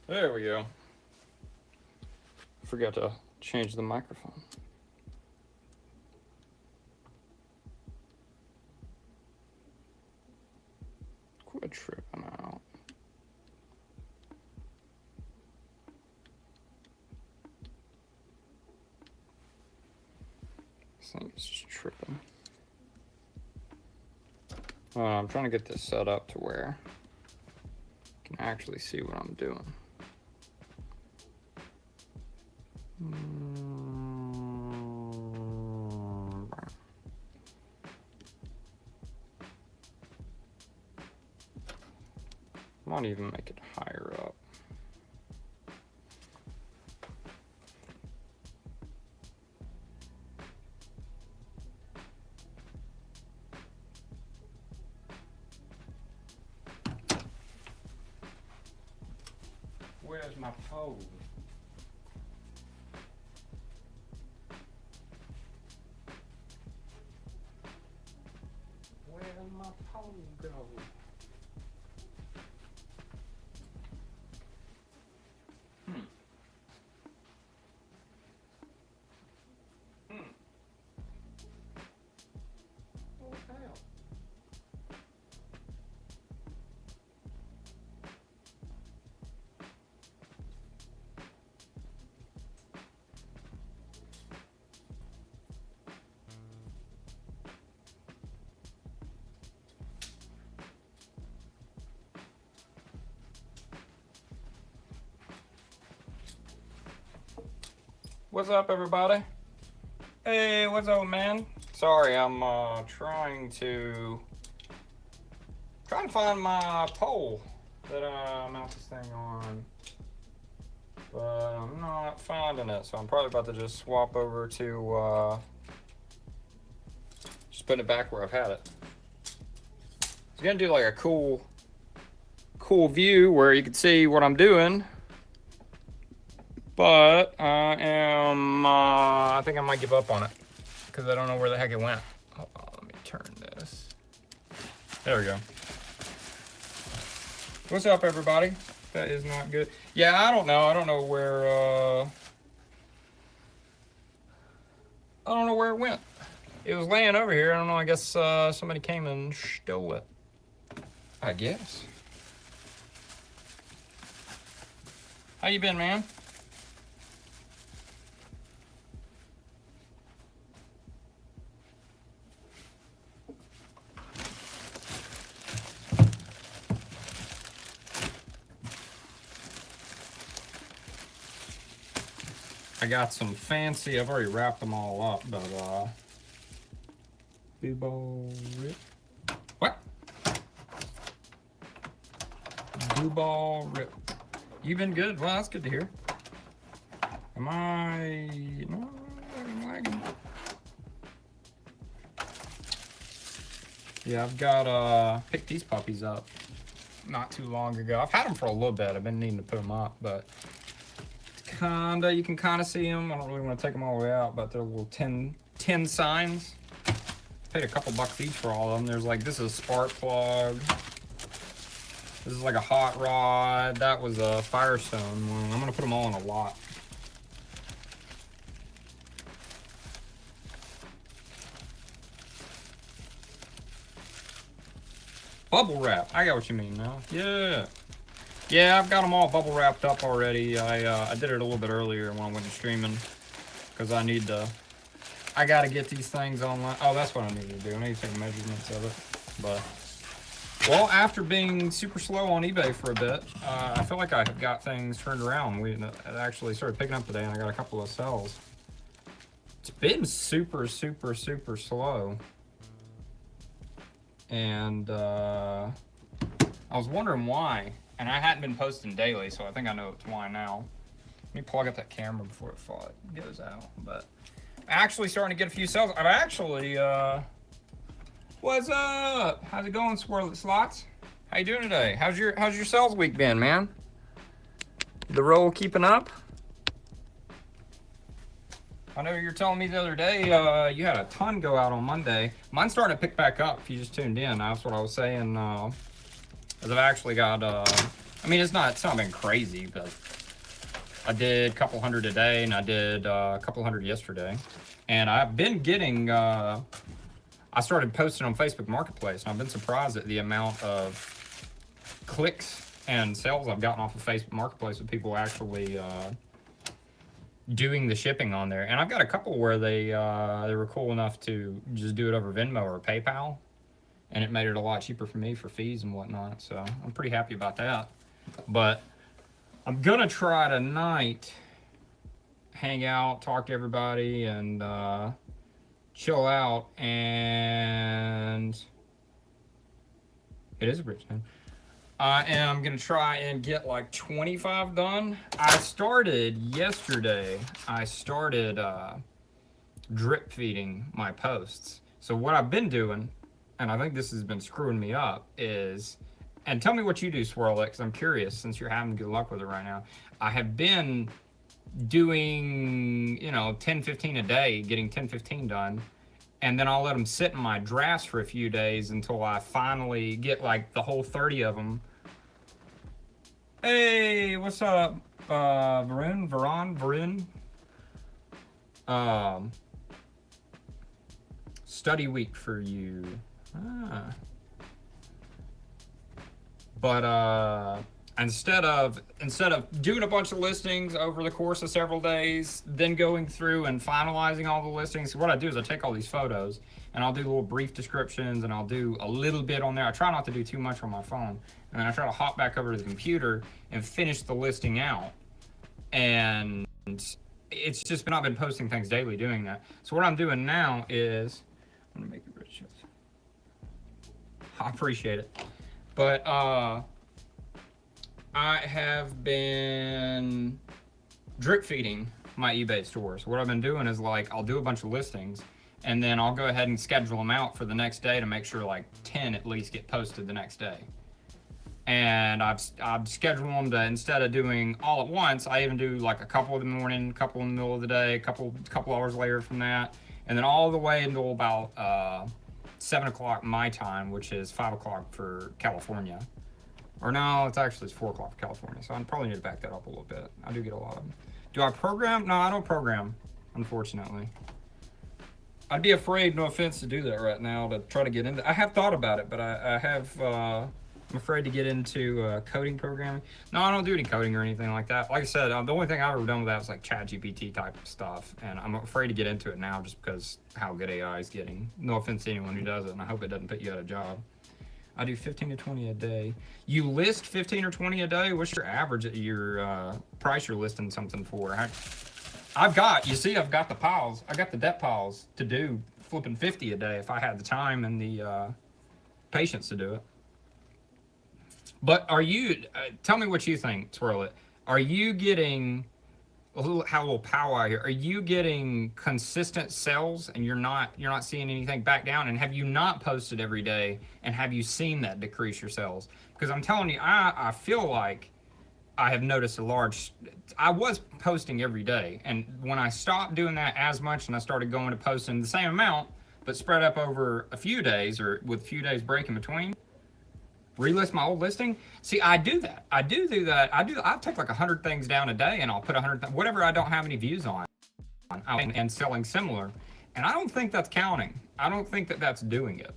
There we go. Forgot to change the microphone. Quit tripping out. This thing is just tripping. I'm trying to get this set up to where I can actually see what I'm doing. Might even make it higher up. Where's my pole? Where did my pole go? What's up, everybody? Hey, what's up, man? Sorry, I'm trying to find my pole that I mount this thing on, but I'm not finding it. So I'm probably about to just swap over to just put it back where I've had it. It's gonna do like a cool view where you can see what I'm doing. But I think I might give up on it because I don't know where the heck it went. Hold on, let me turn this. There we go. What's up, everybody? That is not good. Yeah, I don't know. I don't know where it went. It was laying over here. I don't know. I guess somebody came and stole it. I guess. How you been, man? I got some fancy, I've already wrapped them all up, but blue ball rip. What? Blue ball rip. You've been good? Well, that's good to hear. Am I? No, I'm lagging. Yeah, I've got picked these puppies up not too long ago. I've had them for a little bit. I've been needing to put them up, but you can kind of see them. I don't really want to take them all the way out, but they're little tin signs. Paid a couple bucks each for all of them. There's like, this is a spark plug. This is like a hot rod. That was a Firestone one. I'm gonna put them all in a lot. Bubble wrap. I got what you mean now. Yeah. Yeah, I've got them all bubble wrapped up already. I did it a little bit earlier when I went to streaming because I got to get these things online. Oh, that's what I need to do. I need to take measurements of it. But, well, after being super slow on eBay for a bit, I feel like I have got things turned around. It actually started picking up today, and I got a couple of sales. It's been super, super, super slow. And I was wondering why. And I hadn't been posting daily, so I think I know it's why now. Let me plug up that camera before it goes out. But actually starting to get a few sales. I've actually, what's up? How's it going, Swirl Slots? How you doing today? How's your sales week been, man? The roll keeping up? I know you were telling me the other day you had a ton go out on Monday. Mine's starting to pick back up if you just tuned in. That's what I was saying. As I've actually got I mean, it's not been crazy, but I did a couple hundred a day, and I did a couple hundred yesterday. And I've been getting, I started posting on Facebook Marketplace, and I've been surprised at the amount of clicks and sales I've gotten off of Facebook Marketplace with people actually doing the shipping on there. And I've got a couple where they were cool enough to just do it over Venmo or PayPal, and it made it a lot cheaper for me for fees and whatnot. So I'm pretty happy about that. But I'm gonna try tonight, hang out, talk to everybody, and chill out. And it is a bridge name. I am gonna try and get like 25 done. I started yesterday. I started drip feeding my posts. So what I've been doing, and I think this has been screwing me up, is, and tell me what you do, Swirl It, because I'm curious since you're having good luck with it right now. I have been doing, 10, 15 a day, getting 10, 15 done. And then I'll let them sit in my drafts for a few days until I finally get like the whole 30 of them. Hey, what's up, Varun? Study week for you. But instead of doing a bunch of listings over the course of several days, then going through and finalizing all the listings, what I do is I take all these photos and I'll do little brief descriptions, and I'll do a little bit on there. I try not to do too much on my phone, and then I try to hop back over to the computer and finish the listing out. And it's just been, I've been posting things daily doing that. So what I'm doing now is, I'm gonna make it rich. I appreciate it. But I have been drip feeding my eBay store. So what I've been doing is, like, I'll do a bunch of listings, and then I'll go ahead and schedule them out for the next day to make sure like 10 at least get posted the next day. And I've scheduled them to, instead of doing all at once, I even do like a couple in the morning, a couple in the middle of the day, a couple hours later from that, and then all the way until about 7 o'clock my time, which is 5 o'clock for California. Or no, it's 4 o'clock for California, so I probably need to back that up a little bit. I do get a lot of them. Do I program? No, I don't program, unfortunately. I'd be afraid, no offense, to do that right now, to try to get into. I have thought about it, but I'm afraid to get into coding programming. No, I don't do any coding or anything like that. Like I said, the only thing I've ever done with that was like Chat GPT type of stuff, and I'm afraid to get into it now just because how good AI is getting. No offense to anyone who does it, and I hope it doesn't put you out of a job. I do 15 to 20 a day. You list 15 or 20 a day? What's your average at your price you're listing something for? I've got the piles. I got the debt piles to do flipping 50 a day if I had the time and the patience to do it. But are you, tell me what you think, Twirl It. Are you getting, a little powwow here, are you getting consistent sales and you're not seeing anything back down? And have you not posted every day, and have you seen that decrease your sales? Because I'm telling you, I feel like I have noticed I was posting every day, and when I stopped doing that as much and I started going to posting the same amount, but spread up over a few days or with a few days break in between, relist my old listing. See, I do that. I take like 100 things down a day, and I'll put 100, whatever I don't have any views on, and selling similar. And I don't think that's counting. I don't think that that's doing it.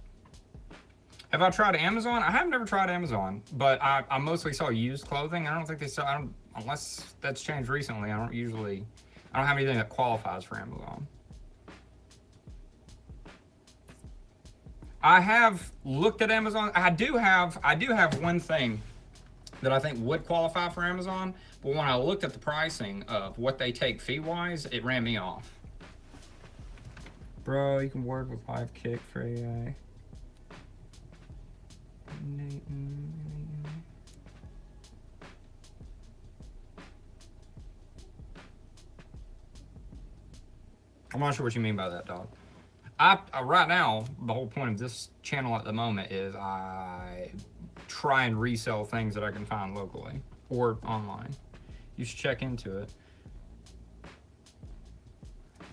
Have I tried Amazon? I have never tried Amazon, but I mostly sell used clothing. I don't think they sell, unless that's changed recently. I don't have anything that qualifies for Amazon. I have looked at Amazon. I do have one thing that I think would qualify for Amazon, but when I looked at the pricing of what they take fee-wise, it ran me off. Bro, you can work with Live Kick for AI. I'm not sure what you mean by that, dog. Right now, the whole point of this channel at the moment is I try and resell things that I can find locally or online. You should check into it.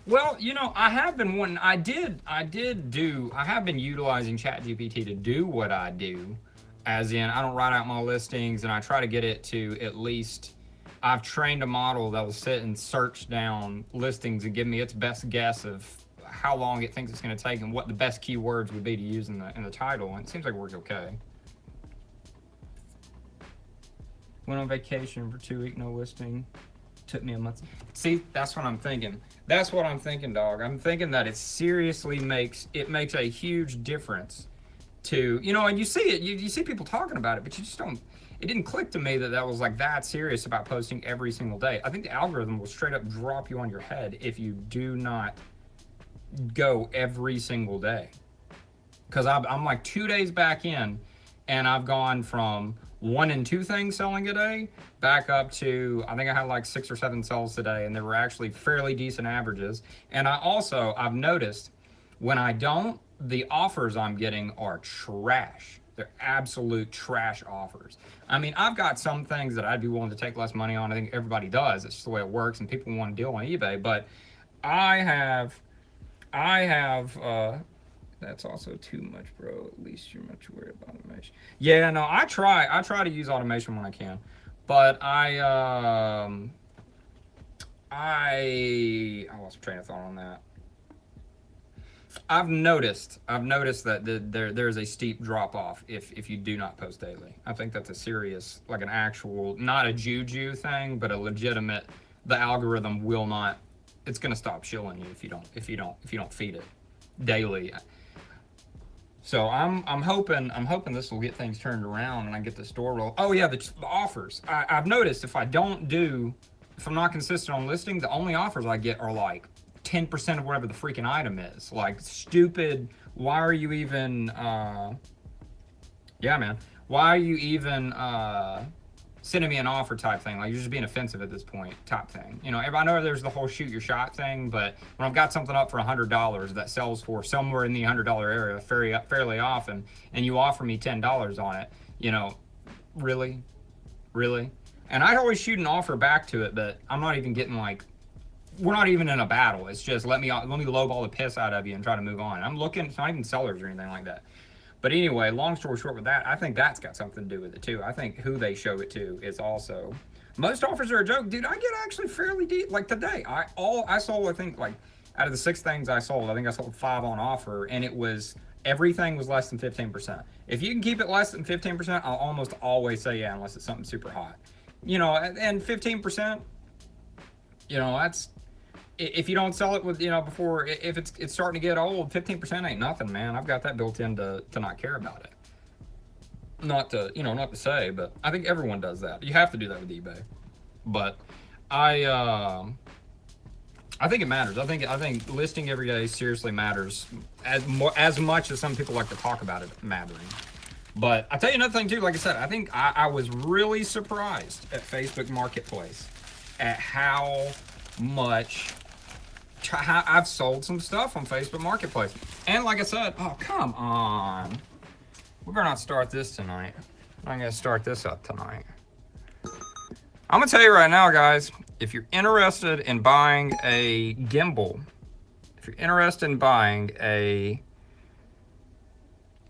Well, I have been wanting, I have been utilizing ChatGPT to do what I do. As in, I don't write out my listings, and I try to get it to at least, I've trained a model that will sit and search down listings and give me its best guess of how long it thinks it's going to take and what the best keywords would be to use in the title, and it seems like it worked okay. Went on vacation for 2 weeks, no listing. Took me a month. See, that's what I'm thinking. That's what I'm thinking, dog. I'm thinking that it seriously makes a huge difference to, you know, and you see it, you see people talking about it, but you just don't, it didn't click to me that that was like that serious about posting every single day. I think the algorithm will straight up drop you on your head if you do not go every single day. Because I'm like 2 days back in, and I've gone from 1 and 2 things selling a day back up to, I think I had like 6 or 7 sells today, and they were actually fairly decent averages. And I've noticed when I don't, the offers I'm getting are trash. They're absolute trash offers. I mean, I've got some things that I'd be willing to take less money on. I think everybody does. It's just the way it works, and people want to deal on eBay. But I have, that's also too much, bro. At least you're much worried about automation. Yeah, no, I try to use automation when I can, but I lost train of thought on that. I've noticed that there's a steep drop off if you do not post daily. I think that's a serious, like an actual, not a juju thing, but a legitimate. The algorithm will not. It's gonna stop shilling you if you don't feed it daily. So I'm hoping this will get things turned around and I get the store roll. Oh yeah, the offers. I've noticed if I'm not consistent on listing, the only offers I get are like 10% of whatever the freaking item is. Like stupid, why are you even, yeah man, why are you even sending me an offer type thing? Like you're just being offensive at this point type thing. You know, I know there's the whole shoot your shot thing, but when I've got something up for $100 that sells for somewhere in the $100 area fairly often, and you offer me $10 on it, you know, really? And I always shoot an offer back to it, but I'm not even getting like, we're not even in a battle. It's just let me lowball the piss out of you and try to move on. I'm looking, it's not even sellers or anything like that. But anyway, long story short with that, I think that's got something to do with it too. I think who they show it to is also, most offers are a joke. Dude, I get actually fairly deep, like today, I sold, I think like out of the 6 things I sold, I think I sold 5 on offer, and it was, everything was less than 15%. If you can keep it less than 15%, I'll almost always say yeah, unless it's something super hot. You know, and 15%, you know, that's, if you don't sell it with, you know, before, if it's starting to get old, 15% ain't nothing, man. I've got that built in to not care about it. Not to, you know, not to say, but I think everyone does that. You have to do that with eBay. But I think it matters. I think listing every day seriously matters as much as some people like to talk about it mattering. But I'll tell you another thing too, like I said, I think I was really surprised at Facebook Marketplace at how much I've sold some stuff on Facebook Marketplace. And like I said, oh, come on. We're gonna start this tonight. I'm gonna start this up tonight. I'm gonna tell you right now, guys, if you're interested in buying a gimbal, if you're interested in buying a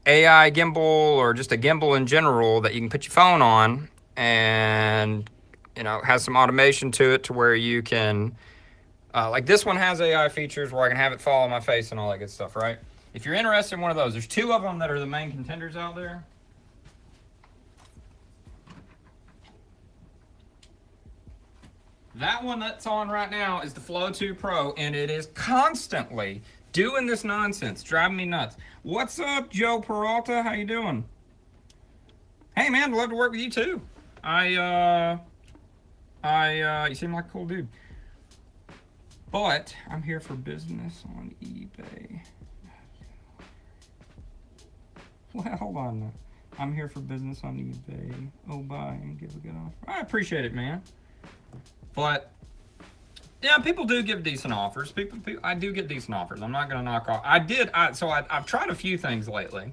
AI gimbal or just a gimbal in general that you can put your phone on and, you know, has some automation to it to where you can, like this one has AI features where I can have it follow my face and all that good stuff, right? If you're interested in one of those, there's 2 of them that are the main contenders out there. That one that's on right now is the Flow 2 Pro, and it is constantly doing this nonsense, driving me nuts. What's up, Joe Peralta? How you doing? Hey, man, I'd love to work with you too. You seem like a cool dude. But I'm here for business on eBay. Well, hold on. I'm here for business on eBay. Oh, buy and give a good offer. I appreciate it, man. But yeah, people do give decent offers. I do get decent offers. I'm not gonna knock off. I've tried a few things lately.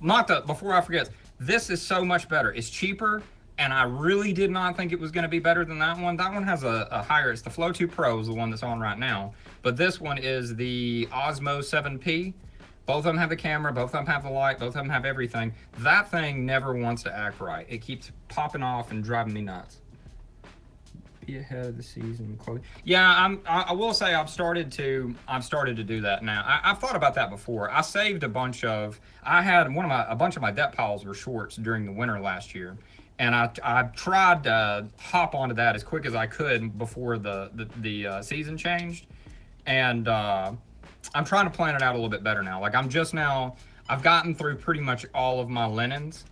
Before I forget, this is so much better. It's cheaper, and I really did not think it was gonna be better than that one. That one has a higher. It's the Flow 2 Pro is the one that's on right now. But this one is the Osmo 7P. Both of them have the camera, both of them have the light, both of them have everything. That thing never wants to act right. It keeps popping off and driving me nuts. Be ahead of the season. Yeah, I will say I've started to do that now. I've thought about that before. I saved a bunch of. I had a bunch of my debt piles were shorts during the winter last year, and I tried to hop onto that as quick as I could before the season changed, and I'm trying to plan it out a little bit better now. Like I've gotten through pretty much all of my linens,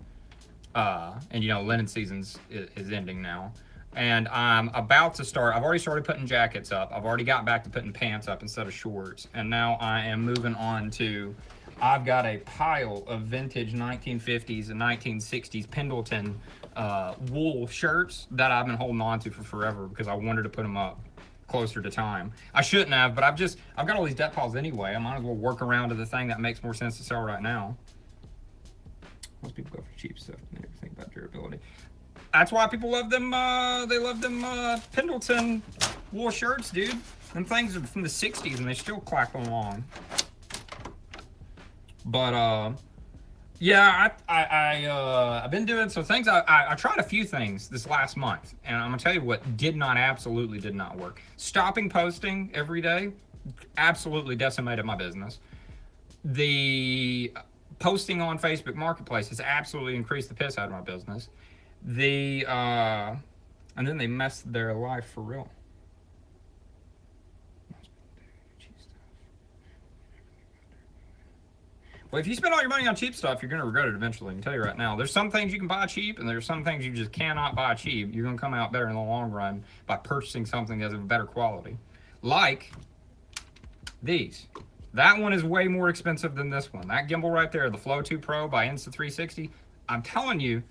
and linen seasons is ending now. And I'm about to start. I've already started putting jackets up. I've already got back to putting pants up instead of shorts. And now I am moving on to, I've got a pile of vintage 1950s and 1960s Pendleton wool shirts that I've been holding on to for forever because I wanted to put them up closer to time. I shouldn't have, but I've got all these debt piles anyway. I might as well work around to the thing that makes more sense to sell right now. Most people go for cheap stuff. They never think about durability. That's why people love them. They love them Pendleton wool shirts, dude. Them things are from the '60s and they still clack along. But yeah, I've been doing some things. I tried a few things this last month, and I'm gonna tell you what absolutely did not work. Stopping posting every day absolutely decimated my business. The posting on Facebook Marketplace has absolutely increased the piss out of my business. And then they messed their life for real. Well, if you spend all your money on cheap stuff, you're going to regret it eventually. I can tell you right now. There's some things you can buy cheap, and there's some things you just cannot buy cheap. You're going to come out better in the long run by purchasing something that's of better quality. Like these. That one is way more expensive than this one. That gimbal right there, the Flow 2 Pro by Insta360, I'm telling you,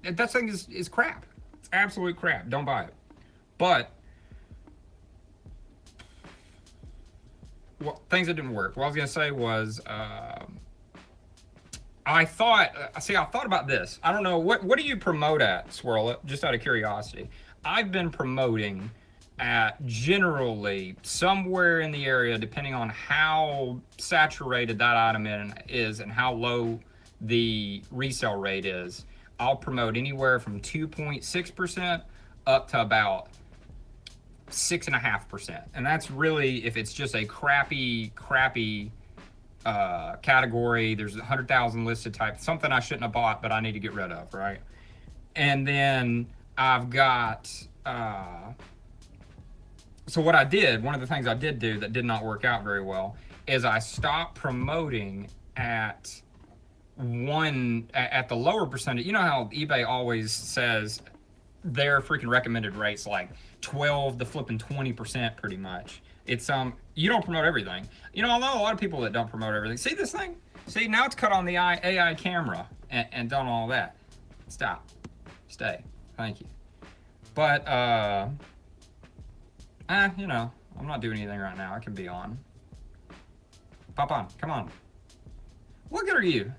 that thing is crap. It's absolute crap. Don't buy it. But things that didn't work. What I was gonna say was, I thought about this. I don't know what do you promote at, Swirl It? Just out of curiosity. I've been promoting at generally somewhere in the area, depending on how saturated that item is and how low the resale rate is. I'll promote anywhere from 2.6% up to about 6.5%. And that's really if it's just a crappy category. There's 100,000 listed type, something I shouldn't have bought, but I need to get rid of, right? And then I've got, so what I did, one of the things I did do that did not work out very well is I stopped promoting at the lower percentage. You know how eBay always says their freaking recommended rates like 12 to flipping 20% pretty much. It's you don't promote everything. I know a lot of people that don't promote everything. See this thing? See, now it's cut on the AI camera and done all that. Stop. Stay. Thank you. But I'm not doing anything right now. I can be on. Pop on. Come on. What good are you?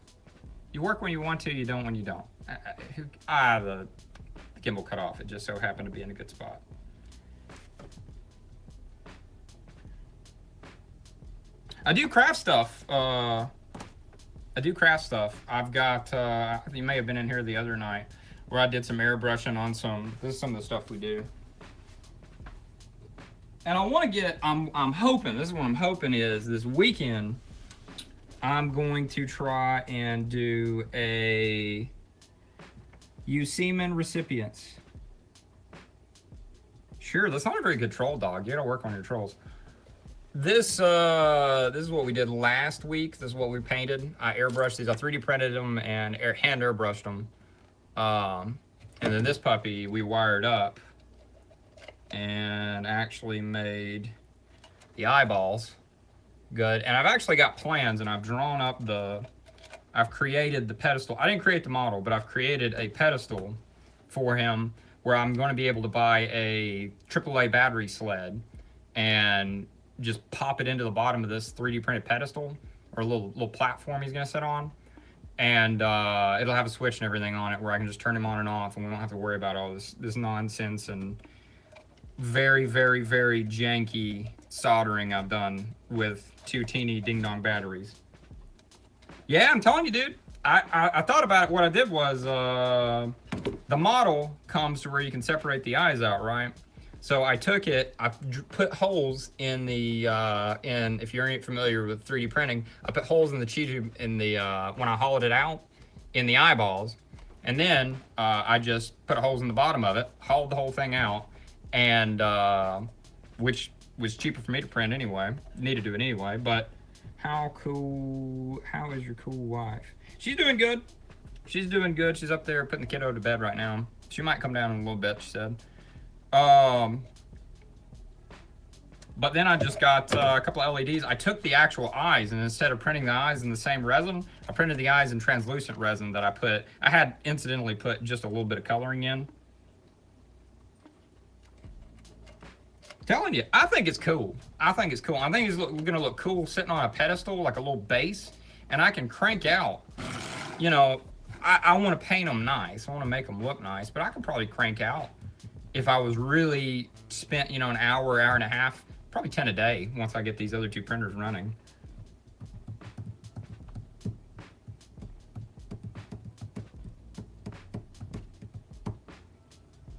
You work when you want to, you don't when you don't. The gimbal cut off. It just so happened to be in a good spot. I do craft stuff. I've got, you may have been in here the other night where I did some airbrushing on this is some of the stuff we do. And I want to get, I'm hoping, this is what I'm hoping is this weekend, I'm going to try and do use semen recipients. Sure, that's not a very good troll, dog. You gotta work on your trolls. This is what we did last week. This is what we painted. I airbrushed these. I 3D printed them and hand airbrushed them. And then this puppy we wired up and actually made the eyeballs. Good. And I've actually got plans and I've drawn up I've created the pedestal. I didn't create the model, but I've created a pedestal for him where I'm going to be able to buy a AAA battery sled and just pop it into the bottom of this 3D printed pedestal or a little platform he's going to sit on. And it'll have a switch and everything on it where I can just turn him on and off and we don't have to worry about all this nonsense and very, very, very janky soldering I've done with 2 teeny ding-dong batteries. Yeah, I'm telling you, dude. I thought about it. What I did was the model comes to where you can separate the eyes out, right? So I took it, I put holes in the, if you're familiar with 3D printing, I put holes in the tube in the, when I hollowed it out, in the eyeballs. And then I just put holes in the bottom of it, hollowed the whole thing out, and, which was cheaper for me to print anyway, need to do it anyway, but how is your cool wife? She's doing good. She's doing good. She's up there putting the kiddo to bed right now. She might come down in a little bit, she said. But then I just got a couple of LEDs. I took the actual eyes, and instead of printing the eyes in the same resin, I printed the eyes in translucent resin that I had incidentally put just a little bit of coloring in. Telling you, I think it's cool. I think it's cool. I think it's gonna look cool sitting on a pedestal, like a little base, and I can crank out, you know, I want to paint them nice. I want to make them look nice, but I could probably crank out, if I was really spent, you know, an hour and a half, probably 10 a day once I get these other 2 printers running.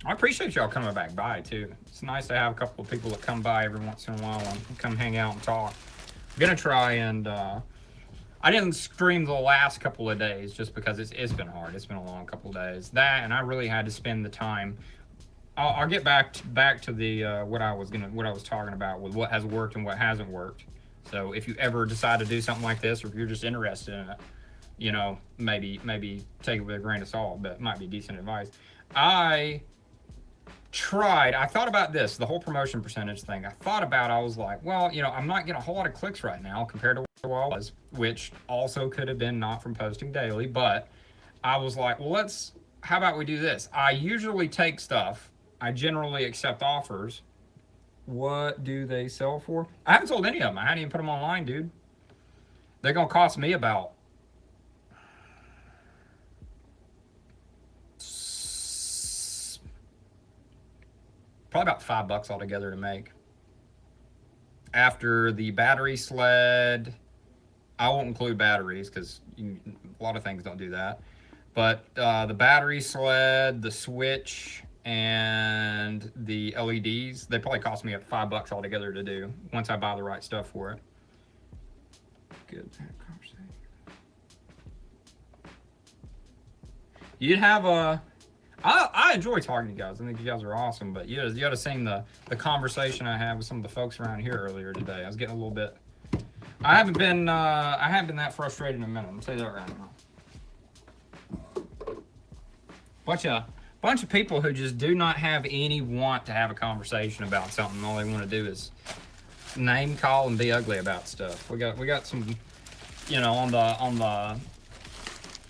I appreciate y'all coming back by too. It's nice to have a couple of people that come by every once in a while and come hang out and talk. I'm gonna try and I didn't stream the last couple of days just because it's been hard. It's been a long couple of days. That, and I really had to spend the time. I'll get back to the what I was talking about with what has worked and what hasn't worked. So if you ever decide to do something like this, or if you're just interested in it, you know, maybe take it with a grain of salt, but it might be decent advice. I thought about this, the whole promotion percentage thing. I was like, well, you know, I'm not getting a whole lot of clicks right now compared to where I was, which also could have been not from posting daily, but I was like, well, how about we do this? I usually take stuff. I generally accept offers. What do they sell for? I haven't sold any of them. I hadn't even put them online, dude. They're going to cost me about probably about $5 altogether to make. After the battery sled, I won't include batteries because a lot of things don't do that. But the battery sled, the switch, and the LEDs, they probably cost me $5 altogether to do once I buy the right stuff for it. Good conversation. You'd have a. I enjoy talking to you guys. I think you guys are awesome. But you ought to seen the conversation I had with some of the folks around here earlier today. I was getting a little bit. I haven't been that frustrated in a minute. I'll tell you that right now. Bunch of people who just do not have any want to have a conversation about something. All they want to do is name call and be ugly about stuff. We got some, you know, on the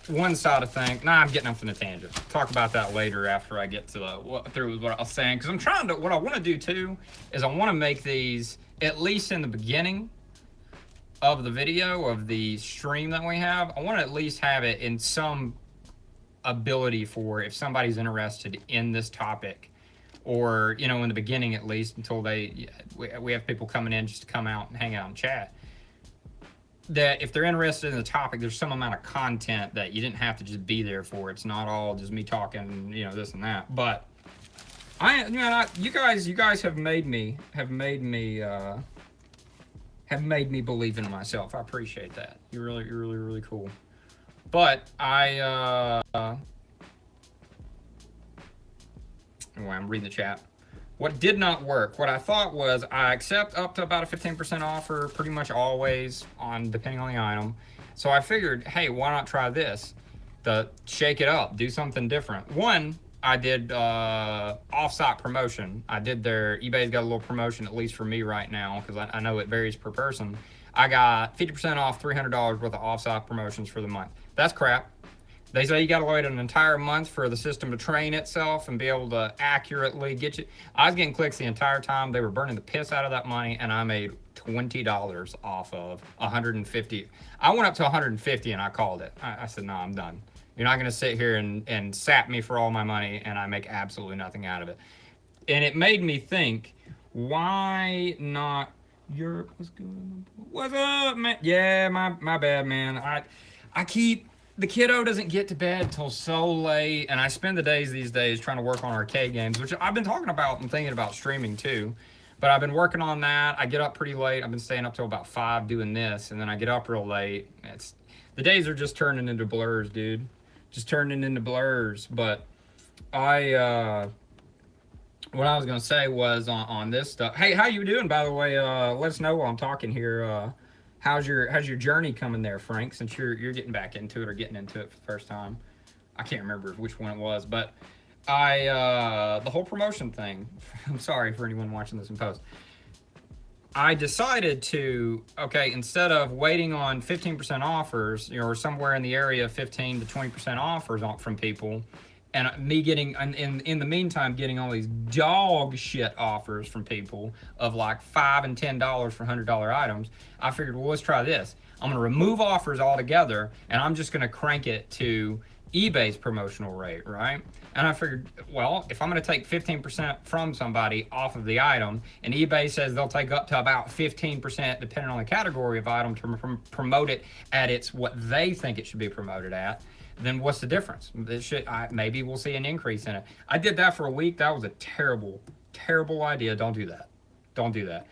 one side of things. Nah, I'm getting off on a tangent. Talk about that later after I get to through what I was saying. Because I'm trying to. What I want to do too is I want to make these at least in the beginning of the video of the stream that we have. I want to at least have it in some ability for if somebody's interested in this topic, or you know, in the beginning at least, until we have people coming in just to come out and hang out and chat, that if they're interested in the topic, there's some amount of content that you didn't have to just be there for. It's not all just me talking, you know, this and that. But you guys have made me believe in myself. I appreciate that. You're really cool. But anyway, I'm reading the chat. What did not work? What I thought was I accept up to about a 15% offer pretty much always, depending on the item. So I figured, hey, why not try this? To shake it up, do something different. One, I did off-site promotion. I did eBay's got a little promotion, at least for me right now, because I know it varies per person. I got 50% off $300 worth of off-site promotions for the month. That's crap. They say you got to wait an entire month for the system to train itself and be able to accurately get you. I was getting clicks the entire time. They were burning the piss out of that money, and I made $20 off of 150. I went up to 150 and I called it. I said, no, I'm done. You're not going to sit here and sap me for all my money, and I make absolutely nothing out of it. And it made me think, why not? What's good? What's up, man? Yeah, my bad, man. I keep the kiddo doesn't get to bed till so late, and I spend the days these days trying to work on arcade games, which I've been talking about and thinking about streaming too. But I've been working on that. I get up pretty late. I've been staying up till about 5 doing this, and then I get up real late. It's the days are just turning into blurs, dude. Just turning into blurs. But I what I was gonna say was on this stuff. Hey, how you doing, by the way? Let us know while I'm talking here. How's your journey coming there, Frank? Since you're getting back into it or getting into it for the first time. I can't remember which one it was, but the whole promotion thing. I'm sorry for anyone watching this in post. I decided to, okay, instead of waiting on 15% offers, or somewhere in the area of 15 to 20% offers from people, and me getting, in the meantime, getting all these dog shit offers from people of like $5 and $10 for $100 items, I figured, well, let's try this. I'm going to remove offers altogether, and I'm just going to crank it to eBay's promotional rate, right? And I figured, well, if I'm going to take 15% from somebody off of the item, and eBay says they'll take up to about 15%, depending on the category of item, to promote it at what they think it should be promoted at, then what's the difference? Maybe we'll see an increase in it. I did that for a week. That was a terrible, terrible idea. Don't do that. Don't do that.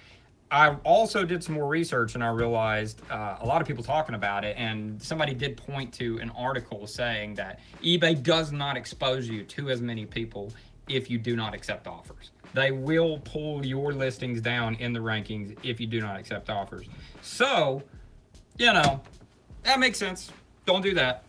I also did some more research, and I realized a lot of people talking about it, and somebody did point to an article saying that eBay does not expose you to as many people if you do not accept offers. They will pull your listings down in the rankings if you do not accept offers. So, that makes sense. Don't do that.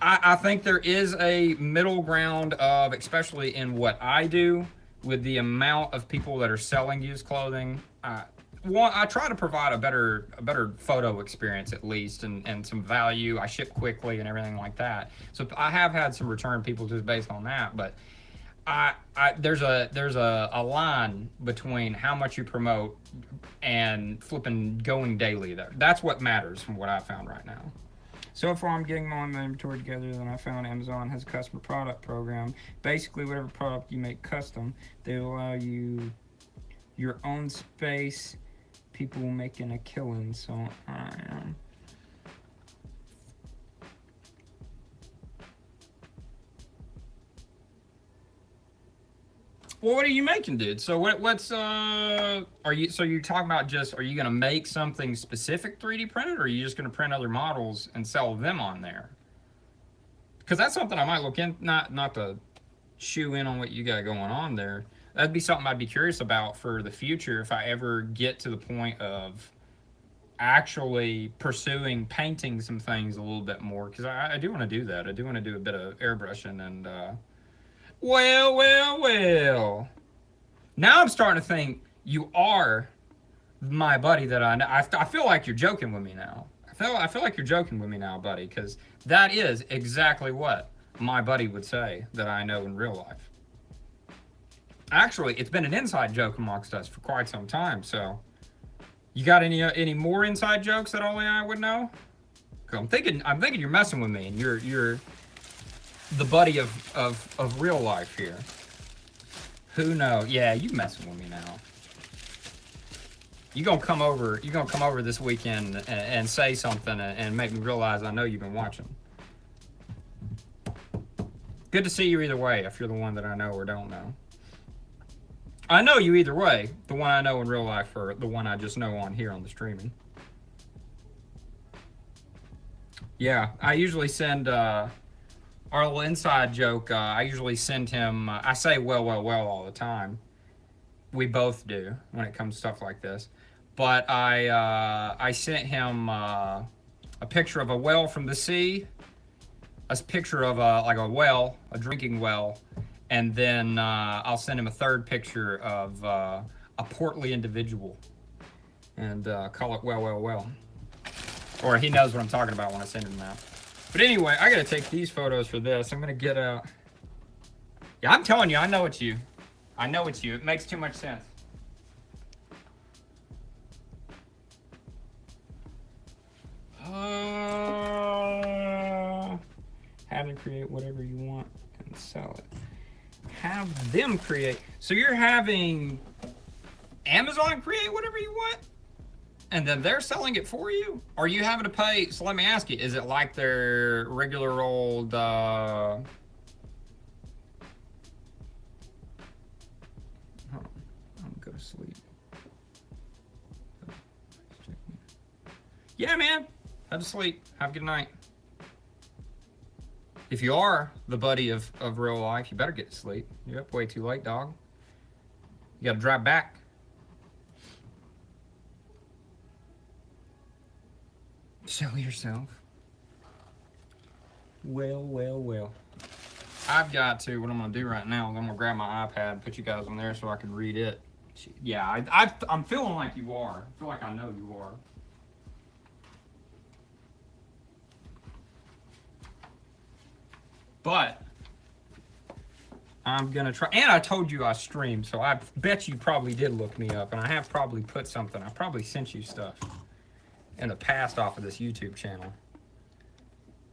I think there is a middle ground of, especially in what I do, with the amount of people that are selling used clothing. I try to provide a better photo experience at least, and some value. I ship quickly and everything like that. So I have had some return people just based on that, but there's a line between how much you promote and flipping going daily there. That's what matters from what I found right now. So far, I'm getting my inventory together. Then I found Amazon has a customer product program. Basically, whatever product you make custom, they allow you your own space. People making a killing. So I am. Well, what are you making, dude? So what's are you? So you're talking about just, are you gonna make something specific 3D printed, or are you just gonna print other models and sell them on there? Because that's something I might look in. Not to shoe in on what you got going on there. That'd be something I'd be curious about for the future if I ever get to the point of actually pursuing painting some things a little bit more. Because I do want to do that. I do want to do a bit of airbrushing and. Well. Now I'm starting to think you are my buddy that I know. I feel like you're joking with me now. I feel like you're joking with me now, buddy, because that is exactly what my buddy would say that I know in real life. Actually, it's been an inside joke amongst us for quite some time. So, you got any more inside jokes that only I would know? I'm thinking you're messing with me, and you're the buddy of real life here. Who knows? Yeah, you messing with me now. You gonna come over this weekend and say something and make me realize I know you've been watching. Good to see you either way, if you're the one that I know or don't know. I know you either way, the one I know in real life or the one I just know on here on the streaming. Yeah, I usually send our little inside joke. I usually send him. I say well all the time. We both do when it comes to stuff like this. But I sent him a picture of a well from the sea, a picture of like a well, a drinking well, and then I'll send him a third picture of a portly individual, and call it well. Or he knows what I'm talking about when I send him that. But anyway, I gotta take these photos for this. I'm gonna get out. Yeah, I'm telling you, I know it's you. I know it's you. It makes too much sense. Have them create whatever you want and sell it. Have them create. So you're having Amazon create whatever you want? And then they're selling it for you? Are you having to pay? So let me ask you, is it like their regular old, hold on, I'm gonna go to sleep. Yeah, man, have to sleep. Have a good night. If you are the buddy of real life, you better get to sleep. You're up way too late, dog. You gotta drive back. Sell yourself. Well, well, well. I've got to, what I'm gonna do right now is I'm gonna grab my iPad and put you guys on there so I can read it. Yeah, I'm feeling like you are. I feel like I know you are. But I'm gonna try, and I told you I streamed, so I bet you probably did look me up, and I have probably put something, I probably sent you stuff in the past off of this YouTube channel.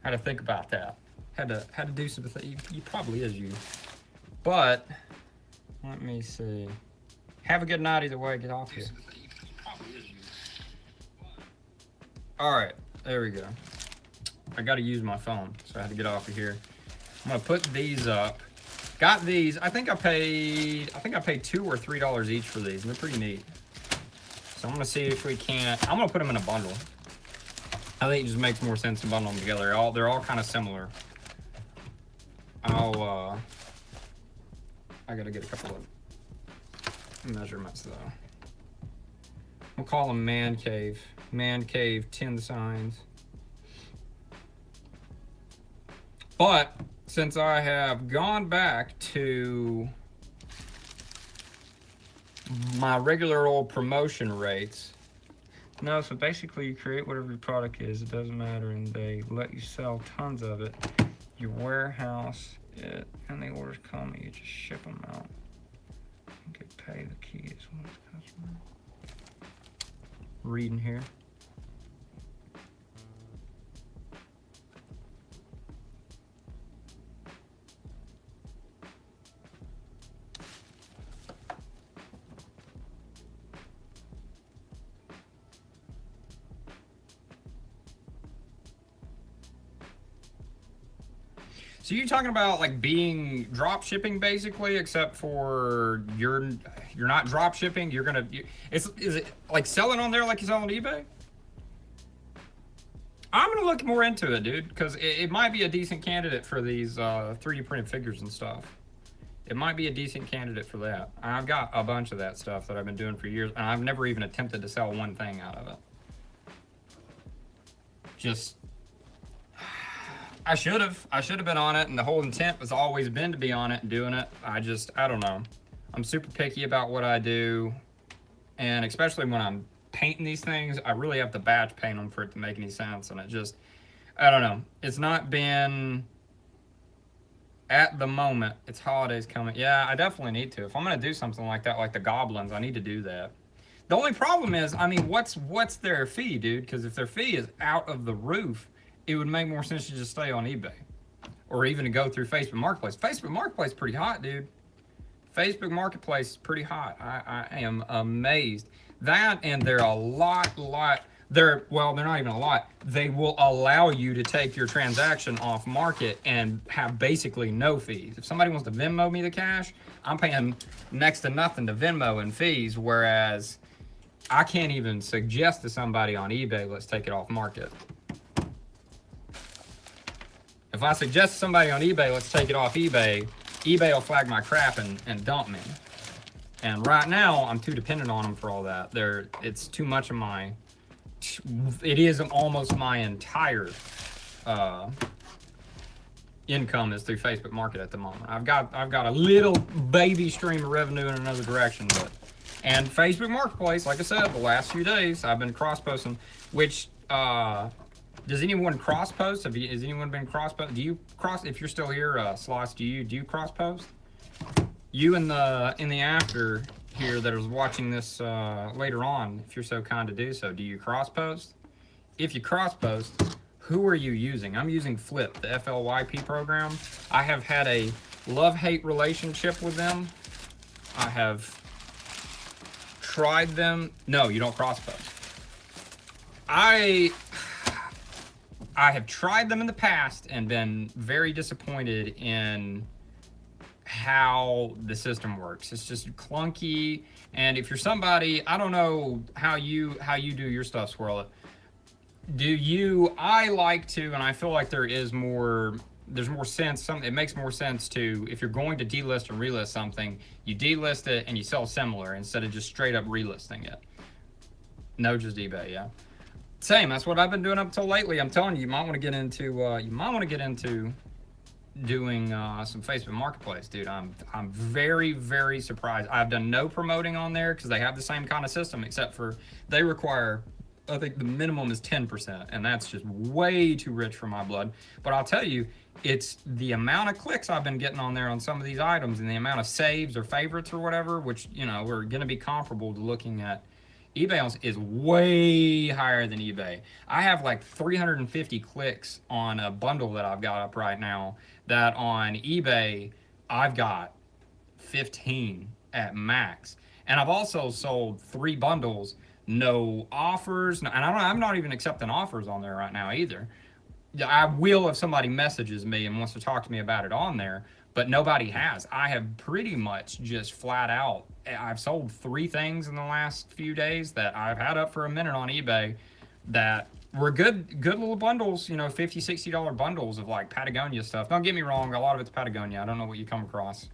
Had to think about that. Had to do some things. You probably is you. But let me see. Have a good night either way. Get off here. All right, there we go. I got to use my phone, so I had to get off of here. I'm gonna put these up. Got these. I think I paid $2 or $3 each for these, and they're pretty neat. So I'm gonna see if we can't. I'm gonna put them in a bundle. I think it just makes more sense to bundle them together. They're all kind of similar. I gotta get a couple of measurements though. We'll call them man cave. Man cave 10 signs. But since I have gone back to my regular old promotion rates, no, so basically you create whatever your product is, it doesn't matter, and they let you sell tons of it. You warehouse it, and the orders come, and you just ship them out. You get paid, the key is when it's customer. Reading here. So you're talking about like being drop shipping basically, except for you're not drop shipping. You're gonna is it like selling on there like you sell on eBay? I'm gonna look more into it, dude, because it might be a decent candidate for these 3D printed figures and stuff. It might be a decent candidate for that. I've got a bunch of that stuff that I've been doing for years, and I've never even attempted to sell one thing out of it. Just. I should have been on it, and the whole intent has always been to be on it and doing it. I don't know. I'm super picky about what I do, and especially when I'm painting these things, I really have to batch paint them for it to make any sense, and I don't know. It's not been, at the moment, it's holidays coming. Yeah, I definitely need to. If I'm going to do something like that, like the goblins, I need to do that. The only problem is, I mean, what's their fee, dude? Because if their fee is out of the roof, it would make more sense to just stay on eBay or even to go through Facebook Marketplace. Facebook Marketplace is pretty hot, dude. Facebook Marketplace is pretty hot. I am amazed. That, and they're a lot, well, they're not even a lot. They will allow you to take your transaction off market and have basically no fees. If somebody wants to Venmo me the cash, I'm paying next to nothing to Venmo in fees, whereas I can't even suggest to somebody on eBay, let's take it off market. If I suggest to somebody on eBay, let's take it off eBay, eBay will flag my crap and dump me. And right now, I'm too dependent on them for all that. It's too much of my, it is almost my entire income is through Facebook Market at the moment. I've got a little baby stream of revenue in another direction, and Facebook Marketplace, like I said, the last few days, I've been cross-posting, which, does anyone cross post? Has anyone been cross post? Do you cross? If you're still here, Slots, do you cross post? You in the after here that is watching this later on, if you're so kind to do so, do you cross post? If you cross post, who are you using? I'm using Flip, the FLYP program. I have had a love-hate relationship with them. I have tried them. No, you don't cross post. I have tried them in the past and been very disappointed in how the system works. It's just clunky. And if you're somebody, I don't know how you do your stuff, Swirl It. I like to, and I feel like there's more sense, it makes more sense to, if you're going to delist and relist something, you delist it and you sell similar instead of just straight up relisting it. No, just eBay, yeah. Same, that's what I've been doing up until lately. I'm telling you, you might want to get into doing some Facebook Marketplace, dude. I'm very, very surprised. I've done no promoting on there because they have the same kind of system, except for they require, I think the minimum is 10%, and that's just way too rich for my blood. But I'll tell you, it's the amount of clicks I've been getting on there on some of these items and the amount of saves or favorites or whatever, which, you know, are going to be comparable to looking at eBay, is way higher than eBay. I have like 350 clicks on a bundle that I've got up right now that on eBay I've got 15 at max. And I've also sold 3 bundles, no offers, and I'm not even accepting offers on there right now either. I will if somebody messages me and wants to talk to me about it on there, but nobody has. I have pretty much just flat out, I've sold 3 things in the last few days that I've had up for a minute on eBay that were good little bundles, you know, $50, $60 bundles of like Patagonia stuff. Don't get me wrong, a lot of it's Patagonia. I don't know what you come across.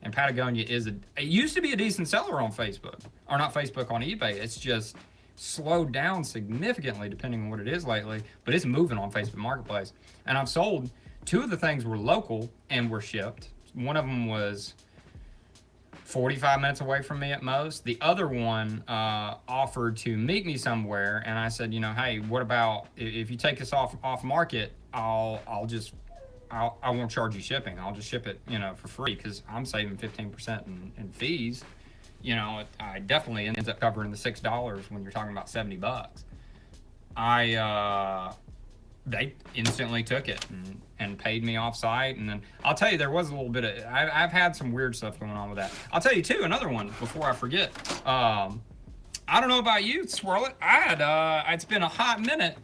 And Patagonia it used to be a decent seller on Facebook, or not Facebook, on eBay. It's just slowed down significantly depending on what it is lately, but it's moving on Facebook Marketplace. And I've sold 2 of the things were local and were shipped. One of them was 45 minutes away from me at most. The other one offered to meet me somewhere, and I said, you know, hey, what about if you take this off market? I won't charge you shipping. I'll just ship it, you know, for free because I'm saving 15% in fees. You know, I definitely ends up covering the $6 when you're talking about $70. They instantly took it and paid me off site. And then I'll tell you, there was a little bit of, I've had some weird stuff going on with that. I'll tell you too, another one before I forget. I don't know about you, Swirl It. It's been a hot minute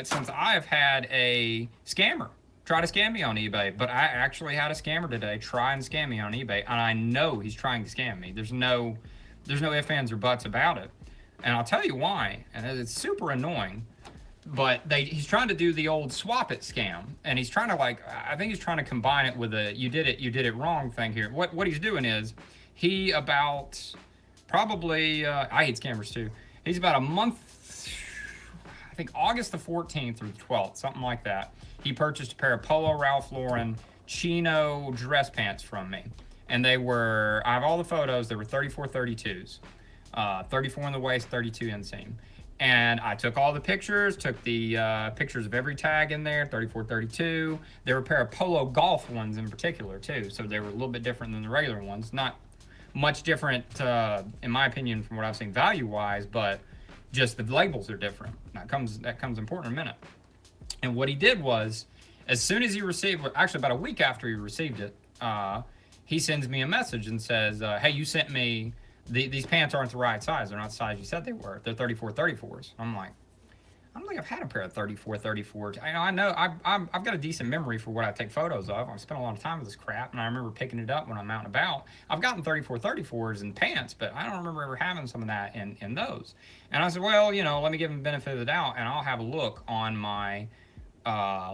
since I've had a scammer try to scam me on eBay, but I actually had a scammer today try and scam me on eBay, and I know he's trying to scam me. There's no ifs, ands, or buts about it. And I'll tell you why, and it's super annoying. But he's trying to do the old swap it scam, and he's trying to, like, I think he's trying to combine it with a you did it wrong thing here. What he's doing is he about probably I hate scammers too. He's about a month, I think August the 14th or the 12th, something like that. He purchased a pair of Polo Ralph Lauren chino dress pants from me, and they were, I have all the photos. They were 34 32s, 34 in the waist, 32 inseam. And I took all the pictures, took the pictures of every tag in there, 34, 32. There were a pair of Polo Golf ones in particular too, so they were a little bit different than the regular ones. Not much different, in my opinion, from what I've seen value-wise, but just the labels are different. That comes important in a minute. And what he did was, as soon as he received, actually about a week after he received it, he sends me a message and says, hey, you sent me, these pants aren't the right size. They're not the size you said they were. They're 34 34s. I'm like, I don't think I've had a pair of 34 34s. I know I've got a decent memory for what I take photos of. I've spent a lot of time with this crap, and I remember picking it up when I'm out and about. I've gotten 34 34s in pants, but I don't remember ever having some of that in those. And I said, well, you know, let me give him the benefit of the doubt, and I'll have a look on my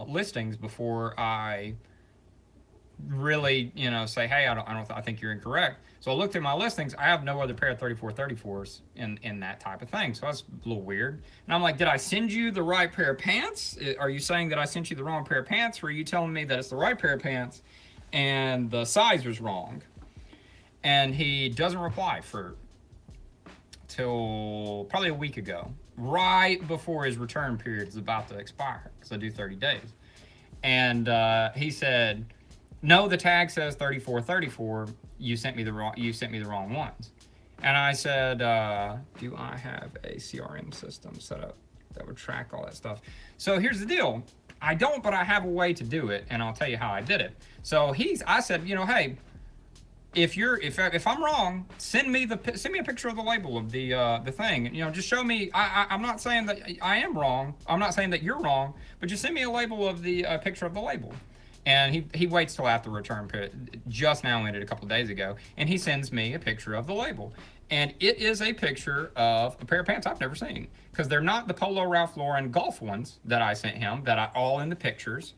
listings before I really, you know, say, hey, I think you're incorrect. So I looked at my listings. I have no other pair of 34 34s in that type of thing. So that's a little weird. And I'm like, did I send you the right pair of pants? Are you saying that I sent you the wrong pair of pants? Or are you telling me that it's the right pair of pants and the size was wrong? And he doesn't reply till probably a week ago, right before his return period is about to expire, because I do 30 days. And he said, no, the tag says 34 34. You sent me the wrong ones. And I said, do I have a CRM system set up that would track all that stuff? So here's the deal. I don't, but I have a way to do it, and I'll tell you how I did it. So I said, you know, hey, if I'm wrong, send me a picture of the label of the thing. You know, just show me. I'm not saying that I am wrong. I'm not saying that you're wrong, but just send me a label of the picture of the label. And he waits till after return period. Just now ended a couple of days ago, and he sends me a picture of the label. And it is a picture of a pair of pants I've never seen, because they're not the Polo Ralph Lauren golf ones that I sent him, that I all in the pictures.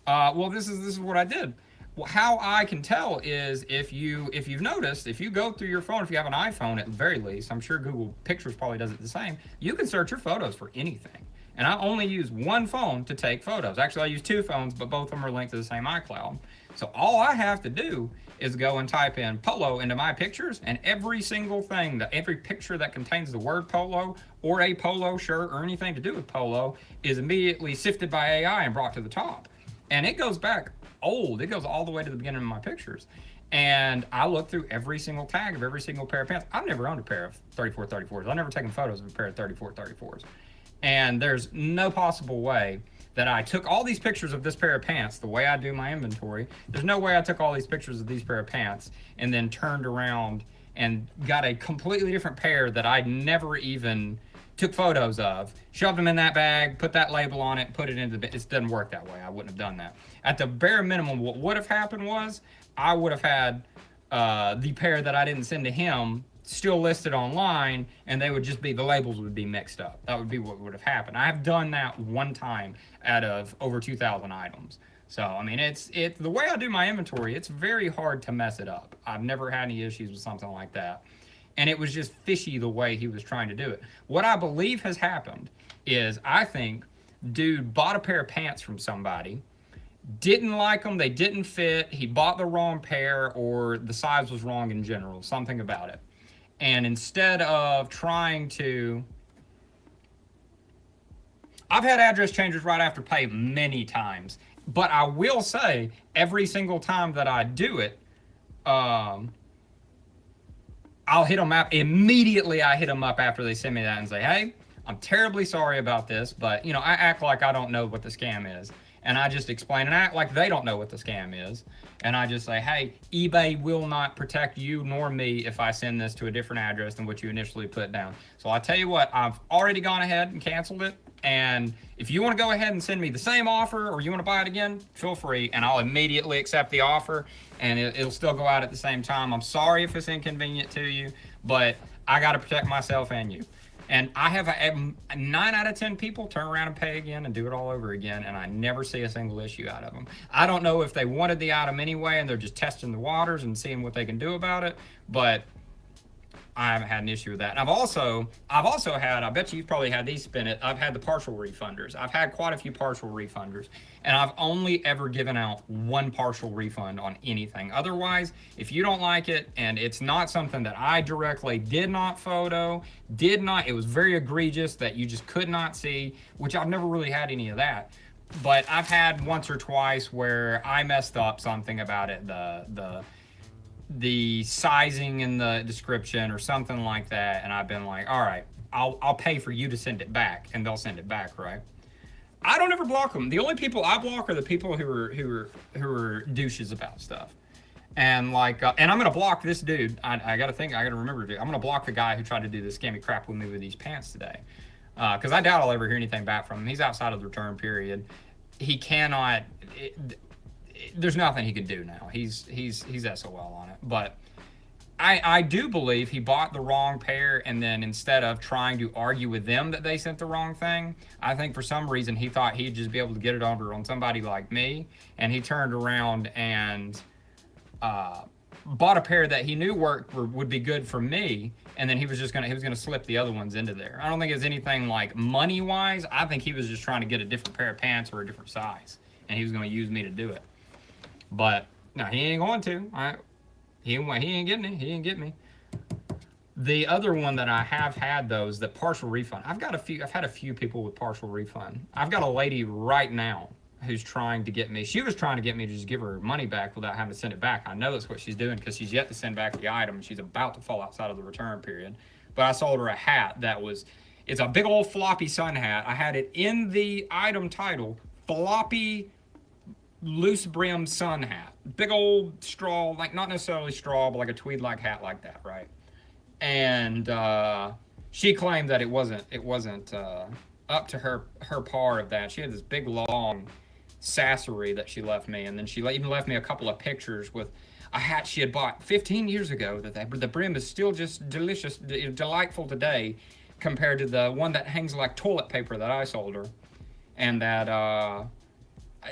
Well, this is what I did. Well, how I can tell is if you've noticed, if you go through your phone, if you have an iPhone at the very least, I'm sure Google Pictures probably does it the same. You can search your photos for anything. And I only use one phone to take photos. Actually, I use two phones, but both of them are linked to the same iCloud. So all I have to do is go and type in polo into my pictures, and every single thing, every picture that contains the word polo or a polo shirt or anything to do with polo is immediately sifted by AI and brought to the top. And it goes back old. It goes all the way to the beginning of my pictures. And I look through every single tag of every single pair of pants. I've never owned a pair of 3434s. I've never taken photos of a pair of 3434s. And there's no possible way that I took all these pictures of this pair of pants the way I do my inventory. There's no way I took all these pictures of these pair of pants and then turned around and got a completely different pair that I never even took photos of, shoved them in that bag, put that label on it, put it into the, it doesn't work that way. I wouldn't have done that. At the bare minimum, what would have happened was I would have had the pair that I didn't send to him still listed online, and they would just be, the labels would be mixed up. That would be what would have happened. I have done that one time out of over 2,000 items. So, I mean, it's the way I do my inventory, it's very hard to mess it up. I've never had any issues with something like that. And it was just fishy the way he was trying to do it. What I believe has happened is, I think dude bought a pair of pants from somebody, didn't like them, they didn't fit, he bought the wrong pair, or the size was wrong in general, something about it. And instead of trying to, I've had address changes right after pay many times, but I will say every single time that I do it, I'll hit them up immediately. I hit them up after they send me that and say, hey, I'm terribly sorry about this, but you know, I act like I don't know what the scam is. And I just explain and act like they don't know what the scam is. And I just say, hey, eBay will not protect you nor me if I send this to a different address than what you initially put down. So I tell you what, I've already gone ahead and canceled it. And if you want to go ahead and send me the same offer, or you want to buy it again, feel free, and I'll immediately accept the offer, and it'll still go out at the same time. I'm sorry if it's inconvenient to you, but I got to protect myself and you. And I have a 9 out of 10 people turn around and pay again and do it all over again, and I never see a single issue out of them. I don't know if they wanted the item anyway and they're just testing the waters and seeing what they can do about it, but I haven't had an issue with that. And I've also had, I bet you've probably had these spin it, I've had the partial refunders. I've had quite a few partial refunders, and I've only ever given out one partial refund on anything. Otherwise, if you don't like it and it's not something that I directly did not photo, it was very egregious that you just could not see, which I've never really had any of that. But I've had once or twice where I messed up something about it, the sizing in the description or something like that, and I've been like, all right, I'll pay for you to send it back, and they'll send it back, right? I don't ever block them. The only people I block are the people who are douches about stuff. And like, and I'm gonna block this dude. I gotta remember to. I'm gonna block the guy who tried to do this scammy crap with me with these pants today, because I doubt I'll ever hear anything back from him. He's outside of the return period. He cannot. There's nothing he can do now. He's SOL on it. But I do believe he bought the wrong pair, and then instead of trying to argue with them that they sent the wrong thing, I think for some reason he thought he'd just be able to get it over on somebody like me, and he turned around and bought a pair that he knew would be good for me, and then he was gonna slip the other ones into there. I don't think it's anything like money wise. I think he was just trying to get a different pair of pants or a different size, and he was gonna use me to do it. But no, he ain't going to. He ain't getting it. He ain't getting me. The other one that I have had those, the partial refund. I've had a few people with partial refund. I've got a lady right now who's trying to get me. She was trying to get me to just give her money back without having to send it back. I know that's what she's doing because she's yet to send back the item. She's about to fall outside of the return period. But I sold her a hat it's a big old floppy sun hat. I had it in the item title, floppy loose brim sun hat. Big old straw, like not necessarily straw, but like a tweed-like hat like that, right? And she claimed that it wasn't up to her par of that. She had this big long sassery that she left me, and then she even left me a couple of pictures with a hat she had bought 15 years ago. That the brim is still just delicious, delightful today, compared to the one that hangs like toilet paper that I sold her, and that.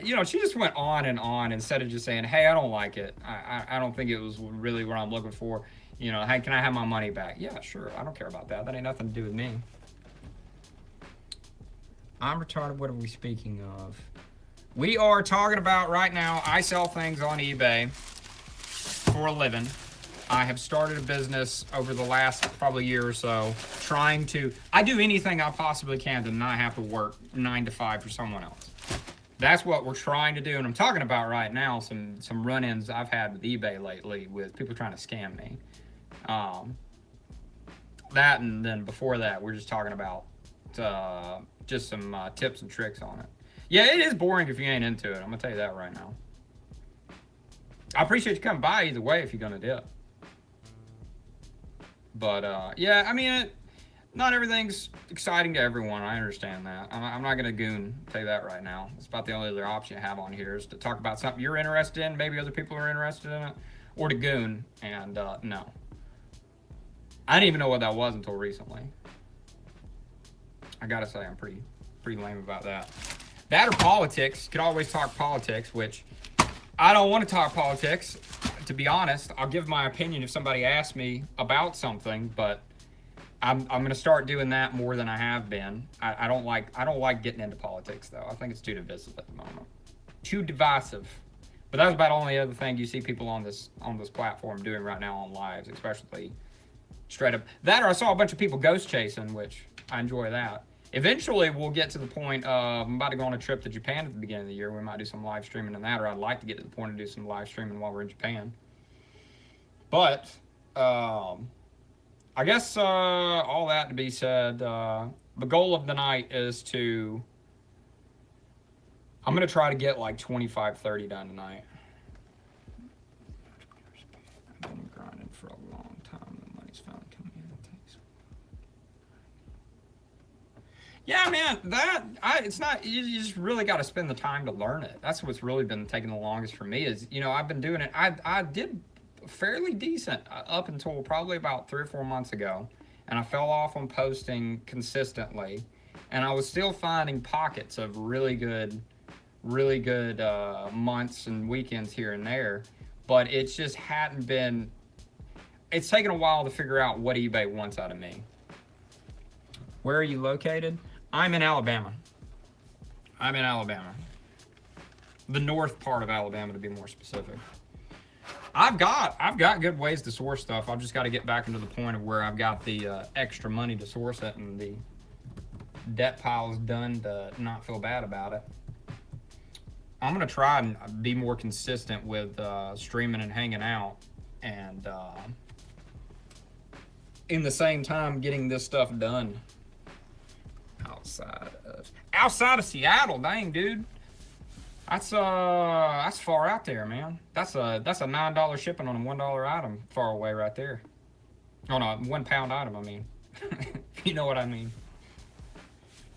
You know, she just went on and on instead of just saying, hey, I don't like it. I don't think it was really what I'm looking for. You know, hey, can I have my money back? Yeah, sure. I don't care about that. That ain't nothing to do with me. I'm retarded. What are we speaking of? We are talking about right now, I sell things on eBay for a living. I have started a business over the last probably year or so trying to, I do anything I possibly can to not have to work 9 to 5 for someone else. That's what we're trying to do, and I'm talking about right now some run-ins I've had with eBay lately with people trying to scam me. That, and then before that, we're just talking about just some tips and tricks on it. Yeah, it is boring if you ain't into it. I'm gonna tell you that right now. I appreciate you coming by either way if you're gonna do it. But yeah, I mean, not everything's exciting to everyone. I understand that. I'm not going to goon, tell you that right now. It's about the only other option I have on here is to talk about something you're interested in, maybe other people are interested in it, or to goon, and no. I didn't even know what that was until recently. I got to say, I'm pretty lame about that. That or politics. You could always talk politics, which I don't want to talk politics. To be honest, I'll give my opinion if somebody asks me about something, but I'm gonna start doing that more than I have been. I don't like getting into politics though. I think it's too divisive at the moment. Too divisive. But that's about the only other thing you see people on this platform doing right now on lives, especially straight up. That or I saw a bunch of people ghost chasing, which I enjoy that. Eventually we'll get to the point of I'm about to go on a trip to Japan at the beginning of the year. We might do some live streaming in that, or I'd like to get to the point of do some live streaming while we're in Japan. But I guess all that to be said, the goal of the night is to, I'm going to try to get like 25, 30 done tonight. I've been grinding for a long time. The money's finally coming in. Thanks. Yeah, man, it's not, you just really got to spend the time to learn it. That's what's really been taking the longest for me is, you know, I've been doing it. I did fairly decent up until probably about 3 or 4 months ago, and I fell off on posting consistently, and I was still finding pockets of really good months and weekends here and there, but it just hadn't been, it's taken a while to figure out what eBay wants out of me. Where are you located? I'm in Alabama. I'm in Alabama. The north part of Alabama, to be more specific. I've got good ways to source stuff. I've just got to get back into the point of where I've got the extra money to source it and the debt pile's done to not feel bad about it. I'm going to try and be more consistent with streaming and hanging out, and in the same time getting this stuff done outside of Seattle. Dang, dude. That's far out there, man. That's a $9 shipping on a $1 item far away right there. On a 1 pound item, I mean. You know what I mean.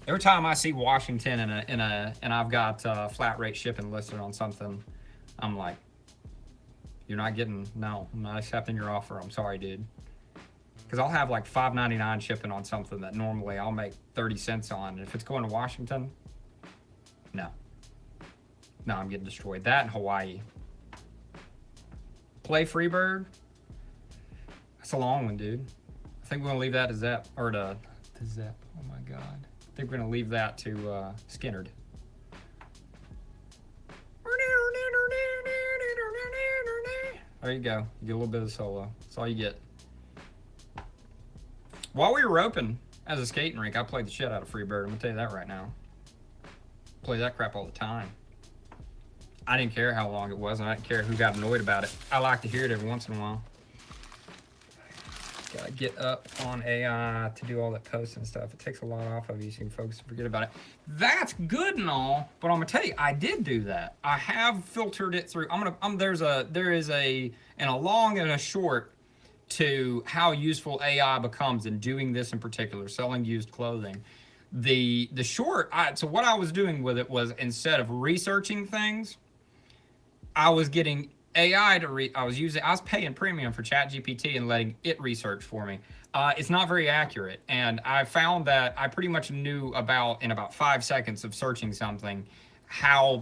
Every time I see Washington and I've got flat rate shipping listed on something, I'm like, you're not getting, no, I'm not accepting your offer. I'm sorry, dude. Because I'll have like $5.99 shipping on something that normally I'll make 30 cents on. And if it's going to Washington, no. No, I'm getting destroyed. That in Hawaii. Play Freebird. That's a long one, dude. I think we're gonna leave that to Zep, or to Zep. Oh my God. I think we're gonna leave that to Skinnerd. There you go. You get a little bit of solo. That's all you get. While we were roping as a skating rink, I played the shit out of Freebird. I'm gonna tell you that right now. Play that crap all the time. I didn't care how long it was, and I didn't care who got annoyed about it. I like to hear it every once in a while. Gotta get up on AI to do all that posting stuff. It takes a lot off of you, so you folks forget about it. That's good and all, but I'm gonna tell you, I did do that. I have filtered it through. There is a long and a short to how useful AI becomes in doing this in particular, selling used clothing. The short, so what I was doing with it was, instead of researching things, I was getting AI to I was paying premium for Chat GPT and letting it research for me. It's not very accurate, and I found that I pretty much knew in about 5 seconds of searching something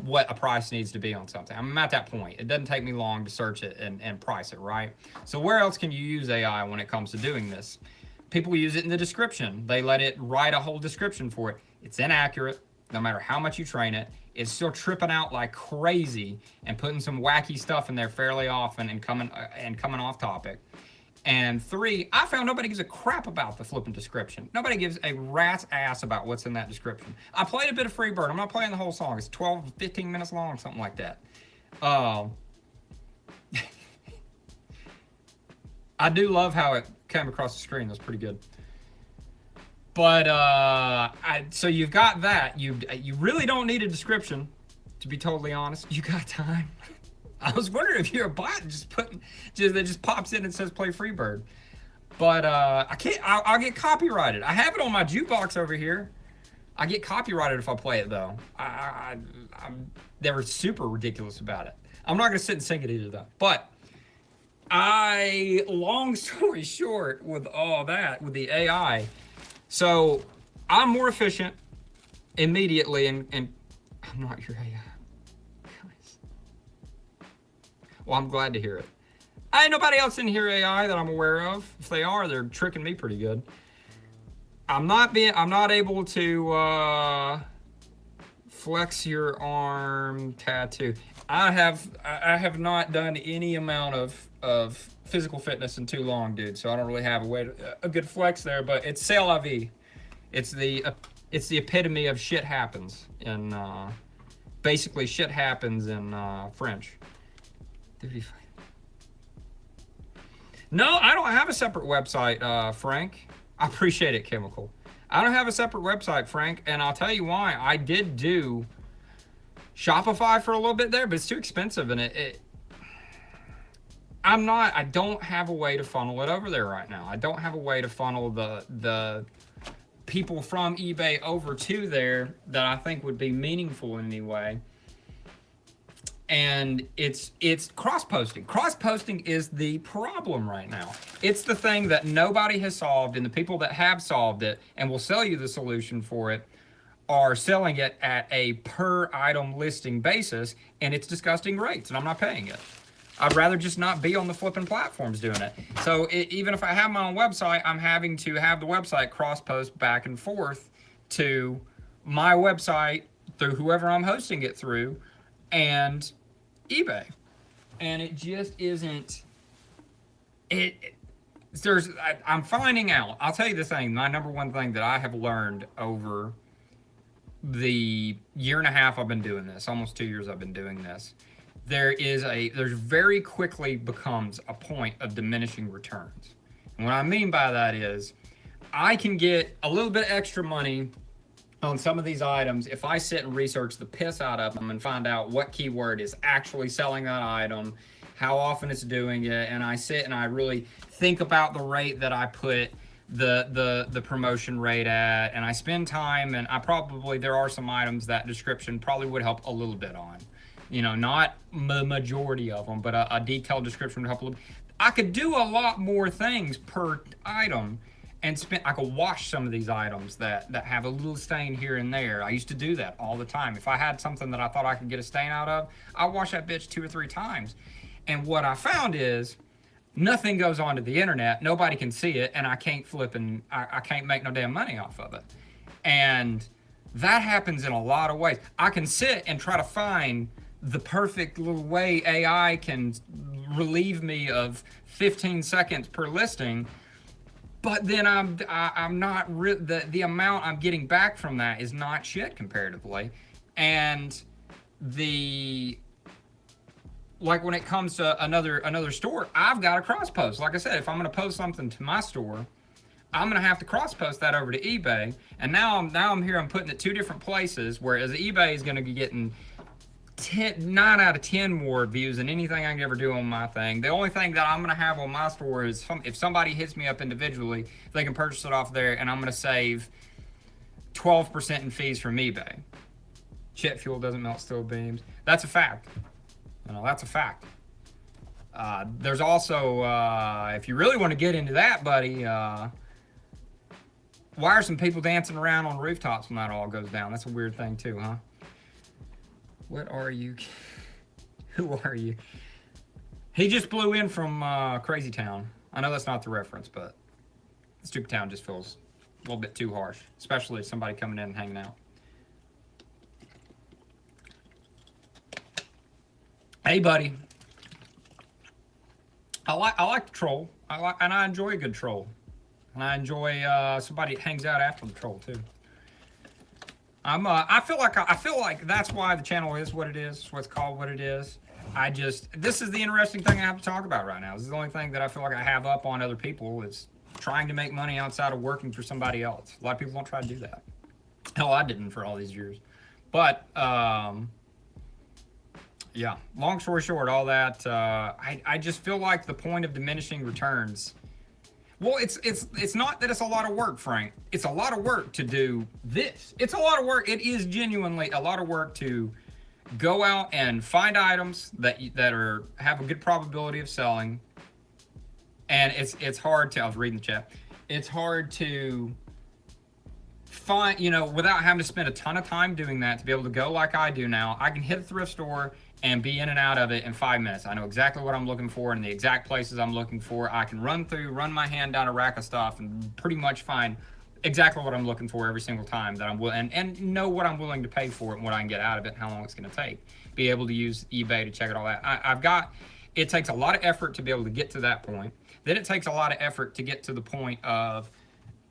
what a price needs to be on something. I'm at that point. It doesn't take me long to search it and price it, right? So where else can you use AI when it comes to doing this? People use it in the description. They let it write a whole description for it. It's inaccurate, no matter how much you train it. It's still tripping out like crazy and putting some wacky stuff in there fairly often and coming off topic. And 3, I found nobody gives a crap about the flipping description. Nobody gives a rat's ass about what's in that description. I played a bit of Freebird. I'm not playing the whole song. It's 12, 15 minutes long, something like that. I do love how it came across the screen. That's pretty good. But so you've got that. You really don't need a description, to be totally honest. You got time. I was wondering if you're a bot that just pops in and says play Freebird. But I can't. I'll get copyrighted. I have it on my jukebox over here. I get copyrighted if I play it though. They were super ridiculous about it. I'm not gonna sit and sing it either though. But long story short, with all that, with the AI, so I'm more efficient immediately, and I'm not your AI. Well, I'm glad to hear it. Ain't nobody else in here AI that I'm aware of. If they are, they're tricking me pretty good. I'm not able to flex your arm tattoo. I have not done any amount of physical fitness in too long, dude. So I don't really have a good flex there. But it's c'est la vie. It's the epitome of shit happens in basically shit happens in French. No, I don't have a separate website, Frank. I appreciate it, Chemical. I don't have a separate website, Frank, and I'll tell you why. I did do Shopify for a little bit there, but it's too expensive, and I don't have a way to funnel it over there right now. I don't have a way to funnel the people from eBay over to there that I think would be meaningful in any way. And it's cross-posting. Cross-posting is the problem right now. It's the thing that nobody has solved, and the people that have solved it and will sell you the solution for it are selling it at a per item listing basis, and it's disgusting rates, and I'm not paying it. I'd rather just not be on the flipping platforms doing it. So even if I have my own website, I'm having to have the website cross-post back and forth to my website through whoever I'm hosting it through, and eBay. And it just isn't, I'm finding out, I'll tell you the thing, my number one thing that I have learned over the year and a half I've been doing this, almost 2 years I've been doing this, there's very quickly becomes a point of diminishing returns. And what I mean by that is, I can get a little bit extra money on some of these items if I sit and research the piss out of them and find out what keyword is actually selling that item, how often it's doing it, and I sit and I really think about the rate that I put the promotion rate at, and I spend time, and there are some items that description probably would help a little bit on. You know, not the majority of them, but a detailed description would help a little. I could do a lot more things per item, and I could wash some of these items that have a little stain here and there. I used to do that all the time. If I had something that I thought I could get a stain out of, I'd wash that bitch 2 or 3 times. And what I found is, nothing goes onto the internet, nobody can see it, and I can't I can't make no damn money off of it. And that happens in a lot of ways. I can sit and try to find the perfect little way AI can relieve me of 15 seconds per listing, but then I'm not the amount I'm getting back from that is not shit comparatively. And like when it comes to another store, I've got to cross post. Like I said, if I'm going to post something to my store, I'm going to have to cross post that over to eBay. And now I'm here. I'm putting it 2 different places. Whereas eBay is going to be getting 9 out of 10 more views than anything I can ever do on my thing. The only thing that I'm going to have on my store is if somebody hits me up individually, they can purchase it off there, and I'm going to save 12% in fees from eBay. Jet fuel doesn't melt steel beams. That's a fact. That's a fact. There's also, if you really want to get into that, buddy, why are some people dancing around on rooftops when that all goes down? That's a weird thing too, huh? What are you? Who are you? He just blew in from Crazy Town. I know that's not the reference, but Stupid Town just feels a little bit too harsh, especially somebody coming in and hanging out. Hey, buddy. I like to troll. And I enjoy a good troll. And I enjoy somebody that hangs out after the troll too. I feel like that's why the channel is what it is. It's what's called what it is. This is the interesting thing I have to talk about right now. This is the only thing that I feel like I have up on other people is trying to make money outside of working for somebody else. A lot of people don't try to do that. Hell, I didn't for all these years. But yeah, long story short, all that, I just feel like the point of diminishing returns. Well, it's not that it's a lot of work, Frank. It's a lot of work to do this. It's a lot of work. It is genuinely a lot of work to go out and find items that have a good probability of selling. And it's hard to, I was reading the chat. It's hard to find, without having to spend a ton of time doing that, to be able to go like I do now. I can hit a thrift store and be in and out of it in 5 minutes. I know exactly what I'm looking for and the exact places I'm looking for. I can run my hand down a rack of stuff and pretty much find exactly what I'm looking for every single time that I'm willing, and know what I'm willing to pay for it and what I can get out of it and how long it's gonna take. Be able to use eBay to check it all that. It takes a lot of effort to be able to get to that point. Then it takes a lot of effort to get to the point of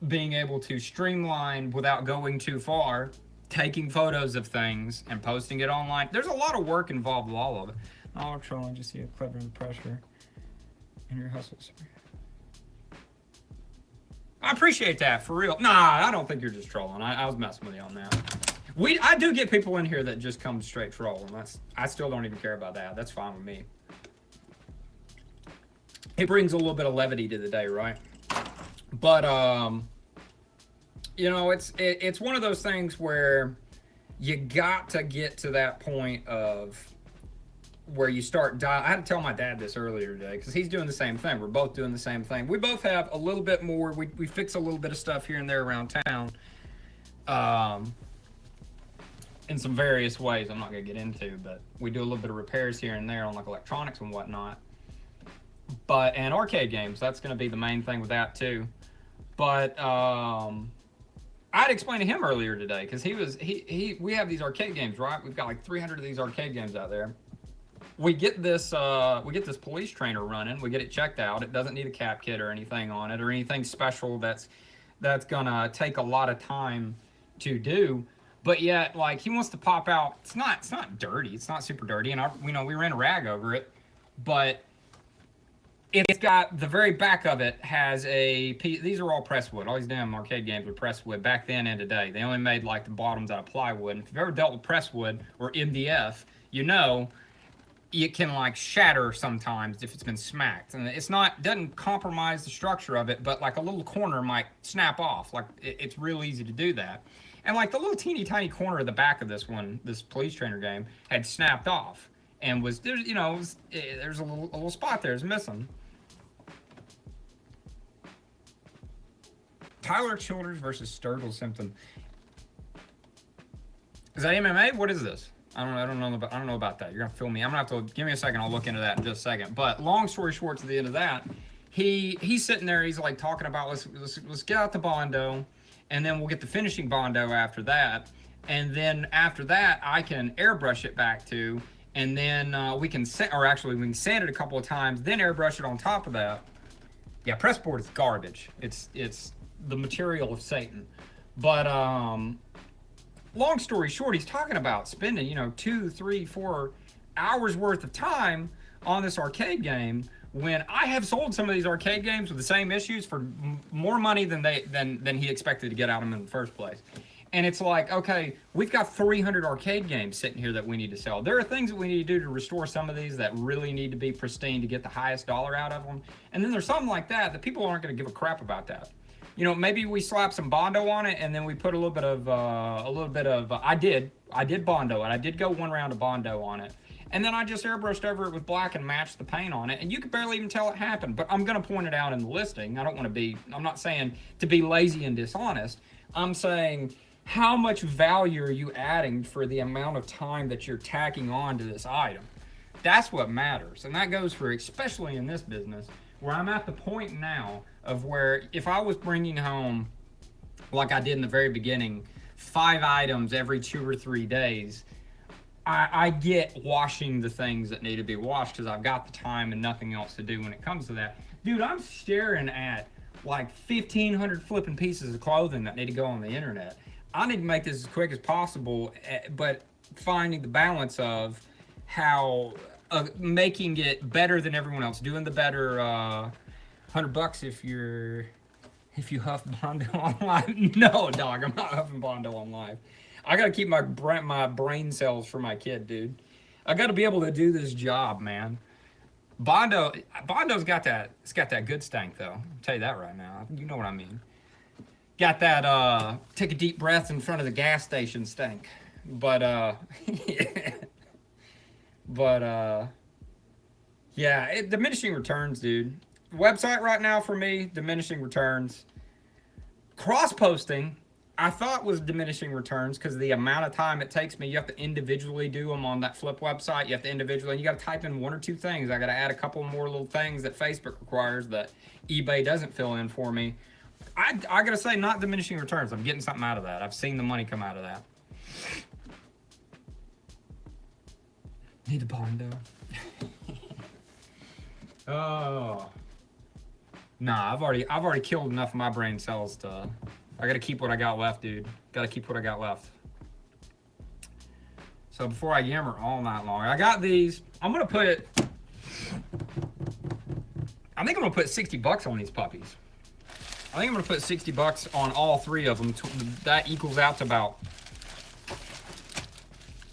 being able to streamline without going too far, taking photos of things and posting it online. There's a lot of work involved with all of it. Oh, trolling, just see a clever and pressure in your hustle. I appreciate that, for real. Nah, I don't think you're just trolling. I was messing with you on that. I do get people in here that just come straight troll, and I still don't even care about that. That's fine with me. It brings a little bit of levity to the day, right? But it's one of those things where you got to get to that point of where you start I had to tell my dad this earlier today because he's doing the same thing. We're both doing the same thing. We both have a little bit more. We fix a little bit of stuff here and there around town in some various ways I'm not going to get into, but we do a little bit of repairs here and there on like electronics and whatnot. And arcade games, that's going to be the main thing with that too. But I'd explained to him earlier today because we have these arcade games, right? We've got like 300 of these arcade games out there. We get this police trainer running. We get it checked out. It doesn't need a cap kit or anything on it or anything special that's gonna take a lot of time to do. But yet, like, he wants to pop out. It's not dirty. It's not super dirty, and we ran a rag over it, but it's got the very back of it has a piece. These are all presswood. All these damn arcade games are presswood back then and today. They only made like the bottoms out of plywood. And if you've ever dealt with presswood or MDF, it can like shatter sometimes if it's been smacked. And doesn't compromise the structure of it, but like a little corner might snap off. Like it's real easy to do that. And like the little teeny tiny corner of the back of this police trainer game had snapped off and there's a little spot there. It's missing. Tyler Childers versus Sturgill Simpson. Is that MMA? What is this? I don't know about that. You're gonna fill me. I'm gonna have to give me a second. I'll look into that in just a second. But long story short, to the end of that, he's sitting there. He's like talking about let's get out the Bondo, and then we'll get the finishing Bondo after that. And then after that, I can airbrush it back to, and then we can sand it a couple of times, then airbrush it on top of that. Yeah, pressboard is garbage. It's the material of Satan. But long story short, he's talking about spending 2, 3, 4 hours worth of time on this arcade game when I have sold some of these arcade games with the same issues for more money than he expected to get out of them in the first place. And it's like, okay, we've got 300 arcade games sitting here that we need to sell. There are things that we need to do to restore some of these that really need to be pristine to get the highest dollar out of them. And then there's something like that people aren't going to give a crap about that. You know, maybe we slap some Bondo on it, and then we put a little bit of I did Bondo, and I did go one round of Bondo on it. And then I just airbrushed over it with black and matched the paint on it, and you could barely even tell it happened. But I'm going to point it out in the listing. I'm not saying to be lazy and dishonest. I'm saying, how much value are you adding for the amount of time that you're tacking on to this item? That's what matters. And that goes for, especially in this business, where I'm at the point now of where if I was bringing home, like I did in the very beginning, 5 items every 2 or 3 days, I get washing the things that need to be washed because I've got the time and nothing else to do when it comes to that. Dude, I'm staring at like 1,500 flipping pieces of clothing that need to go on the internet. I need to make this as quick as possible, but finding the balance of how making it better than everyone else, doing the better $100 if you huff Bondo on live. No, dog, I'm not huffing Bondo on live. I gotta keep my brain cells for my kid, dude. I gotta be able to do this job, man. Bondo's got that. It's got that good stank, though. I'll tell you that right now. You know what I mean. Got that take a deep breath in front of the gas station stank. But yeah. But yeah, diminishing returns, dude. Website right now for me, diminishing returns. Cross-posting, I thought was diminishing returns because of the amount of time it takes me. You have to individually do them on that flip website. You have to individually, and you got to type in 1 or 2 things. I got to add a couple more little things that Facebook requires that eBay doesn't fill in for me. I got to say, not diminishing returns. I'm getting something out of that. I've seen the money come out of that. Need a Bondo. Oh. Nah, I've already killed enough of my brain cells to. I gotta keep what I got left, dude. Gotta keep what I got left. So before I yammer all night long, I got these. I think I'm gonna put $60 on these puppies. I think I'm gonna put $60 on all 3 of them. That equals out to about,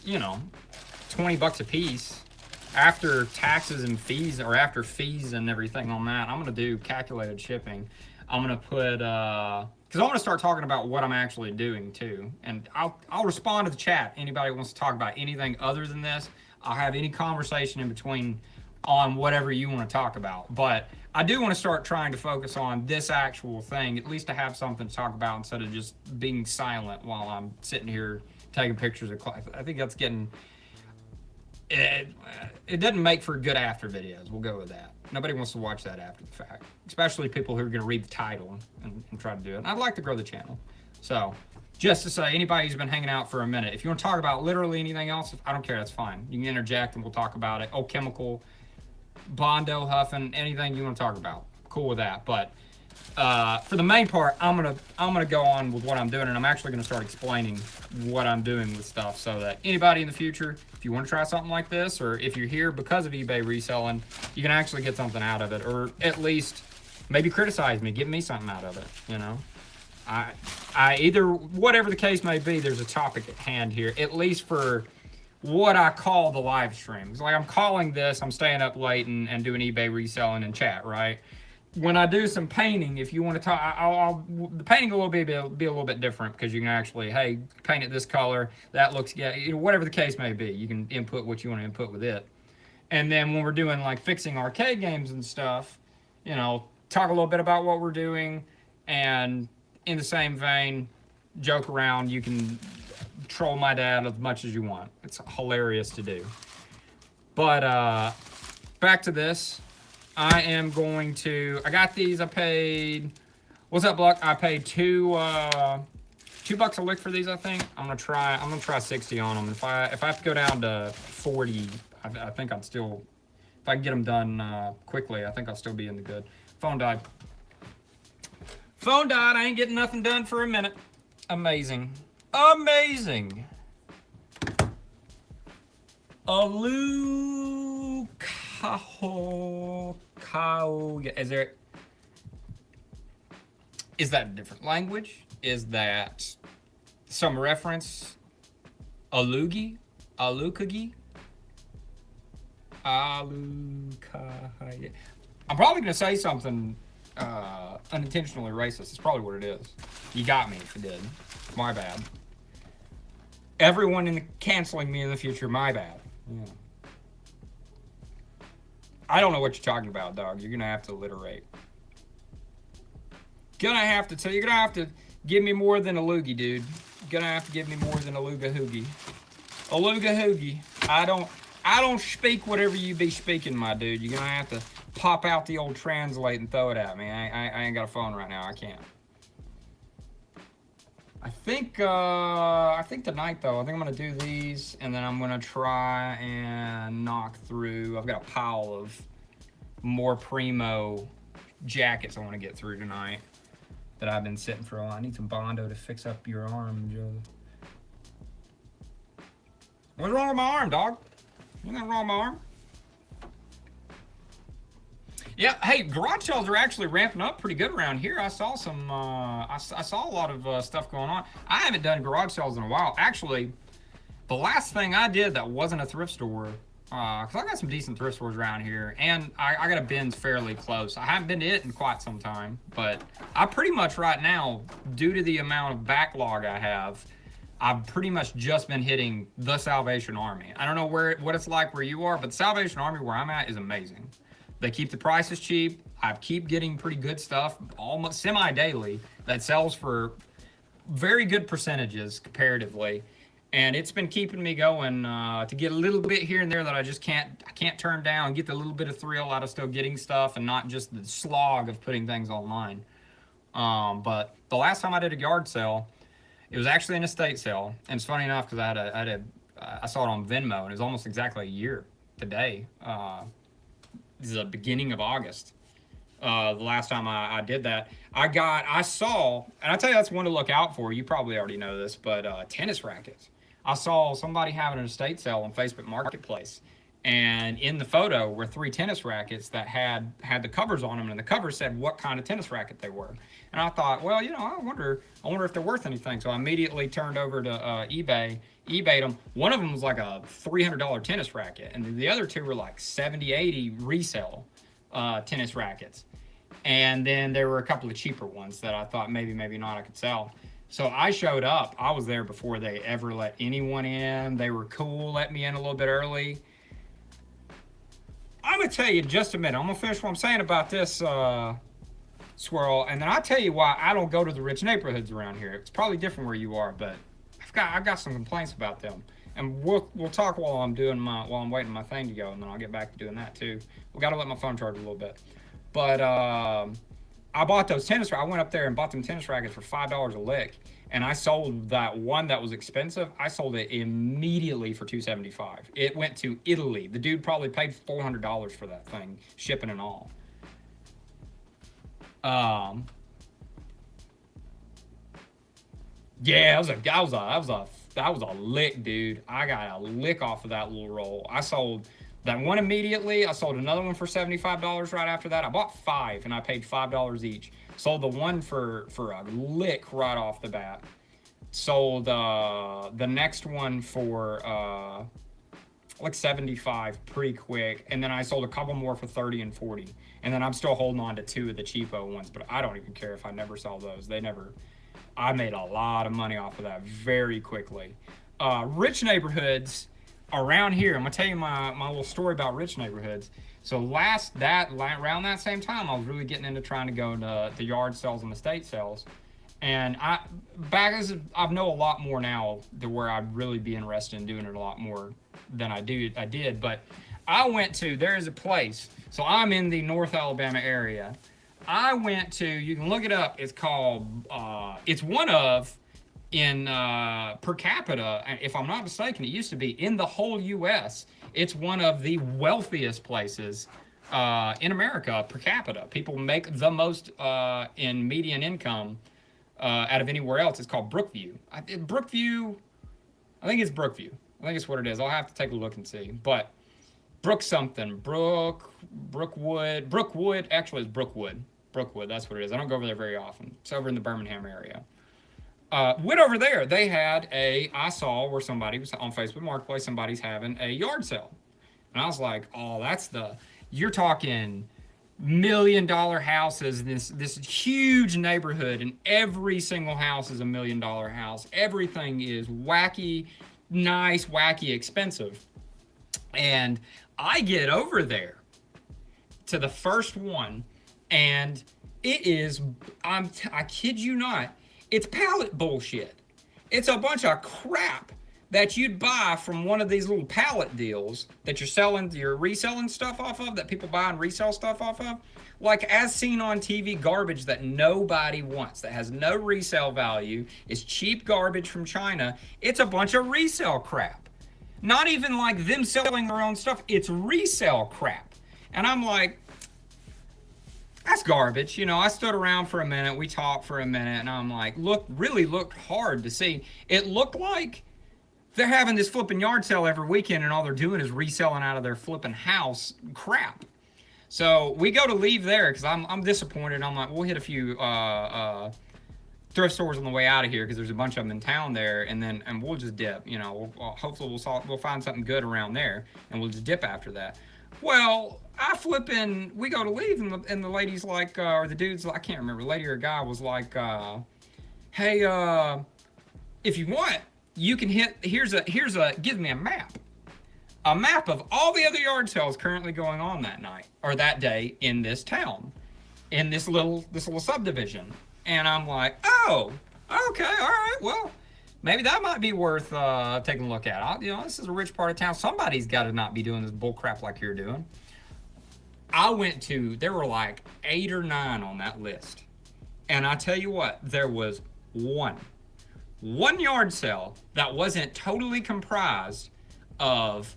$20 a piece. After taxes and fees, or after fees and everything on that, I'm gonna do calculated shipping. I'm gonna put, because I want to start talking about what I'm actually doing too. And I'll respond to the chat. Anybody wants to talk about anything other than this, I'll have any conversation in between on whatever you want to talk about. But I do want to start trying to focus on this actual thing, at least to have something to talk about instead of just being silent while I'm sitting here taking pictures of class. I think that's getting, it doesn't make for good after videos. We'll go with that. Nobody wants to watch that after the fact, especially people who are going to read the title and try to do it. And I'd like to grow the channel. So just to say, anybody who's been hanging out for a minute, if you want to talk about literally anything else, I don't care. That's fine. You can interject and we'll talk about it. Oh, chemical, Bondo, huffing, anything you want to talk about. Cool with that. But for the main part, I'm gonna go on with what I'm doing, and I'm actually gonna start explaining what I'm doing with stuff, so that anybody in the future, if you want to try something like this, or if you're here because of eBay reselling, you can actually get something out of it, or at least maybe criticize me, give me something out of it. I either, whatever the case may be, there's a topic at hand here, at least for what I call the live streams. Like I'm calling this, I'm staying up late and doing eBay reselling and chat, right? When I do some painting, if you want to talk, the painting will be a little bit different, because you can actually, hey, paint it this color, that looks good, whatever the case may be. You can input what you want to input with it. And then when we're doing like fixing arcade games and stuff, talk a little bit about what we're doing, and in the same vein, joke around. You can troll my dad as much as you want. It's hilarious to do. But back to this. I am going to, I got these, I paid, what's up, Buck? I paid $2 a lick for these, I think. I'm gonna try 60 on them. If I have to go down to 40, I think I'd still, if I can get them done quickly, I think I'll still be in the good. Phone died. I ain't getting nothing done for a minute. Amazing. A Luke. Is that a different language? Is that some reference? Alukagi? Alukagi. I'm probably gonna say something unintentionally racist. It's probably what it is. You got me if you did. My bad. Everyone canceling me in the future, my bad. Yeah. I don't know what you're talking about, dog. You're gonna have to alliterate. You're gonna have to give me more than a loogie, dude. You're gonna have to give me more than a luga hoogie. A luga hoogie. I don't speak whatever you be speaking, my dude. You're gonna have to pop out the old translate and throw it at me. I ain't got a phone right now. I can't. I think tonight though, I think I'm gonna do these and then I'm gonna try and knock through. I've got a pile of more primo jackets I want to get through tonight that I've been sitting for a while. I need some Bondo to fix up your arm, Joe. What's wrong with my arm, dog? Nothing wrong with my arm. Yeah, hey, garage sales are actually ramping up pretty good around here. I saw some, I saw a lot of stuff going on. I haven't done garage sales in a while. Actually, the last thing I did that wasn't a thrift store, because I got some decent thrift stores around here, and I got a Ben's fairly close. I haven't been to it in quite some time, but I pretty much right now, due to the amount of backlog I have, I've pretty much just been hitting the Salvation Army. I don't know what it's like where you are, but the Salvation Army where I'm at is amazing. They keep the prices cheap. I keep getting pretty good stuff, almost semi-daily, that sells for very good percentages comparatively. And it's been keeping me going to get a little bit here and there that I can't turn down, get the little bit of thrill out of still getting stuff and not just the slog of putting things online. But the last time I did a yard sale, it was actually an estate sale. And it's funny enough because I saw it on Venmo and it was almost exactly a year today. This is the beginning of August. The last time I did that, I saw, and I tell you that's one to look out for. You probably already know this, but tennis rackets. I saw somebody having an estate sale on Facebook Marketplace, and in the photo were 3 tennis rackets that had the covers on them, and the cover said what kind of tennis racket they were. And I thought, well, you know, I wonder if they're worth anything. So I immediately turned over to eBayed them. One of them was like a $300 tennis racket, and the other 2 were like 70, 80 resale tennis rackets. And then there were a couple of cheaper ones that I thought maybe not I could sell. So I showed up. I was there before they ever let anyone in. They were cool, let me in a little bit early. I'm gonna tell you in just a minute. I'm gonna finish what I'm saying about this Swirl, and then I'll tell you why I don't go to the rich neighborhoods around here. It's probably different where you are, but I've got some complaints about them, and we'll talk while I'm waiting my thing to go, and then I'll get back to doing that too. We got to let my phone charge a little bit, but I bought those tennis. I went up there and bought them tennis rackets for $5 a lick, and I sold that one that was expensive. I sold it immediately for $275. It went to Italy. The dude probably paid $400 for that thing, shipping and all. Yeah, that was a lick, dude. I got a lick off of that little roll. I sold that one immediately. I sold another one for $75 right after that. I bought 5 and I paid $5 each. Sold the one for a lick right off the bat. Sold the next one for like 75 pretty quick, and then I sold a couple more for 30 and 40, and then I'm still holding on to 2 of the cheapo ones, but I don't even care if I never sell those. I made a lot of money off of that very quickly. Rich neighborhoods around here, I'm gonna tell you my little story about rich neighborhoods. So around that same time, I was really getting into trying to go to the yard sales and estate sales. And I know a lot more now to where I'd really be interested in doing it a lot more than I did. But there is a place. So I'm in the North Alabama area. I went to, you can look it up. It's called, it's one of, in per capita, if I'm not mistaken, it used to be in the whole U.S. It's one of the wealthiest places in America per capita. People make the most in median income out of anywhere else. It's called Brookview. I think it's Brookview. I think it's what it is. I'll have to take a look and see. But Brook something, Brookwood. Actually, it's Brookwood. Brookwood, that's what it is. I don't go over there very often. It's over in the Birmingham area. Went over there. They had I saw where somebody was on Facebook Marketplace, somebody's having a yard sale. And I was like, oh, you're talking $1 million houses in this huge neighborhood, and every single house is $1 million house. Everything is wacky, nice, wacky, expensive. And I get over there to the first one, and it is, I kid you not, it's pallet bullshit. It's a bunch of crap that you'd buy from one of these little pallet deals that you're reselling stuff off of, that people buy and resell stuff off of. Like as seen on TV, garbage that nobody wants, that has no resale value, is cheap garbage from China. It's a bunch of resale crap. Not even like them selling their own stuff, it's resale crap. And I'm like, that's garbage. You know, I stood around for a minute, we talked for a minute, and I'm like, really looked hard to see. It looked like they're having this flipping yard sale every weekend, and all they're doing is reselling out of their flipping house crap. So we go to leave there because I'm disappointed. I'm like, we'll hit a few thrift stores on the way out of here because there's a bunch of them in town there, and we'll just dip. You know, hopefully we'll find something good around there, and we'll just dip after that. Well, we go to leave, and the lady's like, or the dude's, I can't remember, lady or guy was like, hey, if you want, you can here's a, gives me a map of all the other yard sales currently going on that night, or that day in this town, in this little subdivision. And I'm like, oh, okay, all right, well, maybe that might be worth taking a look at. This is a rich part of town. Somebody's got to not be doing this bull crap like you're doing. There were like 8 or 9 on that list. And I tell you what, there was one yard sale that wasn't totally comprised of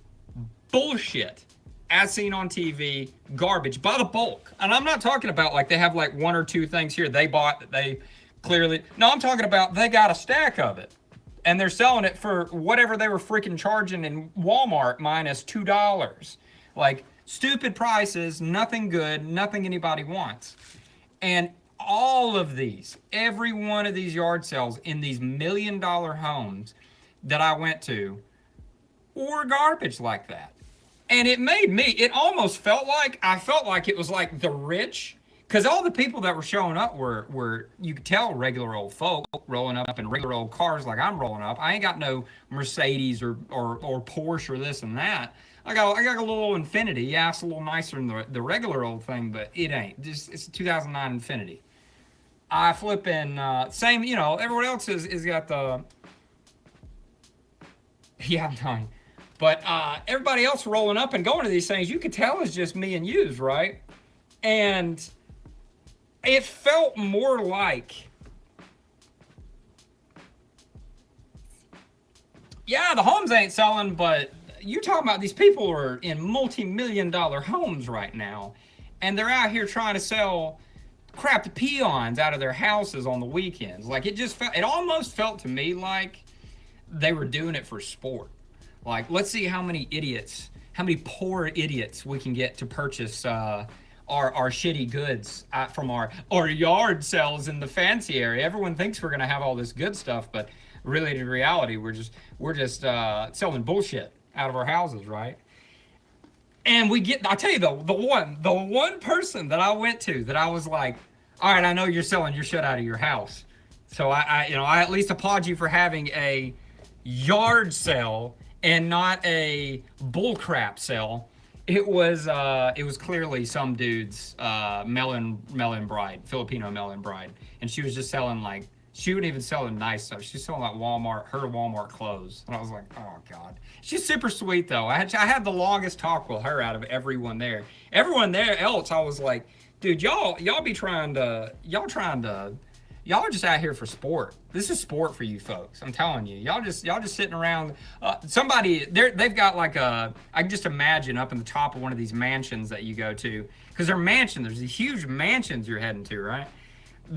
bullshit as seen on TV, garbage by the bulk. And I'm not talking about like they have like 1 or 2 things here they bought that they clearly, no, I'm talking about they got a stack of it. And they're selling it for whatever they were freaking charging in Walmart minus $2. Like stupid prices, nothing good, nothing anybody wants. And all of these, every one of these yard sales in these $1 million homes that I went to were garbage like that. And it almost felt like it was like the rich, because all the people that were showing up were you could tell regular old folk rolling up in regular old cars like I'm rolling up. I ain't got no Mercedes or Porsche or this and that. I got a little Infiniti. Yeah, it's a little nicer than the regular old thing, but it ain't. It's a 2009 Infiniti. I flipping same. You know, everyone else is got the. Yeah, I'm telling you. But everybody else rolling up and going to these things, you could tell is just me and yous, right? And it felt more like, yeah, the homes ain't selling, but you talking about these people are in multi-million-dollar homes right now, and they're out here trying to sell crap to peons out of their houses on the weekends. Like it almost felt to me like they were doing it for sport. Like, let's see how many poor idiots we can get to purchase our shitty goods from our yard sales in the fancy area. Everyone thinks we're gonna have all this good stuff, but really, in reality, we're just selling bullshit out of our houses, right? And I'll tell you the one person that I went to that I was like, all right, I know you're selling your shit out of your house, so I at least applaud you for having a yard sale and not a bullcrap sale. It was clearly some dude's melon bride, Filipino melon bride, and she was just selling like, she wasn't even selling nice stuff. She's selling like Walmart clothes, and I was like, oh god. She's super sweet though. I had the longest talk with her out of everyone there. Everyone there else, I was like, dude, y'all are just out here for sport. This is sport for you folks. I'm telling you. Y'all just sitting around. They've got like I can just imagine up in the top of one of these mansions that you go to, because they're mansions. There's these huge mansions you're heading to, right?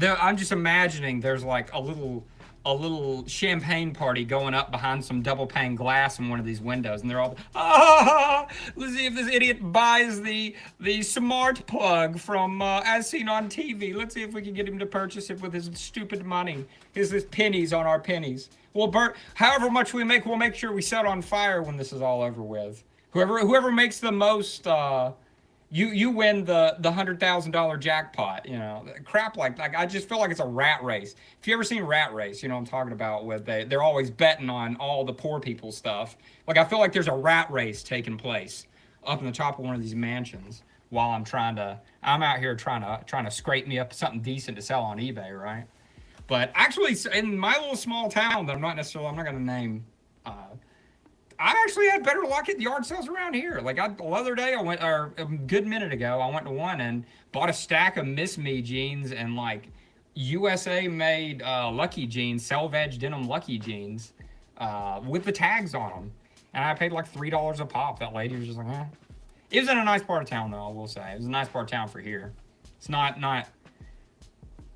I'm just imagining there's like a little little champagne party going up behind some double pane glass in one of these windows, and they're all, ah, let's see if this idiot buys the smart plug from As Seen on TV. Let's see if we can get him to purchase it with his stupid money, his pennies on our pennies. We'll burn however much we make. We'll make sure we set on fire when this is all over with. Whoever makes the most. You win the $100,000 jackpot, you know, crap like I just feel like it's a rat race. If you ever seen Rat Race, you know what I'm talking about. With they're always betting on all the poor people stuff. Like I feel like there's a rat race taking place up in the top of one of these mansions while I'm out here trying to scrape me up something decent to sell on eBay, right? But actually, in my little small town that I'm not going to name. I actually had better luck at yard sales around here. Like the other day, or a good minute ago, I went to one and bought a stack of Miss Me jeans and like USA made Lucky jeans, selvedge denim Lucky jeans with the tags on them. And I paid like $3 a pop. That lady was just like, eh. It was in a nice part of town, though, I will say. It was a nice part of town for here. It's not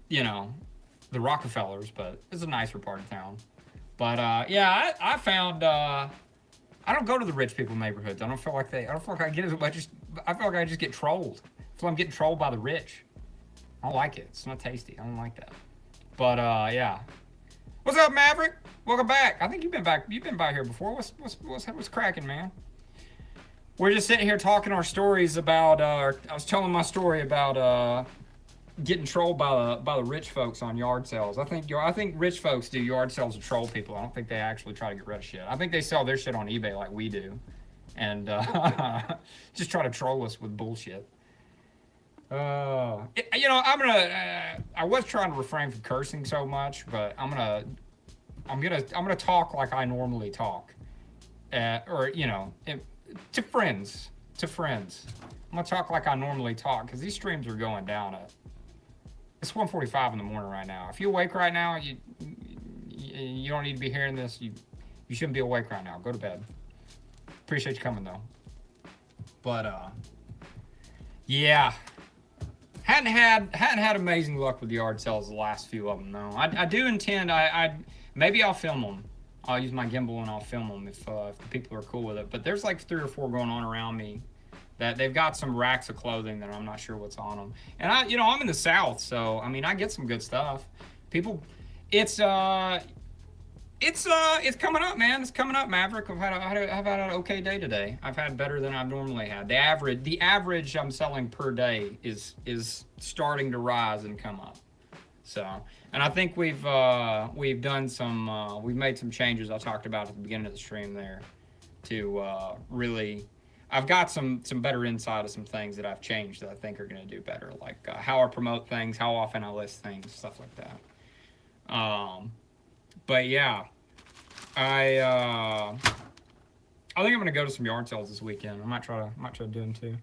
you know, the Rockefellers, but it's a nicer part of town. But yeah, I found. I don't go to the rich people neighborhoods. I don't feel like I get as much. I feel like I just get trolled. I feel like I'm getting trolled by the rich. I don't like it. It's not tasty. I don't like that. But yeah. What's up, Maverick? Welcome back. I think you've been back. You've been by here before. What's cracking, man? We're just sitting here talking our stories about. I was telling my story about getting trolled by the rich folks on yard sales. I think rich folks do yard sales to troll people. I don't think they actually try to get rid of shit. I think they sell their shit on eBay like we do, and just try to troll us with bullshit. You know, I was trying to refrain from cursing so much, but I'm gonna talk like I normally talk, or you know, to friends. I'm gonna talk like I normally talk because these streams are going down at. It's 1:45 in the morning right now. If you're awake right now, you don't need to be hearing this. You shouldn't be awake right now. Go to bed. Appreciate you coming though. But yeah, hadn't had amazing luck with the yard sales the last few of them though. I do intend. Maybe I'll film them. I'll use my gimbal and I'll film them if the people are cool with it. But there's like 3 or 4 going on around me. That they've got some racks of clothing that I'm not sure what's on them. And I'm in the South, so I mean I get some good stuff. People, it's coming up, man. It's coming up, Maverick. I've had an okay day today. I've had better than I've normally had. The average I'm selling per day is starting to rise and come up. So, and I think we've done some we've made some changes I talked about at the beginning of the stream there to really. I've got some better insight of some things that I've changed that I think are going to do better, like how I promote things, how often I list things, stuff like that. But yeah, I think I'm going to go to some yard sales this weekend. I might try to do them too.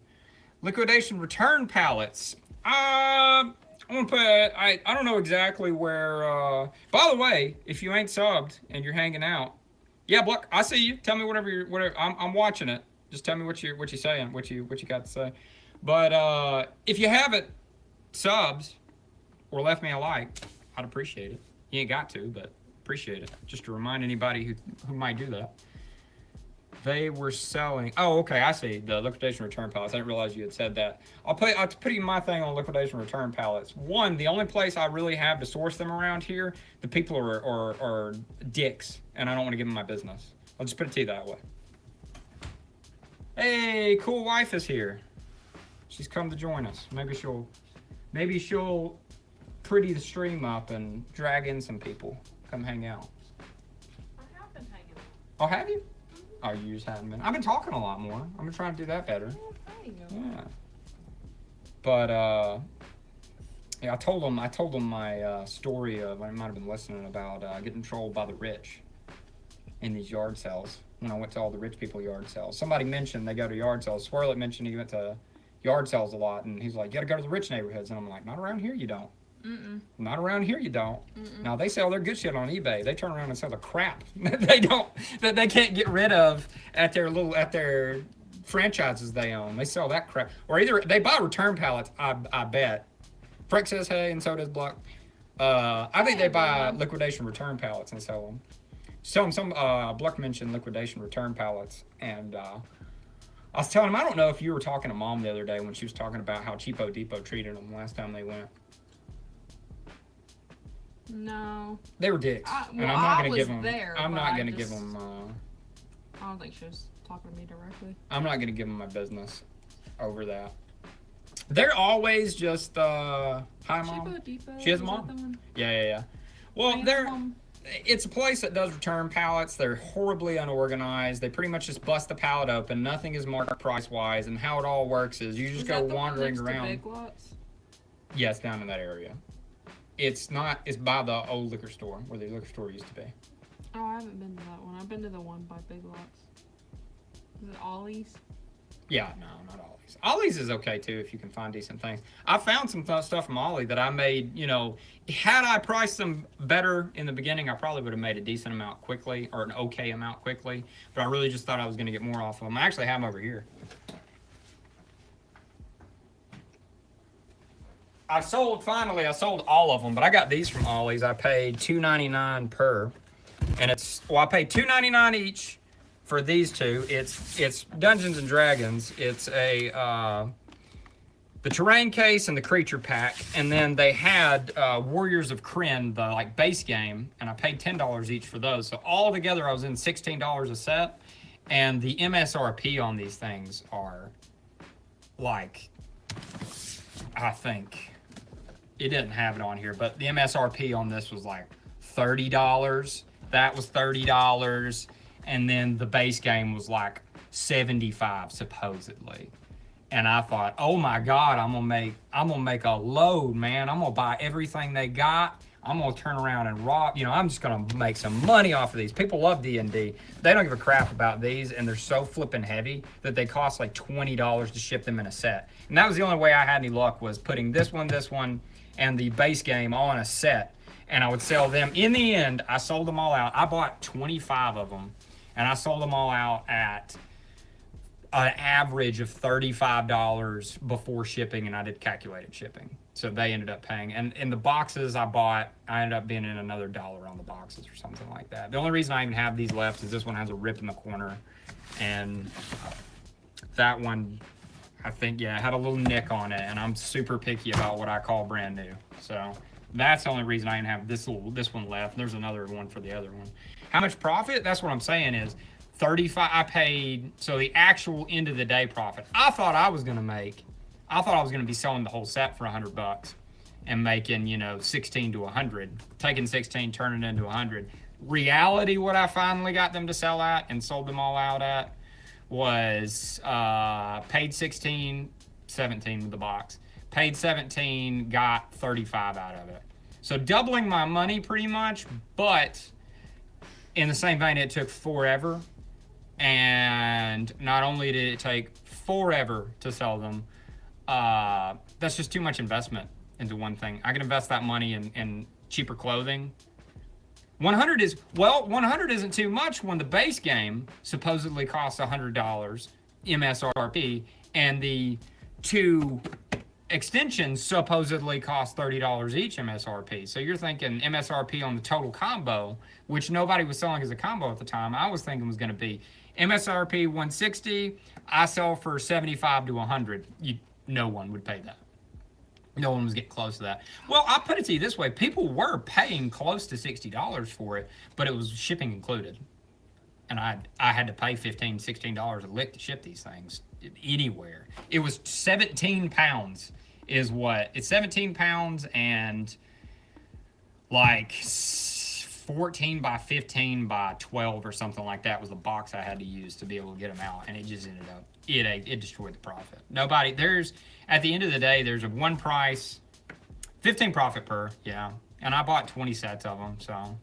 Liquidation return pallets. I want to put. I don't know exactly where. By the way, if you ain't subbed and you're hanging out, yeah, Buck, I see you. Tell me whatever. I'm watching it. Just tell me what you're saying, what you got to say. But if you haven't subbed or left me a like, I'd appreciate it. You ain't got to, but appreciate it. Just to remind anybody who might do that. They were selling. Oh, okay, I see the liquidation return pallets. I didn't realize you had said that. I'll put you my thing on liquidation return pallets. One, the only place I really have to source them around here, the people are dicks, and I don't want to give them my business. I'll just put it to you that way. Hey, cool wife is here. She's come to join us. Maybe she'll pretty the stream up and drag in some people. Come hang out. I have been hanging out. Oh, have you? Oh, you just haven't been. I've been talking a lot more. I'm trying to do that better. Yeah. But yeah, I told them my story of I might have been listening about getting trolled by the rich in these yard sales. When I went to all the rich people yard sales. Somebody mentioned they go to yard sales. Swirlet mentioned he went to yard sales a lot, and he's like, you gotta go to the rich neighborhoods. And I'm like, not around here you don't. Not around here you don't. Now they sell their good shit on eBay. They turn around and sell the crap that they can't get rid of at their franchises they own. They sell that crap. Or either they buy return pallets, I bet. Frank says hey, and so does Block. I think they Hey, buy everyone. liquidation return pallets and sell them. Some Bluck mentioned liquidation return pallets, and I was telling him, I don't know if you were talking to Mom the other day when she was talking about how Cheapo Depot treated them last time they went. No. They were dicks, Well, and I'm not I gonna was give them. there, I'm but not I gonna give just- them. I don't think she was talking to me directly. I'm not gonna give them my business over that. They're always just hi Mom. Cheapo Depot. She has a is that mom? the one? Yeah. Well, Random they're one? it's a place that does return pallets. They're horribly unorganized. They pretty much just bust the pallet open. Nothing is marked price wise, and how it all works is you just Is go that the wandering one next around. to Big Lots? Yes, down in that area. It's not. It's by the old liquor store where the liquor store used to be. Oh, I haven't been to that one. I've been to the one by Big Lots. Is it Ollie's? Yeah, no, not Ollie's. Ollie's is okay too if you can find decent things. I found some stuff from Ollie that I made. You know, had I priced them better in the beginning, I probably would have made a decent amount quickly or an okay amount quickly. But I really just thought I was going to get more off of them. I actually have them over here. I sold all of them, but I got these from Ollie's. I paid $2.99 per, and I paid $2.99 each for these two. It's Dungeons and Dragons. It's the terrain case and the creature pack, and then they had Warriors of Kryn, the like base game, and I paid $10 each for those. So all together, I was in $16 a set, and the MSRP on these things are like, I think. It didn't have it on here, but the MSRP on this was like $30. That was $30, and then the base game was like $75 supposedly. And I thought, oh my God, I'm gonna make a load, man. I'm gonna buy everything they got. I'm gonna turn around and rob. You know, I'm just gonna make some money off of these. People love D&D. They don't give a crap about these, and they're so flipping heavy that they cost like $20 to ship them in a set. And that was the only way I had any luck, was putting this one, and the base game all in a set, and I would sell them. In the end, I sold them all out. I bought 25 of them, and I sold them all out at an average of $35 before shipping, and I did calculated shipping. So they ended up paying. And in the boxes I bought, I ended up being in another $1 on the boxes or something like that. The only reason I even have these left is this one has a rip in the corner, and that one, I think, yeah, it had a little nick on it, and I'm super picky about what I call brand new. So that's the only reason I didn't have this one left. There's another one for the other one. How much profit? That's what I'm saying is 35. I paid, so the actual end of the day profit. I thought I was going to be selling the whole set for $100 and making, 16 to 100, taking 16, turning it into 100. Reality, what I finally got them to sell at and sold them all out at was paid 16, 17 with the box. Paid 17, got 35 out of it. So doubling my money pretty much, but in the same vein, it took forever. And not only did it take forever to sell them, that's just too much investment into one thing. I can invest that money in cheaper clothing. 100 isn't too much when the base game supposedly costs $100 MSRP, and the two extensions supposedly cost $30 each MSRP. So you're thinking MSRP on the total combo, which nobody was selling as a combo at the time. I was thinking was going to be MSRP 160. I sell for 75 to 100. No one would pay that. No one was getting close to that. Well, I'll put it to you this way. People were paying close to $60 for it, but it was shipping included. And I had to pay $15, $16 a lick to ship these things anywhere. It was 17 pounds is what. It's 17 pounds and like 14 by 15 by 12 or something like that was the box I had to use to be able to get them out. And it just ended up, it destroyed the profit. At the end of the day, there's a one price, 15 profit per, yeah. And I bought 20 sets of them, so. I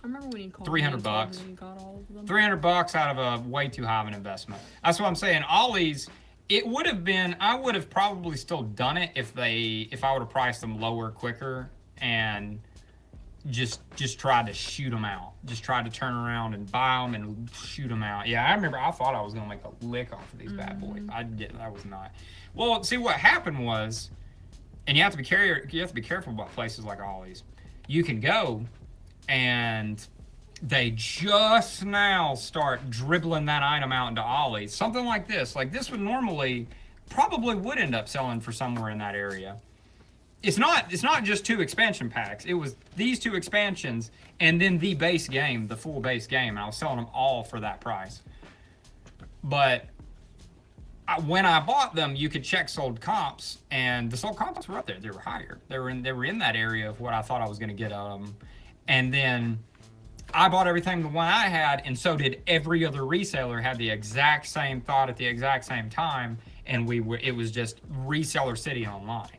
remember when you called $300. me and told me you got all of them. $300 out of a way too high of an investment. That's what I'm saying. Ollie's, I would have probably still done it if I would have priced them lower, quicker, and just tried to shoot them out. Just tried to turn around and buy them and shoot them out. Yeah, I remember I thought I was going to make a lick off of these bad boys. I was not. Well, see, what happened was and you have to be careful about places like Ollie's. You can go, and they just now start dribbling that item out into Ollie's. Something like this. Like this would normally probably would end up selling for somewhere in that area. It's not just 2 expansion packs. It was these 2 expansions and then the base game, the full base game. And I was selling them all for that price. But when I bought them, you could check sold comps, and the sold comps were up there. They were higher. They were in that area of what I thought I was going to get out of them. And then I bought everything the one I had, and so did every other reseller. Had the exact same thought at the exact same time, and it was just reseller city online.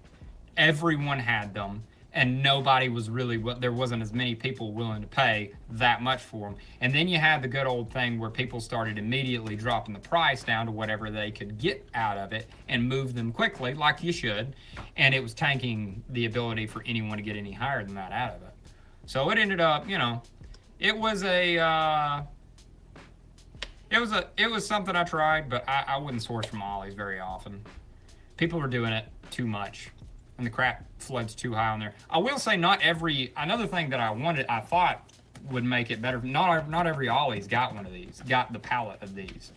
Everyone had them, and nobody was really, there wasn't as many people willing to pay that much for them. And then you had the good old thing where people started immediately dropping the price down to whatever they could get out of it and move them quickly, like you should. And it was tanking the ability for anyone to get any higher than that out of it. So it ended up, it was something I tried, but I wouldn't source from Ollie's very often. People were doing it too much, and the crap floods too high on there. I will say another thing that I thought would make it better, not every Ollie's got one of these, got the pallet of these.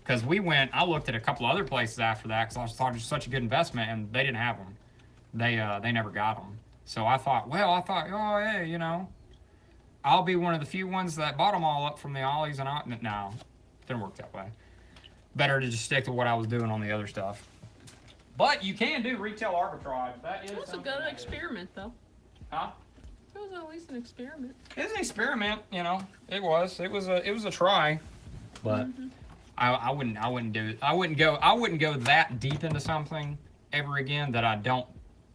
Because I looked at a couple other places after that because I thought it was such a good investment, and they didn't have them. They never got them. So I thought, oh, hey, I'll be one of the few ones that bought them all up from the Ollie's, and no, didn't work that way. Better to just stick to what I was doing on the other stuff. But you can do retail arbitrage. It was a good experiment, though. Huh? It was at least an experiment. It was an experiment, It was a try. But I wouldn't do it. I wouldn't go that deep into something ever again that I don't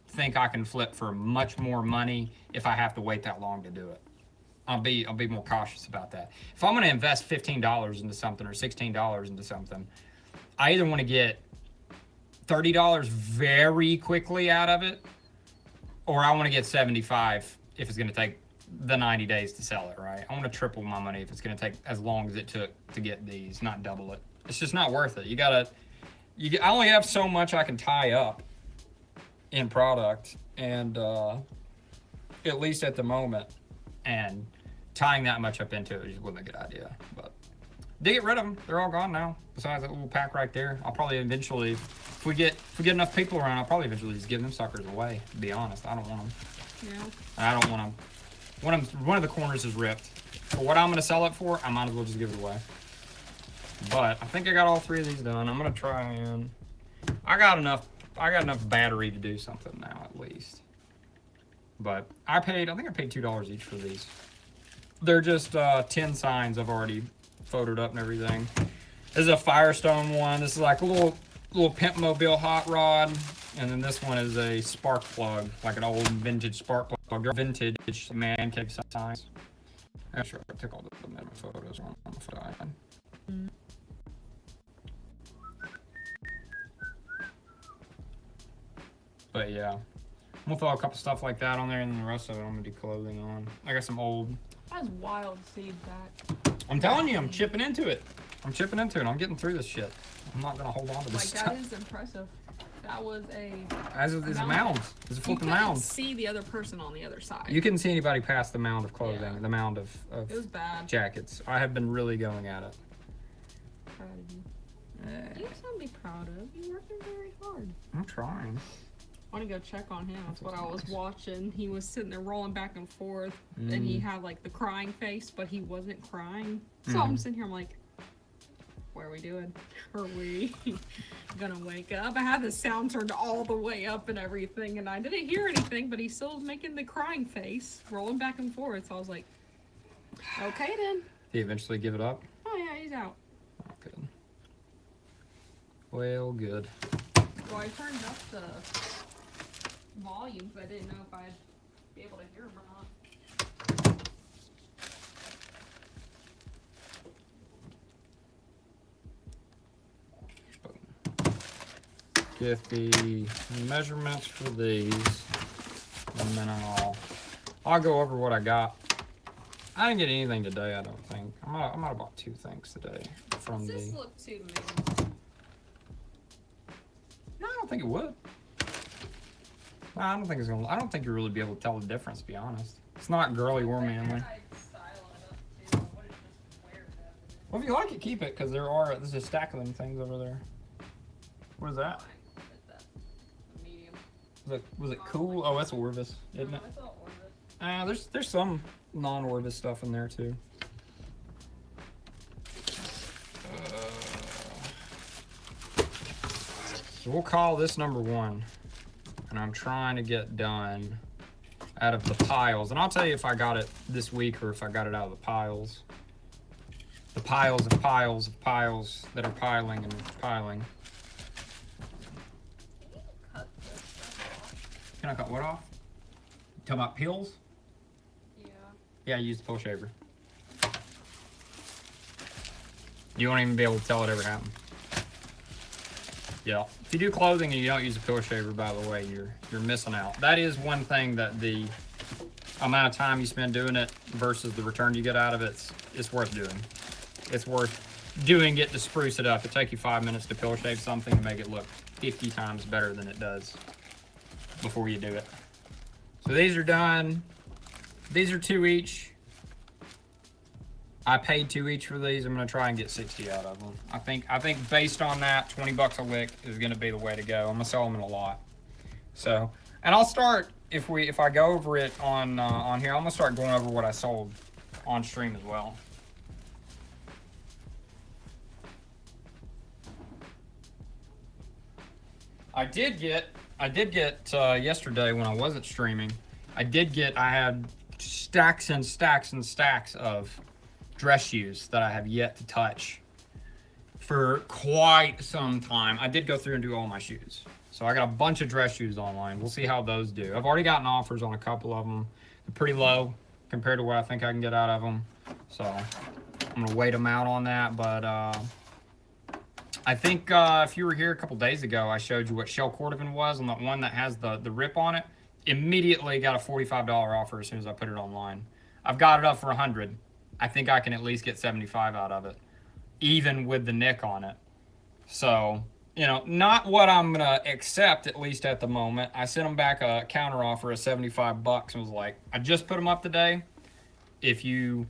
think I can flip for much more money if I have to wait that long to do it. I'll be more cautious about that. If I'm going to invest $15 into something or $16 into something, I either want to get $30 very quickly out of it, or I want to get $75 if it's going to take the 90 days to sell it, right? I want to triple my money if it's going to take as long as it took to get these, not double it. It's just not worth it. I only have so much I can tie up in product, and at least at the moment, and tying that much up into it just wasn't a good idea. But they get rid of them. They're all gone now. Besides that little pack right there, I'll probably eventually, if we get enough people around, I'll probably eventually just give them suckers away. To be honest, I don't want them. Yeah. I don't want them. One of the corners is ripped. For what I'm going to sell it for, I might as well just give it away. But I think I got all 3 of these done. I'm going to try and I got enough battery to do something now at least. But I think I paid $2 each for these. They're just 10 signs I've already photoed up and everything. This is a Firestone one. This is like a little Pimp Mobile hot rod. And then this one is a spark plug, like an old vintage spark plug. They're vintage man cave signs. Actually, I took all the photos on the phone. But yeah, I'm gonna throw a couple stuff like that on there, and then the rest of it I'm gonna do clothing on. I got some old. That was wild to see that. I'm telling you, I'm chipping into it. I'm getting through this shit. I'm not gonna hold on to this stuff. That is impressive. That was As is a mound. It's a flipping mound. You couldn't see the other person on the other side. You couldn't see anybody past the mound of clothing, the mound of it was bad. Jackets. I have been really going at it. Proud of you. You have something to be proud of. You're working very hard. I'm trying. I want to go check on him. That's what I was watching. He was sitting there rolling back and forth, and he had like the crying face, but he wasn't crying. So I'm sitting here, I'm like, what are we doing? Are we gonna wake up? I had the sound turned all the way up and everything, and I didn't hear anything, but he still was making the crying face, rolling back and forth. So I was like, okay then. Did he eventually give it up? Oh yeah, he's out. Oh, good. Well, good. Well, I turned up the volume, but I didn't know if I'd be able to hear him or not. Get the measurements for these, and then I'll go over what I got. I didn't get anything today, I don't think. I might have bought 2 things today from Does this the. look too big? No, I don't think it would. I I don't think it's gonna. I don't think you'll really be able to tell the difference. To be honest, it's not girly or manly. Well, if you like it, keep it, because there's a stack of them things over there. What is that? Was it cool? Oh, that's Orvis, isn't it? There's some non-Orvis stuff in there too. So we'll call this number 1, and I'm trying to get done out of the piles. And I'll tell you if I got it this week or if I got it out of the piles. The piles of piles of piles that are piling and piling. Can I cut what off? You talking about peels? Yeah. Yeah, I used the peel shaver. You won't even be able to tell it ever happened. Yeah. If you do clothing and you don't use a peel shaver, by the way, you're missing out. That is one thing that the amount of time you spend doing it versus the return you get out of it's worth doing. It's worth doing it to spruce it up. It'll take you 5 minutes to peel shave something and make it look 50 times better than it does before you do it. So these are done. These are 2 each. I paid 2 each for these. I'm gonna try and get 60 out of them. I think based on that, 20 bucks a lick is gonna be the way to go. I'm gonna sell them in a lot. So, and I'll start if I go over it on here. I'm gonna start going over what I sold on stream as well. I did get yesterday when I wasn't streaming. I had stacks and stacks and stacks of dress shoes that I have yet to touch for quite some time. I did go through and do all my shoes. So I got a bunch of dress shoes online. We'll see how those do. I've already gotten offers on a couple of them. They're pretty low compared to what I think I can get out of them. So I'm gonna wait them out on that. But I think if you were here a couple days ago, I showed you what shell cordovan was, and the one that has the rip on it. Immediately got a $45 offer as soon as I put it online. I've got it up for 100. I think I can at least get 75 out of it, even with the nick on it. So, you know, not what I'm gonna accept, at least at the moment. I sent them back a counter offer of 75 bucks and was like, I just put them up today. If you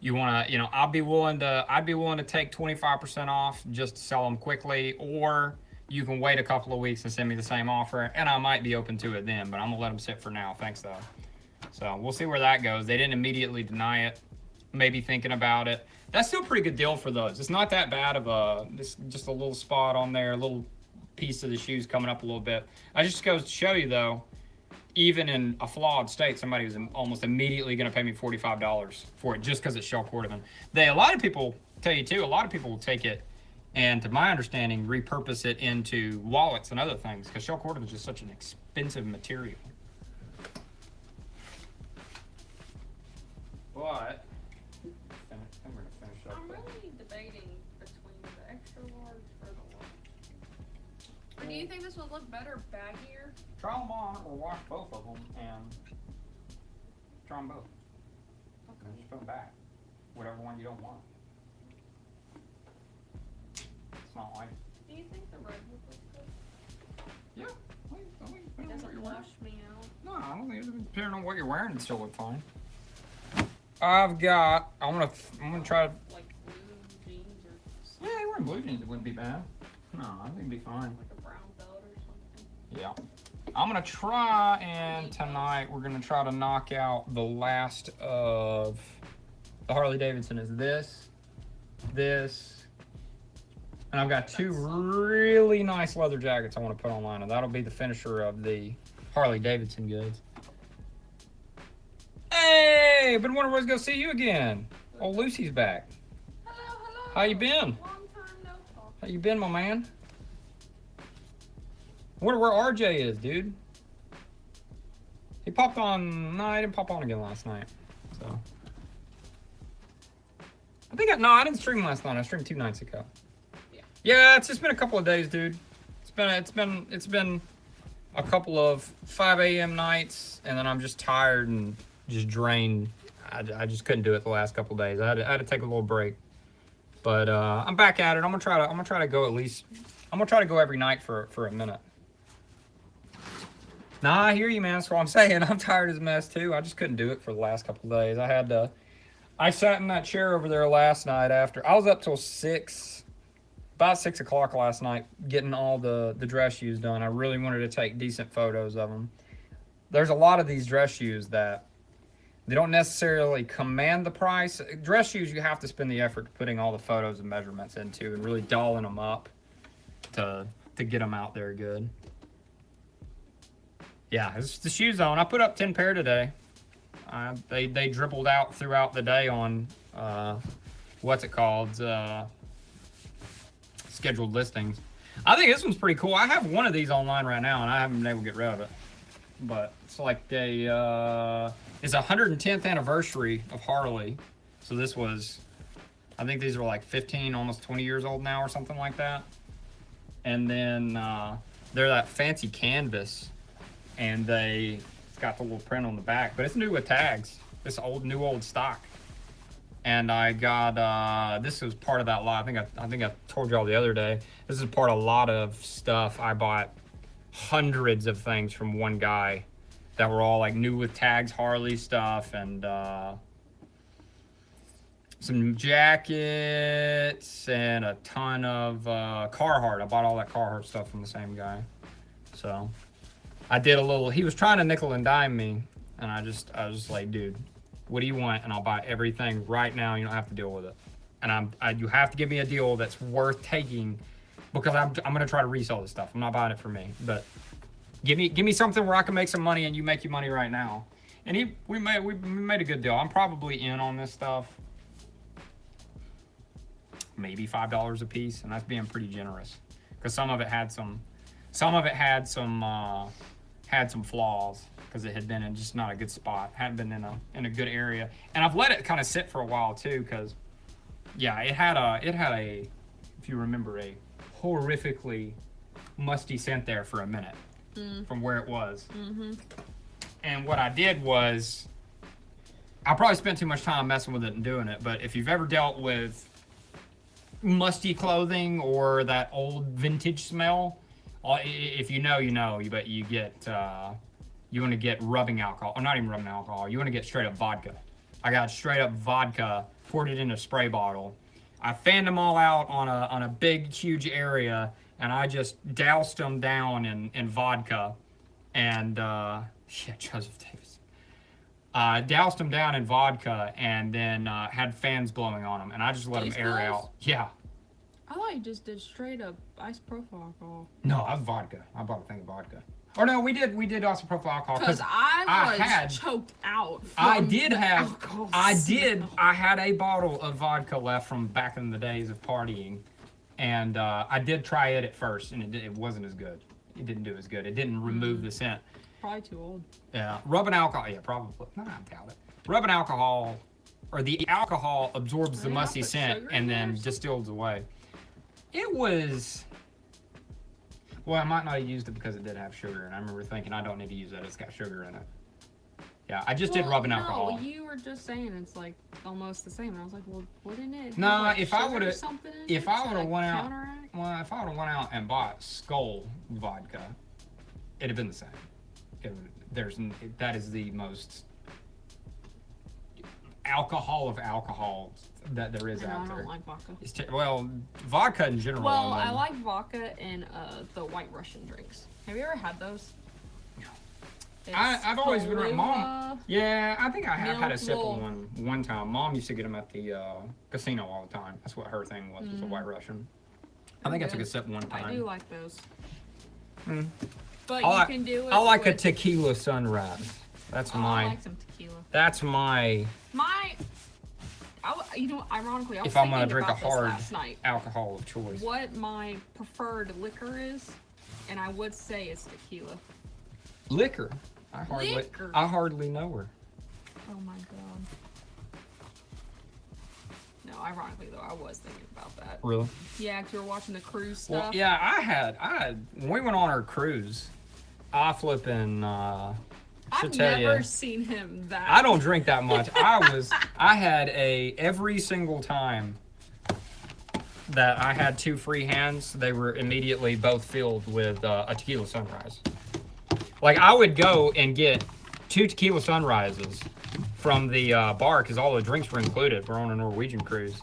wanna, you know, I'd be willing to take 25% off just to sell them quickly, or you can wait a couple of weeks and send me the same offer, and I might be open to it then, but I'm gonna let them sit for now. Thanks though. So we'll see where that goes. They didn't immediately deny it. Maybe thinking about it. That's still a pretty good deal for those. It's not that bad of just a little spot on there, a little piece of the shoes coming up a little bit. I just goes to show you though, even in a flawed state, somebody was almost immediately going to pay me $45 for it just because it's shell cordovan. A lot of people tell you too, a lot of people will take it and, to my understanding, repurpose it into wallets and other things because shell cordovan is just such an expensive material. But I'm really debating between the extra large or the large. Or do you think this would look better baggier? Try them on or wash both of them and try them both. Okay. And just put them back. Whatever one you don't want. It's not like. Do you think the red would look good? Yeah. It doesn't wash me out. No, I don't think it. Depending on what you're wearing, it still look fine. I'm gonna try to. Like blue jeans or something. Yeah, wearing blue jeans, it wouldn't be bad. No, I think it'd be fine. Like a brown belt or something. Yeah. I'm gonna try, and tonight we're gonna try to knock out the last of the Harley Davidson. Is this, and I've got 2 really nice leather jackets I want to put online, and that'll be the finisher of the Harley Davidson goods. Hey, been wondering where to go see you again. Old Lucy's back. Hello. How you been? Long time no talk. How you been, my man? I wonder where RJ is, dude. He popped on. No, he didn't pop on again last night. So I think I didn't stream last night. I streamed 2 nights ago. Yeah, it's just been a couple of days, dude. It's been a couple of 5 a.m. nights, and then I'm just tired and just drained. I just couldn't do it the last couple of days. I had to take a little break. But I'm back at it. I'm gonna try to go at least. I'm gonna try to go every night for a minute. Nah, I hear you, man. That's what I'm saying. I'm tired as a mess too. I just couldn't do it for the last couple of days. I sat in that chair over there last night after. I was up till 6, about 6 o'clock last night, getting all the dress shoes done. I really wanted to take decent photos of them. There's a lot of these dress shoes that they don't necessarily command the price. Dress shoes, you have to spend the effort putting all the photos and measurements into and really dolling them up to get them out there good. Yeah, it's the shoe zone. I put up 10 pair today. They dribbled out throughout the day on what's it called? Scheduled listings. I think this one's pretty cool. I have one of these online right now, and I haven't been able to get rid of it. But it's like it's a 110th anniversary of Harley. So this was, I think these are like 15, almost 20 years old now or something like that. And then they're that fancy canvas, and it's got the little print on the back, but it's new with tags. This new old stock. And I got this was part of that lot. I think I told y'all the other day. This is part of a lot of stuff. I bought hundreds of things from one guy that were all like new with tags, Harley stuff, and some jackets and a ton of Carhartt. I bought all that Carhartt stuff from the same guy. So I did a little. He was trying to nickel and dime me, and I was like, dude, what do you want? And I'll buy everything right now. You don't have to deal with it. And you have to give me a deal that's worth taking, because I'm gonna try to resell this stuff. I'm not buying it for me, but give me something where I can make some money and you make your money right now. And we made a good deal. I'm probably in on this stuff, maybe $5 a piece, and that's being pretty generous, because some of it had some flaws, because it had been in just not a good spot, hadn't been in a good area, and I've let it kind of sit for a while too, because yeah, it had a, if you remember, a horrifically musty scent there for a minute from where it was. And what I did was, I probably spent too much time messing with it and doing it, but if you've ever dealt with musty clothing or that old vintage smell, if you know, you know, but you want to get rubbing alcohol, or not even rubbing alcohol, you want to get straight up vodka. I got straight up vodka, poured it in a spray bottle. I fanned them all out on a big, huge area, and I just doused them down in vodka, and Joseph Davis. Doused them down in vodka, and then had fans blowing on them, and I just let them air out. Yeah. I thought you just did straight up isopropyl alcohol. No, I was vodka. I bought a thing of vodka. Or no, we did isopropyl alcohol. Because I had choked out. I had a bottle of vodka left from back in the days of partying, and I did try it at first, and it wasn't as good. It didn't do as good. It didn't remove the scent. Probably too old. Yeah, rubbing alcohol. Yeah, probably. No, I doubt it. Rubbing alcohol, or the alcohol absorbs the musty scent and then distills away. It was. Well, I might not have used it because it did have sugar, and I remember thinking, I don't need to use that, it's got sugar in it. Yeah, I just did rubbing alcohol. No, you were just saying it's like almost the same, and I was like, well, wouldn't it? No, like if I would have went out and bought Skull vodka, it'd have been the same. That is the most alcohol of alcohol that there is out there. I don't like vodka. Well, vodka in general. Well, I like vodka and the White Russian drinks. Have you ever had those? No. I've always been around Mom. Yeah, I think I have had a sip of one time. Mom used to get them at the casino all the time. That's what her thing was a White Russian. I think I took a sip one time. I do like those. But you can do it. I like a tequila sunrise. That's my. I like some tequila. That's my. Ironically, I was if I'm gonna thinking drink a about this hard last night, alcohol of choice. What my preferred liquor is, and I would say it's tequila. Liquor? I hardly know her. Oh my god. No, ironically though, I was thinking about that. Really? Yeah, because you were watching the cruise stuff. Well, yeah, I had when we went on our cruise, I've never seen him that. I don't drink that much. I had every single time that I had 2 free hands, they were immediately both filled with a tequila sunrise. Like, I would go and get 2 tequila sunrises from the bar because all the drinks were included. We're on a Norwegian cruise.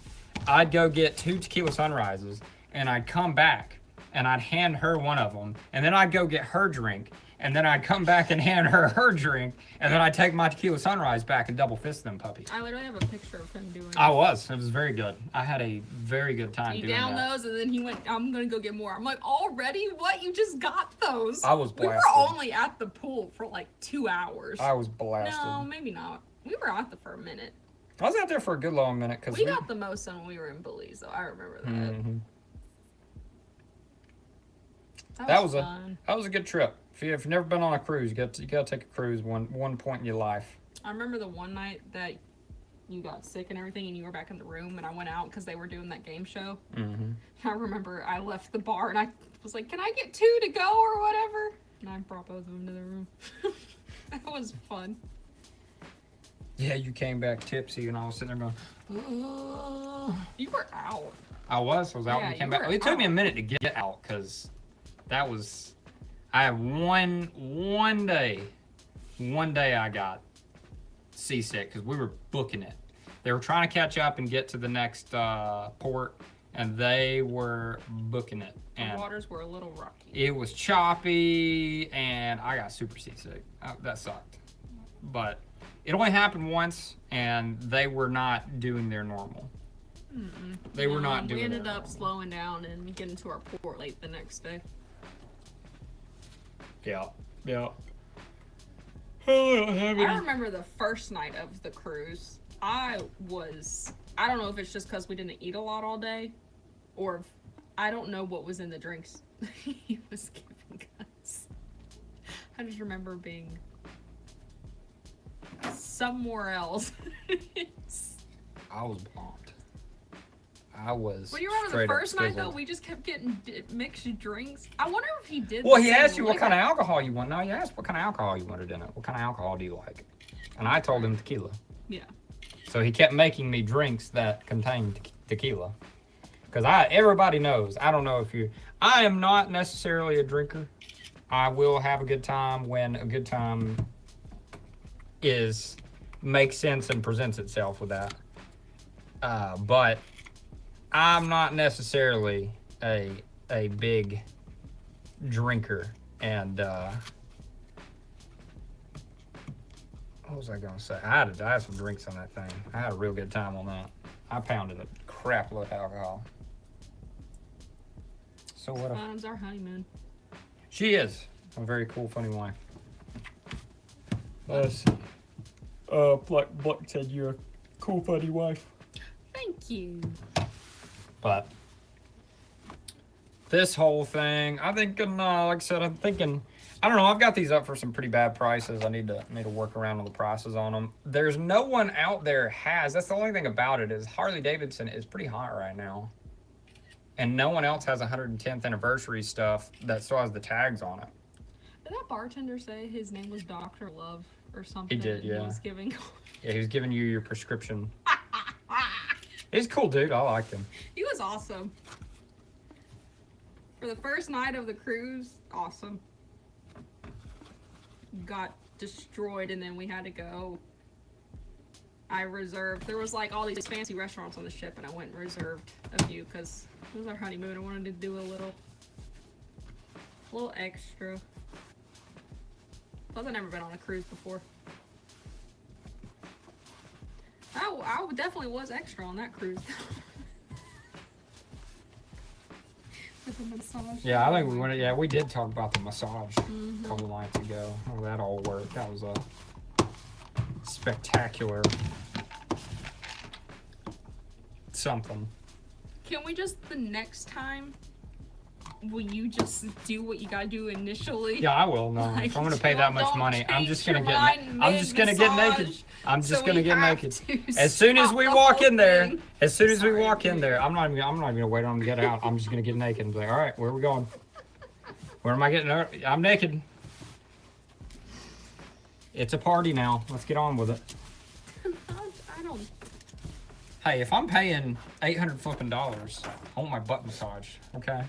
I'd go get 2 tequila sunrises, and I'd come back, and I'd hand her one of them, and then I'd go get her drink, and then I'd come back and hand her her drink, and then I'd take my tequila sunrise back and double fist them puppies. I literally have a picture of him doing it. It was very good. I had a very good time doing that. He down those, and then he went, I'm going to go get more. I'm like, already? What? You just got those? I was blasted. We were only at the pool for like 2 hours. I was blasted. No, maybe not. We were out there for a minute. I was out there for a good long minute. Cause we got the most sun when we were in Belize, though. I remember that. Mm-hmm. That was fun. That was a good trip. If you've never been on a cruise, you got to take a cruise one point in your life. I remember the one night that you got sick and everything, and you were back in the room, and I went out because they were doing that game show. Mm-hmm. I remember I left the bar, and I was like, "Can I get 2 to go or whatever?" And I brought both of them to the room. That was fun. Yeah, you came back tipsy, and I was sitting there going, "Oh." You were out. I was out when you came back. It took me a minute to get out because that was. I have one day I got seasick because we were booking it. They were trying to catch up and get to the next port, and they were booking it. And the waters were a little rocky. It was choppy, and I got super seasick. That sucked. But it only happened once, and they were not doing their normal. They were not doing it. We ended up slowing down and getting to our port late the next day. Yeah. I remember the first night of the cruise. I don't know if it's just because we didn't eat a lot all day, or if, I don't know what was in the drinks he was giving us. I just remember being somewhere else. I was bombed. I was. Well, you remember the first night though? We just kept getting mixed drinks. I wonder if he did. Well, he asked you what kind of alcohol you want. No, he asked what kind of alcohol you wanted in it. What kind of alcohol do you like? And I told him tequila. Yeah. So he kept making me drinks that contained tequila. Because everybody knows. I don't know if you. I am not necessarily a drinker. I will have a good time when a good time makes sense and presents itself with that. But I'm not necessarily a big drinker, and what was I gonna say? I had some drinks on that thing. I had a real good time on that. I pounded a crap load of alcohol. So what? Time's our honeymoon. She is a very cool, funny wife. Let's see. Black said you're a cool, funny wife. Thank you. But this whole thing, I think, like I said, I'm thinking, I don't know. I've got these up for some pretty bad prices. I need to work around on the prices on them. There's no one out there that's the only thing about it is Harley Davidson is pretty hot right now, and no one else has 110th anniversary stuff that still has the tags on it. Did that bartender say his name was Dr. Love or something? He did, yeah. He was giving. Yeah, he was giving you your prescription. He's a cool dude. I liked him. He was awesome. For the first night of the cruise, awesome. Got destroyed, and then we had to go. I reserved. There was like all these fancy restaurants on the ship, and I went and reserved a few because it was our honeymoon. I wanted to do a little extra. Plus, I've never been on a cruise before. I definitely was extra on that cruise. With the massage. Yeah, I think we went. Yeah, we did talk about the massage a couple nights ago. Oh, that all worked. That was a spectacular something. Can we just the next time? Will you just do what you gotta do initially? Yeah, I will. No, like, if I'm gonna pay that much money, I'm just gonna get. I'm just gonna get naked. I'm just gonna get naked. As soon as we walk in there, I'm not even gonna wait on them to get out. I'm just gonna get naked and be like, all right, where are we going? Where am I getting? I'm naked. It's a party now. Let's get on with it. I don't. Hey, if I'm paying $800 flipping, I want my butt massage. Okay.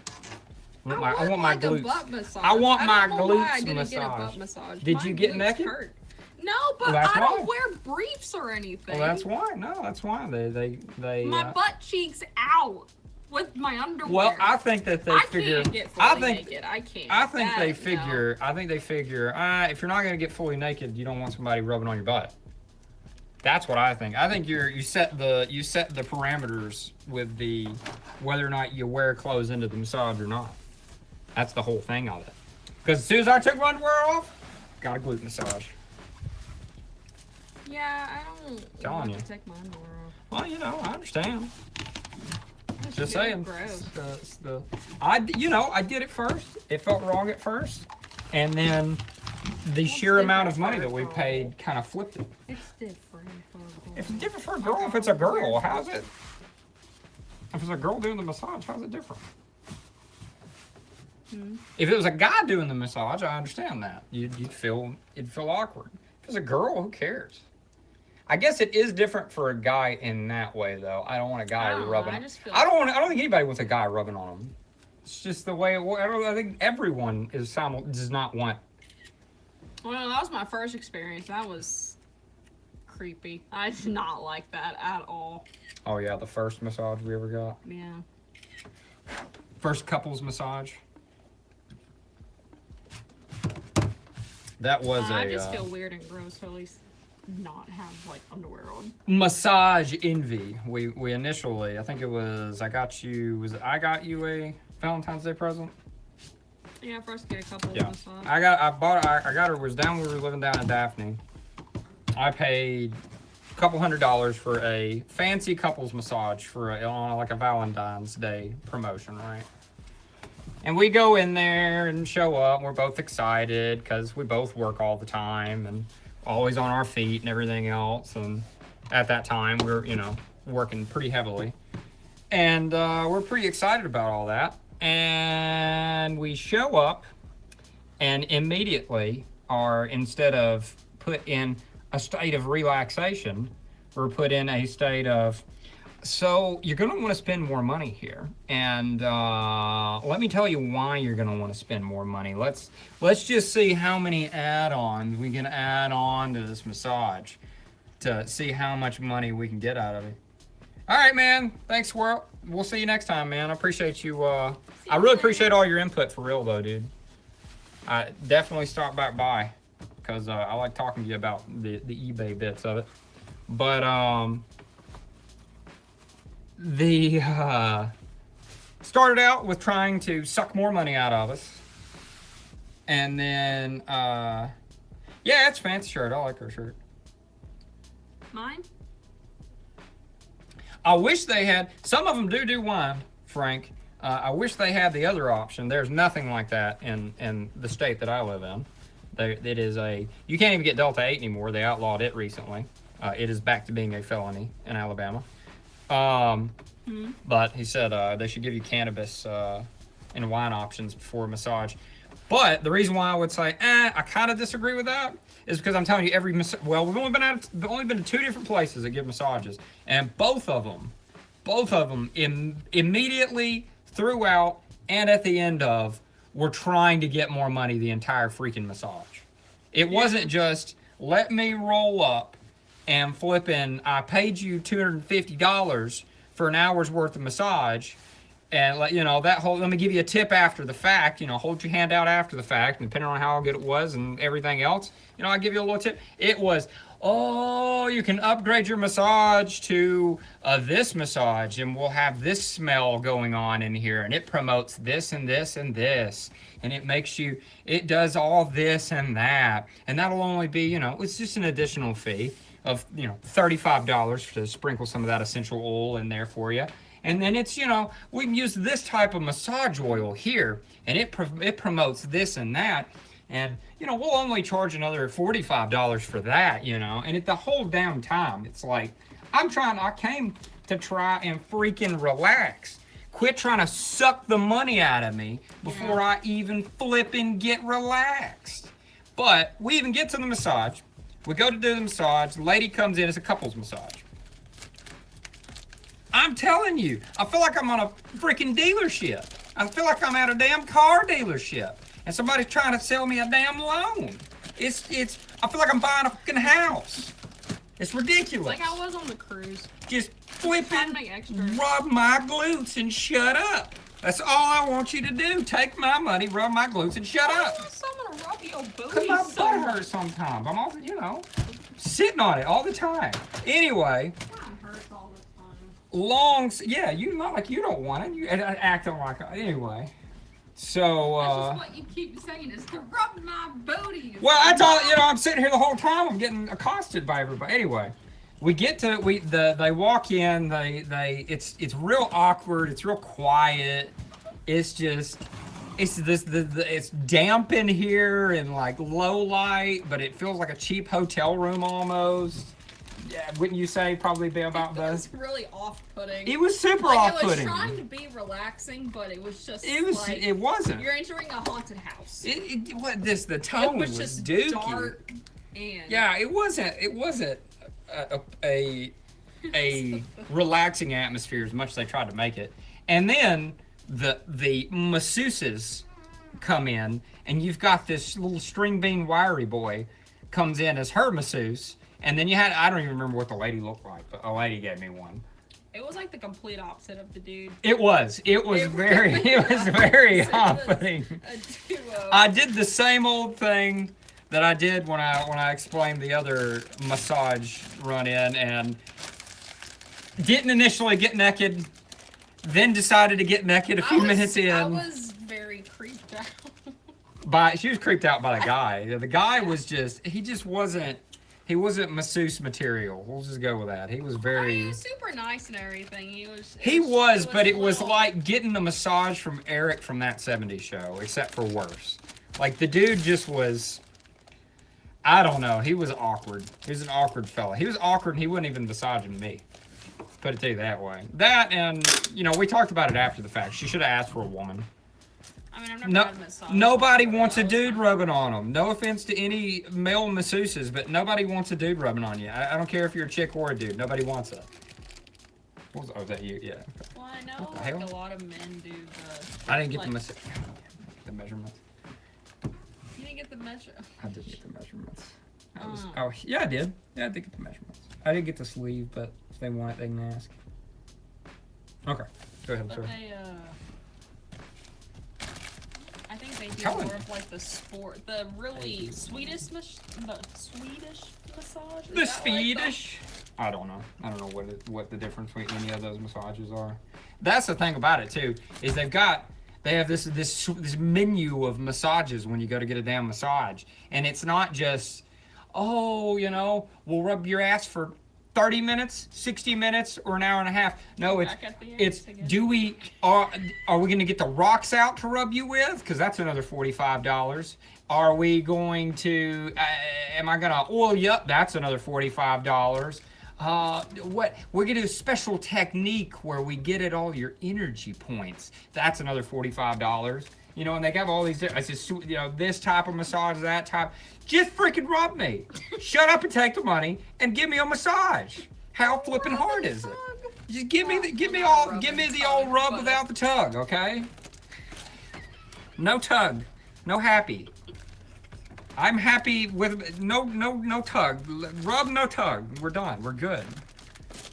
I want my like glutes. A butt massage. I want my I don't know why I glutes didn't get a massaged. butt massage. Did My you get glutes naked? hurt. No, but Well, that's I why. don't wear briefs or anything. Well, that's why. No, that's why they. My butt cheeks out with my underwear. Well, I think that they figure. I can't get fully naked. I can't. I think that, they figure. No. I think they figure. If you're not gonna get fully naked, you don't want somebody rubbing on your butt. That's what I think. I think you set the parameters with the whether or not you wear clothes into the massage or not. That's the whole thing of it. Because as soon as I took my underwear off, got a glute massage. Yeah, I don't Telling want you. to take my underwear off. Well, you know, I understand. Just feel saying. gross. I did it first. It felt wrong at first, and then the sheer amount of money that we paid kind of flipped it. It's different for a girl. It's different for a girl. If it's a girl, how's it? If it's a girl doing the massage, how's it different? If it was a guy doing the massage, I understand that. It'd feel awkward. If it's a girl, who cares? I guess it is different for a guy in that way, though. I don't want a guy rubbing. I don't think anybody wants a guy rubbing on them. It's just the way it works. I think everyone does not want. Well, that was my first experience. That was creepy. I did not like that at all. Oh yeah, the first massage we ever got. Yeah. First couples massage. That was I just feel weird and gross to at least not have like underwear on. Massage envy. We initially, I think it was I got you a Valentine's Day present? Yeah, for us to get a couple Yeah. massage. I got her was down we were living down in Daphne. I paid a couple $100 for a fancy couples massage for like a Valentine's Day promotion, right? And we go in there and show up. We're both excited because we both work all the time and always on our feet and everything else. And at that time, we were, working pretty heavily. And we're pretty excited about all that. And we show up and immediately instead of put in a state of relaxation, we're put in a state of, so you're going to want to spend more money here, and let me tell you why you're going to want to spend more money. Let's just see how many add-ons we can add on to this massage to see how much money we can get out of it. All right, man. Thanks, Squirrel. We'll see you next time, man. I appreciate you. I really appreciate all your input for real, though, dude. I definitely stop back by because I like talking to you about the eBay bits of it. But started out with trying to suck more money out of us, and then yeah, it's a fancy shirt. I like her shirt. Mine? I wish they had. Some of them do wine, Frank. I wish they had the other option. There's nothing like that in the state that I live in. It is you can't even get Delta 8 anymore. They outlawed it recently. It is back to being a felony in Alabama. But he said they should give you cannabis and wine options before a massage. But the reason why I would say, I kind of disagree with that is because I'm telling you, we've only been to 2 different places that give massages, and both of them immediately throughout and at the end of were trying to get more money the entire freaking massage. It wasn't just let me roll up and flipping. I paid you $250 for an hour's worth of massage. And let me give you a tip after the fact, hold your hand out after the fact, and depending on how good it was and everything else, I'll give you a little tip. It was, you can upgrade your massage to this massage, and we'll have this smell going on in here, and it promotes this and this and this, and it does all this and that, and that'll only be, it's just an additional fee of, $35 to sprinkle some of that essential oil in there for you. And then it's, we can use this type of massage oil here, and it promotes this and that. And, we'll only charge another $45 for that, and the whole damn time, it's like, I came to try and freaking relax. Quit trying to suck the money out of me before I even flip and get relaxed. But we even get to the massage. We go to do the massage. The lady comes in. It's a couples massage. I'm telling you, I feel like I'm on a freaking dealership. I feel like I'm at a damn car dealership and somebody's trying to sell me a damn loan. I feel like I'm buying a fucking house. It's ridiculous. Like I was on the cruise. Just flipping, rub my glutes and shut up. That's all I want you to do. Take my money, rub my glutes, and shut up. I want someone to rub your booty. Because my butt hurts sometimes. I'm all, you know, sitting on it all the time. Anyway. Mine hurts all the time. Yeah, you not like you don't want it. You acting like anyway. So. That's just what you keep saying is to rub my booty. Well, I thought I'm sitting here the whole time. I'm getting accosted by everybody. Anyway. We get to they walk in. It's real awkward. It's real quiet. It's damp in here and like low light, but it feels like a cheap hotel room almost. Yeah, wouldn't you say probably be about that? It was really off-putting. It was super off-putting. It was trying to be relaxing, but it was just. It wasn't. You're entering a haunted house. The tone was just dookie. Dark and. Yeah, it wasn't. A relaxing atmosphere as much as they tried to make it. And then the masseuses come in, and you've got this little string bean wiry boy comes in as her masseuse, and then I don't even remember what the lady looked like, but a lady gave me one. It was like the complete opposite of the dude. It was very off-putting. I did the same old thing that I did when I explained the other massage run-in, and didn't initially get naked, then decided to get naked a few minutes in. I was very creeped out. She was creeped out by the guy. The guy was he wasn't masseuse material. We'll just go with that. He was very... He was super nice and everything. But it was like getting the massage from Eric from That 70s Show, except for worse. Like, the dude just was... I don't know. He was awkward. He was an awkward fella. He was awkward and he wasn't even massaging me. Put it to you that way. That and, we talked about it after the fact. She should have asked for a woman. I mean, I've never had a massage. Nobody wants a dude rubbing on them. No offense to any male masseuses, but nobody wants a dude rubbing on you. I don't care if you're a chick or a dude. Nobody wants it. Was that you? Yeah. Well, I know like a lot of men do the... I didn't get the measurements. You didn't get the measurements? I did get the measurements. Yeah, I did. Yeah, I did get the measurements. I didn't get the sleeve, but if they want it, they can ask. Okay. Go ahead, sir. I think they do more of like the really Swedish massage. The Swedish? I don't know. I don't know what the difference between any of those massages are. That's the thing about it too, is they have this menu of massages when you go to get a damn massage, and it's not just, we'll rub your ass for 30 minutes, 60 minutes, or an hour and a half. No, are we going to get the rocks out to rub you with? Because that's another $45. Are we going to, am I going to oil you up? That's another $45. We're going to do a special technique where we get at all your energy points. That's another $45. And they have all these, this type of massage, that type. Just freaking rub me. Shut up and take the money and give me a massage. How flipping hard is it? Just give me the old rub without the tug, okay? No tug, no happy. I'm happy with no tug. Rub, no tug. We're done. We're good.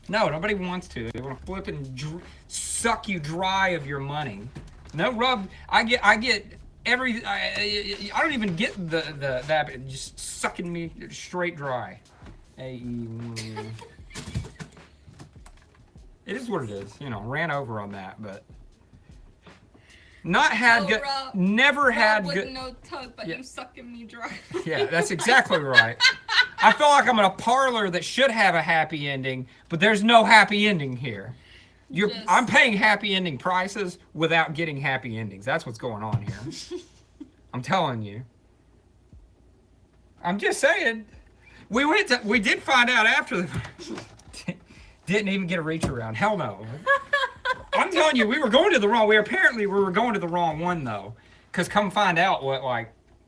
No, nobody wants to. They want to flip and suck you dry of your money. No rub. I get every. I don't even get that. Just sucking me straight dry. It is what it is. Ran over on that, but. Not had good. Never had good. No tug, but you sucking me dry. Yeah, that's exactly right. I feel like I'm in a parlor that should have a happy ending, but there's no happy ending here. I'm paying happy ending prices without getting happy endings. That's what's going on here. I'm telling you. I'm just saying. We did find out after the didn't even get a reach around. Hell no. I'm telling you, we were going to the wrong. We were going to the wrong one though, because come find out a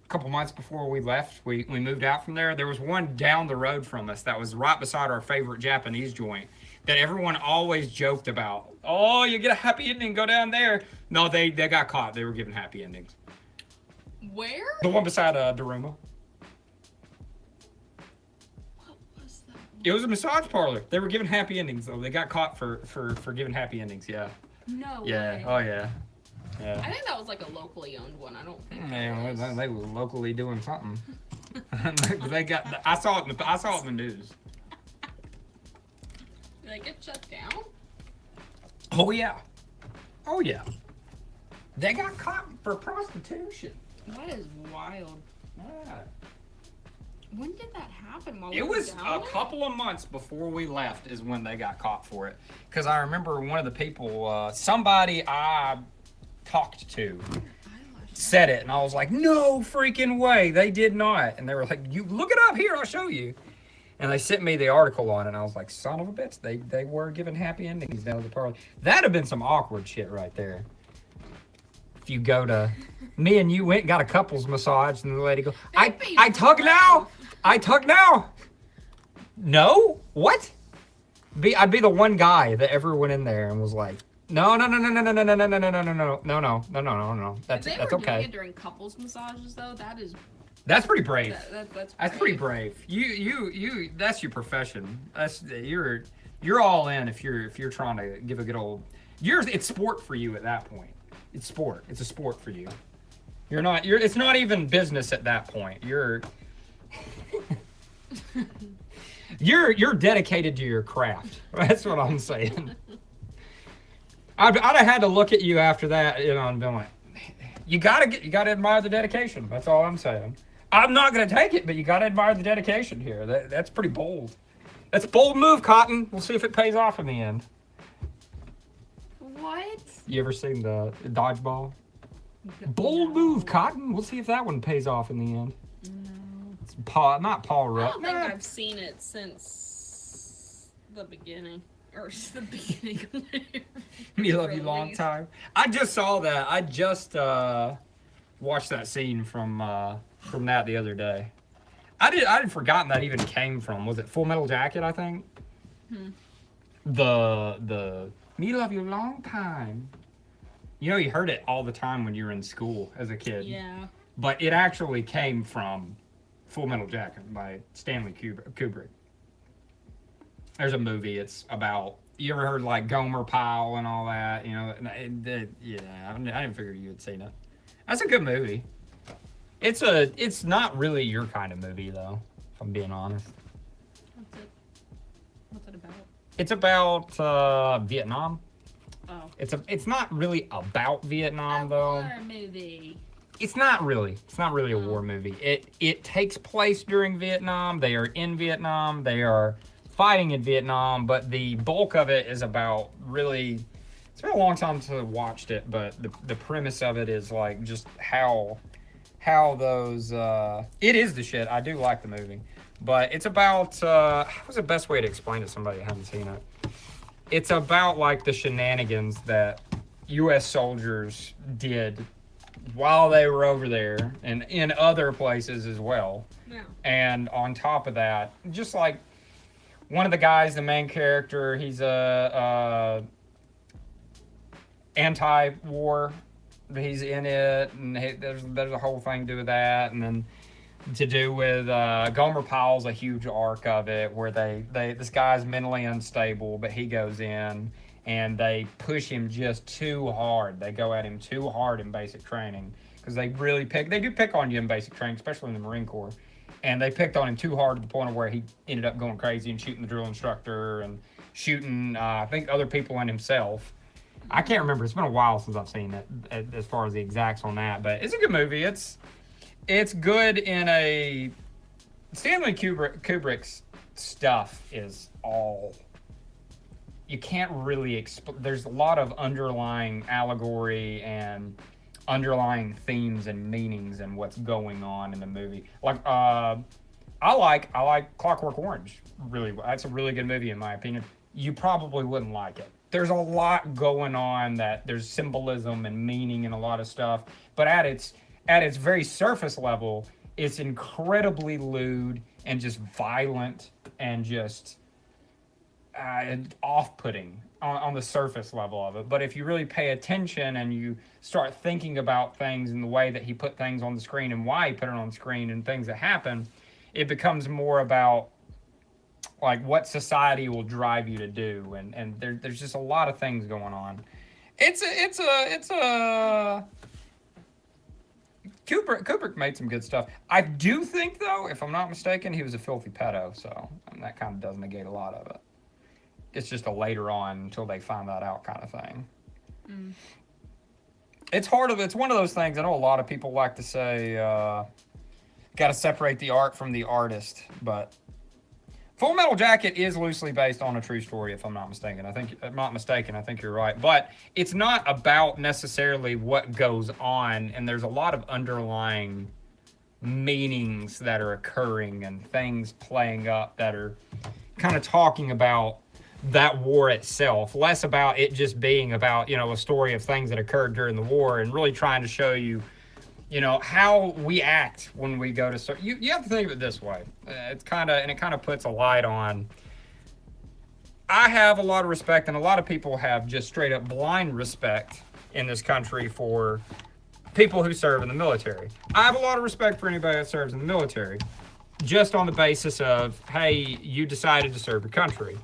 couple months before we left, we moved out from there. There was one down the road from us that was right beside our favorite Japanese joint that everyone always joked about. Oh, you get a happy ending, go down there. No, they got caught. They were giving happy endings. Where? The one beside Daruma. What was that? It was a massage parlor. They were giving happy endings though. They got caught for giving happy endings. Yeah. No Yeah. way. Oh yeah. Yeah. I think that was like a locally owned one. I don't think. Man, they were locally doing something. They got. I saw it in the news. Did they get shut down? Oh yeah. Oh yeah. They got caught for prostitution. That is wild. Yeah. When did that happen? While we It were was down a there? couple of months before we left is when they got caught for it. Because I remember one of the people, somebody I talked to, said it, and I was like, no freaking way, they did not. And they were like, you look it up here, I'll show you. And they sent me the article on it, and I was like, son of a bitch, they were giving happy endings down at the party. That'd have been some awkward shit right there. If you go to, me and you went and got a couples massage, and the lady go, I tug now, I tug now. No, what? I'd be the one guy that ever went in there and was like, no. That's If they were doing it during couples massages, though, that's pretty brave. That's Pretty brave. You that's your profession. You're all in if you're trying to give a good old. It's sport for you at that point. It's sport. It's a sport for you. It's not even business at that point. You're dedicated to your craft. That's what I'm saying. I'd have had to look at you after that, and been like, you gotta admire the dedication. That's all I'm saying. I'm not gonna take it, but you gotta admire the dedication here. That's pretty bold. That's a bold move, Cotton. We'll see if it pays off in the end. What? You ever seen the dodgeball? Bold move, Cotton. We'll see if that one pays off in the end. No. It's not Paul I Rudd. don't think I've seen it since the beginning. Or the beginning of Me Love You Long Time. I just saw that. I just watched that scene from that the other day. I'd forgotten that even came from. Was it Full Metal Jacket? I think. The Me Love You Long Time. You heard it all the time when you were in school as a kid. Yeah. But it actually came from Full Metal Jacket by Stanley Kubrick. There's a movie. It's about. You ever heard like Gomer Pyle and all that? Yeah, I didn't figure you had seen it. That's a good movie. It's not really your kind of movie though, if I'm being honest. What's it about? It's about Vietnam. Oh. It's not really about Vietnam though. War movie. It's not really a war movie. It takes place during Vietnam. They are in Vietnam. They are fighting in Vietnam, but the bulk of it is about really. It's been a long time since I watched it, but the premise of it is like just how those. It is the shit. I do like the movie, but it's about. What's the best way to explain it to somebody that hasn't seen it? It's about like the shenanigans that U.S. soldiers did while they were over there and in other places as well. Yeah. And on top of that, just like one of the guys, the main character, he's a anti-war. He's in it, and there's a whole thing to do with that, and then to do with Gomer Pyle's a huge arc of it where this guy's mentally unstable, but he goes in and they push him just too hard. They go at him too hard in basic training because they do pick on you in basic training, especially in the Marine Corps. And they picked on him too hard to the point of where he ended up going crazy and shooting the drill instructor and shooting, I think, other people and himself. I can't remember. It's been a while since I've seen it as far as the exacts on that. But it's a good movie. It's good in a... Stanley Kubrick's stuff is all... You can't really... There's a lot of underlying allegory and underlying themes and meanings and what's going on in the movie. Like, I like Clockwork Orange. Really, that's a really good movie in my opinion. You probably wouldn't like it. There's a lot going on that there's symbolism and meaning and a lot of stuff, but at its very surface level, it's incredibly lewd and just violent and just off-putting on the surface level of it. But if you really pay attention and you start thinking about things in the way that he put things on the screen and why he put it on the screen and things that happen, it becomes more about like what society will drive you to do, and there's just a lot of things going on. It's a Kubrick made some good stuff. I do think, though, if I'm not mistaken, he was a filthy pedo, so that kind of does negate a lot of it. It's just a later on until they find that out kind of thing. Mm. It's one of those things. I know a lot of people like to say, got to separate the art from the artist, but Full Metal Jacket is loosely based on a true story, if I'm not mistaken. I think you're right. But it's not about necessarily what goes on, and there's a lot of underlying meanings that are occurring and things playing up that are kind of talking about that war itself, less about it just being about, a story of things that occurred during the war, and really trying to show you, how we act when we go to you have to think of it this way. It kind of puts a light on. I have a lot of respect, and a lot of people have just straight up blind respect in this country for people who serve in the military. I have a lot of respect for anybody that serves in the military, just on the basis of, hey, you decided to serve your country.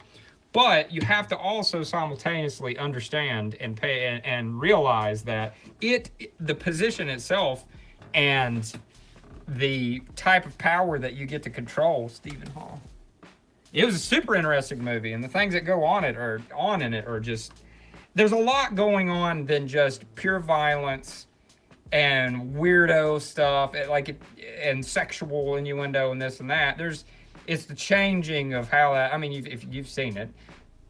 But you have to also simultaneously understand and pay and realize that the position itself and the type of power that you get to control. Stephen Hall. It was a super interesting movie, and the things that go on in it are just, there's a lot going on than just pure violence and weirdo stuff, and sexual innuendo and this and that. It's the changing of how that, if you've seen it,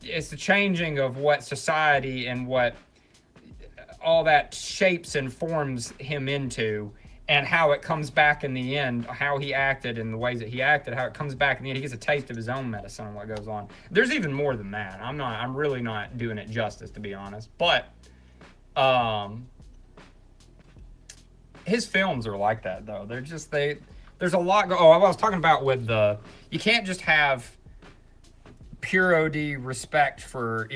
it's the changing of what society and what all that shapes and forms him into, and how it comes back in the end, how he acted and the ways that he acted, how it comes back in the end. He gets a taste of his own medicine and what goes on. There's even more than that. I'm really not doing it justice, to be honest. But his films are like that, though. There's a lot I was talking about with you can't just have pure OD respect for,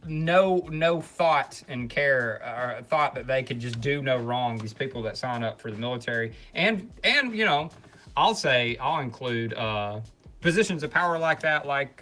no thought and care, or thought that they could just do no wrong, these people that sign up for the military. And I'll include positions of power like that, like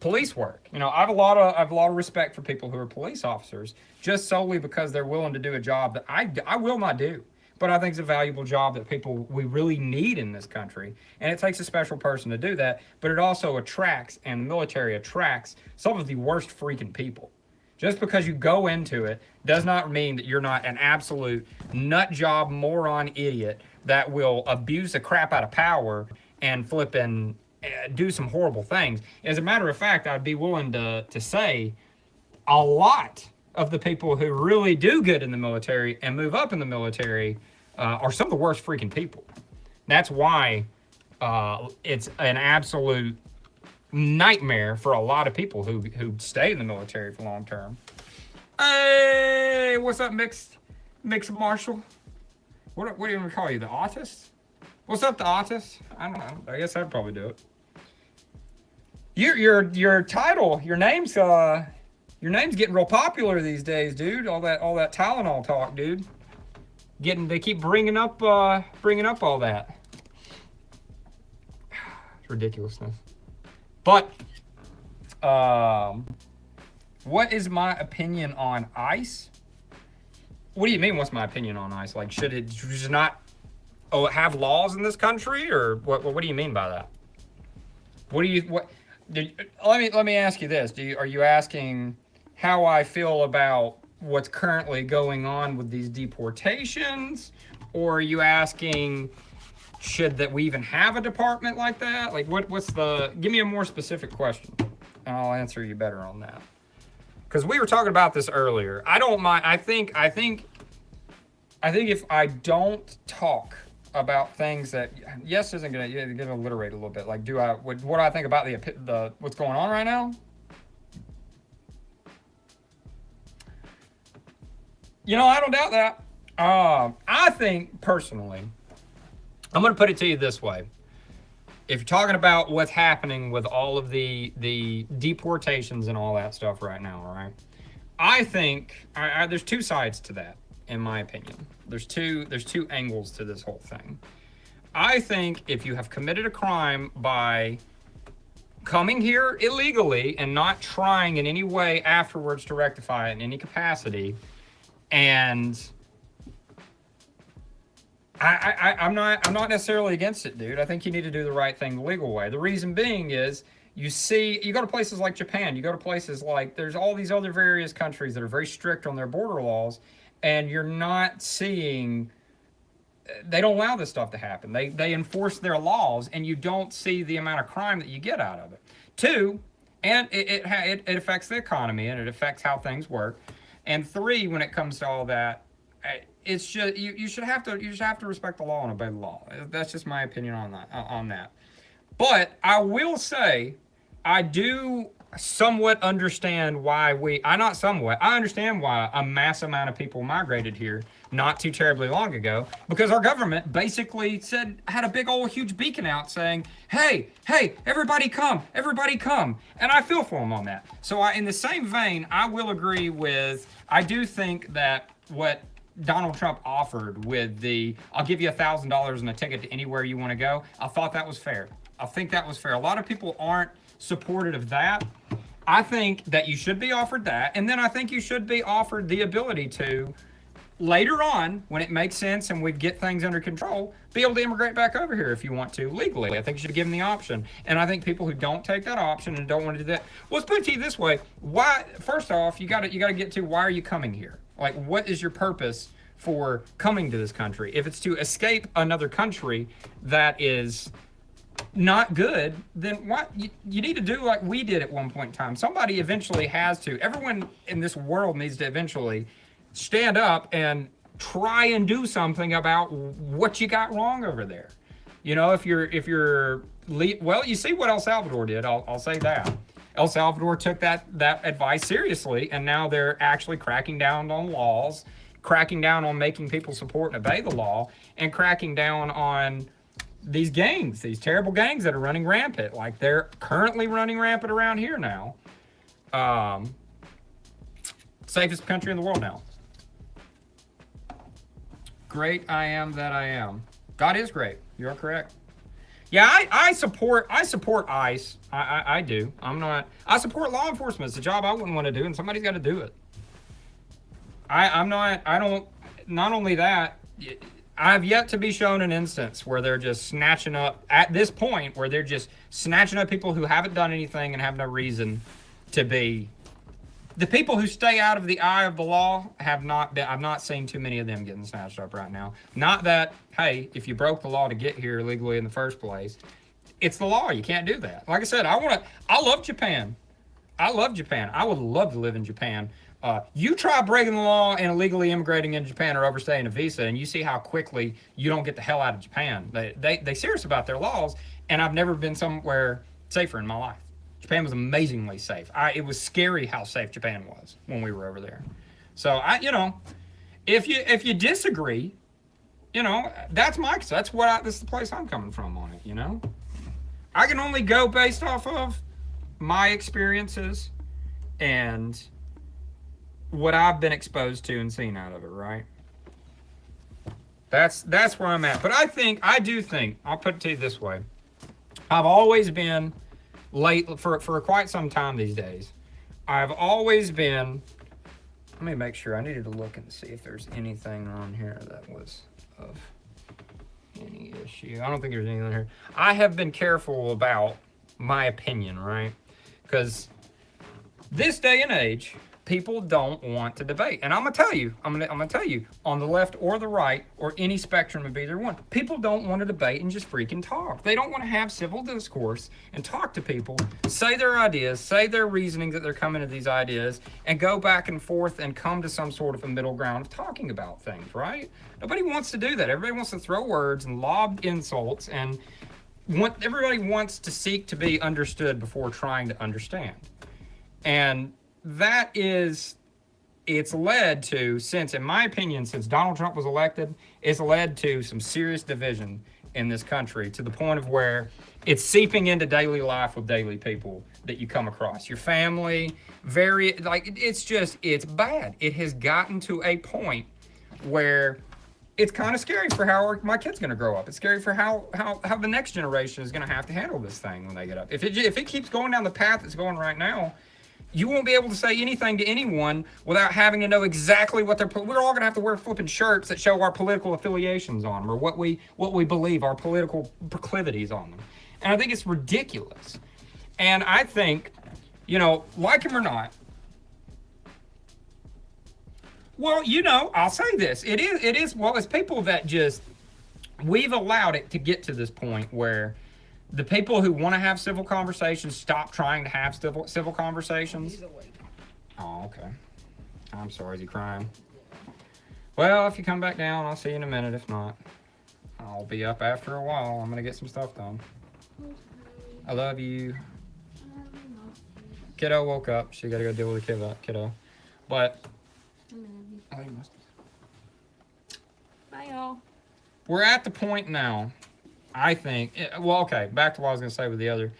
police work. I have a lot of respect for people who are police officers, just solely because they're willing to do a job that I will not do. But I think it's a valuable job that we really need in this country. And it takes a special person to do that. But it also attracts, and the military attracts, some of the worst freaking people. Just because you go into it does not mean that you're not an absolute nut job, moron, idiot that will abuse the crap out of power and flip and do some horrible things. As a matter of fact, I'd be willing to say a lot of the people who really do good in the military and move up in the military are some of the worst freaking people. That's why it's an absolute nightmare for a lot of people who stay in the military for long term. Hey, what's up, mixed Marshall? What do you want to call you, the autist? What's up, the autist? I don't know. I guess I'd probably do it. Your title, your name's getting real popular these days, dude. All that Tylenol talk, dude. They keep bringing up all that. It's ridiculousness. But what is my opinion on ICE? What do you mean? What's my opinion on ICE? Like, should it just not have laws in this country, or what? What do you mean by that? Let me ask you this. Are you asking how I feel about what's currently going on with these deportations, or are you asking should that we even have a department like that? Like, give me a more specific question, and I'll answer you better on that. Because we were talking about this earlier. I don't mind. I think if I don't talk about things that isn't gonna alliterate a little bit. Like, what do I think about the what's going on right now? I don't doubt that. I think, personally, I'm going to put it to you this way. if you're talking about what's happening with all of the deportations and all that stuff right now, right? I think there's two sides to that, in my opinion. There's two angles to this whole thing. I think if you have committed a crime by coming here illegally and not trying in any way afterwards to rectify it in any capacity, and I'm not necessarily against it, dude. I think you need to do the right thing the legal way. The reason being is you go to places like Japan, you go to places like, there's all these other various countries that are very strict on their border laws, and you're not seeing, they don't allow this stuff to happen. They enforce their laws, and you don't see the amount of crime that you get out of it. Two, and it affects the economy, and it affects how things work. And three, when it comes to all that, it's just you should have to respect the law and obey the law. That's just my opinion on that. But I will say, I do somewhat understand why I understand why a mass amount of people migrated here not too terribly long ago, because our government basically had a big old huge beacon out saying, hey, everybody come, and I feel for them on that. So in the same vein, I will agree with, I do think that what Donald Trump offered with I'll give you $1,000 and a ticket to anywhere you want to go, I thought that was fair. I think that was fair. A lot of people aren't supportive of that. I think that you should be offered that, and then I think you should be offered the ability to, later on, when it makes sense and we get things under control, be able to immigrate back over here if you want to legally. I think you should give them the option. And I think people who don't take that option and don't want to do that, well, let's put it to you this way: first off, you got to get to, why are you coming here? Like, what is your purpose for coming to this country? If it's to escape another country that is not good, then what you need to do like we did at one point in time. Somebody eventually has to. Everyone in this world needs to eventually stand up and try and do something about what you got wrong over there. You know, well, you see what El Salvador did. I'll say that. El Salvador took that advice seriously, and now they're actually cracking down on laws, cracking down on making people support and obey the law, and cracking down on these gangs, these terrible gangs that are running rampant. Like, they're currently running rampant around here now. Safest country in the world now. Great I am that I am. God is great. You're correct. Yeah, I support ICE. I do. I support law enforcement. It's a job I wouldn't want to do, and somebody's got to do it. Not only that, I've yet to be shown an instance where they're just snatching up, at this point, where they're just snatching up people who haven't done anything and have no reason to be. The people who stay out of the eye of the law I've not seen too many of them getting snatched up right now. Not that, hey, if you broke the law to get here illegally in the first place, it's the law. You can't do that. Like I said, I love Japan. I would love to live in Japan. You try breaking the law and illegally immigrating into Japan or overstaying a visa, and you see how quickly you don't get the hell out of Japan. They serious about their laws, and I've never been somewhere safer in my life. Japan was amazingly safe. It was scary how safe Japan was when we were over there. So if you disagree, this is the place I'm coming from on it. I can only go based off of my experiences and what I've been exposed to and seen out of it, right? That's where I'm at. But I do think, I'll put it to you this way. I've always been late for quite some time these days. I've always been, let me make sure, I needed to look and see if there's anything on here that was of any issue. I don't think there's anything on here. I have been careful about my opinion, right? Because this day and age, people don't want to debate. And I'm gonna tell you, on the left or the right, or any spectrum of either one, people don't want to debate and just freaking talk. They don't want to have civil discourse and talk to people, say their ideas, say their reasoning that they're coming to these ideas, and go back and forth and come to some sort of a middle ground of talking about things, right? Nobody wants to do that. Everybody wants to throw words and lob insults, and everybody wants to seek to be understood before trying to understand. And it's led to, in my opinion, since Donald Trump was elected, it's led to some serious division in this country to the point of where it's seeping into daily life with daily people that you come across. Your family, it's bad. It has gotten to a point where it's kind of scary for how my kid's going to grow up. It's scary for how the next generation is going to have to handle this thing when they get up. If it keeps going down the path it's going right now, you won't be able to say anything to anyone without having to know exactly what we're all going to have to wear flipping shirts that show our political affiliations on them or what we believe, our political proclivities on them. And I think it's ridiculous. And I think, like him or not, well, I'll say this. It is, well, it's people that we've allowed it to get to this point where the people who want to have civil conversations stop trying to have civil conversations. He's awake. Oh, okay. I'm sorry, is he crying? Well, if you come back down, I'll see you in a minute. If not, I'll be up after a while. I'm going to get some stuff done. I love you. Kiddo woke up. She got to go deal with the kiddo. But I think bye, y'all. We're at the point now, I think, well, okay, back to what I was going to say with the other.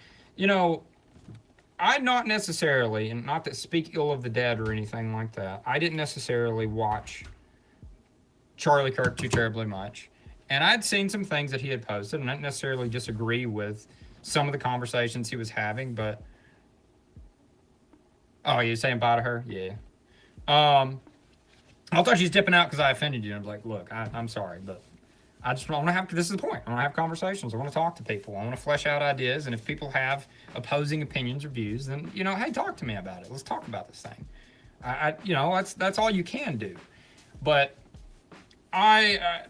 I not necessarily, and not that speak ill of the dead or anything like that, I didn't necessarily watch Charlie Kirk too terribly much. And I'd seen some things that he had posted, and I didn't necessarily disagree with some of the conversations he was having, but... Oh, you saying bye to her? Yeah. I thought she's dipping out because I offended you. I was like, look, I'm sorry, but I just want to have, this is the point. I want to have conversations. I want to talk to people. I want to flesh out ideas. And if people have opposing opinions or views, then, hey, talk to me about it. Let's talk about this thing. That's all you can do. But I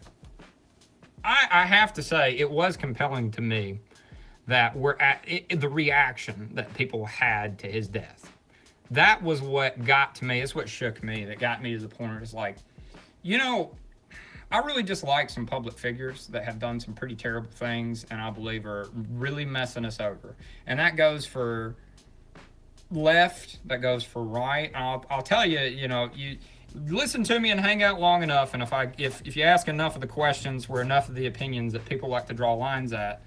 have to say, it was compelling to me that we're at the reaction that people had to his death. That was what got to me. It's what shook me. That got me to the point where it's like, I really dislike some public figures that have done some pretty terrible things and I believe are really messing us over. And that goes for left, that goes for right. I'll tell you, you listen to me and hang out long enough, and if you ask enough of the questions where enough of the opinions that people like to draw lines at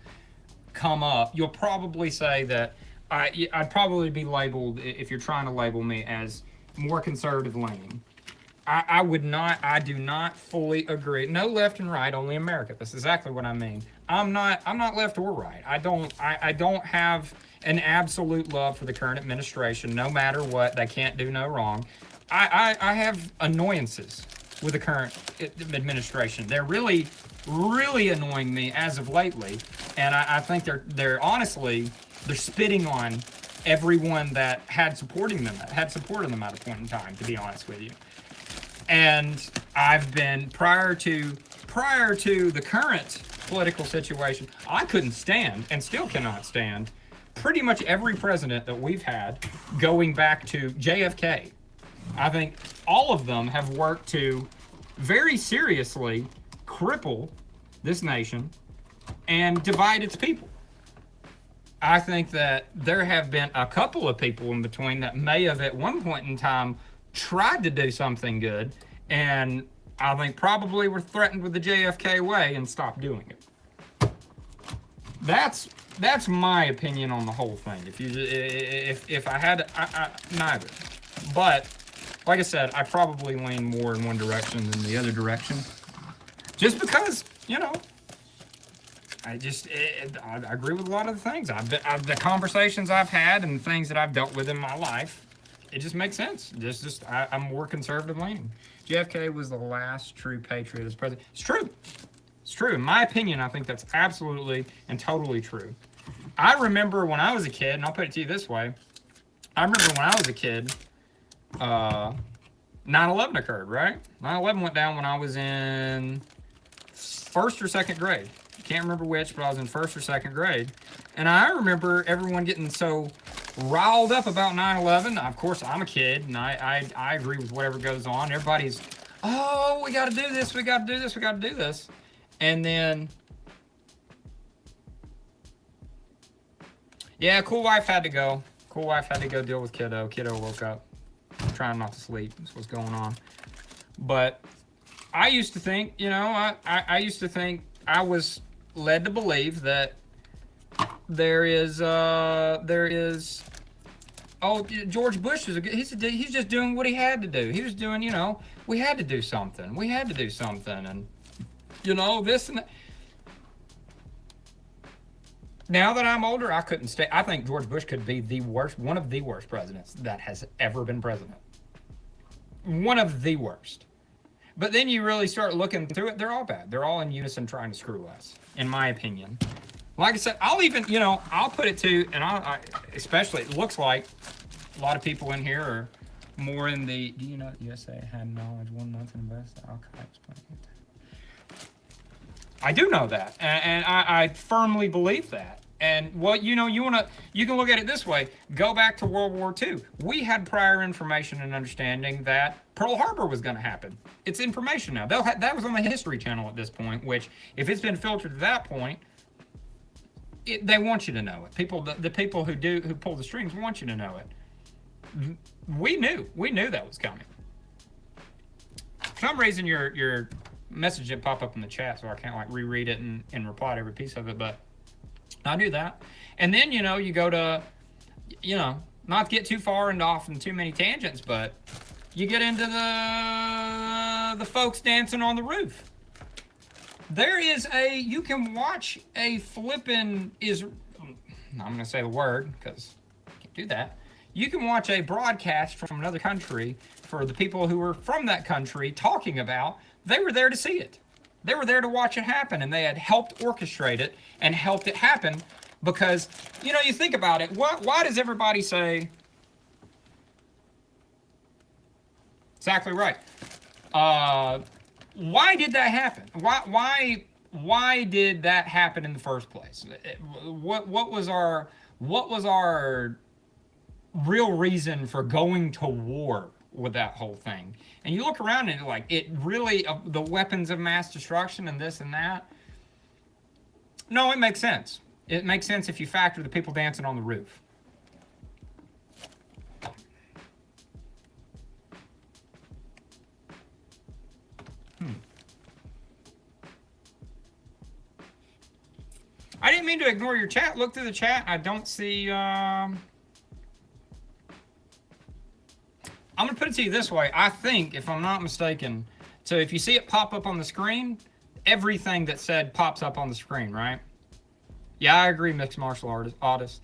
come up, you'll probably say that I'd probably be labeled, if you're trying to label me, as more conservative leaning. I do not fully agree. No left and right, only America. That's exactly what I mean. I'm not left or right. I don't have an absolute love for the current administration, no matter what. They can't do no wrong. I have annoyances with the current administration. They're really, really annoying me as of lately. And I think they're honestly, they're spitting on everyone that had supported them at a point in time, to be honest with you. And I've been, prior to the current political situation, I couldn't stand, and still cannot stand, pretty much every president that we've had going back to JFK. I think all of them have worked to very seriously cripple this nation and divide its people. I think that there have been a couple of people in between that may have at one point in time tried to do something good, and I think probably were threatened with the JFK way and stopped doing it. That's my opinion on the whole thing. If I had neither, but like I said, I probably lean more in one direction than the other direction, just because I agree with a lot of the things. The conversations I've had and the things that I've dealt with in my life, it just makes sense. I'm more conservative leaning. JFK was the last true patriot as president. It's true. It's true. In my opinion, I think that's absolutely and totally true. I remember when I was a kid, and I'll put it to you this way. I remember when I was a kid, 9/11 occurred, right? 9/11 went down when I was in first or second grade. Can't remember which, but I was in first or second grade. And I remember everyone getting so riled up about 9/11. Of course, I'm a kid, and I agree with whatever goes on. Everybody's, oh, we got to do this, we got to do this, we got to do this. And then, yeah, cool wife had to go. Cool wife had to go deal with kiddo. Kiddo woke up, trying not to sleep. That's what's going on. But I used to think, I used to think I was led to believe that there is oh, George Bush he's just doing what he had to do. He was doing, you know, we had to do something. We had to do something, and you know, this and that. Now that I'm older, I couldn't stay. I think George Bush could be the worst, one of the worst presidents that has ever been president. One of the worst. But then you really start looking through it, they're all bad. They're all in unison trying to screw us, in my opinion. Like I said, I'll even, you know, I'll put it to, and I especially, it looks like a lot of people in here are more in the, do you know, USA had knowledge 1 month invest. I do know that, and I firmly believe that. And what you know, you can look at it this way. Go back to World War II. We had prior information and understanding that Pearl Harbor was going to happen. It's information now. That was on the History Channel at this point. Which, if it's been filtered to that point, they want you to know it. The people who pull the strings want you to know it. We knew that was coming. For some reason, your message didn't pop up in the chat, so I can't like reread it and reply to every piece of it, but I knew that. And then, you know, you go to, you know, not to get too far and off in too many tangents, but you get into the folks dancing on the roof. There is you can watch a flippin' I'm going to say the word because I can't do that. You can watch a broadcast from another country for the people who were from that country talking about, they were there to see it. They were there to watch it happen, and they had helped orchestrate it and helped it happen because, you know, you think about it, why does everybody say, exactly right. Why did that happen? Why did that happen in the first place? What was our real reason for going to war with that whole thing? And you look around and like it really the weapons of mass destruction and this and that. No, it makes sense. It makes sense if you factor the people dancing on the roof. I didn't mean to ignore your chat. Look through the chat. I don't see. I'm going to put it to you this way. I think, if I'm not mistaken, so if you see it pop up on the screen, everything that said pops up on the screen, right? Yeah, I agree, mixed martial artist.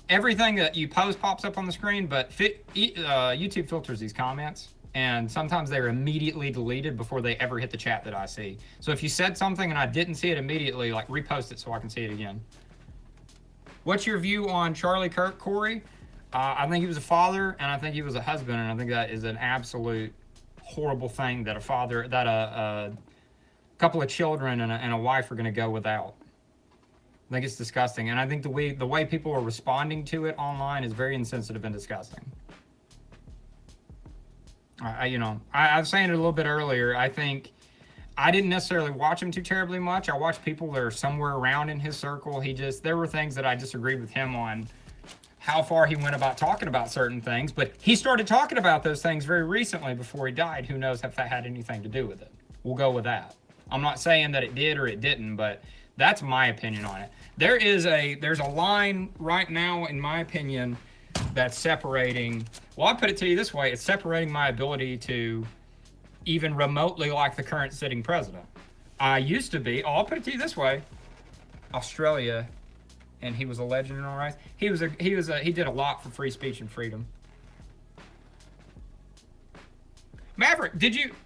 Everything that you post pops up on the screen, but YouTube filters these comments, and sometimes they're immediately deleted before they ever hit the chat that I see. So if you said something and I didn't see it immediately, like repost it so I can see it again. What's your view on Charlie Kirk, Corey? I think he was a father, and I think he was a husband, and I think that is an absolute horrible thing that a couple of children and a wife are going to go without. I think it's disgusting, and I think the way people are responding to it online is very insensitive and disgusting. I was saying it a little bit earlier. I think I didn't necessarily watch him too terribly much. I watched people that are somewhere around in his circle. There were things that I disagreed with him on, how far he went about talking about certain things, but he started talking about those things very recently before he died. Who knows if that had anything to do with it? We'll go with that. I'm not saying that it did or it didn't, but that's my opinion on it. There's a line right now, in my opinion, that's separating, well, I'll put it to you this way, it's separating my ability to even remotely like the current sitting president. I used to be, I'll put it to you this way, Australia, and he was a legend in all rights. He did a lot for free speech and freedom. Maverick,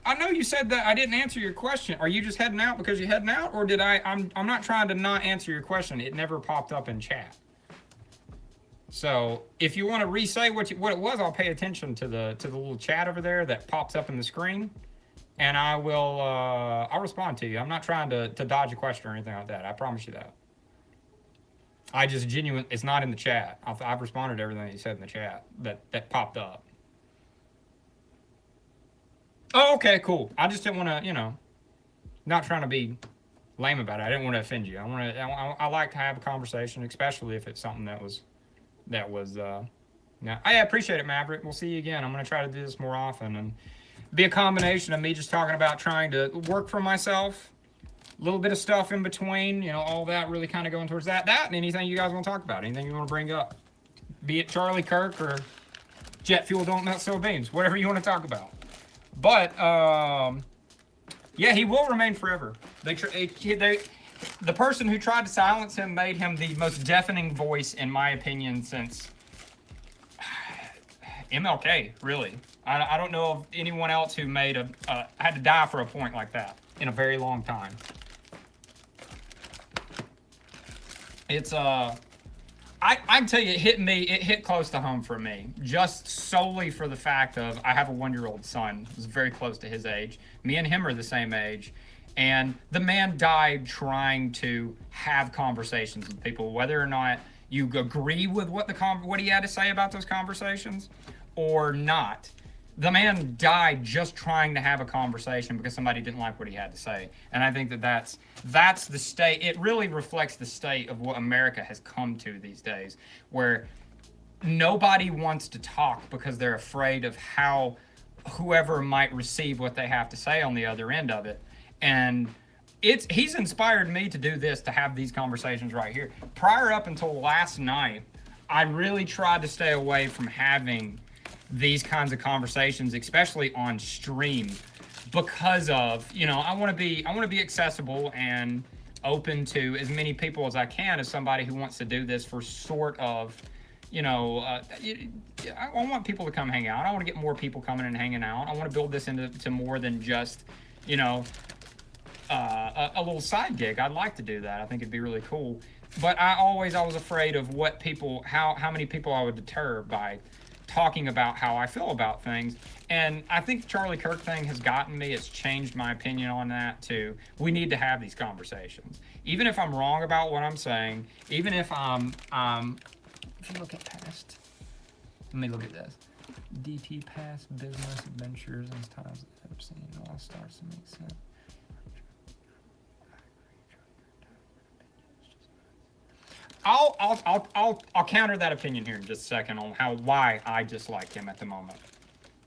I know you said that I didn't answer your question. Are you just heading out because you're heading out, or I'm not trying to not answer your question. It never popped up in chat. So if you want to re-say what it was, I'll pay attention to the little chat over there that pops up in the screen, and I'll respond to you. I'm not trying to dodge a question or anything like that. I promise you that. It's not in the chat. I've responded to everything you said in the chat that popped up. Oh, okay, cool. I just didn't want to, not trying to be lame about it. I didn't want to offend you. I like to have a conversation, especially if it's something that was. Yeah, I appreciate it, Maverick. We'll see you again. I'm going to try to do this more often and be a combination of me just talking about trying to work for myself, little bit of stuff in between, you know, all that really kind of going towards that. That and anything you guys want to talk about, anything you want to bring up, be it Charlie Kirk or jet fuel don't melt soybeans, whatever you want to talk about. But yeah, he will remain forever. The person who tried to silence him made him the most deafening voice, in my opinion, since MLK. Really, I don't know of anyone else who made had to die for a point like that in a very long time. It's I can tell you, it hit close to home for me, just solely for the fact of I have a 1-year-old son who's very close to his age. Me and him are the same age, and the man died trying to have conversations with people, whether or not you agree with what he had to say about those conversations or not. The man died just trying to have a conversation because somebody didn't like what he had to say. And I think that's the state. It really reflects the state of what America has come to these days, where nobody wants to talk because they're afraid of how whoever might receive what they have to say on the other end of it. And he's inspired me to do this, to have these conversations right here. Prior up until last night, I really tried to stay away from having these kinds of conversations, especially on stream, because of, you know, I want to be accessible and open to as many people as I can, as somebody who wants to do this for sort of, you know, I want people to come hang out. I want to get more people coming and hanging out. I want to build this into more than just, you know, a little side gig. I'd like to do that. I think it'd be really cool. But I was afraid of what people, how many people I would deter by talking about how I feel about things. And I think the Charlie Kirk thing has gotten me. It's changed my opinion on that too. We need to have these conversations. Even if I'm wrong about what I'm saying, even if if you look at past, let me look at this. DT past business adventures and times I've seen, it all starts to make sense. I'll counter that opinion here in just a second on why I dislike him at the moment,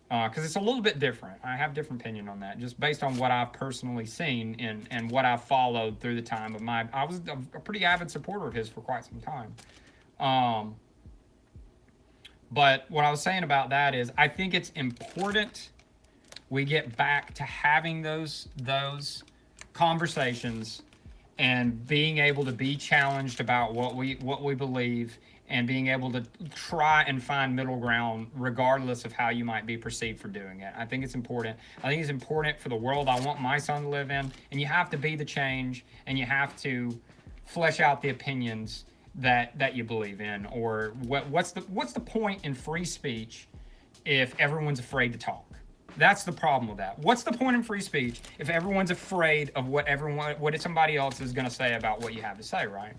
because it's a little bit different. I have a different opinion on that, just based on what I've personally seen and what I've followed through the time of I was a pretty avid supporter of his for quite some time. But what I was saying about that is, I think it's important we get back to having those conversations and being able to be challenged about what we believe, and being able to try and find middle ground regardless of how you might be perceived for doing it. I think it's important. I think it's important for the world I want my son to live in, and you have to be the change, and you have to flesh out the opinions that you believe in. Or what's the point in free speech if everyone's afraid to talk? That's the problem with that. What's the point in free speech if everyone's afraid of what somebody else is going to say about what you have to say, right?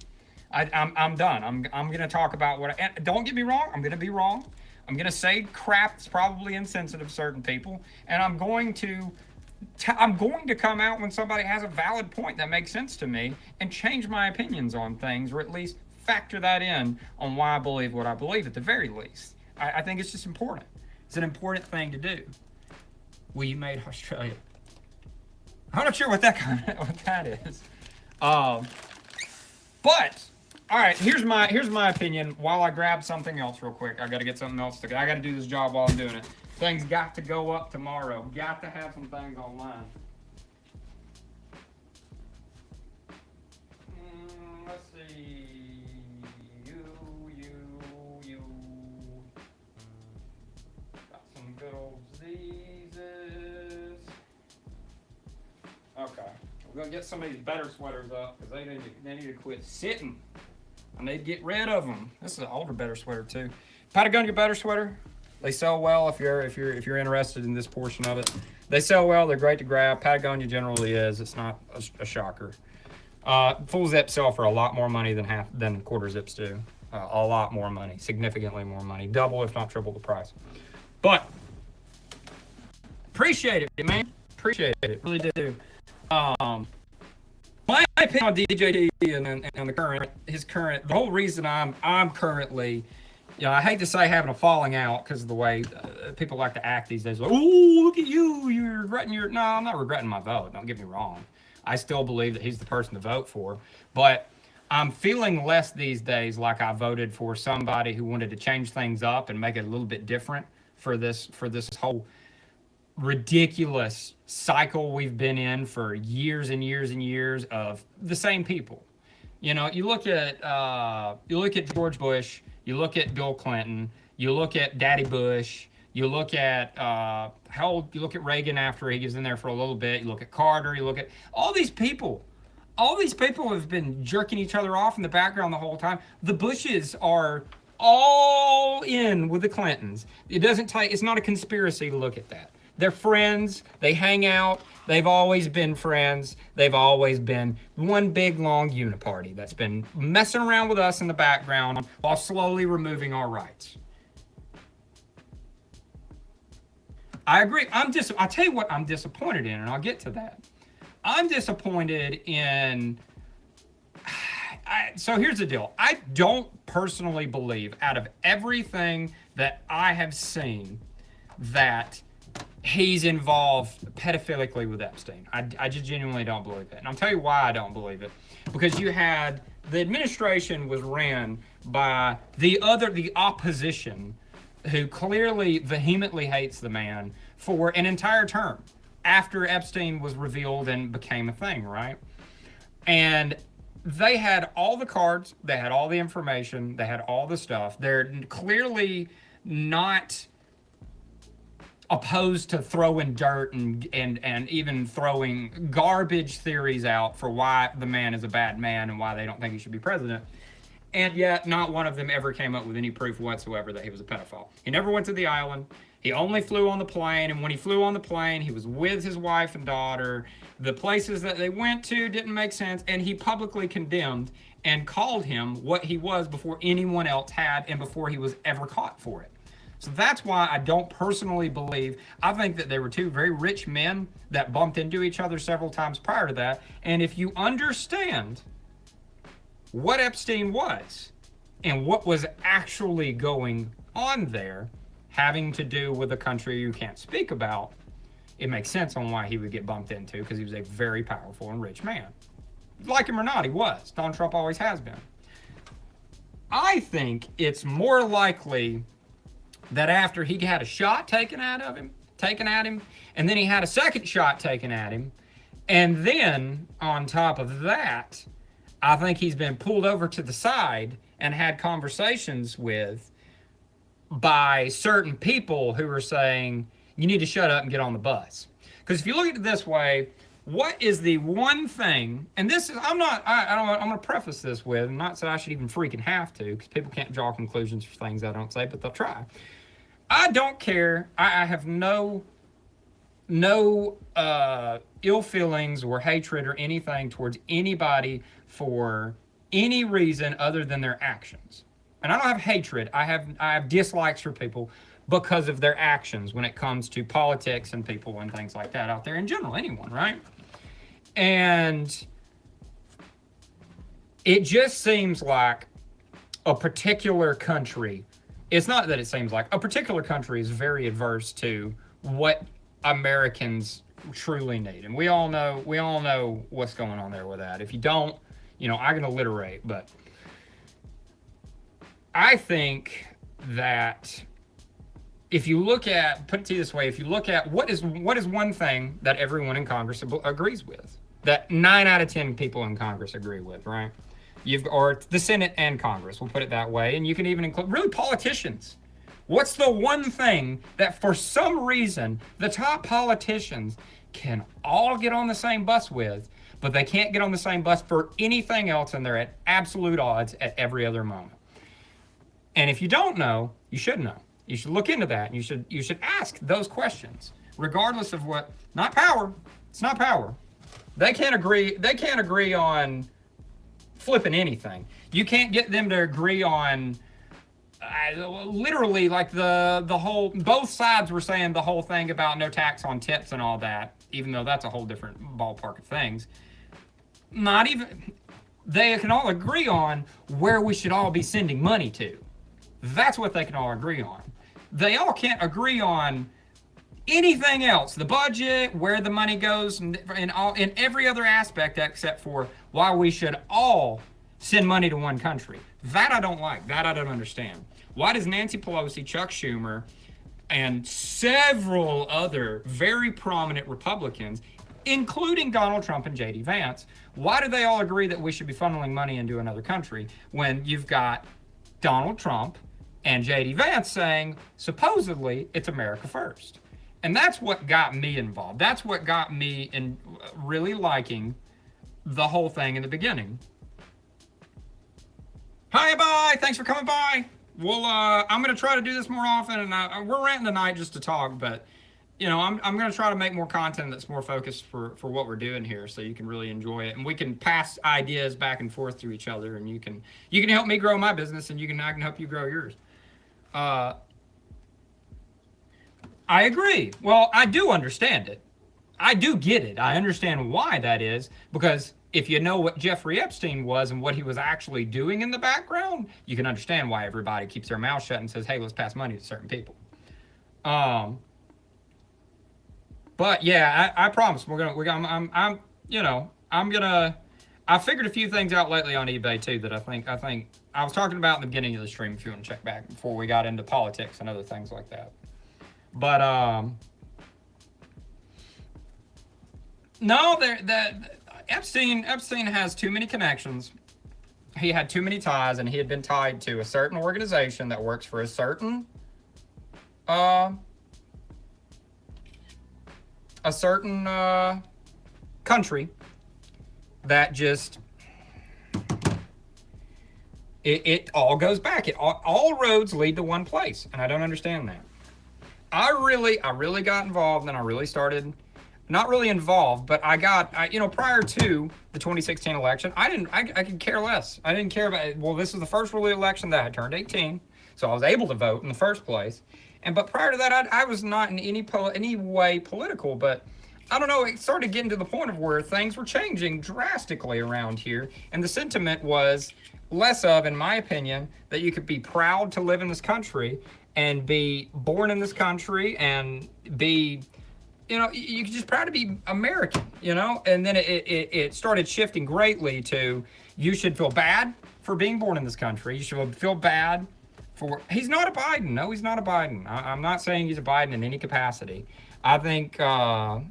I'm done. I'm going to talk about and don't get me wrong. I'm going to be wrong. I'm going to say crap that's probably insensitive to certain people, and I'm going to come out when somebody has a valid point that makes sense to me and change my opinions on things, or at least factor that in on why I believe what I believe at the very least. I think it's just important. It's an important thing to do. We made Australia. I'm not sure what that is. But all right, here's my opinion. While I grab something else real quick, I got to get something else I got to do this job while I'm doing it. Things got to go up tomorrow. Got to have some things online. Let's see. You. Got some good old Z's. Okay, we're gonna get some of these better sweaters up because they need to quit sitting. I need to get rid of them. This is an older better sweater too. Patagonia better sweater. They sell well if you're interested in this portion of it. They sell well. They're great to grab. Patagonia generally is. It's not a shocker. Full zips sell for a lot more money than quarter zips do. A lot more money, significantly more money, double if not triple the price. But appreciate it, man. Appreciate it, really do. My opinion on DJD and the whole reason I'm currently, I hate to say having a falling out because of the way people like to act these days. Like, oh, look at you, you're regretting no, I'm not regretting my vote. Don't get me wrong. I still believe that he's the person to vote for. But I'm feeling less these days like I voted for somebody who wanted to change things up and make it a little bit different for this whole ridiculous cycle we've been in for years and years and years of the same people. You know, you look at George Bush, you look at Bill Clinton, you look at Daddy Bush, you look at you look at Reagan after he was in there for a little bit, you look at Carter, you look at all these people. All these people have been jerking each other off in the background the whole time. The Bushes are all in with the Clintons. It's not a conspiracy to look at that. They're friends, they hang out, they've always been friends, they've always been one big long uniparty that's been messing around with us in the background while slowly removing our rights. I agree. I'll tell you what I'm disappointed in, and I'll get to that. I'm disappointed in... So here's the deal. I don't personally believe, out of everything that I have seen, that he's involved pedophilically with Epstein. I just genuinely don't believe it. And I'll tell you why I don't believe it. Because the administration was ran by the opposition, who clearly vehemently hates the man, for an entire term after Epstein was revealed and became a thing, right? And they had all the cards, they had all the information, they had all the stuff. They're clearly not opposed to throwing dirt and even throwing garbage theories out for why the man is a bad man and why they don't think he should be president. And yet not one of them ever came up with any proof whatsoever that he was a pedophile. He never went to the island. He only flew on the plane, and when he flew on the plane, he was with his wife and daughter. The places that they went to didn't make sense, and he publicly condemned and called him what he was before anyone else had and before he was ever caught for it. So that's why I don't personally believe. I think that they were two very rich men that bumped into each other several times prior to that. And if you understand what Epstein was and what was actually going on there, having to do with a country you can't speak about, it makes sense on why he would get bumped into, because he was a very powerful and rich man. Like him or not, he was. Donald Trump always has been. I think it's more likely that after he had a shot taken at him, and then he had a second shot taken at him, and then on top of that, I think he's been pulled over to the side and had conversations with by certain people who are saying, you need to shut up and get on the bus. Because if you look at it this way, what is the one thing, and this is, I'm going to preface this with, and not that I should even freaking have to, because people can't draw conclusions for things I don't say, but they'll try. I don't care. I have no ill feelings or hatred or anything towards anybody for any reason other than their actions. And I don't have hatred. I have dislikes for people because of their actions when it comes to politics and people and things like that out there in general, anyone, right? And it just seems like a particular country, it's not that it seems like, a particular country is very adverse to what Americans truly need. And we all know what's going on there with that. If you don't, I can alliterate, but I think that if you look at, put it to you this way, if you look at what is one thing that everyone in Congress agrees with, that 9 out of 10 people in Congress agree with, right? Or the Senate and Congress, we'll put it that way. And you can even include really politicians. What's the one thing that for some reason the top politicians can all get on the same bus with, but they can't get on the same bus for anything else, and they're at absolute odds at every other moment? And if you don't know, you should know. You should look into that. You should ask those questions, regardless of what. Not power. It's not power. They can't agree on flipping anything. You can't get them to agree on literally like the whole. Both sides were saying the whole thing about no tax on tips and all that, even though that's a whole different ballpark of things. Not even. They can all agree on where we should all be sending money to. That's what they can all agree on. They all can't agree on anything else, the budget, where the money goes, and in every other aspect except for why we should all send money to one country. That I don't like. That I don't understand. Why does Nancy Pelosi, Chuck Schumer, and several other very prominent Republicans, including Donald Trump and J.D. Vance, why do they all agree that we should be funneling money into another country when you've got Donald Trump and J.D. Vance saying, supposedly, it's America first? And that's what got me involved. That's what got me in really liking the whole thing in the beginning. Hi, bye. Thanks for coming by. Well, I'm going to try to do this more often, and we're ranting tonight just to talk, but you know, I'm going to try to make more content that's more focused for what we're doing here, so you can really enjoy it, and we can pass ideas back and forth to each other, and you can help me grow my business, and I can help you grow yours. I agree. Well, I do understand it. I do get it. I understand why that is, because if you know what Jeffrey Epstein was and what he was actually doing in the background, you can understand why everybody keeps their mouth shut and says, "Hey, let's pass money to certain people." But yeah, I promise I figured a few things out lately on eBay too that I think I was talking about in the beginning of the stream. If you want to check back before we got into politics and other things like that. But no, Epstein has too many connections. He had too many ties, and he had been tied to a certain organization that works for a certain country that just it all goes back. All roads lead to one place, and I don't understand that. I really got involved, and I really started, not really involved, but prior to the 2016 election, I could care less. I didn't care about it. Well, this was the first really election that I turned 18, so I was able to vote in the first place. But prior to that, I was not in any way political, but I don't know, it started getting to the point of where things were changing drastically around here, and the sentiment was less of, in my opinion, that you could be proud to live in this country and be born in this country and be, you're just proud to be American, and then it started shifting greatly to, you should feel bad for being born in this country. You should feel bad for, he's not a Biden. No, he's not a Biden. I'm not saying he's a Biden in any capacity. I think, let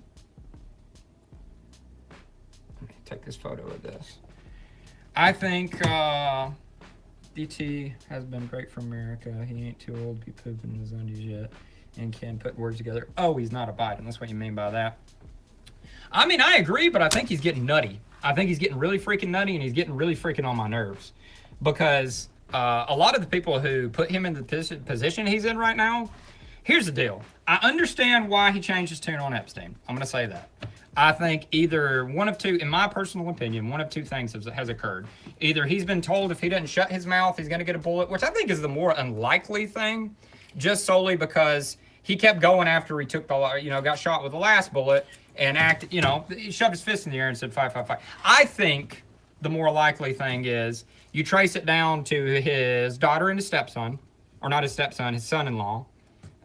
me take this photo of this. I think, DT has been great for America. He ain't too old to be pooping in his undies yet and can put words together. Oh, he's not a Biden. That's what you mean by that. I mean, I agree, but I think he's getting nutty. I think he's getting really freaking nutty, and he's getting really freaking on my nerves. Because a lot of the people who put him in the position he's in right now, here's the deal. I understand why he changed his tune on Epstein. I'm going to say that. I think either one of two, in my personal opinion, one of two things has occurred. Either he's been told if he doesn't shut his mouth, he's going to get a bullet, which I think is the more unlikely thing, just solely because he kept going after he took the, got shot with the last bullet and he shoved his fist in the air and said 555. I think the more likely thing is you trace it down to his daughter and his stepson, or not his stepson, his son-in-law,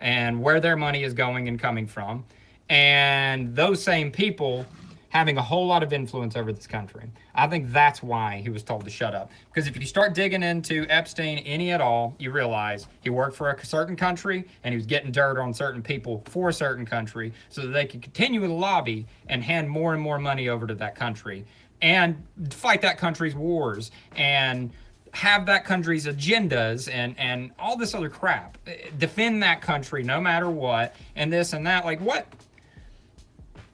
and where their money is going and coming from. And those same people having a whole lot of influence over this country. I think that's why he was told to shut up. Because if you start digging into Epstein any at all, you realize he worked for a certain country and he was getting dirt on certain people for a certain country so that they could continue to lobby and hand more and more money over to that country and fight that country's wars and have that country's agendas and all this other crap. Defend that country no matter what, and this and that. Like, what?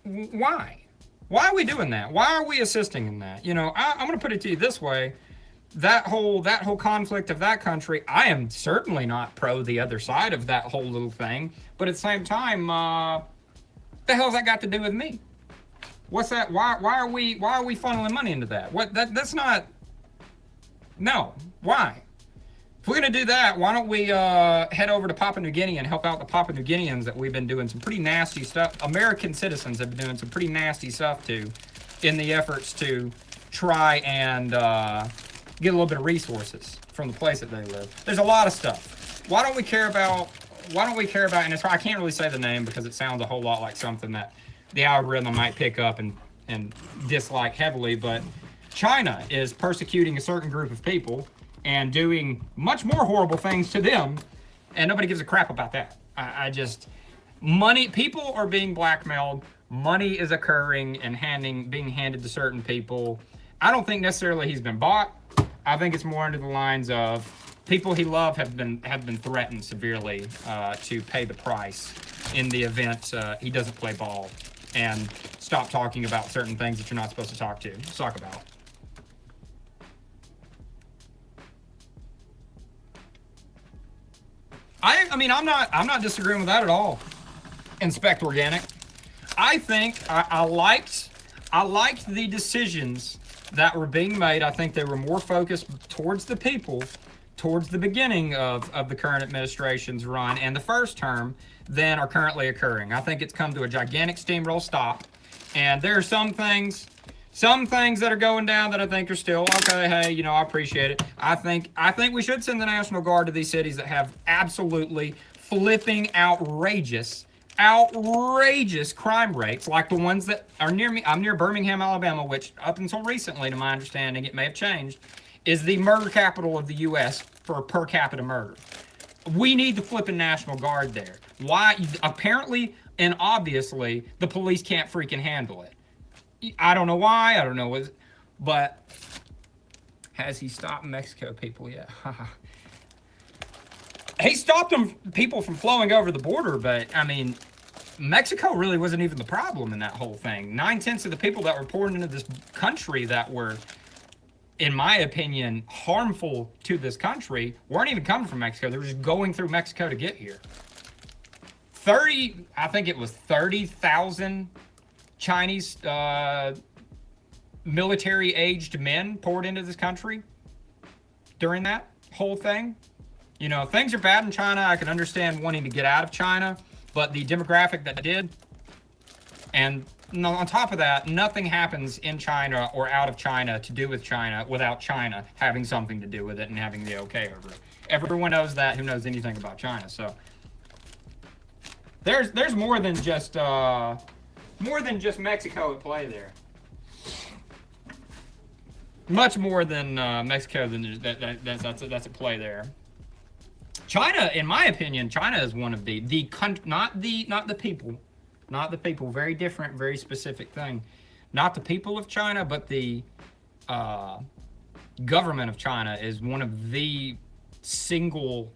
Why? Why are we doing that? Why are we assisting in that? I'm going to put it to you this way. That whole conflict of that country, I am certainly not pro the other side of that whole little thing. But at the same time, the hell's that got to do with me? What's that? Why are we funneling money into that? That's not. No. Why? If we're going to do that, why don't we head over to Papua New Guinea and help out the Papua New Guineans that we've been doing some pretty nasty stuff. American citizens have been doing some pretty nasty stuff to in the efforts to try and get a little bit of resources from the place that they live. There's a lot of stuff. Why don't we care about we care about, and it's, I can't really say the name because it sounds a whole lot like something that the algorithm might pick up and dislike heavily, but China is persecuting a certain group of people and doing much more horrible things to them, and nobody gives a crap about that. I just, money, people are being blackmailed, money is occurring and being handed to certain people. I don't think necessarily he's been bought. I think it's more under the lines of people he loved have been threatened severely to pay the price in the event he doesn't play ball and stop talking about certain things that you're not supposed to talk about. I mean, I'm not disagreeing with that at all. Inspect Organic. I think I liked the decisions that were being made. I think they were more focused towards the people, towards the beginning of the current administration's run and the first term than are currently occurring. I think it's come to a gigantic steamroll stop, and there are some things that are going down that I think are still okay. Hey, you know, I appreciate it. I think we should send the National Guard to these cities that have absolutely flipping outrageous crime rates, like the ones that are near me. I'm near Birmingham, Alabama, which up until recently, to my understanding, it may have changed, is the murder capital of the U.S. for per capita murder. We need the flipping National Guard there. Why? Apparently and obviously, the police can't freaking handle it. I don't know why. I don't know what, but has he stopped Mexico people yet? He stopped people from flowing over the border, but I mean, Mexico really wasn't even the problem in that whole thing. 9/10 of the people that were poured into this country that were, in my opinion, harmful to this country weren't even coming from Mexico. They were just going through Mexico to get here. I think it was 30,000 Chinese military-aged men poured into this country during that whole thing. You know, things are bad in China. I can understand wanting to get out of China, but the demographic that did, and on top of that, nothing happens in China or out of China to do with China without China having something to do with it and having the okay over it. Everyone knows that who knows anything about China. So there's more than just Mexico at play there. Much more than Mexico than that's at play there. China, in my opinion, China is one of the not the people, very different, very specific thing. Not the people of China, but the government of China is one of the single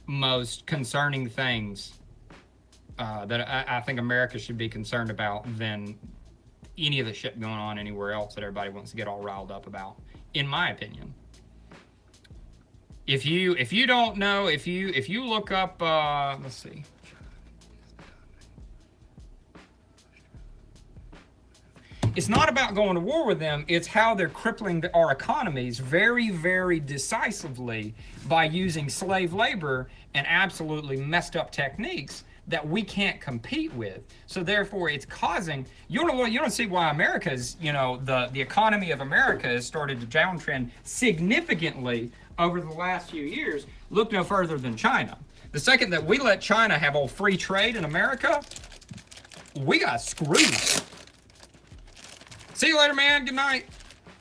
most concerning things that I think America should be concerned about than any of the shit going on anywhere else that everybody wants to get all riled up about, in my opinion. If you don't know, if you look up, let's see. It's not about going to war with them. It's how they're crippling our economies very, very decisively by using slave labor and absolutely messed up techniques that we can't compete with. So therefore, it's causing, you don't see why America's, the economy of America has started to downtrend significantly over the last few years. Look no further than China. The second that we let China have all free trade in America, we got screwed. See you later, man. Good night.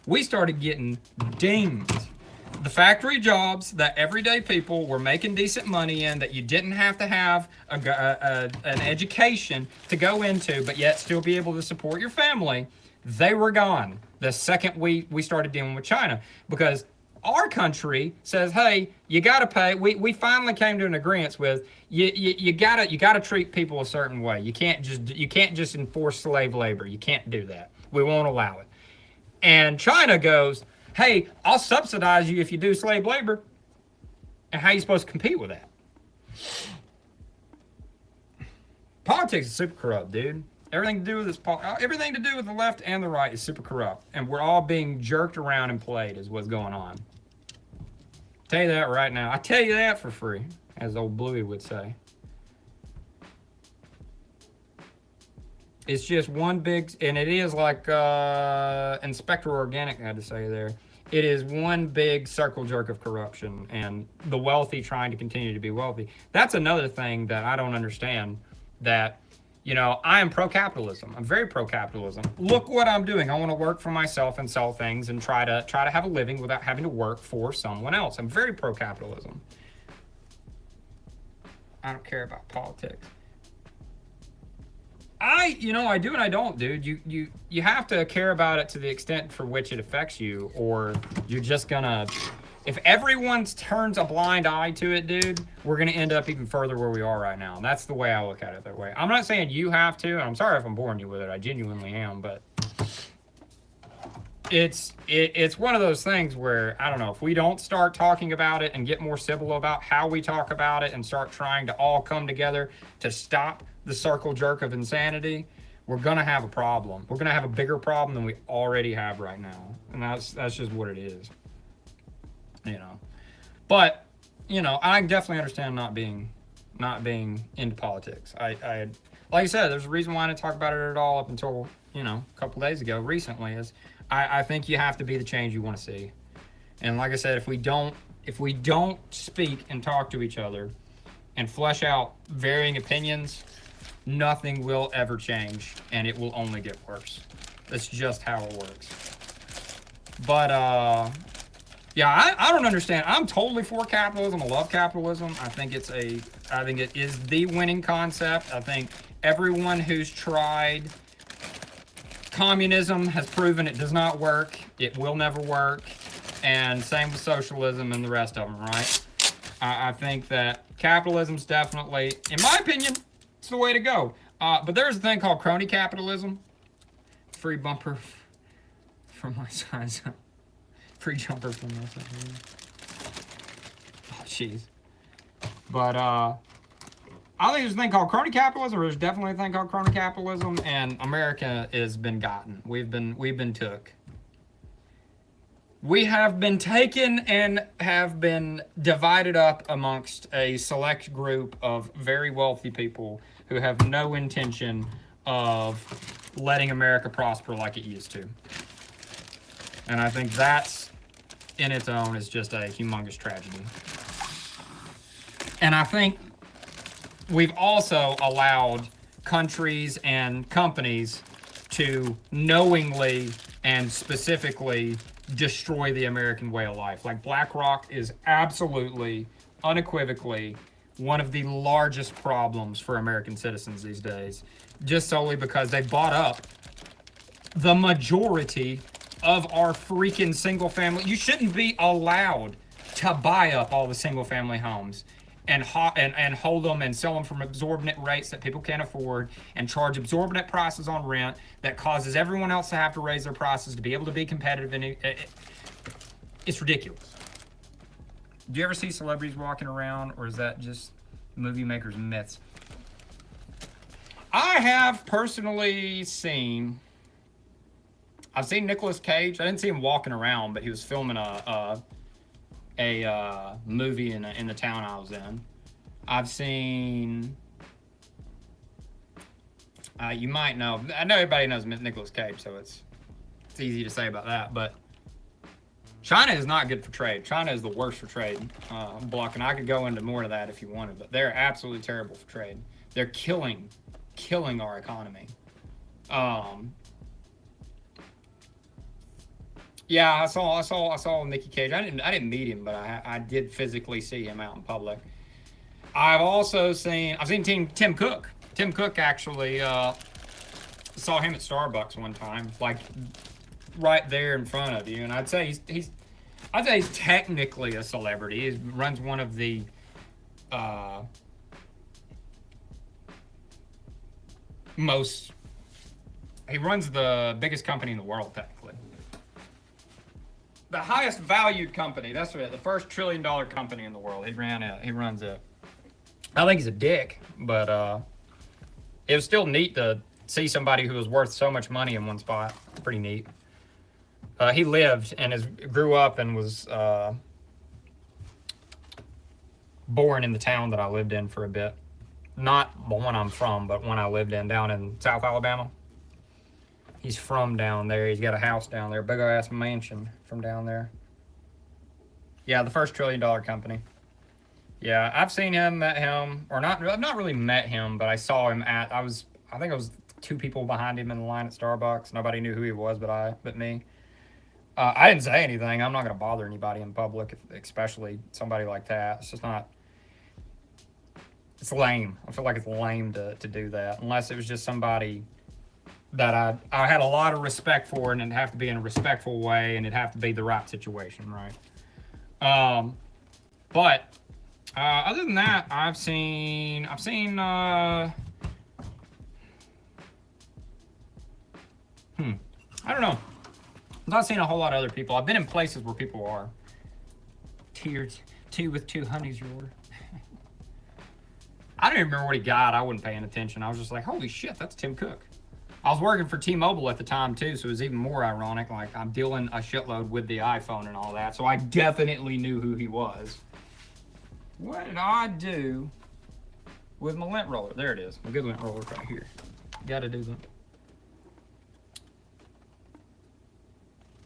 We started getting dinged. The factory jobs that everyday people were making decent money in, that you didn't have to have an education to go into, but yet still be able to support your family, they were gone the second we started dealing with China. Because our country says, hey, you got to pay. We finally came to an agreement with you gotta treat people a certain way. You can't just enforce slave labor. You can't do that. We won't allow it. And China goes, hey, I'll subsidize you if you do slave labor. And how are you supposed to compete with that? Politics is super corrupt, dude. Everything to do with the left and the right is super corrupt. And we're all being jerked around and played is what's going on. Tell you that right now. I tell you that for free, as old Bluey would say. It's just one big, and it is like Inspector Organic had to say there. it is one big circle jerk of corruption and the wealthy trying to continue to be wealthy. That's another thing that I don't understand. That, you know, I am pro-capitalism. I'm very pro-capitalism. Look what I'm doing. I want to work for myself and sell things and try to have a living without having to work for someone else. I'm very pro-capitalism. I don't care about politics. You know, I do and I don't, dude. You have to care about it to the extent for which it affects you, or you're just gonna. If everyone turns a blind eye to it, dude, we're gonna end up even further where we are right now. And that's the way I look at it that way. I'm not saying you have to, and I'm sorry if I'm boring you with it. I genuinely am, but it's one of those things where, I don't know, if we don't start talking about it and get more civil about how we talk about it and start trying to all come together to stop the circle jerk of insanity, we're gonna have a problem. We're gonna have a bigger problem than we already have right now, and that's just what it is, you know. But you know, I definitely understand not being into politics. I like I said, there's a reason why I didn't talk about it at all up until, you know, a couple days ago. Recently, is I think you have to be the change you want to see, and like I said, if we don't speak and talk to each other and flesh out varying opinions, nothing will ever change, and it will only get worse. That's just how it works. But yeah, I don't understand. I'm totally for capitalism. I love capitalism. I think it is the winning concept. I think everyone who's tried communism has proven it does not work. It will never work. And same with socialism and the rest of them, right? I think that capitalism's definitely, in my opinion, it's the way to go. But there's a thing called crony capitalism. Free bumper from my size. Free jumper from my size. Oh, jeez. But I think there's a thing called crony capitalism, or there's definitely a thing called crony capitalism, and America has been gotten. We've been took. We have been taken and have been divided up amongst a select group of very wealthy people who have no intention of letting America prosper like it used to. And I think that's, in its own, is just a humongous tragedy. And I think we've also allowed countries and companies to knowingly and specifically destroy the American way of life. Like BlackRock is absolutely, unequivocally, one of the largest problems for American citizens these days, just solely because they bought up the majority of our freaking single family. You shouldn't be allowed to buy up all the single family homes and hold them and sell them from exorbitant rates that people can't afford and charge exorbitant prices on rent that causes everyone else to have to raise their prices to be able to be competitive. And it's ridiculous. Do you ever see celebrities walking around, or is that just movie makers' myths? I have personally seen, I've seen Nicolas Cage. I didn't see him walking around, but he was filming a movie in the town I was in. I've seen, you might know, I know everybody knows Nicolas Cage, so it's easy to say about that, but China is not good for trade. China is the worst for trade. Block, and I could go into more of that if you wanted, but they're absolutely terrible for trade. They're killing our economy. Yeah, I saw Nicky Cage. I didn't meet him, but I did physically see him out in public. I've seen Tim Cook. Tim Cook actually saw him at Starbucks one time, like right there in front of you. And I'd say he's technically a celebrity. He runs one of the he runs the biggest company in the world, technically. The highest valued company, that's right, the first $1 trillion company in the world. He runs it. I think he's a dick, but it was still neat to see somebody who was worth so much money in one spot. Pretty neat. He lived and grew up and was born in the town that I lived in for a bit. Not the one I'm from, but one I lived in down in South Alabama. He's from down there. He's got a house down there, big ass mansion from down there. Yeah, the first $1 trillion company. Yeah, I've seen him, met him, or not. I've not really met him, but I saw him at. I think it was 2 people behind him in the line at Starbucks. Nobody knew who he was, but me. I didn't say anything. I'm not gonna bother anybody in public, especially somebody like that. It's just not. It's lame. I feel like it's lame to do that, unless it was just somebody that I had a lot of respect for, and it'd have to be in a respectful way, and it'd have to be the right situation, right? But other than that, I've seen I don't know. I'm not seeing a whole lot of other people. I've been in places where people are. Tears, 2 with 2 honeys, your order. I don't even remember what he got. I wasn't paying attention. I was just like, holy shit, that's Tim Cook. I was working for T-Mobile at the time too, so it was even more ironic. Like, I'm dealing a shitload with the iPhone and all that, so I definitely knew who he was. What did I do with my lint roller? There it is. My good lint roller right here. Gotta do that.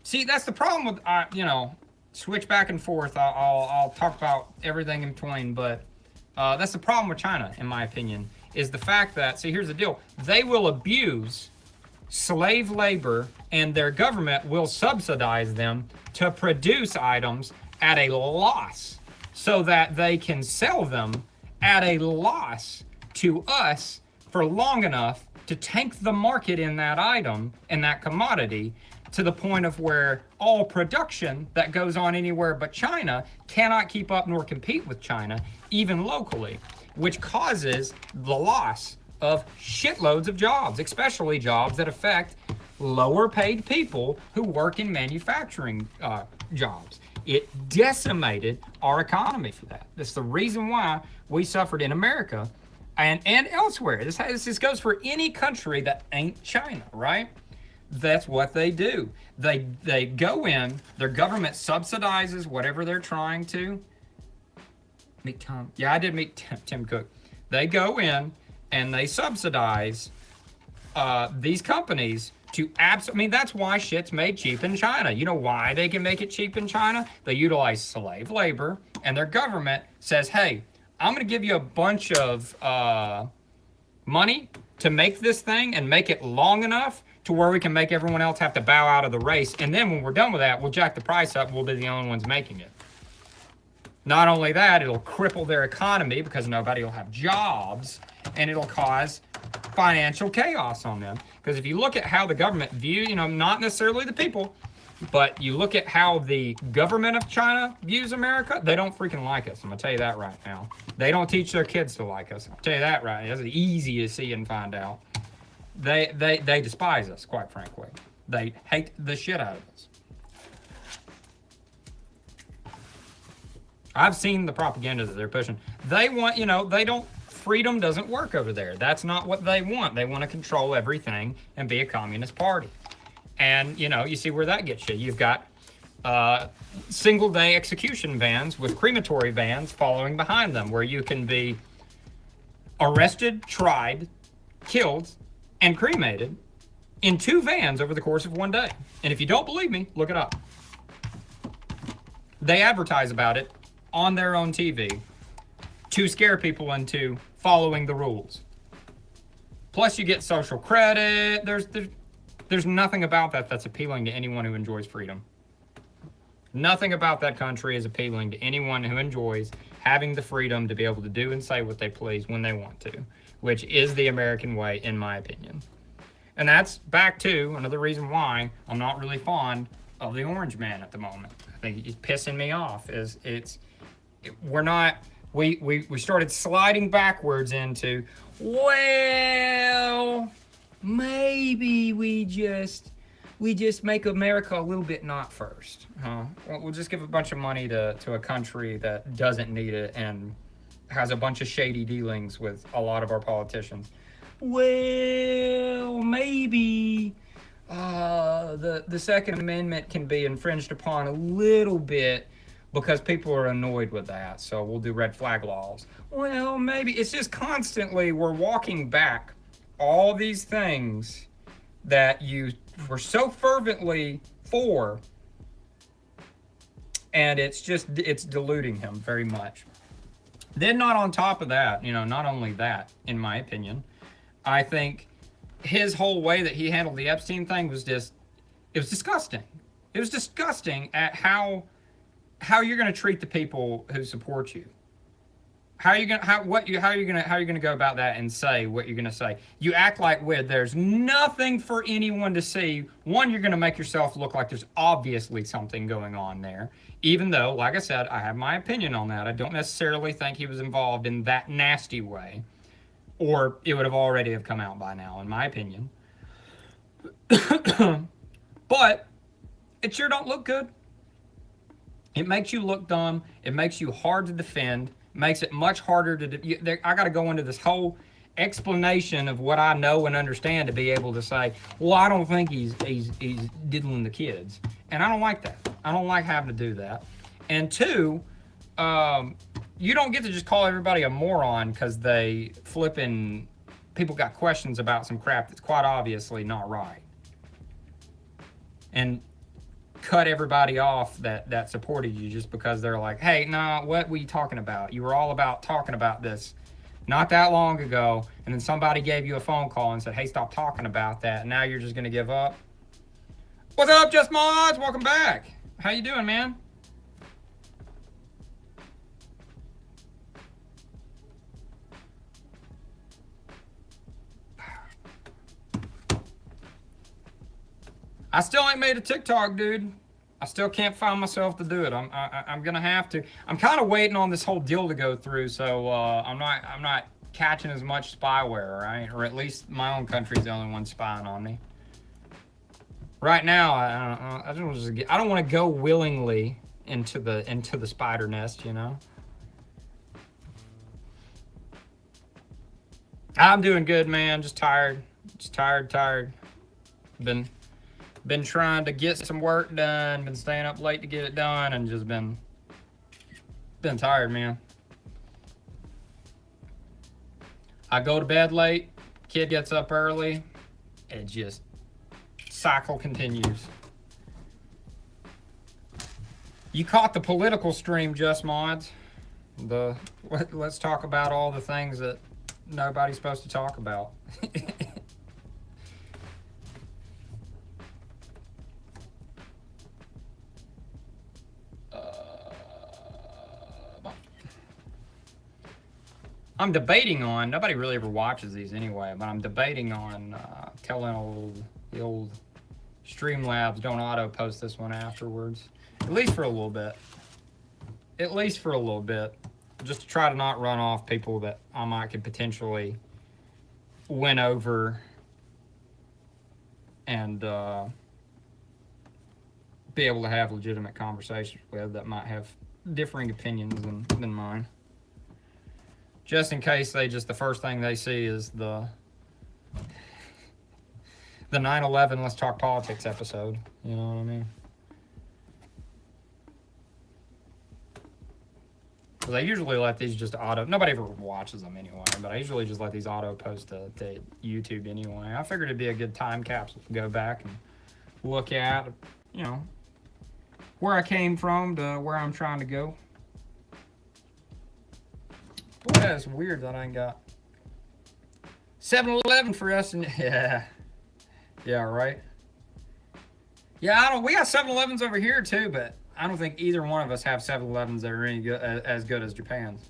See, that's the problem with, switch back and forth. I'll talk about everything in between, but that's the problem with China, in my opinion, is the fact that, see, here's the deal. They will abuse slave labor, and their government will subsidize them to produce items at a loss so that they can sell them at a loss to us for long enough to tank the market in that item and that commodity to the point of where all production that goes on anywhere but China cannot keep up nor compete with China, even locally, which causes the loss of shitloads of jobs, especially jobs that affect lower paid people who work in manufacturing jobs. It decimated our economy for that. That's the reason why we suffered in America and elsewhere. This goes for any country that ain't China, right? That's what they do. They go in, their government subsidizes whatever they're trying to. Meet Tom. Yeah, I did meet Tim Cook. They go in and they subsidize these companies to that's why shit's made cheap in China. You know why they can make it cheap in China? They utilize slave labor, and their government says, hey, I'm going to give you a bunch of money to make this thing and make it long enough to where we can make everyone else have to bow out of the race. And then when we're done with that, we'll jack the price up and we'll be the only ones making it. Not only that, it'll cripple their economy because nobody will have jobs, and it'll cause financial chaos on them. Because if you look at how the government views, not necessarily the people, but you look at how the government of China views America, they don't freaking like us. I'm going to tell you that right now. They don't teach their kids to like us. I'll tell you that right now. That's easy to see and find out. They despise us, quite frankly. They hate the shit out of us. I've seen the propaganda that they're pushing. They want, freedom doesn't work over there. That's not what they want. They want to control everything and be a communist party. And, you see where that gets you. You've got single-day execution vans with crematory vans following behind them, where you can be arrested, tried, killed, and cremated in 2 vans over the course of 1 day. And if you don't believe me, look it up. They advertise about it on their own TV to scare people into following the rules. Plus you get social credit. There's nothing about that that's appealing to anyone who enjoys freedom. Nothing about that country is appealing to anyone who enjoys having the freedom to be able to do and say what they please when they want to, which is the American way, in my opinion. And that's back to another reason why I'm not really fond of the orange man at the moment. I think he's pissing me off. We started sliding backwards into, well, maybe we just make America a little bit not first. We'll just give a bunch of money to a country that doesn't need it and has a bunch of shady dealings with a lot of our politicians. Well, maybe the Second Amendment can be infringed upon a little bit because people are annoyed with that, so we'll do red flag laws. Well, maybe it's just constantly we're walking back all these things that you were so fervently for, and it's diluting him very much. Then not on top of that, not only that, in my opinion, I think his whole way that he handled the Epstein thing was it was disgusting. It was disgusting at how you're going to treat the people who support you. How are you gonna go about that and say what you're gonna say? You act like there's nothing for anyone to see. One, you're gonna make yourself look like there's obviously something going on there. Even though, like I said, I have my opinion on that. I don't necessarily think he was involved in that nasty way, or it would have already have come out by now, in my opinion. But it sure don't look good. It makes you look dumb. It makes you hard to defend. Makes it much harder to. I got to go into this whole explanation of what I know and understand to be able to say, well, I don't think he's diddling the kids, and I don't like that. I don't like having to do that. And two, you don't get to just call everybody a moron because they people got questions about some crap that's quite obviously not right, and cut everybody off that supported you just because they're like, hey, nah, what were you talking about? You were all about talking about this not that long ago, and then somebody gave you a phone call and said, hey, stop talking about that, and now you're just gonna give up? What's up, Just Mods? Welcome back. How you doing, man? I still ain't made a TikTok, dude. I still can't find myself to do it. I'm gonna have to. I'm kind of waiting on this whole deal to go through, so I'm not catching as much spyware, right? Or at least my own country's the only one spying on me. Right now, I don't want to go willingly into the spider nest, I'm doing good, man. Just tired. Tired. Been trying to get some work done, been staying up late to get it done, and just been tired, man. I go to bed late, kid gets up early, it just cycle continues. You caught the political stream, Just Mods. Let's talk about all the things that nobody's supposed to talk about. I'm debating on, nobody really ever watches these anyway, but I'm debating on telling the old Streamlabs don't auto post this one afterwards. At least for a little bit. Just to try to not run off people that I could potentially win over and be able to have legitimate conversations with that might have differing opinions than mine. Just in case the first thing they see is the 9/11 Let's Talk Politics episode. You know what I mean? Because I usually let these just auto. Nobody ever watches them anyway, but I usually just let these auto post to YouTube anyway. I figured it'd be a good time capsule to go back and look at, where I came from to where I'm trying to go. Boy, that's weird that I ain't got 7-Eleven for us. And yeah, right. Yeah, we got 7-Elevens over here too, but I don't think either one of us have 7-Elevens that are any good, as good as Japan's.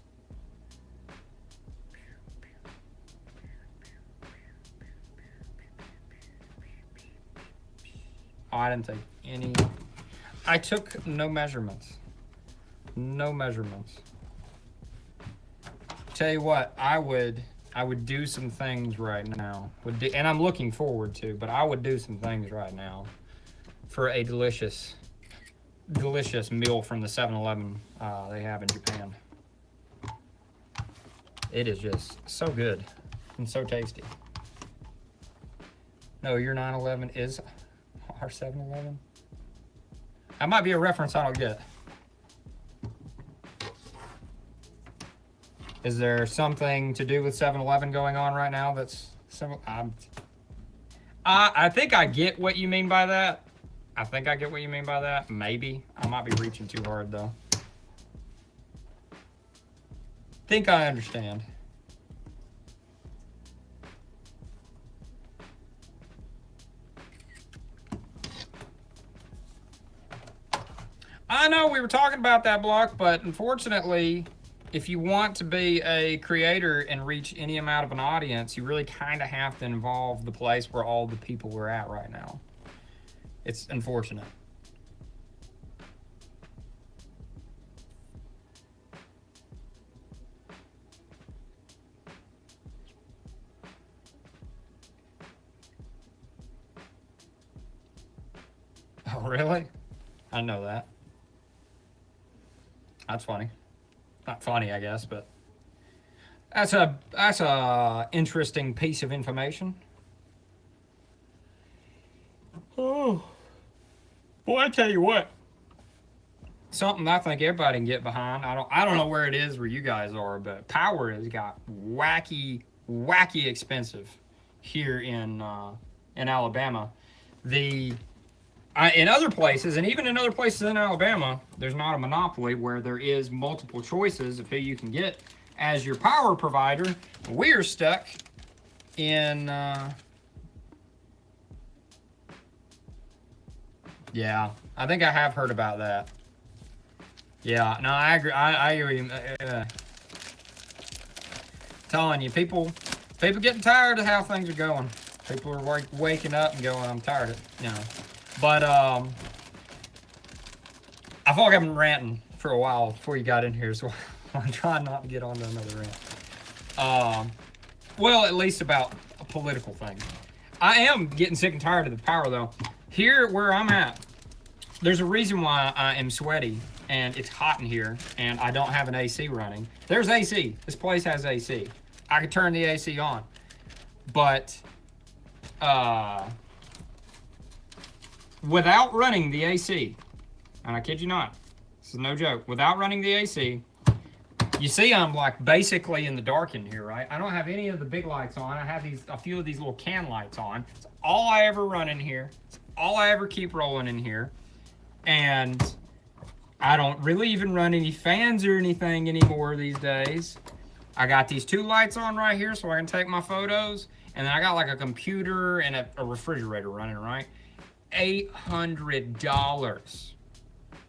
Oh, I didn't take any. I took no measurements. Tell you what, I would do some things right now. And I'm looking forward to, but I would do some things right now for a delicious meal from the 7-Eleven they have in Japan. It is just so good and so tasty. No, your 9/11 is our 7-Eleven? That might be a reference I don't get. Is there something to do with 7-Eleven going on right now that's similar? I think I get what you mean by that. I think I get what you mean by that. Maybe. I might be reaching too hard, though. Think I understand. I know we were talking about that block, but unfortunately, if you want to be a creator and reach any amount of an audience, you really kind of have to involve the place where all the people are at right now. It's unfortunate. Oh, really? I know that. That's funny. Not funny, I guess, but that's a interesting piece of information. Oh, boy, I tell you what. Something I think everybody can get behind. I don't know where it is where you guys are, but power has got wacky expensive here in Alabama. In other places, and even in other places in Alabama, there's not a monopoly where there is multiple choices of who you can get as your power provider. We're stuck in, yeah, I think I have heard about that. Yeah, no, I agree. I agree. Telling you, people getting tired of how things are going. People are waking up and going, I'm tired of it, you know. But I feel like I've been ranting for a while before you got in here, so I'm trying not to get on to another rant. Well, at least about a political thing. I am getting sick and tired of the power, though. Here where I'm at, there's a reason why I am sweaty, and it's hot in here, and I don't have an AC running. There's AC. This place has AC. I could turn the AC on. But without running the AC, and I kid you not, this is no joke, without running the AC, you see I'm like basically in the dark in here, right? I don't have any of the big lights on. I have a few of these little can lights on. It's all I ever run in here. It's all I ever keep rolling in here. And I don't really even run any fans or anything anymore these days. I got these two lights on right here so I can take my photos. And then I got like a computer and a refrigerator running, right? $800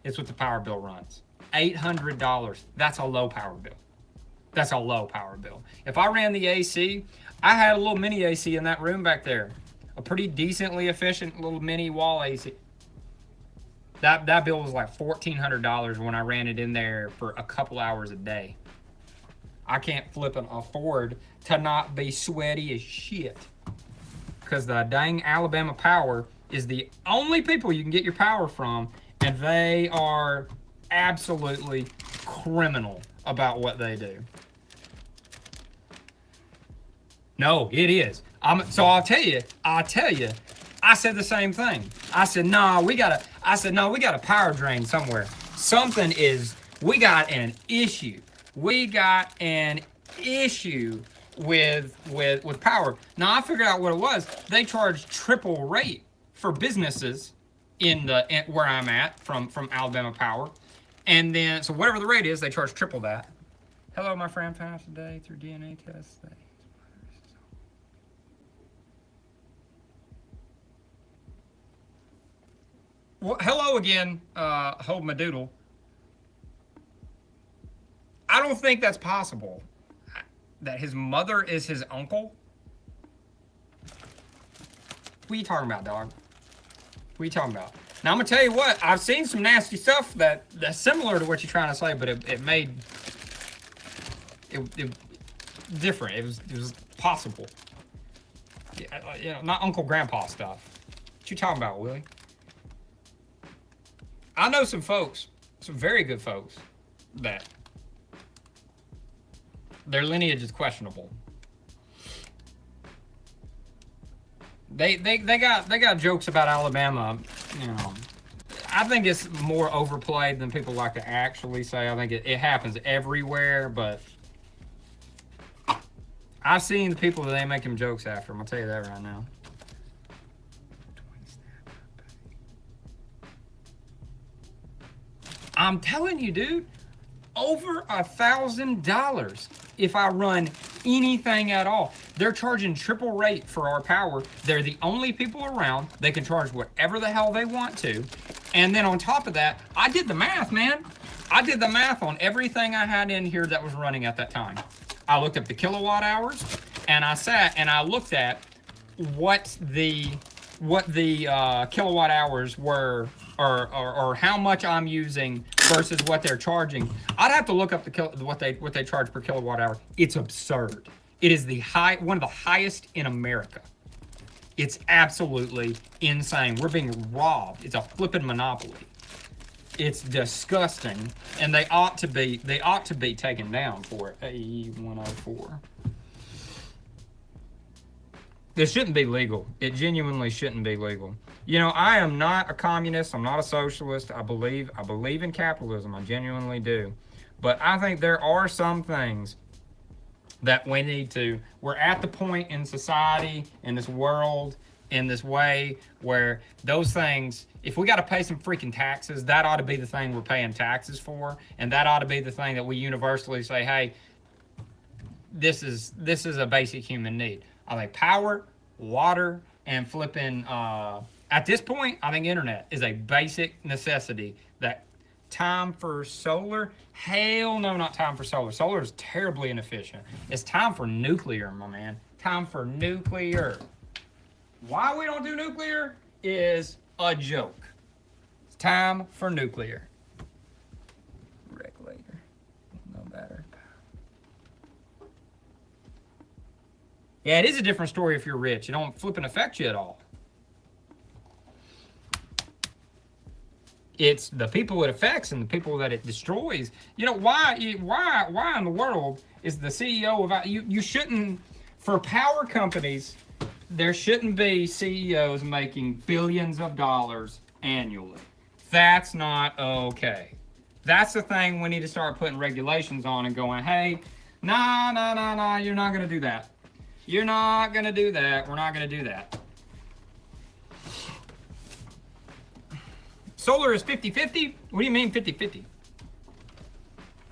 is what the power bill runs. $800. That's a low power bill. That's a low power bill. If I ran the AC, I had a little mini AC in that room back there. A pretty decently efficient little mini wall AC. That bill was like $1,400 when I ran it in there for a couple hours a day. I can't flippin' afford to not be sweaty as shit. Because the dang Alabama Power is the only people you can get your power from, and they are absolutely criminal about what they do. No, it is. So I'll tell you, I said the same thing. I said, no, we got a power drain somewhere. We got an issue. We got an issue with power. Now I figured out what it was. They charge triple rate for businesses where I'm at from Alabama Power. And then, so whatever the rate is, they charge triple that. Hello, my friend, found today through DNA tests. Well, hello again, Hold My Doodle. I don't think that's possible. That his mother is his uncle? What are you talking about, dog? What are you talking about? Now, I'm going to tell you what. I've seen some nasty stuff that's similar to what you're trying to say, but it made it different. It was possible. You know, not Uncle Grandpa stuff. What you talking about, Willie? I know some folks, some very good folks, that their lineage is questionable. They got jokes about Alabama, you know. I think it's more overplayed than people like to actually say. I think it happens everywhere, but I've seen the people that they make them jokes after. I'm gonna tell you that right now. I'm telling you, dude, over $1,000 if I run anything at all. They're charging triple rate for our power. They're the only people around. They can charge whatever the hell they want to. And then on top of that, I did the math, man. I did the math on everything I had in here that was running at that time. I looked up the kilowatt hours, and I sat and I looked at what the kilowatt hours were, or how much I'm using versus what they're charging. I'd have to look up what they charge per kilowatt hour. It's absurd. It is one of the highest in America. It's absolutely insane. We're being robbed. It's a flipping monopoly. It's disgusting, and they ought to be taken down for it. AE104. This shouldn't be legal. It genuinely shouldn't be legal. You know, I am not a communist. I'm not a socialist. I believe in capitalism. I genuinely do. But I think there are some things that we need to. We're at the point in society, in this world, in this way where those things, if we got to pay some freaking taxes, that ought to be the thing we're paying taxes for, and that ought to be the thing that we universally say, hey, this is a basic human need. I think power, water, and flipping, at this point, I think internet is a basic necessity. That time for solar, hell no, not time for solar. Solar is terribly inefficient. It's time for nuclear, my man. Time for nuclear. Why we don't do nuclear is a joke. It's time for nuclear. Regulator, no better. Yeah, it is a different story if you're rich. It don't flipping affect you at all. It's the people it affects and the people that it destroys. You know, why in the world is the CEO of you shouldn't, for power companies, there shouldn't be CEOs making billions of dollars annually. That's not okay. That's the thing we need to start putting regulations on and going, hey, nah, you're not gonna do that. You're not gonna do that. We're not gonna do that. Solar is 50-50? What do you mean 50-50?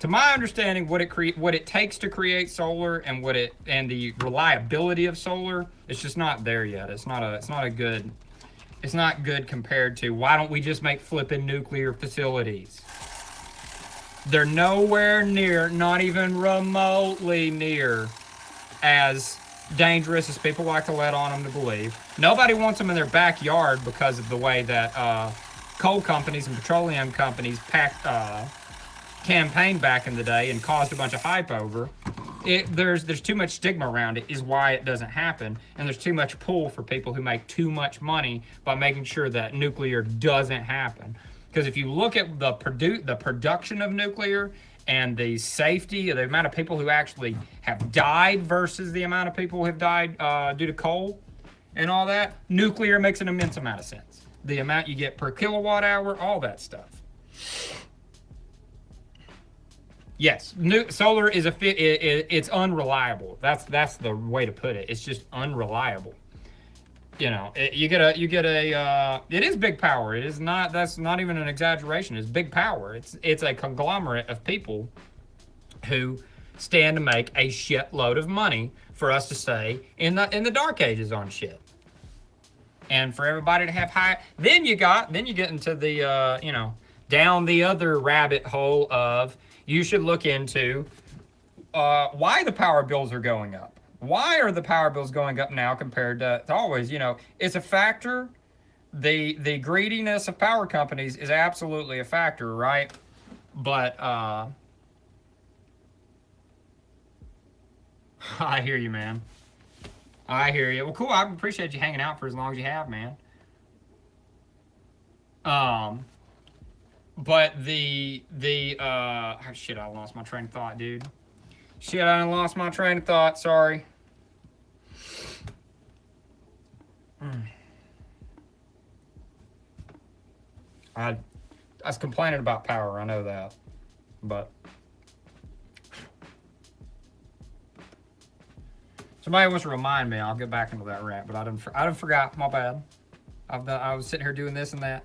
To my understanding, what it takes to create solar and the reliability of solar, it's just not there yet. It's not good compared to, why don't we just make flipping nuclear facilities? They're nowhere near, not even remotely near, as dangerous as people like to let on them to believe. Nobody wants them in their backyard because of the way that coal companies and petroleum companies campaigned back in the day and caused a bunch of hype over. There's too much stigma around it is why it doesn't happen, and there's too much pull for people who make too much money by making sure that nuclear doesn't happen. Because if you look at the production of nuclear and the safety, the amount of people who actually have died versus the amount of people who have died due to coal and all that, nuclear makes an immense amount of sense. The amount you get per kilowatt hour, all that stuff. Yes, solar is it's unreliable. That's the way to put it. It's just unreliable. You know, it is big power. It is not. That's not even an exaggeration. It's big power. It's a conglomerate of people who stand to make a shitload of money for us to stay in the dark ages on shit. And for everybody to have high, then you get into the down the other rabbit hole of, you should look into why the power bills are going up. Why are the power bills going up now compared to always? You know, it's a factor. The greediness of power companies is absolutely a factor, right? But I hear you, man. I hear you. Well, cool. I appreciate you hanging out for as long as you have, man. But shit, I lost my train of thought, dude. Shit, I lost my train of thought. Sorry. I was complaining about power. I know that, but somebody wants to remind me. I'll get back into that rant, but I done forgot. My bad. I was sitting here doing this and that.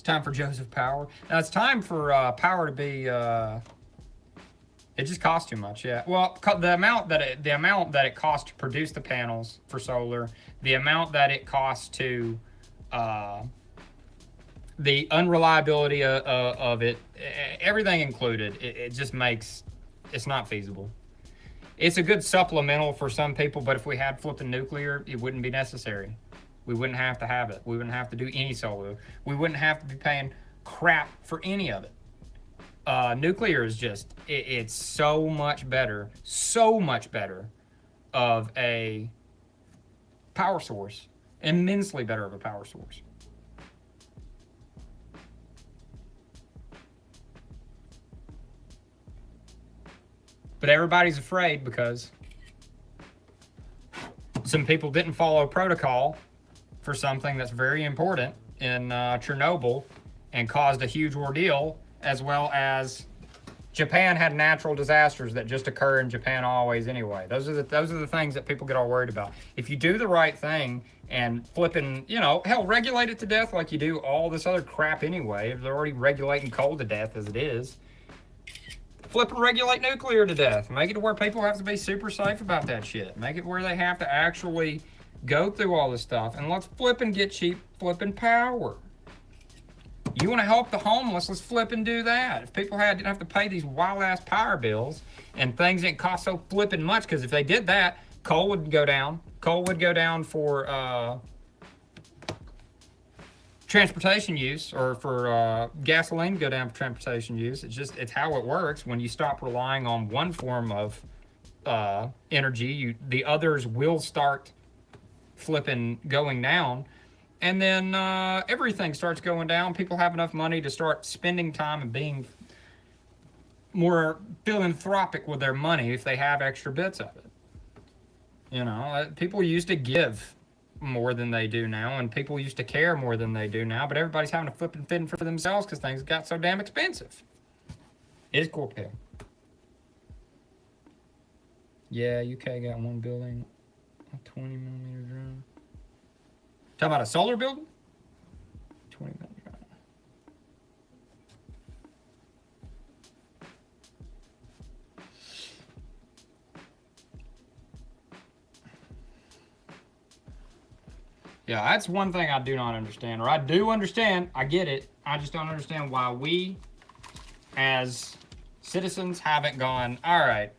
time for Joseph Power. Now it's time for power to be. It just costs too much. Yeah. Well, the amount that it costs to produce the panels for solar, the amount that it costs to, the unreliability of it, everything included, it just makes it's not feasible. It's a good supplemental for some people, but if we had flipping nuclear, it wouldn't be necessary. We wouldn't have to have it. We wouldn't have to do any solar. We wouldn't have to be paying crap for any of it. Nuclear is just, it's so much better of a power source, immensely better of a power source. But everybody's afraid because some people didn't follow protocol for something that's very important in Chernobyl and caused a huge ordeal, as well as Japan had natural disasters that just occur in Japan always anyway. Those are the things that people get all worried about. If you do the right thing and flipping, hell, regulate it to death like you do all this other crap anyway. If they're already regulating coal to death as it is. Flip and regulate nuclear to death. Make it to where people have to be super safe about that shit. Make it where they have to actually go through all this stuff. And let's flip and get cheap flipping power. You want to help the homeless, let's flip and do that. If people didn't have to pay these wild-ass power bills and things didn't cost so flipping much, because if they did that, coal would go down. Coal would go down for transportation use, or for gasoline go down for transportation use. It's how it works. When you stop relying on one form of energy, the others will start flipping going down, and then everything starts going down. People have enough money to start spending time and being more philanthropic with their money if they have extra bits of it. People used to give more than they do now, and people used to care more than they do now, but everybody's having to flip and fit for themselves because things got so damn expensive. Is Corpel. Yeah, UK got one building, a 20 millimeter drone. Talking about a solar building? 20 millimeter drone. Yeah, that's one thing I do not understand. Or I do understand, I get it. I just don't understand why we, as citizens, haven't gone, all right,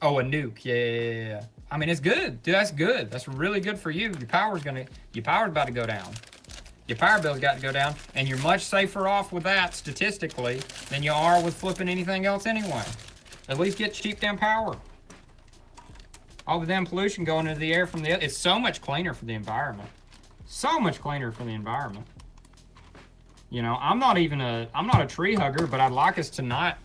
oh, a nuke, yeah. I mean, it's good. Dude, that's good. That's really good for you. Your power's about to go down. Your power bill's got to go down, and you're much safer off with that, statistically, than you are with flipping anything else anyway. At least get cheap damn power. All the damn pollution going into the air from the other, it's so much cleaner for the environment. So much cleaner for the environment. I'm not a tree hugger, but I'd like us to not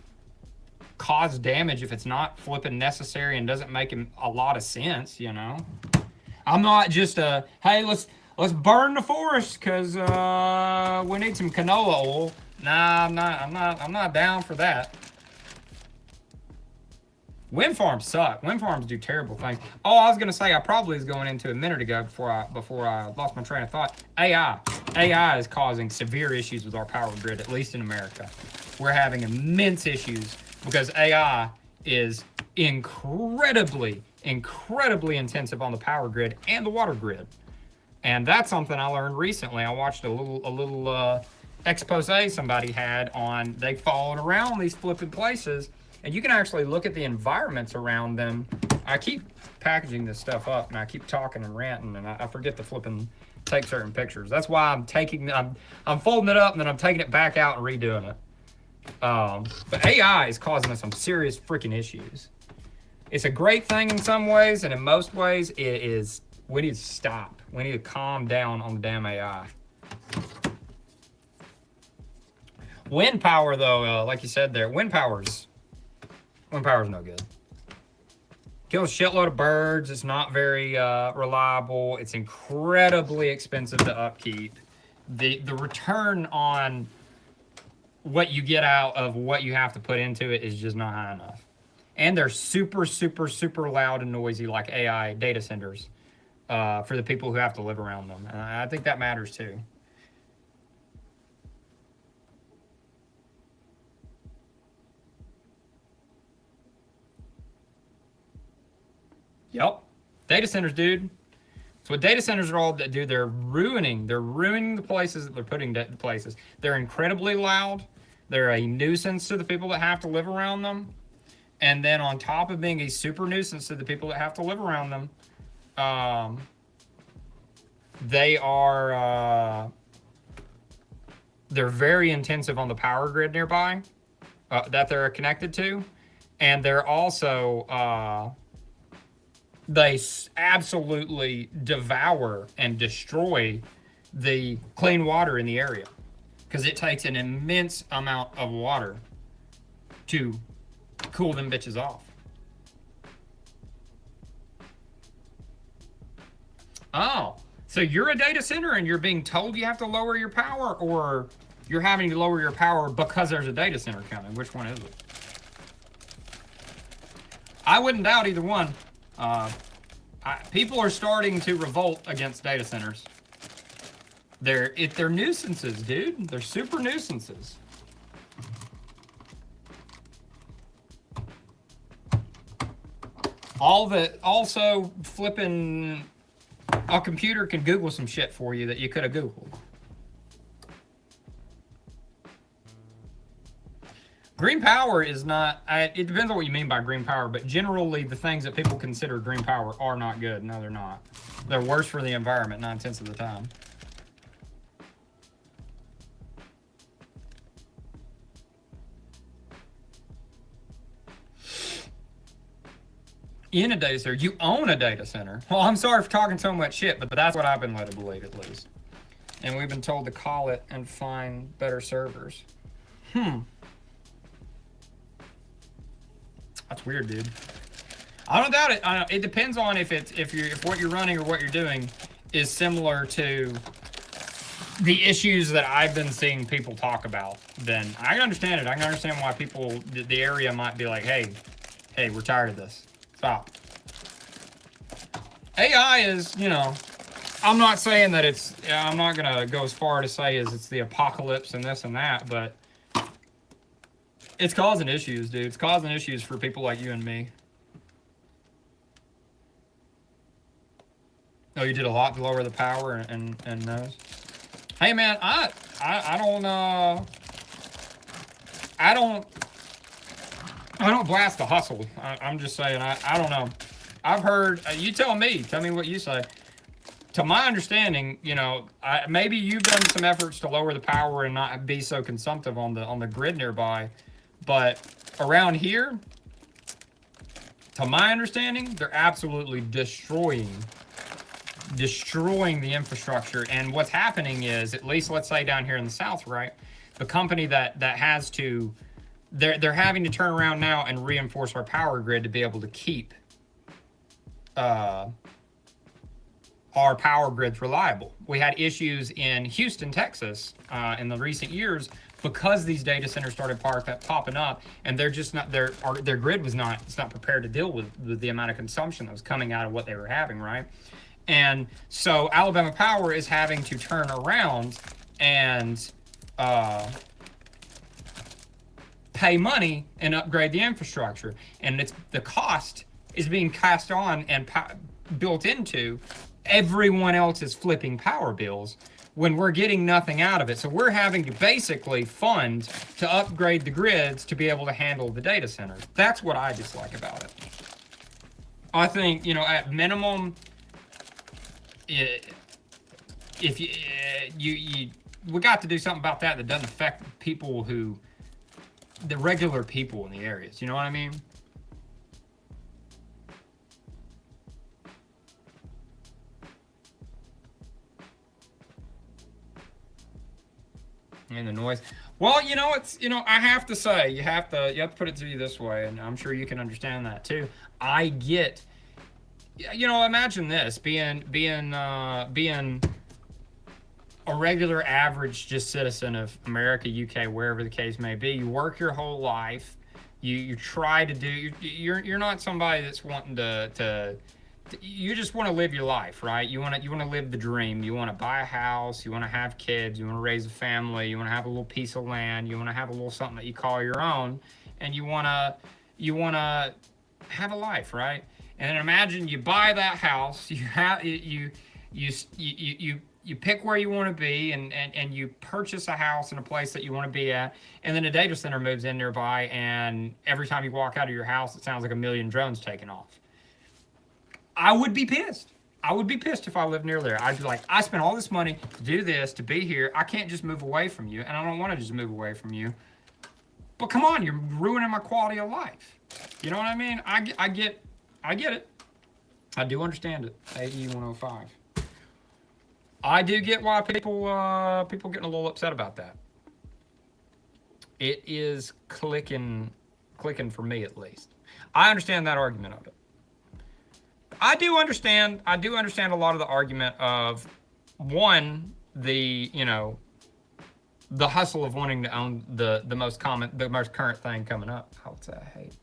cause damage if it's not flipping necessary and doesn't make a lot of sense, I'm not just hey, let's burn the forest because we need some canola oil. Nah, I'm not down for that. Wind farms suck. Wind farms do terrible things. Oh, I was gonna say, I probably was going into a minute ago before I lost my train of thought. AI is causing severe issues with our power grid, at least in America. We're having immense issues because AI is incredibly intensive on the power grid and the water grid. And that's something I learned recently. I watched a little expose somebody had on, they followed around these flipping places, and you can actually look at the environments around them. I keep packaging this stuff up, and I keep talking and ranting, and I forget to flip and take certain pictures. That's why I'm folding it up, and then I'm taking it back out and redoing it. But AI is causing us some serious freaking issues. It's a great thing in some ways, and in most ways, we need to stop. We need to calm down on the damn AI. Wind power, though, like you said there, wind power's no good. Kills a shitload of birds. It's not very reliable. It's incredibly expensive to upkeep. The return on what you get out of what you have to put into it is just not high enough. And they're super loud and noisy, like AI data centers, for the people who have to live around them. And I think that matters too. Yep. Data centers, dude. So what data centers are all that do, they're ruining the places that they're putting places. They're incredibly loud. They're a nuisance to the people that have to live around them. And then on top of being a super nuisance to the people that have to live around them, they are they're very intensive on the power grid nearby that they're connected to, and they're also they absolutely devour and destroy the clean water in the area because it takes an immense amount of water to cool them bitches off. Oh, so you're a data center and you're being told you have to lower your power, or you're having to lower your power because there's a data center coming? Which one is it? I wouldn't doubt either one. People are starting to revolt against data centers. They're nuisances, dude. They're super nuisances. Also flipping a computer can Google some shit for you that you could have Googled. Green power is not, it depends on what you mean by green power, but generally the things that people consider green power are not good. No, they're not. They're worse for the environment 9/10 of the time. In a data center, you own a data center. Well, I'm sorry for talking so much shit, but that's what I've been led to believe, at least. And we've been told to call it and find better servers. That's weird, dude. I don't doubt it. It depends on if what you're running or what you're doing is similar to the issues that I've been seeing people talk about. Then I can understand it. I can understand why people, the area might be like, hey, we're tired of this. Stop. AI is, I'm not saying that I'm not going to go as far to say as it's the apocalypse and this and that, but it's causing issues, dude. It's causing issues for people like you and me. Oh, you did a lot to lower the power and those? Hey, man, I don't blast the hustle. I'm just saying, I don't know. I've heard, you tell me what you say. To my understanding, maybe you've done some efforts to lower the power and not be so consumptive on the grid nearby, but around here, to my understanding, they're absolutely destroying the infrastructure. And what's happening is, at least let's say down here in the South, right? The company that has to, they're having to turn around now and reinforce our power grid to be able to keep our power grids reliable. We had issues in Houston, Texas, in the recent years because these data centers started popping up, and they're just not their grid was not prepared to deal with the amount of consumption that was coming out of what they were having, right? And so Alabama Power is having to turn around and pay money and upgrade the infrastructure, and the cost is being cast on and built into everyone else's flipping power bills when we're getting nothing out of it. So we're having to basically fund to upgrade the grids to be able to handle the data center. That's what I dislike about it. I think, at minimum, if we got to do something about that doesn't affect people the regular people in the areas. You know what I mean? And the noise. Well, I have to say, you have to put it to you this way, and I'm sure you can understand that too. I get, imagine this being a regular average just citizen of America, UK, wherever the case may be. You work your whole life. You try to do. You're not somebody that's wanting to you just want to live your life, right? You want to live the dream. You want to buy a house. You want to have kids. You want to raise a family. You want to have a little piece of land. You want to have a little something that you call your own, and you want to have a life, right? And then imagine you buy that house, you pick where you want to be, and you purchase a house in a place that you want to be at, and then a data center moves in nearby, and every time you walk out of your house, it sounds like a million drones taking off. I would be pissed. I would be pissed if I lived near there. I'd be like, I spent all this money to do this, to be here. I can't just move away from you, and I don't want to just move away from you. But come on, you're ruining my quality of life. You know what I mean? I get it. I do understand it. AE 105. I do get why people getting a little upset about that. It is clicking for me at least. I understand that argument of it. I do understand a lot of the argument of one, the hustle of wanting to own the most current thing coming up. I would say I hate.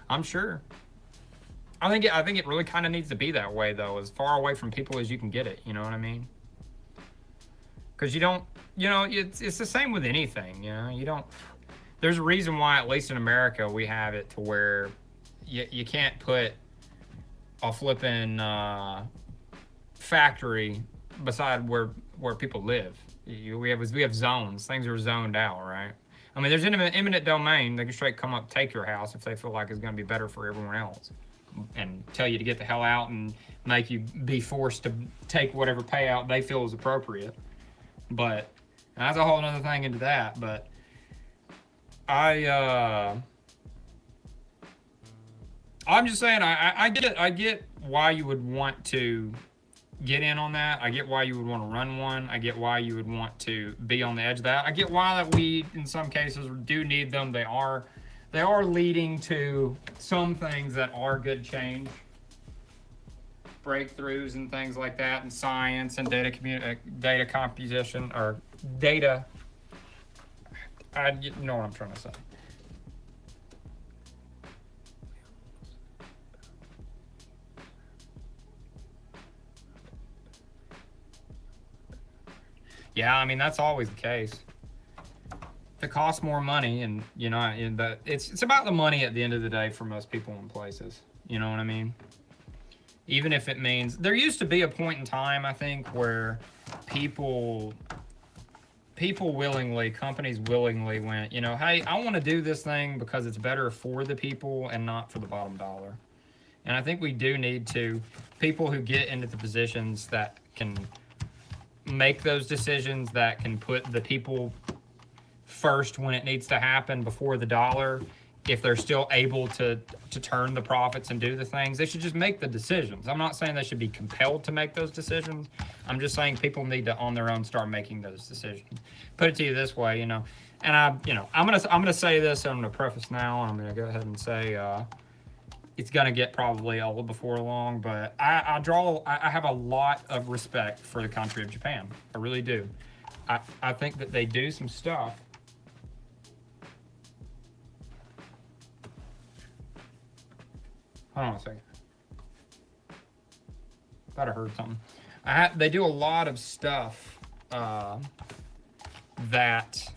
I'm sure. I think it really kind of needs to be that way, though, as far away from people as you can get it. You know what I mean? Because you don't, it's the same with anything. You don't. There's a reason why, at least in America, we have it to where you can't put a flipping factory beside where people live. We have zones. Things are zoned out, right? I mean, there's eminent domain. They can straight come up, take your house if they feel like it's going to be better for everyone else, and tell you to get the hell out and make you be forced to take whatever payout they feel is appropriate. But that's a whole other thing into that. But I'm just saying, I get it. I get why you would want to get in on that. I get why you would want to run one. I get why you would want to be on the edge of that. I get why that we, in some cases, do need them. They are leading to some things that are good change, breakthroughs and things like that, in science and data composition, or data. You know what I'm trying to say. Yeah, I mean, that's always the case. If it costs more money, and it's about the money at the end of the day for most people in places. You know what I mean? Even if it means, there used to be a point in time, I think, where people willingly, companies willingly went, hey, I want to do this thing because it's better for the people and not for the bottom dollar. And I think we do need to, people who get into the positions that can make those decisions, that can put the people first when it needs to happen before the dollar, if they're still able to turn the profits and do the things, they should just make the decisions. I'm not saying they should be compelled to make those decisions. I'm just saying people need to on their own start making those decisions. Put it to you this way, and I'm gonna say this, and I'm gonna preface now, and I'm gonna go ahead and say it's gonna get probably old before long, but I have a lot of respect for the country of Japan. I really do. I think that they do some stuff. Hold on a second. Thought I heard something. They do a lot of stuff that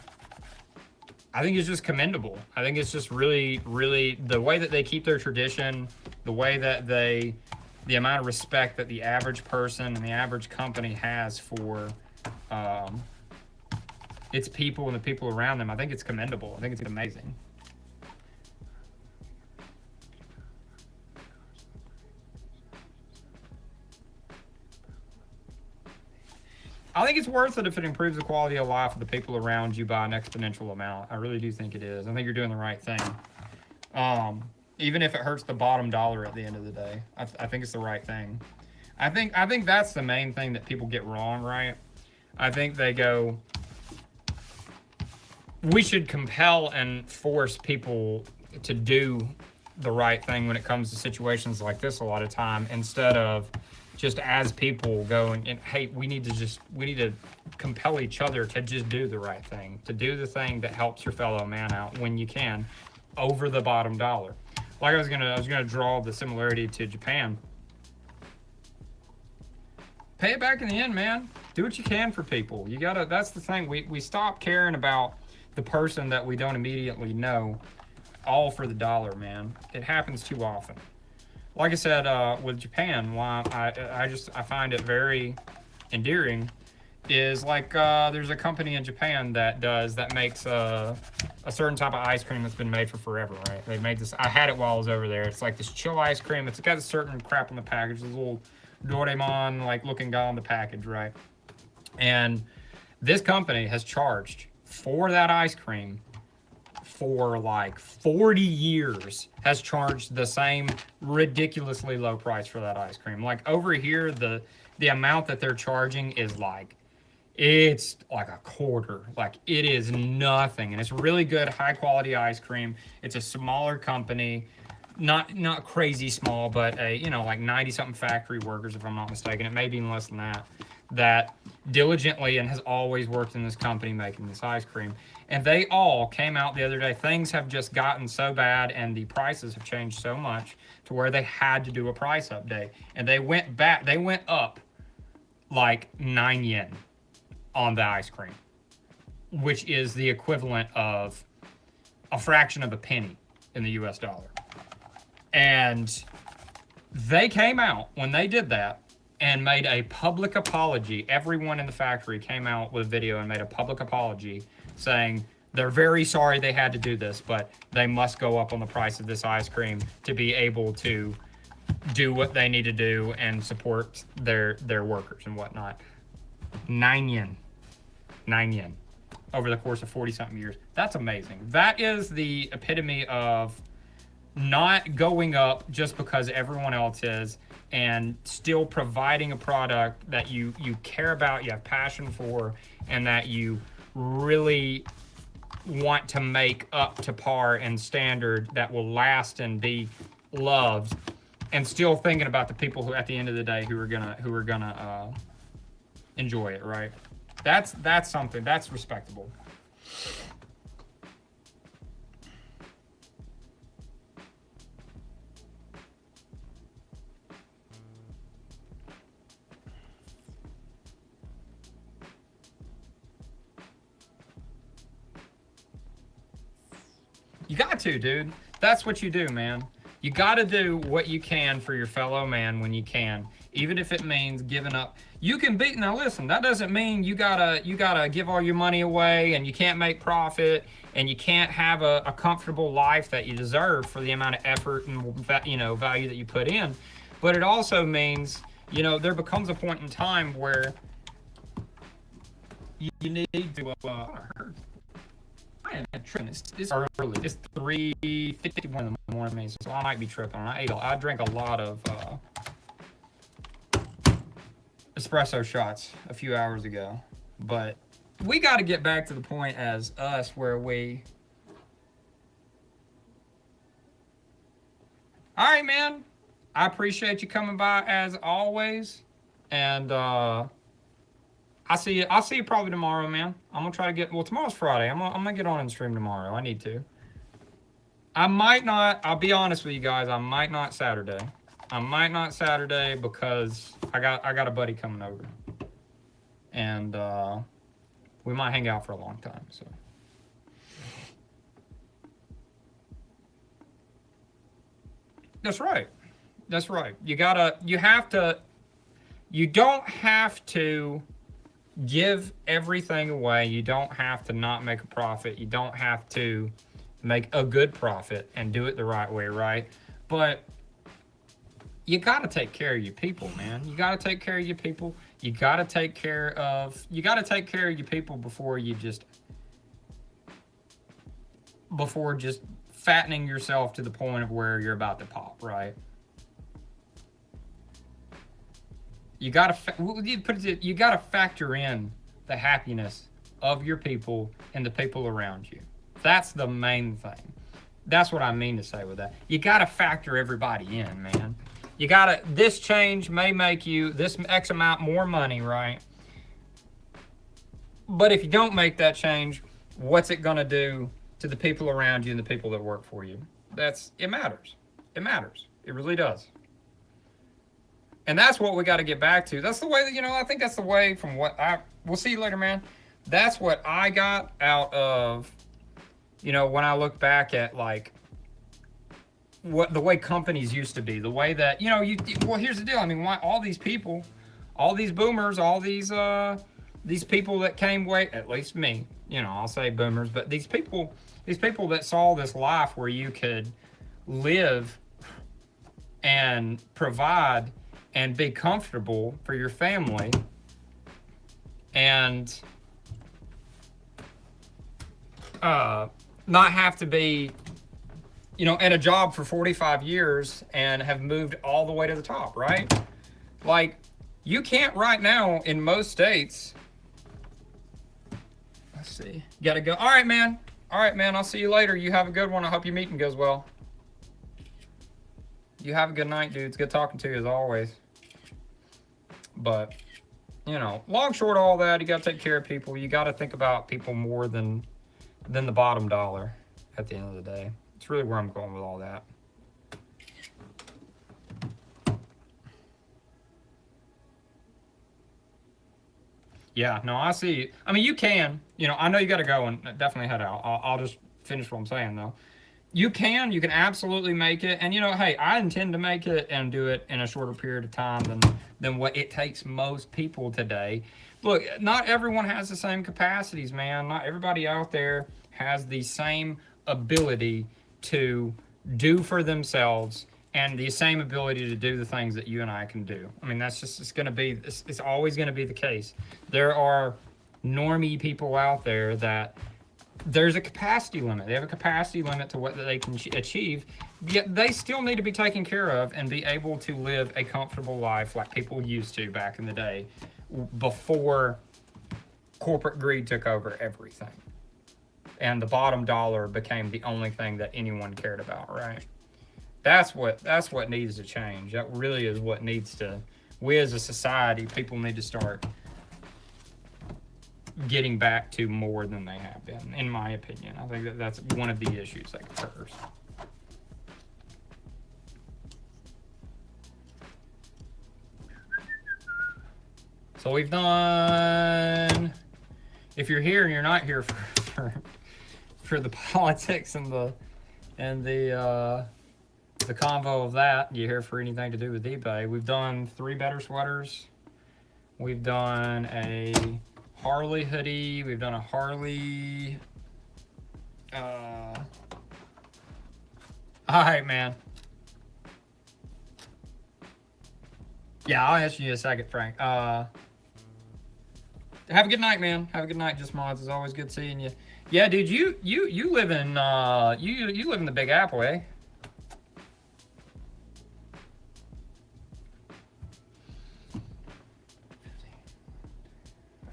I think is just commendable. I think it's just really, really the way that they keep their tradition, the way that the amount of respect that the average person and the average company has for its people and the people around them. I think it's commendable. I think it's amazing. I think it's worth it if it improves the quality of life of the people around you by an exponential amount. I really do think it is. I think you're doing the right thing. Even if it hurts the bottom dollar at the end of the day, I think it's the right thing. I think that's the main thing that people get wrong, right? I think they go, we should compel and force people to do the right thing when it comes to situations like this a lot of time, instead of just as people going, and hey, we need to compel each other to just do the right thing, to do the thing that helps your fellow man out when you can, over the bottom dollar. Like I was gonna draw the similarity to Japan. pay it back in the end, man. Do what you can for people. You gotta, that's the thing. We stop caring about the person that we don't immediately know, all for the dollar, man. It happens too often. Like I said, with Japan, why I find it very endearing is like there's a company in Japan that makes a certain type of ice cream that's been made for forever, right? They made this. I had it while I was over there. It's like this chill ice cream. It's got a certain crap on the package. This little Doraemon like looking guy on the package, right? And this company has charged for that ice cream for like 40 years, has charged the same ridiculously low price for that ice cream. Like over here, the amount that they're charging is like, it's like a quarter. Like it is nothing. And it's really good, high quality ice cream. It's a smaller company, not crazy small, but a, you know, like 90 something factory workers, if I'm not mistaken. It may be even less than that, that diligently and has always worked in this company making this ice cream. And they all came out the other day. Things have just gotten so bad and the prices have changed so much to where they had to do a price update. And they went up like 9 yen on the ice cream, which is the equivalent of a fraction of a penny in the US dollar. And they came out when they did that and made a public apology. Everyone in the factory came out with a video and made a public apology saying they're very sorry they had to do this, but they must go up on the price of this ice cream to be able to do what they need to do and support their workers and whatnot. 9 yen. 9 yen over the course of 40 something years. That's amazing. That is the epitome of not going up just because everyone else is, and still providing a product that you care about, you have passion for, and that you really want to make up to par and standard that will last and be loved, and still thinking about the people who at the end of the day who are gonna enjoy it, right? That's something that's respectable. You got to, dude. That's what you do, man. You got to do what you can for your fellow man when you can, even if it means giving up. You can beat. Now, listen. That doesn't mean you gotta give all your money away, and you can't make profit, and you can't have a comfortable life that you deserve for the amount of effort and value that you put in. But it also means there becomes a point in time where you need to. I am tripping. It's early. It's 3:51 in the morning, so I might be tripping. I drank a lot of espresso shots a few hours ago, but we got to get back to the point as us where we. All right, man. I appreciate you coming by as always, and I'll see you probably tomorrow, man. I'm gonna try to get. Well, tomorrow's Friday. I'm gonna get on and stream tomorrow. I need to. I might not. I'll be honest with you guys. I might not Saturday. Because I got a buddy coming over, and we might hang out for a long time. So. That's right. That's right. You don't have to give everything away. You don't have to not make a profit. You don't have to make a good profit and do it the right way, right? But you got to take care of your people, man. You got to take care of your people. You got to take care of your people before just fattening yourself to the point of where you're about to pop, right? You got to factor in the happiness of your people and the people around you. That's the main thing. That's what I mean to say with that. You got to factor everybody in, man. This change may make you this X amount more money, right? But if you don't make that change, what's it going to do to the people around you and the people that work for you? It matters. It matters. It really does. And that's what we got to get back to. That's the way that, I think that's the way from what we'll see you later, man. That's what I got out of, when I look back at like what the way companies used to be, the way that, well, here's the deal. I mean, why all these people, all these boomers, all these people that came way, at least me, I'll say boomers, but these people that saw this life where you could live and provide and be comfortable for your family and not have to be, at a job for 45 years and have moved all the way to the top, right? Like, you can't right now in most states. Let's see. Gotta go. All right, man. I'll see you later. You have a good one. I hope your meeting goes well. You have a good night, dude. It's good talking to you as always. But, long short of all that, you got to take care of people. You got to think about people more than the bottom dollar at the end of the day. It's really where I'm going with all that. Yeah, no, I see. I mean, you can. I know you got to go and definitely head out. I'll just finish what I'm saying, though. You can absolutely make it. And, hey, I intend to make it and do it in a shorter period of time than what it takes most people today. Look, not everyone has the same capacities, man. Not everybody out there has the same ability to do for themselves and the same ability to do the things that you and I can do. I mean, that's just, it's always going to be the case. There are normie people out there that there's a capacity limit. They have a capacity limit to what they can achieve, yet they still need to be taken care of and be able to live a comfortable life like people used to back in the day before corporate greed took over everything. And the bottom dollar became the only thing that anyone cared about, right? That's what needs to change. That really is what needs to, we as a society, people need to start getting back to more than they have been, in my opinion. I think that's one of the issues that occurs. So we've done, if you're here and you're not here for the politics and the convo of that, you're here for anything to do with eBay. We've done 3 better sweaters. We've done a Harley hoodie. We've done a Harley. All right, man. Yeah, I'll answer you in a second, Frank. Have a good night, man. Have a good night, Just Mods. It's always good seeing you. Yeah, dude, you live in you live in the Big Apple, eh?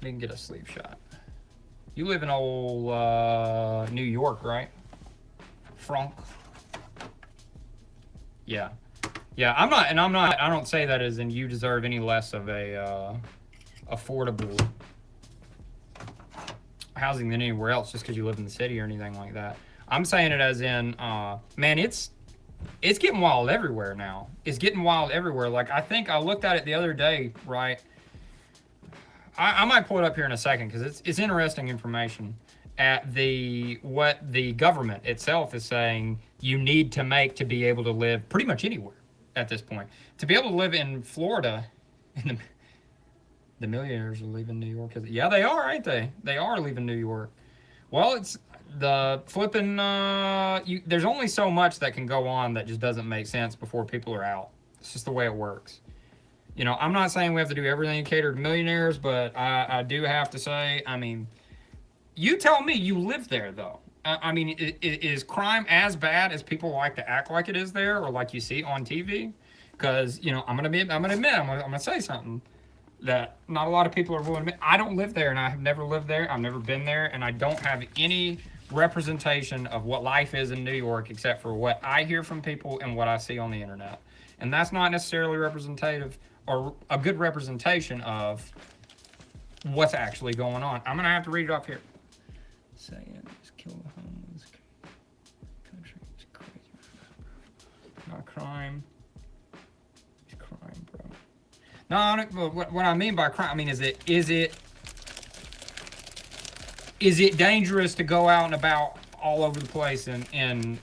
I didn't get a sleep shot. You live in old New York, right? Frank. Yeah. Yeah, I'm not, I don't say that as in you deserve any less of a affordable housing than anywhere else just because you live in the city or anything like that. I'm saying it as in, man, it's getting wild everywhere now. It's getting wild everywhere. Like, I think I looked at it the other day, right? I might pull it up here in a second because it's interesting information at what the government itself is saying you need to make to be able to live pretty much anywhere at this point. To be able to live in Florida, the millionaires are leaving New York. Yeah, they are, ain't they? They are leaving New York. Well, it's the flipping, there's only so much that can go on that just doesn't make sense before people are out. It's just the way it works. I'm not saying we have to do everything catered to millionaires, but I do have to say, I mean, you tell me, you live there, though. I mean, is crime as bad as people like to act like it is there, or like you see on TV? Because I'm gonna say something that not a lot of people are willing to admit. I don't live there, and I have never lived there. I've never been there, and I don't have any representation of what life is in New York except for what I hear from people and what I see on the internet. And that's not necessarily representative or a good representation of what's actually going on. I'm gonna have to read it off here. Saying just kill the homeless country is crazy. Not crime. It's crime, bro. No, what I mean by crime, I mean, is it dangerous to go out and about all over the place and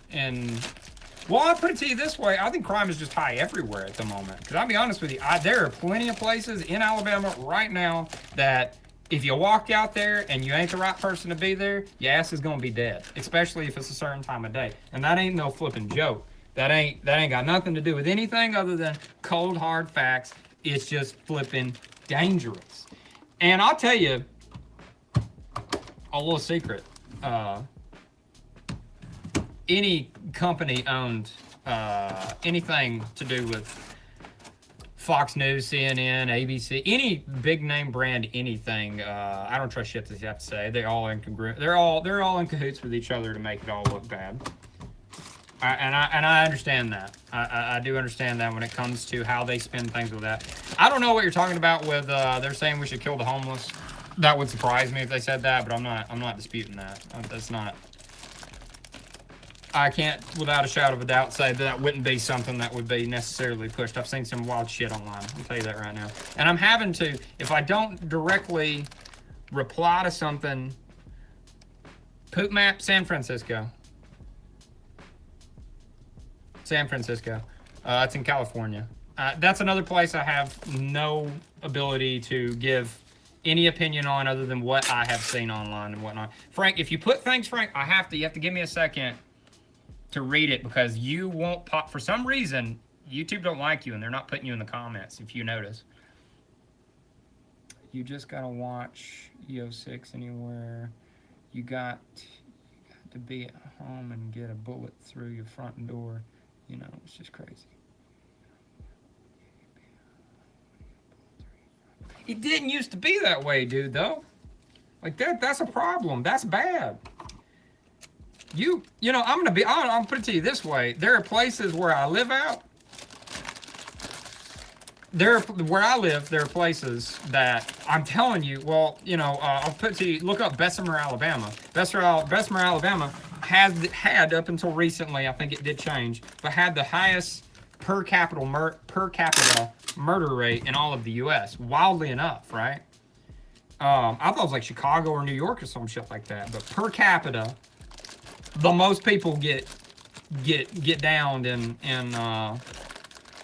well, I'll put it to you this way. I think crime is just high everywhere at the moment. Because I'll be honest with you, there are plenty of places in Alabama right now that if you walk out there and you ain't the right person to be there, your ass is going to be dead. Especially if it's a certain time of day. And that ain't no flipping joke. That ain't got nothing to do with anything other than cold, hard facts. It's just flipping dangerous. And I'll tell you a little secret. Any company owned anything to do with Fox News, CNN, ABC, any big name brand, anything. I don't trust shit that you have to say. They're all incongruent. They're all in cahoots with each other to make it all look bad. I understand that. I do understand that when it comes to how they spin things with that. I don't know what you're talking about with they're saying we should kill the homeless. That would surprise me if they said that, but I'm not disputing that. That's not. I can't, without a shadow of a doubt, say that wouldn't be something that would be necessarily pushed. I've seen some wild shit online. I'll tell you that right now. And I'm having to, if I don't directly reply to something, Poop Map, San Francisco. San Francisco. It's in California. That's another place I have no ability to give any opinion on other than what I have seen online and whatnot. Frank, if you put things, Frank, you have to give me a second to read it because you won't pop. For some reason, YouTube don't like you and they're not putting you in the comments, if you notice. You just gotta watch EO6 anywhere. You got to be at home and get a bullet through your front door. You know, it's just crazy. It didn't used to be that way, dude, though. Like that's a problem. That's bad. You know, I'm gonna put it to you this way. There are places where I live out. Where I live, there are places that I'm telling you, well, you know, I'll put it to you, look up Bessemer, Alabama. Bessemer, Alabama had up until recently, I think it did change, but had the highest per capita murder rate in all of the U.S. Wildly enough, right? I thought it was like Chicago or New York or some shit like that, but per capita, the most people get downed in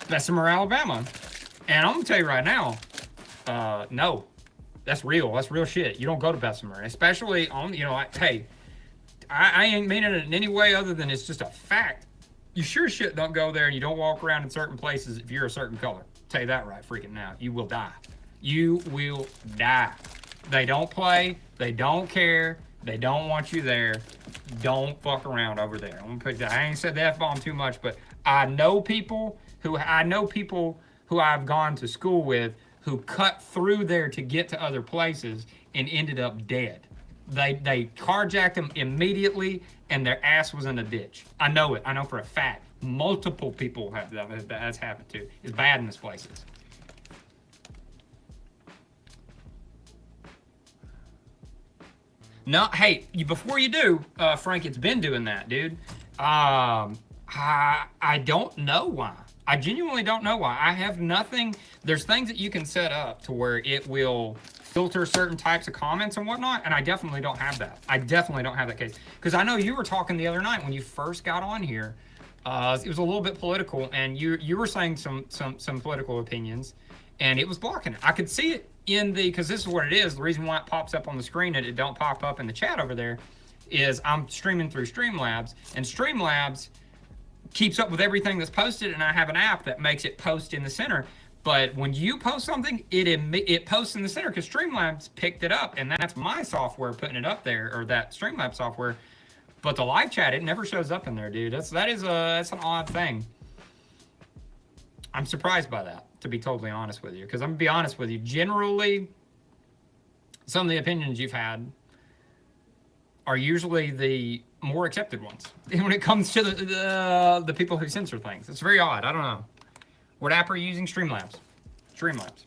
Bessemer, Alabama. And I'm gonna tell you right now, no, that's real. That's real shit. You don't go to Bessemer, especially on, you know, hey, I ain't meaning it in any way other than it's just a fact. You sure shit don't go there and you don't walk around in certain places if you're a certain color. I'll tell you that right freaking now. You will die. You will die. They don't play. They don't care. They don't want you there. Don't fuck around over there. I'm gonna put that. I ain't said the F-bomb too much, but I know people who I've gone to school with who cut through there to get to other places and ended up dead. They carjacked them immediately and their ass was in a ditch. I know it. I know for a fact. Multiple people that's happened to. It's bad in these places. No, hey, before you do, Frank, it's been doing that, dude. I don't know why. I genuinely don't know why. I have nothing. There's things that you can set up to where it will filter certain types of comments and whatnot, and I definitely don't have that. I definitely don't have that case. Because I know you were talking the other night when you first got on here. It was a little bit political, and you were saying some political opinions, and it was blocking it. I could see it in because this is what it is. The reason why it pops up on the screen and it don't pop up in the chat over there is I'm streaming through Streamlabs, and Streamlabs keeps up with everything that's posted, and I have an app that makes it post in the center. But when you post something, it posts in the center because Streamlabs picked it up, and that's my software putting it up there, or that Streamlabs software. But the live chat, it never shows up in there, dude. That's an odd thing. I'm surprised by that, to be totally honest with you, because I'm gonna be honest with you. Generally, some of the opinions you've had are usually the more accepted ones when it comes to the people who censor things. It's very odd. I don't know. What app are you using? Streamlabs. Streamlabs.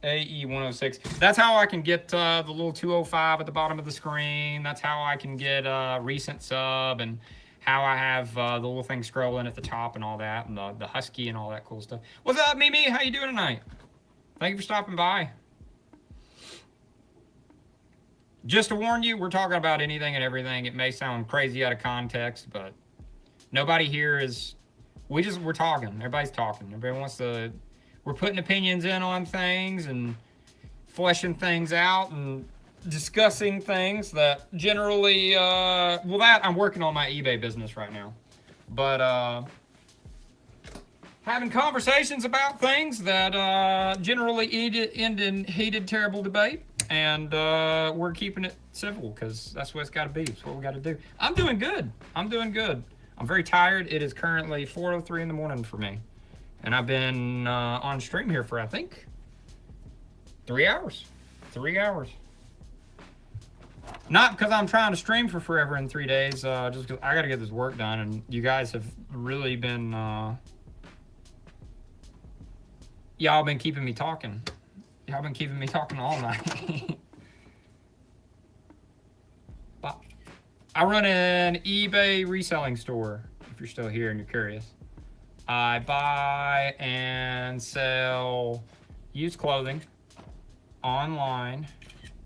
AE106. That's how I can get the little 205 at the bottom of the screen. That's how I can get recent sub and how I have the little thing scrolling at the top and all that, and the husky and all that cool stuff. What's up, Mimi? How you doing tonight? Thank you for stopping by. Just to warn you, we're talking about anything and everything. It may sound crazy out of context, but nobody here is... we're talking. Everybody's talking. Everybody wants to... we're putting opinions in on things and fleshing things out and discussing things that generally... well, that... I'm working on my eBay business right now. But, having conversations about things that generally end in heated, terrible debate. And we're keeping it civil because that's what it's got to be. It's what we got to do. I'm doing good. I'm doing good. I'm very tired. It is currently 4:03 in the morning for me. And I've been on stream here for, I think, 3 hours. 3 hours. Not because I'm trying to stream for forever in 3 days. Just because I got to get this work done. And you guys have really been... y'all been keeping me talking. Y'all been keeping me talking all night. But I run an eBay reselling store, if you're still here and you're curious. I buy and sell used clothing online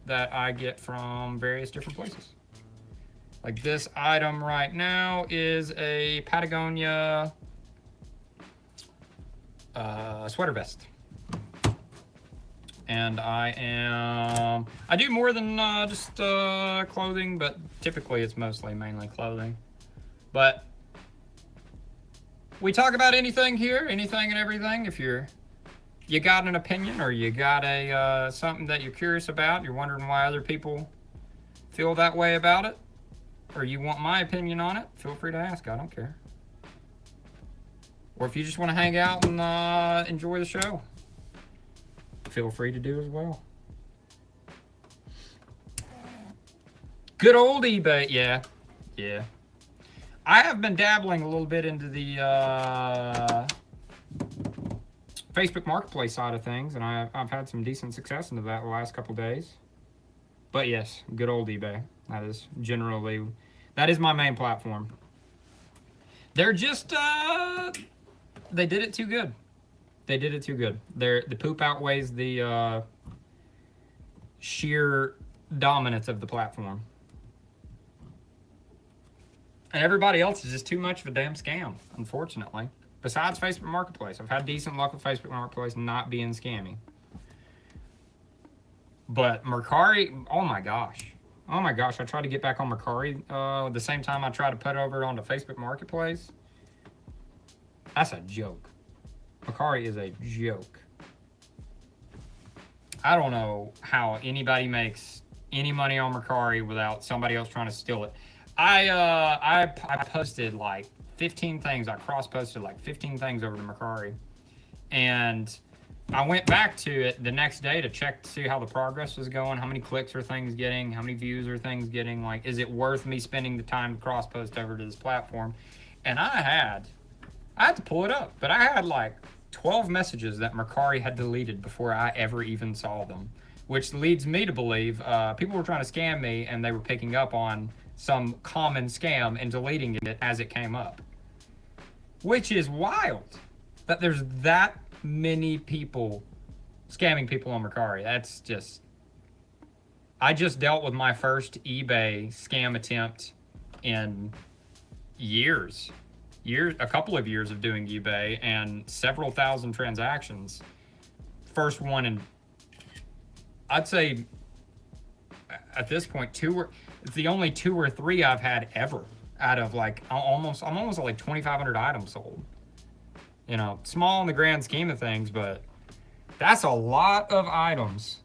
that I get from various different places. Like this item right now is a Patagonia sweater vest. And I do more than just clothing, but typically it's mainly clothing. But we talk about anything here, anything and everything. If you got an opinion or you got a something that you're curious about, you're wondering why other people feel that way about it, or you want my opinion on it, feel free to ask. I don't care. Or if you just want to hang out and enjoy the show, feel free to do as well. Good old eBay, yeah. I have been dabbling a little bit into the Facebook Marketplace side of things, and I've had some decent success into that the last couple days. But yes, good old eBay. That is my main platform. They're just, they did it too good. They did it too good. The poop outweighs the sheer dominance of the platform. And everybody else is just too much of a damn scam, unfortunately. Besides Facebook Marketplace. I've had decent luck with Facebook Marketplace not being scammy. But Mercari, oh my gosh. Oh my gosh, I tried to get back on Mercari the same time I tried to put over onto Facebook Marketplace. That's a joke. Mercari is a joke. I don't know how anybody makes any money on Mercari without somebody else trying to steal it. I posted like 15 things. I cross-posted like 15 things over to Mercari. And I went back to it the next day to check to see how the progress was going, how many clicks are things getting, how many views are things getting, like, is it worth me spending the time to cross-post over to this platform? And I had to pull it up, but I had like 12 messages that Mercari had deleted before I ever even saw them, which leads me to believe people were trying to scam me and they were picking up on some common scam and deleting it as it came up. Which is wild that there's that many people scamming people on Mercari. That's just... I just dealt with my first eBay scam attempt in years, a couple of years of doing eBay and several thousand transactions. First one in, I'd say at this point, it's the only 2 or 3 I've had ever out of like I'm almost at like 2,500 items sold. You know, small in the grand scheme of things, but that's a lot of items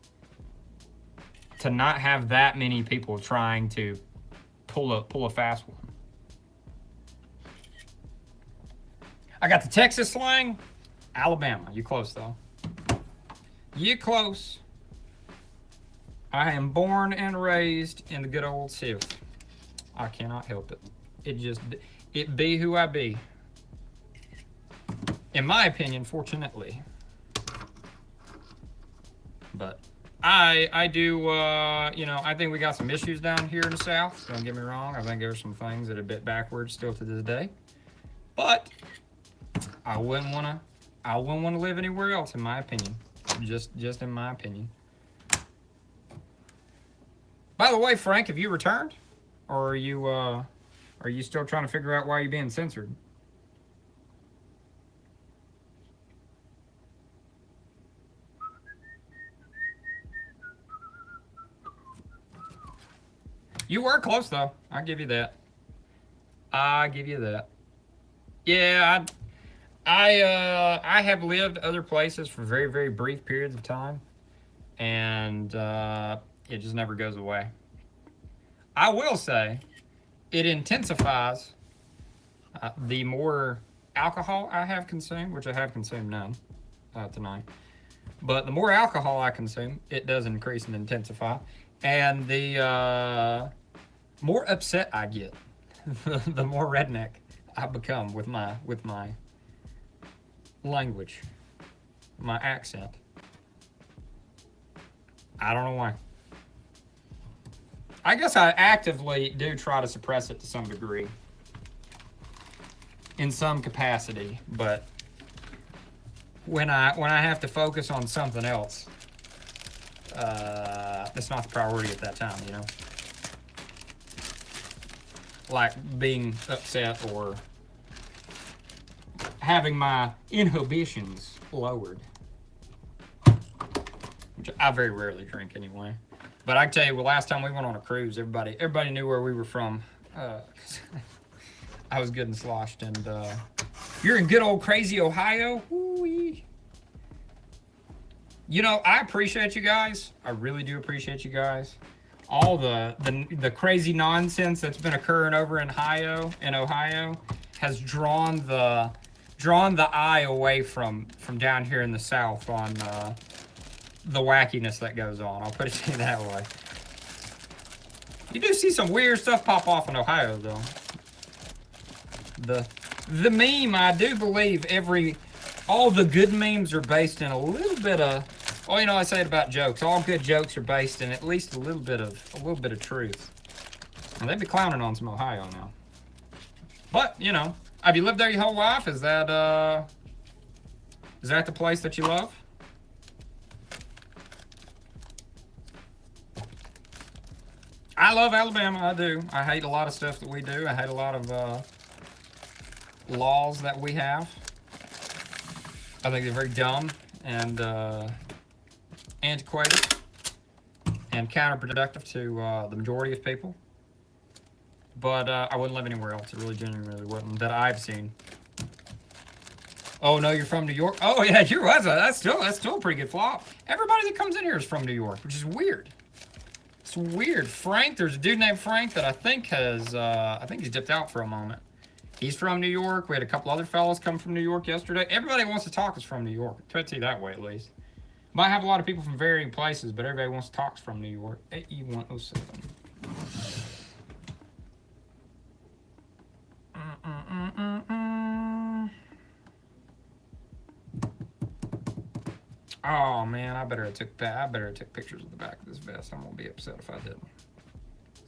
to not have that many people trying to pull a fast one. I got the Texas slang. Alabama. You close though. You close. I am born and raised in the good old South. I cannot help it. It be who I be. In my opinion, fortunately. But I do, you know, I think we got some issues down here in the South. Don't get me wrong. I think there's some things that are a bit backwards still to this day. But I wouldn't want to live anywhere else, in my opinion. Just in my opinion. By the way, Frank, have you returned, or are you still trying to figure out why you're being censored? You were close though. I'll give you that. I give you that. Yeah, I have lived other places for very, very brief periods of time, and it just never goes away. I will say, it intensifies the more alcohol I have consumed, which I have consumed none tonight. But the more alcohol I consume, it does increase and intensify, and the more upset I get, the more redneck I become with my language, my accent. I don't know why. I guess I actively do try to suppress it to some degree, in some capacity, but when I have to focus on something else, it's not the priority at that time, you know? Like being upset or having my inhibitions lowered, which I very rarely drink anyway. But I can tell you, well, last time we went on a cruise, everybody knew where we were from. I was good and sloshed, and you're in good old crazy Ohio. Woo-wee. You know, I appreciate you guys. I really do appreciate you guys. All the crazy nonsense that's been occurring over in Ohio has drawn the eye away from down here in the South on the wackiness that goes on. I'll put it that way. You do see some weird stuff pop off in Ohio, though. The meme, I do believe all the good memes are based in a little bit of, well, you know, I say it about jokes. All good jokes are based in at least a little bit of truth. And they'd be clowning on some Ohio now. But, you know, have you lived there your whole life? Is that the place that you love? I love Alabama, I do. I hate a lot of stuff that we do. I hate a lot of laws that we have. I think they're very dumb and antiquated and counterproductive to the majority of people. But I wouldn't live anywhere else. It really genuinely wouldn't, that I've seen. Oh no, you're from New York? Oh yeah, you're right. That's still a pretty good flop. Everybody that comes in here is from New York, which is weird. It's weird. Frank, there's a dude named Frank that I think he's dipped out for a moment. He's from New York. We had a couple other fellows come from New York yesterday. Everybody that wants to talk is from New York. Try to see that way, at least. Might have a lot of people from varying places, but everybody wants to talk is from New York. AE107. Oh man, I better have took pictures of the back of this vest. I'm gonna be upset if I didn't.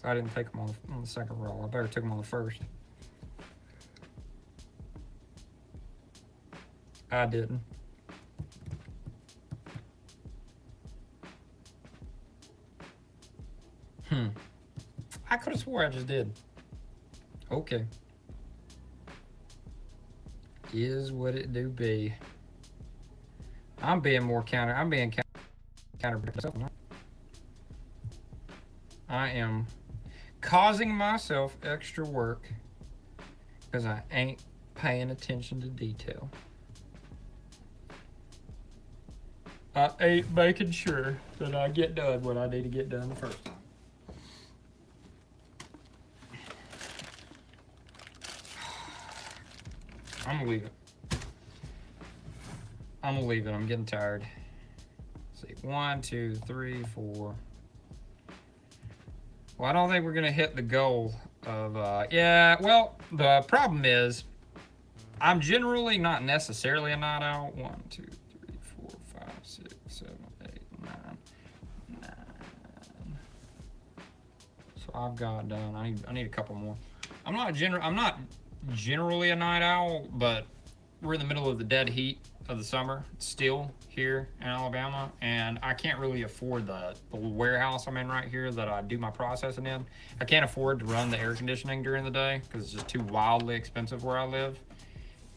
So I didn't take them on the second roll. I better took them on the first. I didn't. I could have swore I just did. Okay. Is what it do be. I'm being counter. I am causing myself extra work because I ain't paying attention to detail. I ain't making sure that I get done what I need to get done the first time. I'm gonna leave it. I'm getting tired. Let's see, 1, 2, 3, 4. Well, I don't think we're gonna hit the goal of, yeah, well, the problem is, I'm generally not necessarily a night owl. 1, 2, 3, 4, 5, 6, 7, 8, 9. I've got done. I need a couple more. I'm not generally a night owl, but we're in the middle of the dead heat of the summer still here in Alabama, and I can't really afford the warehouse I'm in right here that I do my processing in. I can't afford to run the air conditioning during the day because it's just too wildly expensive where I live.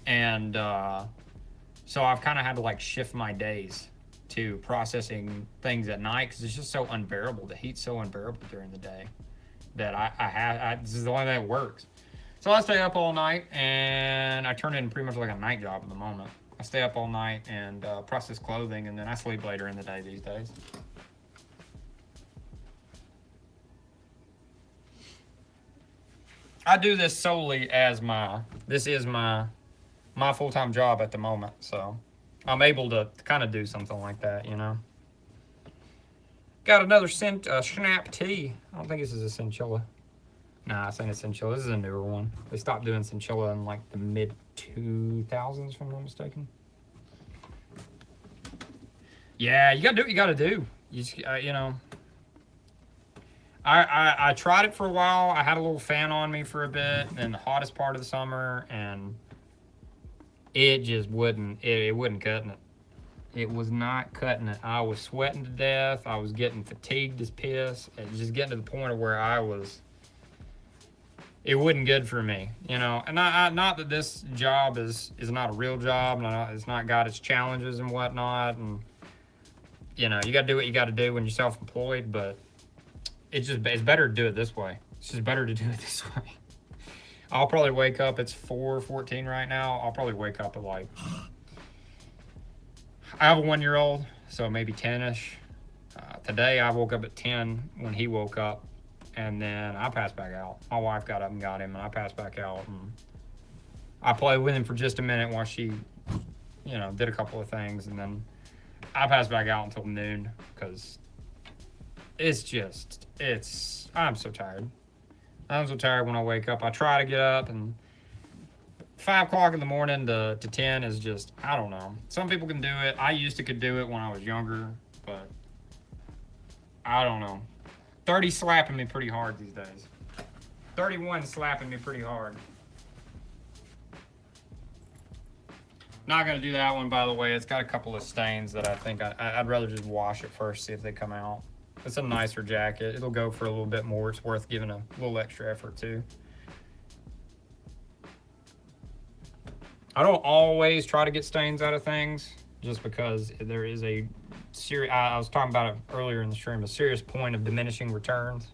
And so I've kind of had to like shift my days to processing things at night because it's just so unbearable. The heat's so unbearable during the day that this is the only thing that works. So I stay up all night, and I turn it into pretty much like a night job at the moment. I stay up all night and process clothing, and then I sleep later in the day these days. I do this solely as this is my full-time job at the moment, so I'm able to kind of do something like that, you know. Got another Snap Tea. I don't think this is a Cinchilla. Nah, I think it's Cinchilla. This is a newer one. They stopped doing Cinchilla in like the mid-2000s, if I'm not mistaken. Yeah, you gotta do what you gotta do. You just, you know. I tried it for a while. I had a little fan on me for a bit in the hottest part of the summer, and it just wouldn't. It wasn't cutting it. It was not cutting it. I was sweating to death. I was getting fatigued as piss. It was just getting to the point of where it wasn't good for me, you know. And not that this job is not a real job, it's not got its challenges and whatnot, and you know, you got to do what you got to do when you're self-employed, but it's better to do it this way. It's just better to do it this way. I'll probably wake up, it's 4:14 right now. I'll probably wake up at like, I have a 1-year-old, so maybe 10-ish. Today I woke up at 10 when he woke up, and then I passed back out. My wife got up and got him, and I passed back out, and I played with him for just a minute while she, you know, did a couple of things, and then I passed back out until noon because I'm so tired. I'm so tired when I wake up. I try to get up, and 5 o'clock in the morning to 10 is just, I don't know. Some people can do it. I used to could do it when I was younger, but I don't know. 30 slapping me pretty hard these days. 31 slapping me pretty hard. Not gonna do that one, by the way. It's got a couple of stains that I think I'd rather just wash it first, see if they come out. It's a nicer jacket. It'll go for a little bit more. It's worth giving a little extra effort to. I don't always try to get stains out of things, just because there is a serious, I was talking about it earlier in the stream, a serious point of diminishing returns,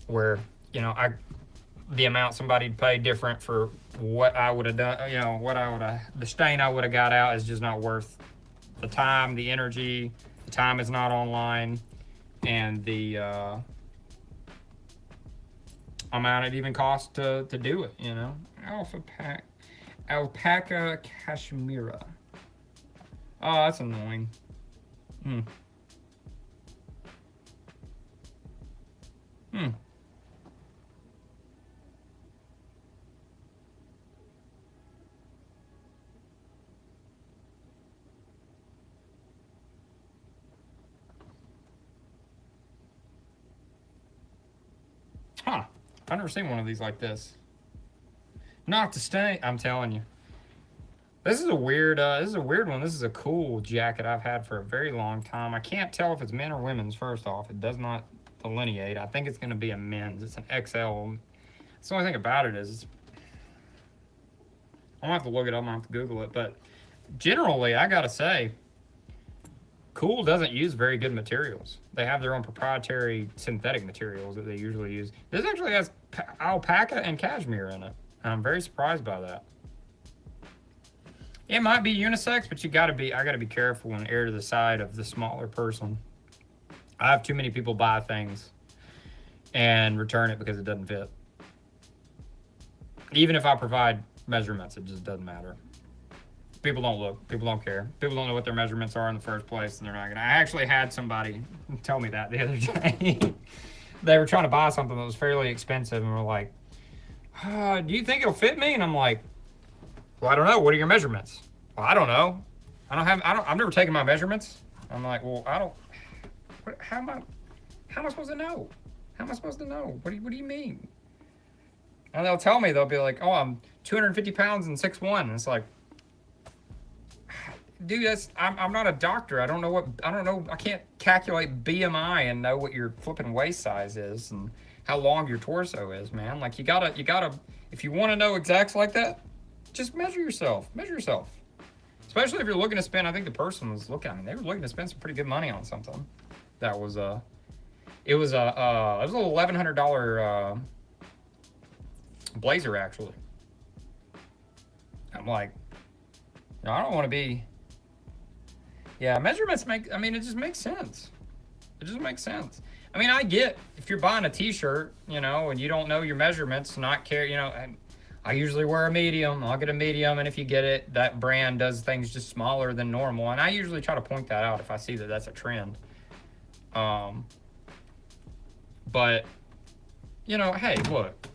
where, you know, the amount somebody'd pay different for what I would have done, you know, the stain I would have got out is just not worth the time, the energy. The time is not online, and the amount it even costs to do it, you know. Alpaca cashmere. Oh, that's annoying. Huh. I've never seen one of these like this. Not the stain, I'm telling you. This is a weird one. This is a cool jacket I've had for a very long time. I can't tell if it's men or women's, first off. It does not delineate. I think it's going to be a men's. It's an XL. That's the only thing about it is, I'm going to have to look it up. I'm going to have to Google it. But generally, I got to say, Cool doesn't use very good materials. They have their own proprietary synthetic materials that they usually use. This actually has alpaca and cashmere in it. I'm very surprised by that. It might be unisex, but I gotta be careful and err to the side of the smaller person. I have too many people buy things and return it because it doesn't fit. Even if I provide measurements, it just doesn't matter. People don't look. People don't care. People don't know what their measurements are in the first place, and they're not gonna. I actually had somebody tell me that the other day. They were trying to buy something that was fairly expensive, and were like, "Do you think it'll fit me?" And I'm like, "Well, I don't know. What are your measurements?" "Well, I don't know. I've never taken my measurements." I'm like, "Well, I don't. How am I supposed to know? How am I supposed to know? What do you mean? And they'll tell me, they'll be like, oh, I'm 250 pounds and 6'1". And it's like, dude, I'm not a doctor. I don't know. I can't calculate BMI and know what your flipping waist size is and how long your torso is, man. Like, you gotta, if you want to know exacts like that, just measure yourself. Measure yourself. Especially if you're looking to spend, I think the person was looking, I mean, they were looking to spend some pretty good money on something. That was, it was a $1,100 blazer, actually. I'm like, no, I don't want to be. Yeah, measurements make, I mean, it just makes sense. It just makes sense. I mean, I get if you're buying a t-shirt, you know, and you don't know your measurements, not care, you know, I usually wear a medium. I'll get a medium, and if you get it, that brand does things just smaller than normal, and I usually try to point that out if I see that that's a trend. But, you know, hey, look,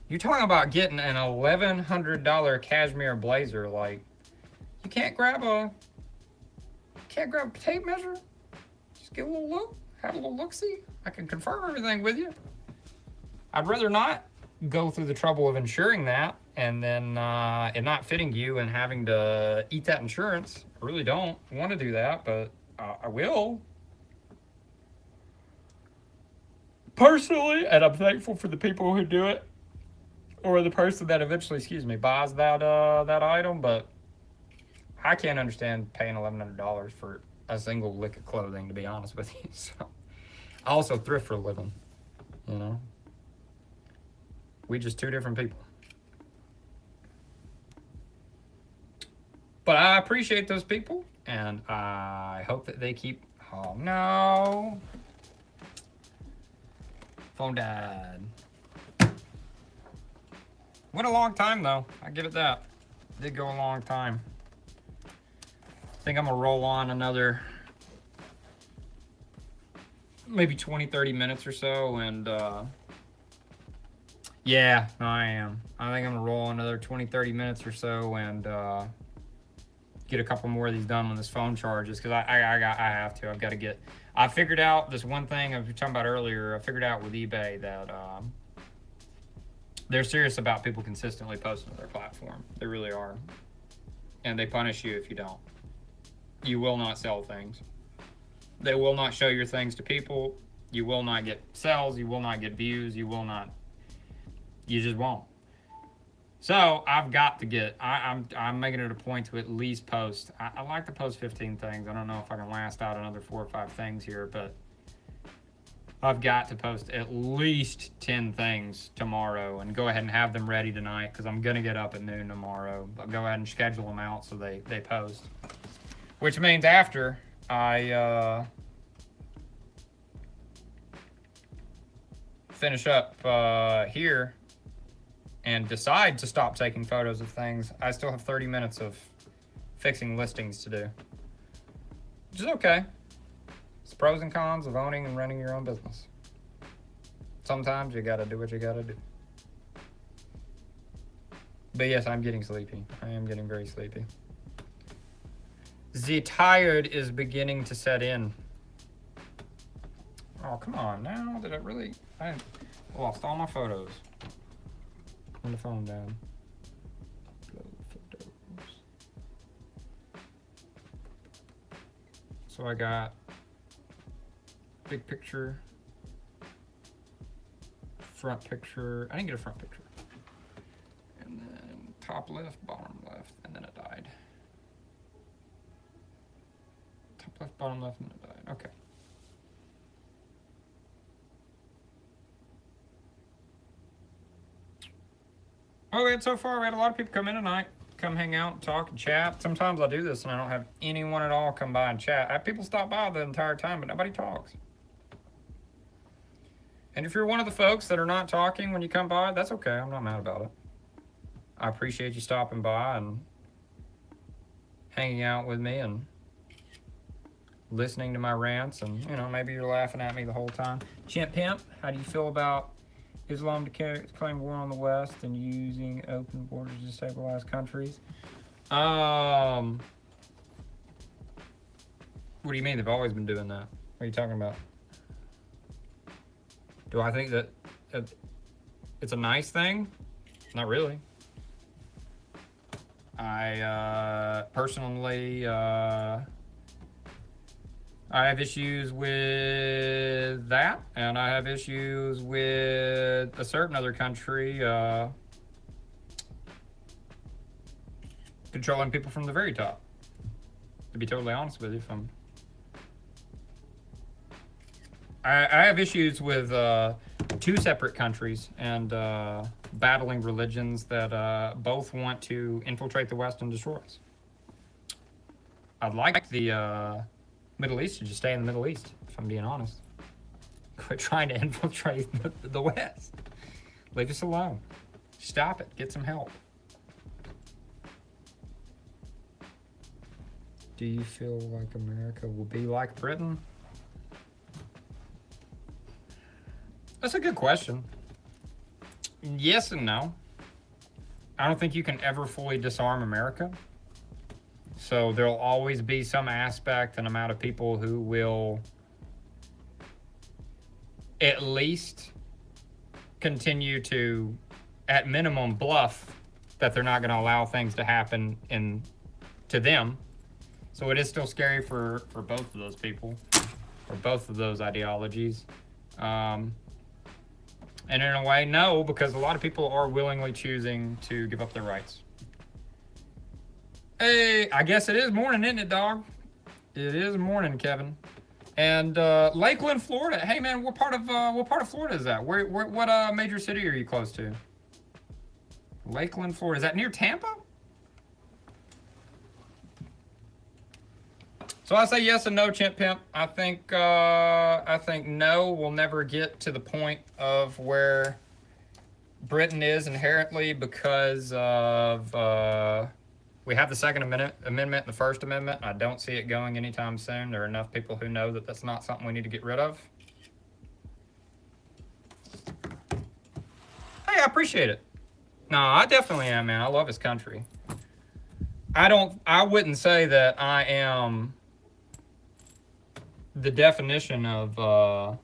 you're talking about getting an $1,100 cashmere blazer, like, you can't grab a tape measure? Just get a little look, have a little look-see. I can confirm everything with you. I'd rather not go through the trouble of insuring that and then it not fitting you and having to eat that insurance. I really don't want to do that, but I will. Personally, and I'm thankful for the people who do it, or the person that eventually, buys that that item, but I can't understand paying $1,100 for a single lick of clothing, to be honest with you. So, I also thrift for a living, you know. We just two different people. But I appreciate those people, and I hope that they keep. Oh no! Phone died. Went a long time though. I give it that. Did go a long time. I think I'm gonna roll on another maybe 20-30 minutes or so, and yeah, no, I am. I think I'm gonna roll another 20-30 minutes or so and get a couple more of these done when this phone charges, because I have to. I've got to get. I figured out this one thing I was talking about earlier. I figured out with eBay that they're serious about people consistently posting to their platform. They really are, and they punish you if you don't. You will not sell things. They will not show your things to people. You will not get sales. You will not get views. You will not. You just won't. So I've got to get. I'm making it a point to at least post. I like to post 15 things. I don't know if I can last out another 4 or 5 things here, but I've got to post at least 10 things tomorrow and go ahead and have them ready tonight, because I'm gonna get up at noon tomorrow. I'll go ahead and schedule them out so they post. Which means after I finish up here and decide to stop taking photos of things, I still have 30 minutes of fixing listings to do. Which is okay. It's the pros and cons of owning and running your own business. Sometimes you gotta do what you gotta do. But yes, I'm getting sleepy. I am getting very sleepy. The tired is beginning to set in. Oh, come on now. Did I really? I lost all my photos. Turn the phone down. So I got big picture, front picture. I didn't get a front picture. And then top left, bottom left, and then it died. Top left, bottom left, and it died. Okay. Okay, so far we had a lot of people come in tonight, come hang out, and talk, and chat. Sometimes I do this and I don't have anyone at all come by and chat. I have people stop by the entire time, but nobody talks. And if you're one of the folks that are not talking when you come by, that's okay. I'm not mad about it. I appreciate you stopping by and hanging out with me and listening to my rants, and you know, maybe you're laughing at me the whole time. Chimp Pimp, how do you feel about Islam declaring war on the West and using open borders to stabilize countries? What do you mean? They've always been doing that. What are you talking about? Do I think that it's a nice thing? Not really. I personally, I have issues with that, and I have issues with a certain other country controlling people from the very top. To be totally honest with you, I have issues with two separate countries and battling religions that both want to infiltrate the West and destroy us. I'd like the Middle East to just stay in the Middle East, if I'm being honest. Quit trying to infiltrate the West. Leave us alone. Stop it. Get some help. Do you feel like America will be like Britain? That's a good question. Yes and no. I don't think you can ever fully disarm America. So there'll always be some aspect and amount of people who will at least continue to, at minimum, bluff that they're not going to allow things to happen to them. So it is still scary for both of those people, or both of those ideologies. And in a way, no, because a lot of people are willingly choosing to give up their rights. Hey, I guess it is morning, isn't it, dog? It is morning, Kevin. And Lakeland, Florida. Hey, man, what part of Florida is that? What major city are you close to? Lakeland, Florida. Is that near Tampa? So I say yes and no, Chimp Pimp. I think no. We'll never get to the point of where Britain is inherently because of we have the Second Amendment and the First Amendment. I don't see it going anytime soon. There are enough people who know that that's not something we need to get rid of. Hey, I appreciate it. No, I definitely am, man. I love this country. I wouldn't say that I am the definition of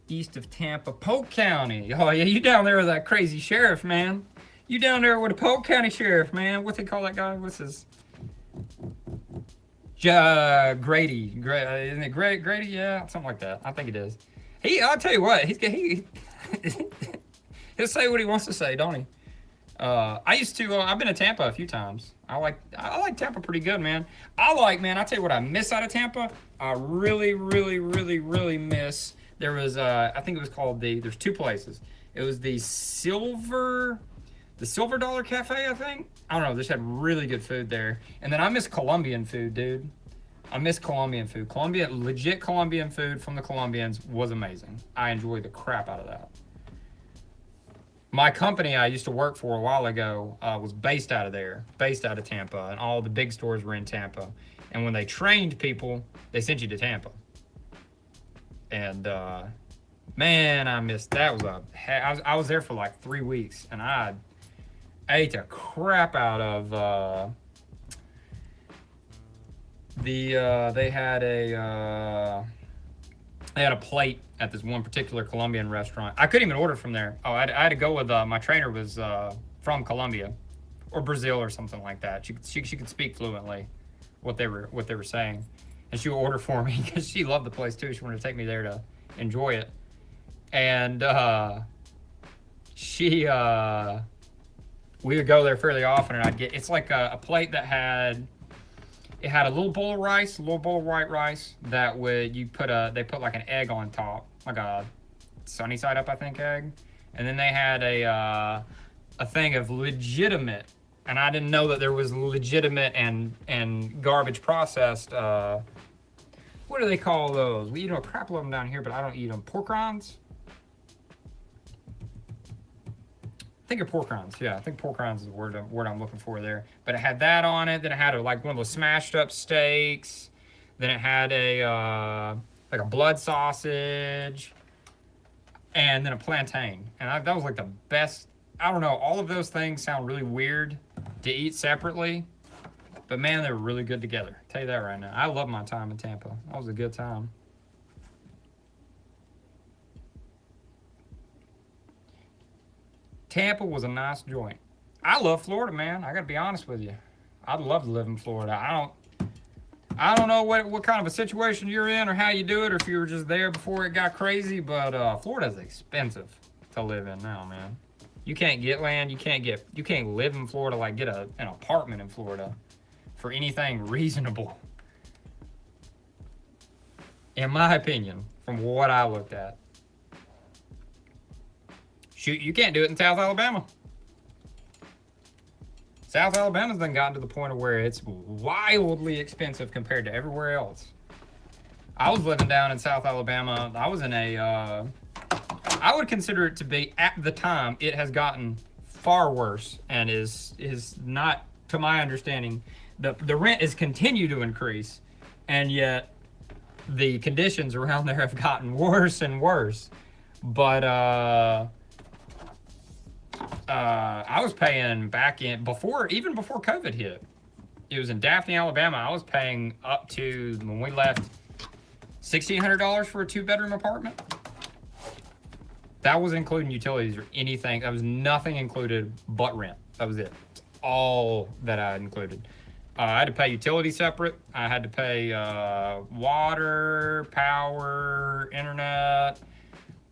east of Tampa, Polk County. Oh yeah, you down there with that crazy sheriff, man. You down there with a Polk County sheriff, man. What they call that guy? What's his? Grady. Isn't it Grady? Yeah, something like that. I think it is. I'll tell you what. He'll say what he wants to say, don't he? I've been to Tampa a few times. I like Tampa pretty good, man. I'll tell you what I miss out of Tampa. I really, really, really, really miss. There was, I think it was called there's two places. It was the Silver Dollar Cafe, I think. I don't know, they just had really good food there. And then I miss Colombian food, dude. I miss Colombian food. Legit Colombian food from the Colombians was amazing. I enjoyed the crap out of that. My company I used to work for a while ago was based out of Tampa, and all the big stores were in Tampa. And when they trained people, they sent you to Tampa. And man, I missed that. I was there for like 3 weeks, and I ate the crap out of they had a plate at this one particular Colombian restaurant. I couldn't even order from there. Oh, I had to go with my trainer was from Colombia or Brazil or something like that. She could speak fluently what they were saying, and she would order for me because she loved the place too. She wanted to take me there to enjoy it, and we would go there fairly often, and it's like a plate that had a little bowl of rice, a little bowl of white rice that they put like an egg on top, like a sunny side up, I think, egg. And then they had a thing of legitimate, and I didn't know that there was legitimate and garbage processed, what do they call those? We eat a crap load of them down here, but I don't eat them. Pork rinds? I think of pork rinds. Yeah, I think pork rinds is the word I'm looking for there. But it had that on it. Then it had like one of those smashed up steaks. Then it had like a blood sausage, and then a plantain. And that was like the best. I don't know. All of those things sound really weird to eat separately, But man, they were really good together. I'll tell you that right now. I love my time in Tampa. That was a good time. Tampa was a nice joint. I love Florida, man. I gotta be honest with you. I'd love to live in Florida. I don't know what kind of a situation you're in or how you do it, or if you were just there before it got crazy, but Florida's expensive to live in now, man. You can't get land. You can't live in Florida, like get an apartment in Florida for anything reasonable. In my opinion, from what I looked at. Shoot, you can't do it in South Alabama. South Alabama's then gotten to the point of where it's wildly expensive compared to everywhere else. I was living down in South Alabama. I was in a, I would consider it to be, at the time, it has gotten far worse and is not, to my understanding, the rent has continued to increase, and yet the conditions around there have gotten worse and worse. But I was paying back in even before COVID hit. It was in Daphne, Alabama. I was paying up to, when we left, $1,600 for a 2-bedroom apartment. That wasn't including utilities or anything. That was nothing included but rent. That was it. That's all that I included. I had to pay utilities separate. I had to pay water, power, internet.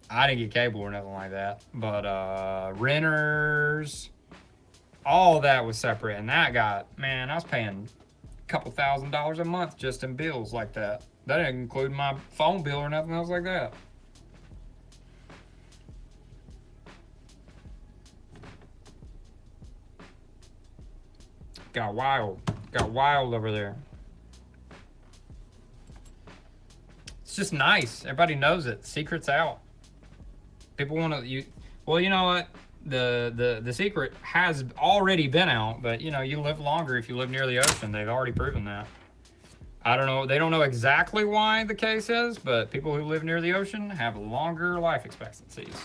I didn't get cable or nothing like that. But renters, all that was separate. And that got, man, I was paying a couple $1,000s a month just in bills like that. That didn't include my phone bill or nothing else like that. Got wild over there. It's just nice. Everybody knows it. Secret's out. People want to, well, you know what? The secret has already been out, but you know, you live longer if you live near the ocean. They've already proven that. I don't know. They don't know exactly why the case is, but people who live near the ocean have longer life expectancies.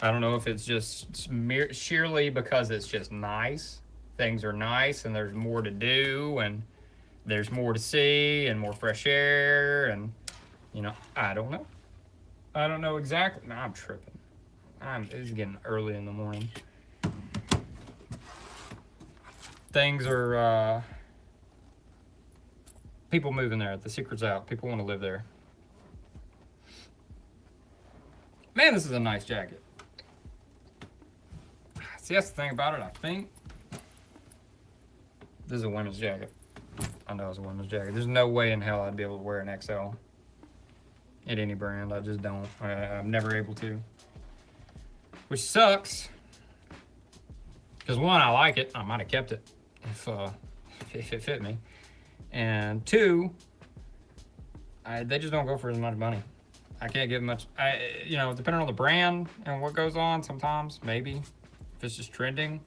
I don't know if it's just sheerly because it's just nice. Things are nice and there's more to do and there's more to see and more fresh air and, you know, I don't know. I don't know exactly. No, I'm tripping. It's getting early in the morning. Things are, people moving there. The secret's out. People want to live there. Man, this is a nice jacket. See, that's the thing about it, I think. This is a women's jacket. I know it's a women's jacket. There's no way in hell I'd be able to wear an XL at any brand. I just don't. I'm never able to. Which sucks. Because one, I like it. I might have kept it if it fit me. And two, they just don't go for as much money. I can't get much. You know, depending on the brand and what goes on, sometimes maybe if it's just trending.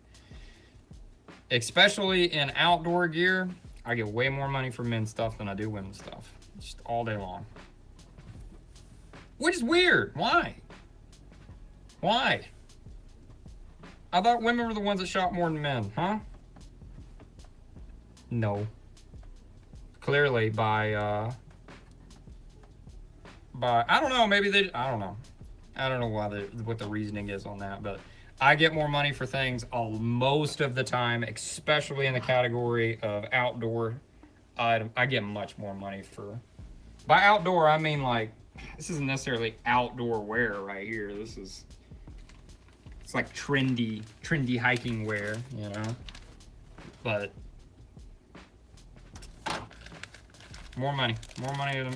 Especially in outdoor gear, I get way more money for men's stuff than I do women's stuff. Just all day long. Which is weird. Why? Why? I thought women were the ones that shop more than men, huh? No. Clearly by I don't know, maybe they, I don't know. I don't know what the reasoning is on that, but I get more money for things most of the time, especially in the category of outdoor item. I get much more money for, by outdoor, I mean like, this isn't necessarily outdoor wear right here. It's like trendy hiking wear, you know, but more money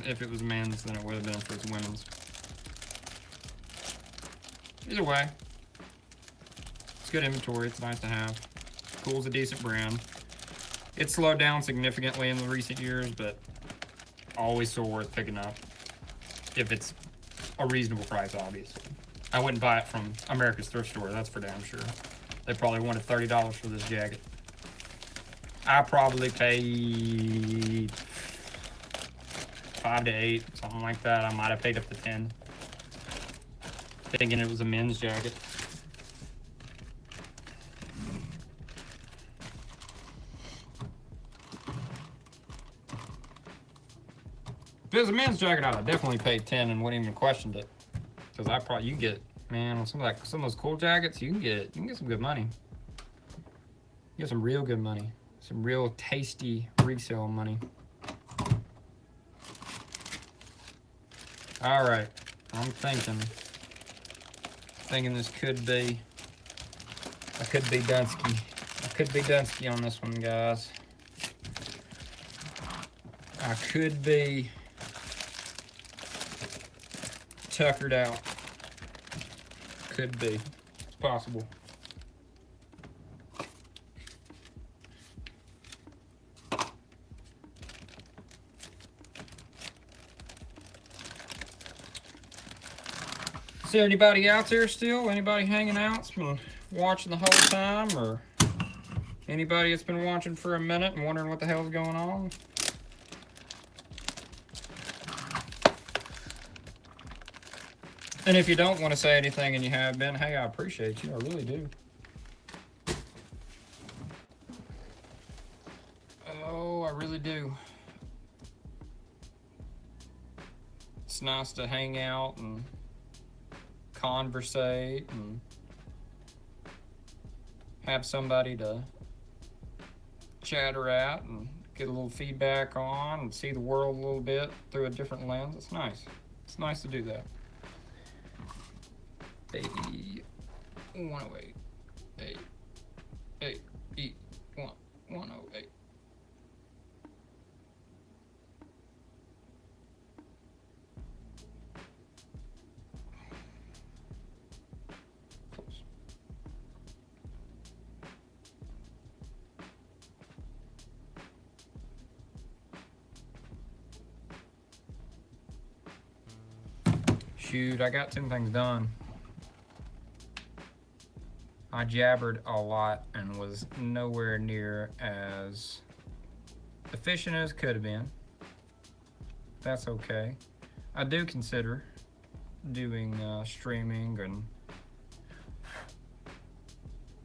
if it was men's than it would have been if it was women's. Either way. It's good inventory. It's nice to have. Cool's a decent brand. It's slowed down significantly in the recent years, but always still worth picking up if it's a reasonable price, obviously. I wouldn't buy it from America's Thrift Store, that's for damn sure. They probably wanted $30 for this jacket. I probably paid 5 to 8, something like that. I might have paid up to 10, thinking it was a men's jacket. If it was a men's jacket, I'd have definitely paid 10 and wouldn't even questioned it. Because you can get, man, on some of those cool jackets, you can get some good money. You get some real good money. Some real tasty resale money. All right, I'm thinking this could be, I could be Dunsky. I could be Dunsky on this one, guys. I could be tuckered out. Could be. It's possible. Is there anybody out there still? Anybody hanging out? It's been watching the whole time, or anybody that's been watching for a minute and wondering what the hell's going on? And if you don't want to say anything and you have been, hey, I appreciate you. I really do. Oh, I really do. It's nice to hang out and conversate and have somebody to chatter at and get a little feedback on and see the world a little bit through a different lens. It's nice. It's nice to do that. Baby 108. 108. Shoot, I got 10 things done. I jabbered a lot and was nowhere near as efficient as could have been. That's okay. I do consider doing streaming and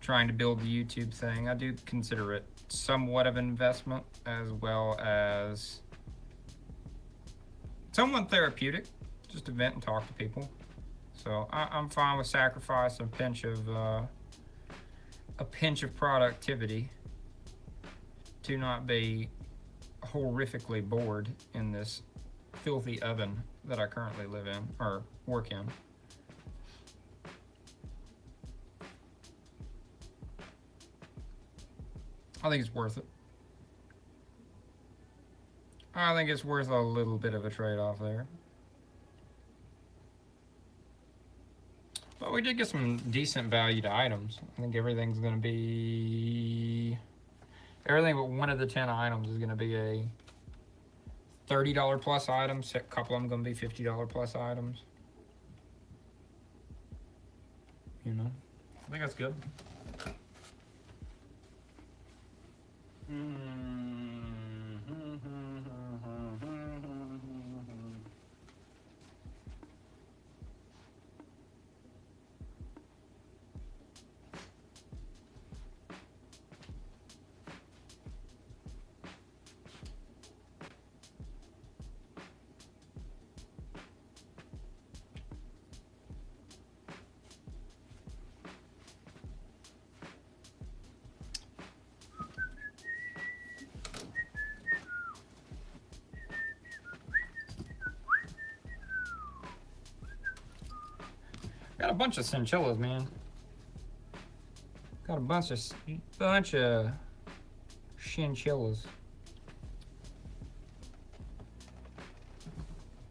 trying to build the YouTube thing. I do consider it somewhat of an investment as well as somewhat therapeutic. Just to vent and talk to people. So I'm fine with sacrificing a pinch of productivity to not be horrifically bored in this filthy oven that I currently live in or work in. I think it's worth it. I think it's worth a little bit of a trade-off there. But we did get some decent valued items. I think everything's going to be... Everything but one of the 10 items is going to be a $30 plus items. A couple of them going to be $50 plus items. You know? I think that's good. Got a bunch of chinchillas, man. Got a bunch of chinchillas.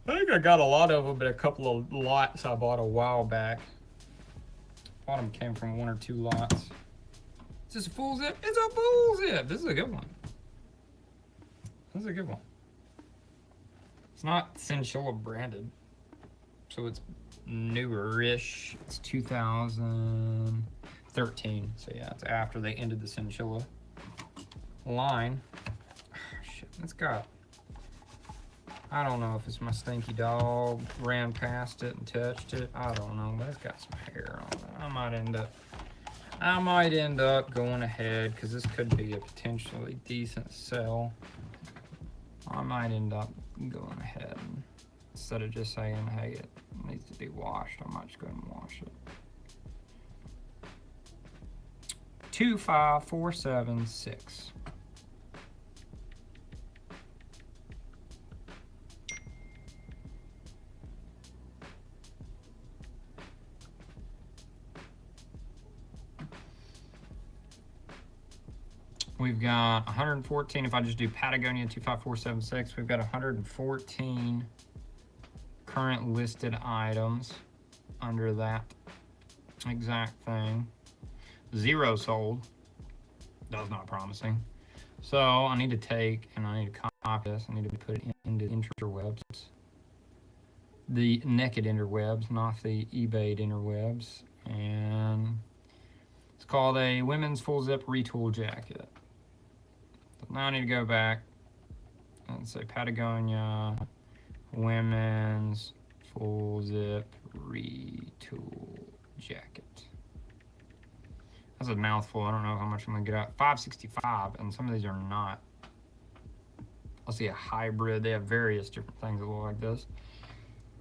I think I got a lot of them, but a couple of lots I bought a while back. A lot of them came from 1 or 2 lots. Is this a full zip? It's a full zip. This is a good one. This is a good one. It's not chinchilla branded, so it's newer-ish. It's 2013. So yeah, it's after they ended the chinchilla line. Oh, shit, it's got... I don't know if it's my stinky dog ran past it and touched it. I don't know, but it's got some hair on it. I might end up going ahead because this could be a potentially decent sell. I might end up going ahead and instead of just saying, hey, it needs to be washed, I might just go ahead and wash it. 25476. We've got 114. If I just do Patagonia 25476, we've got 114 current listed items under that exact thing. 0 sold. That's not promising. So I need to take and I need to copy this. I need to put it into interwebs. The naked interwebs, not the eBay interwebs. And it's called a women's full zip retool jacket. So now I need to go back and say Patagonia women's full zip retool jacket. That's a mouthful. I don't know how much I'm gonna get out. 565, and some of these are not. I'll see a hybrid. They have various different things that look like this.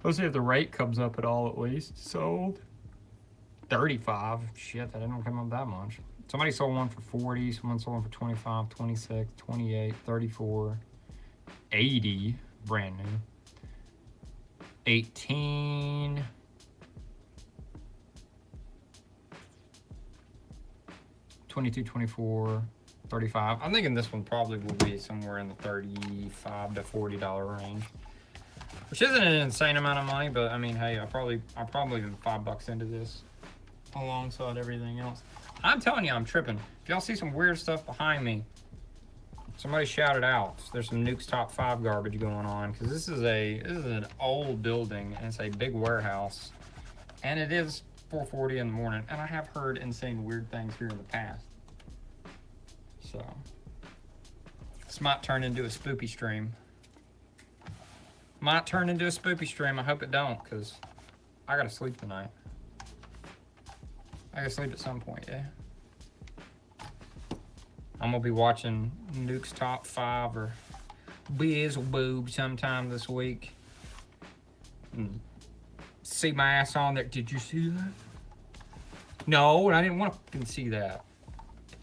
Let's see if the rate comes up at all at least. Sold 35. Shit, that didn't come up that much. Somebody sold one for 40, someone sold one for 25, 26, 28, 34, 80, brand new. 18. 22, 24, 35. I'm thinking this one probably will be somewhere in the $35 to $40 range, which isn't an insane amount of money, but I mean, hey, I probably been $5 into this alongside everything else. I'm telling you, I'm tripping. If y'all see some weird stuff behind me, somebody shout it out. There's some Nuke's Top 5 garbage going on, because this is an old building and it's a big warehouse, and it is 4:40 in the morning, and I have heard insane weird things here in the past. So this might turn into a spoopy stream. Might turn into a spoopy stream. I hope it don't, because I gotta sleep tonight. I gotta sleep at some point, yeah. I'm gonna be watching Nuke's Top 5 or Biz Boob sometime this week. And see my ass on there. Did you see that? No, I didn't want to see that.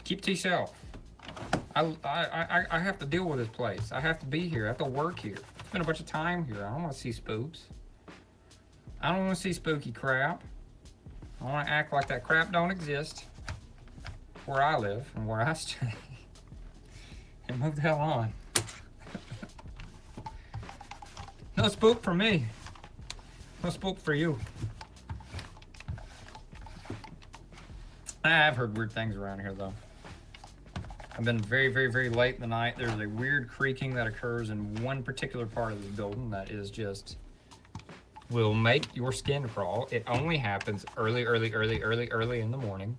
Keep it to yourself. I have to deal with this place. I have to be here. I have to work here. Spend a bunch of time here. I don't want to see spooks. I don't want to see spooky crap. I want to act like that crap don't exist where I live and where I stay. And move the hell on. No spook for me. No spook for you. I've heard weird things around here, though. I've been very, very, very late in the night. There's a weird creaking that occurs in one particular part of the building that is just will make your skin crawl. It only happens early in the morning.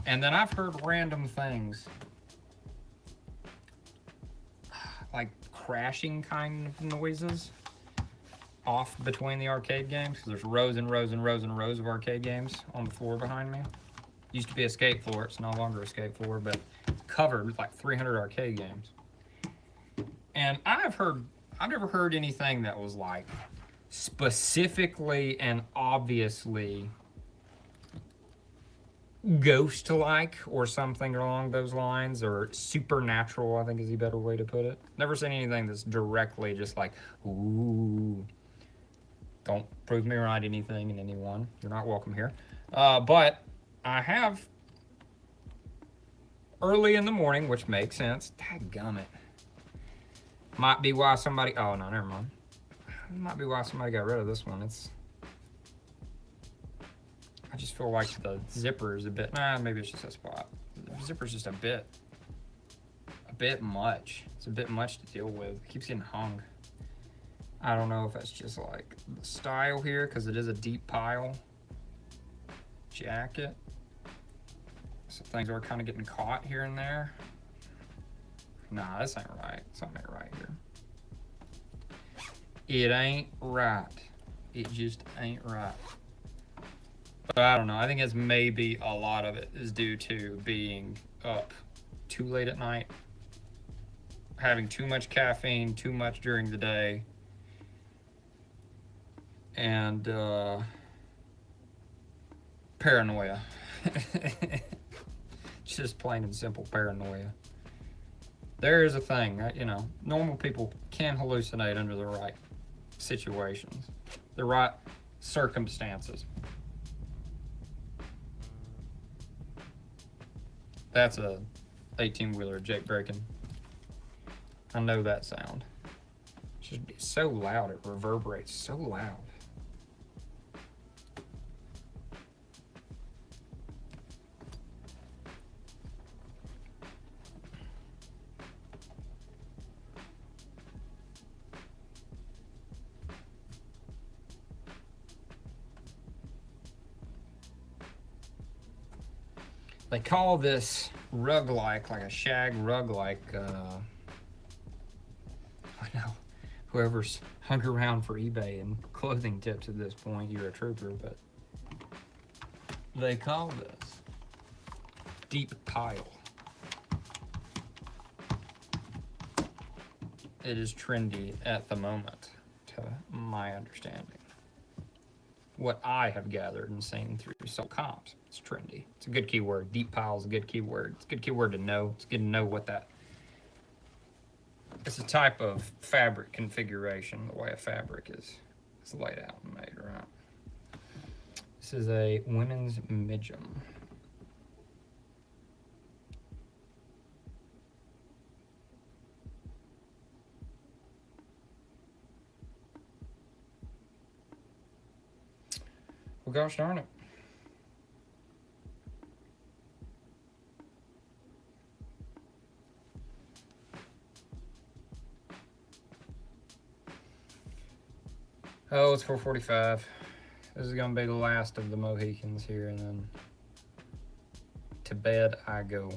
And then I've heard random things like crashing kind of noises off between the arcade games, because there's rows and rows and rows and rows of arcade games on the floor behind me. Used to be a skate floor. It's no longer a skate floor, but it's covered with like 300 arcade games. And I've never heard anything that was like specifically and obviously ghost-like or something along those lines, or supernatural, I think is the better way to put it. Never seen anything that's directly just like, ooh. Don't prove me right, anything and anyone. You're not welcome here. But I have early in the morning, which makes sense. Dadgummit. Might be why somebody, oh no, never mind. Might be why somebody got rid of this one. I just feel like the zipper is a bit, maybe it's just a spot. The zipper's just a bit much. It's a bit much to deal with. It keeps getting hung. I don't know if that's just like the style here, because it is a deep pile jacket. So things are kind of getting caught here and there. Nah, this ain't right. Something ain't right here. It ain't right. It just ain't right. But I don't know. I think it's maybe a lot of it is due to being up too late at night, having too much caffeine, too much during the day, and paranoia. Just plain and simple paranoia. There is a thing, you know, normal people can hallucinate under the right situations, the right circumstances. That's a 18-wheeler Jake breaking. I know that sound. It's just so loud, it reverberates so loud. They call this rug-like, like a shag rug-like, I know, whoever's hung around for eBay and clothing tips at this point, you're a trooper, but they call this deep pile. It is trendy at the moment, to my understanding. What I have gathered and seen through some comps, it's trendy. It's a good keyword. Deep pile is a good keyword. It's a good keyword to know. It's good to know what that. It's a type of fabric configuration, the way a fabric is laid out and made, right? This is a women's midgem. Well, gosh darn it. Oh, it's 4:45. This is going to be the last of the Mohicans here, and then to bed I go.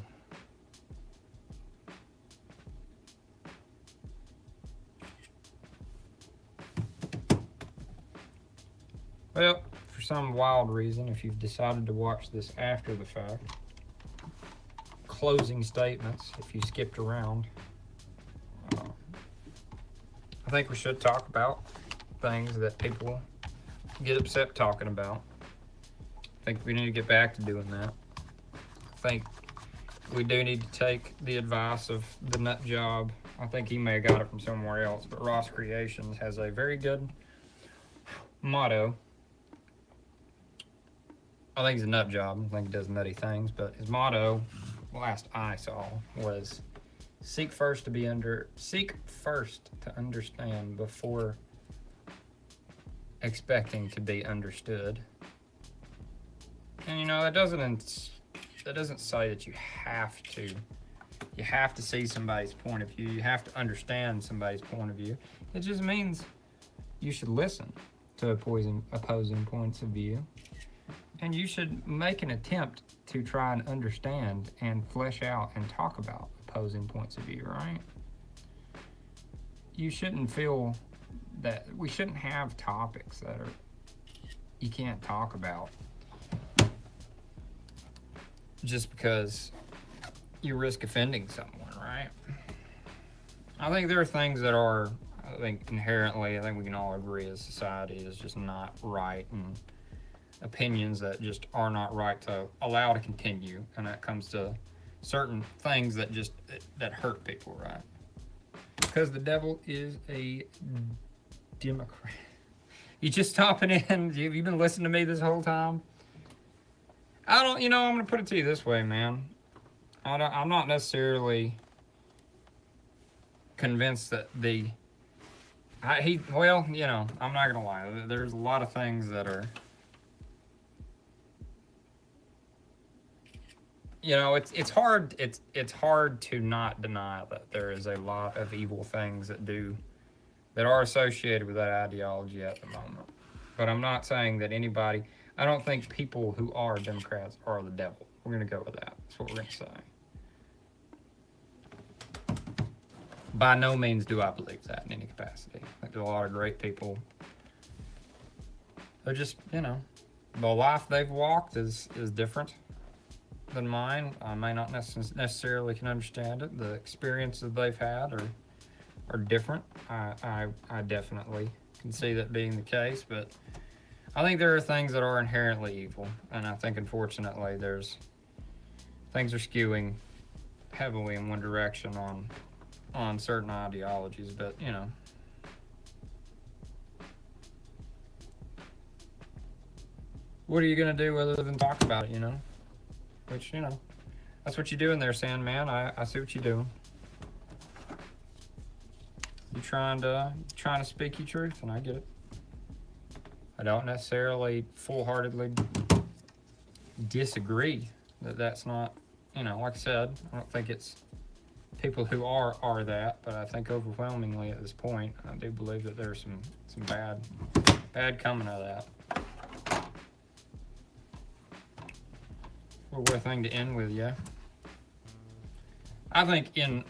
Well, for some wild reason, if you've decided to watch this after the fact, closing statements, if you skipped around, I think we should talk about things that people get upset talking about. I think we need to get back to doing that. I think we do need to take the advice of the nut job. I think he may have got it from somewhere else, but Ross Creations has a very good motto. I think he's a nut job. I think he does nutty things, but his motto, last I saw, was seek first to understand before expecting to be understood. And you know, that doesn't say that you have to see somebody's point of view. You have to understand somebody's point of view. It just means you should listen to opposing points of view. And you should make an attempt to try and understand and flesh out and talk about opposing points of view, right? You shouldn't feel that we shouldn't have topics that you can't talk about just because you risk offending someone, right? I think there are things that are, inherently, I think we can all agree as society is just not right, and opinions that just are not right to allow to continue, and that comes to certain things that just that hurt people, right? Because the devil is a Democrat. You just stopping in? You've been listening to me this whole time? I'm going to put it to you this way, man. I'm not necessarily convinced that I'm not going to lie. There's a lot of things that are, it's hard to not deny that there is a lot of evil things that are associated with that ideology at the moment. But I'm not saying that I don't think people who are Democrats are the devil. We're going to go with that. That's what we're going to say. By no means do I believe that in any capacity. I think there's a lot of great people. They're just, the life they've walked is different than mine. I may not necessarily can understand it. The experiences they've had are different. I definitely can see that being the case, but I think there are things that are inherently evil, and I think unfortunately things are skewing heavily in one direction on certain ideologies, but you know. What are you gonna do other than talk about it, you know? Which, you know, that's what you're doing there, Sandman. I see what you're doing. You're trying to speak your truth, and I get it. I don't necessarily full-heartedly disagree that that's not, you know, like I said, I don't think it's people who are that, but I think overwhelmingly at this point, I do believe that there's some bad coming out of that. What a thing to end with, yeah. I think in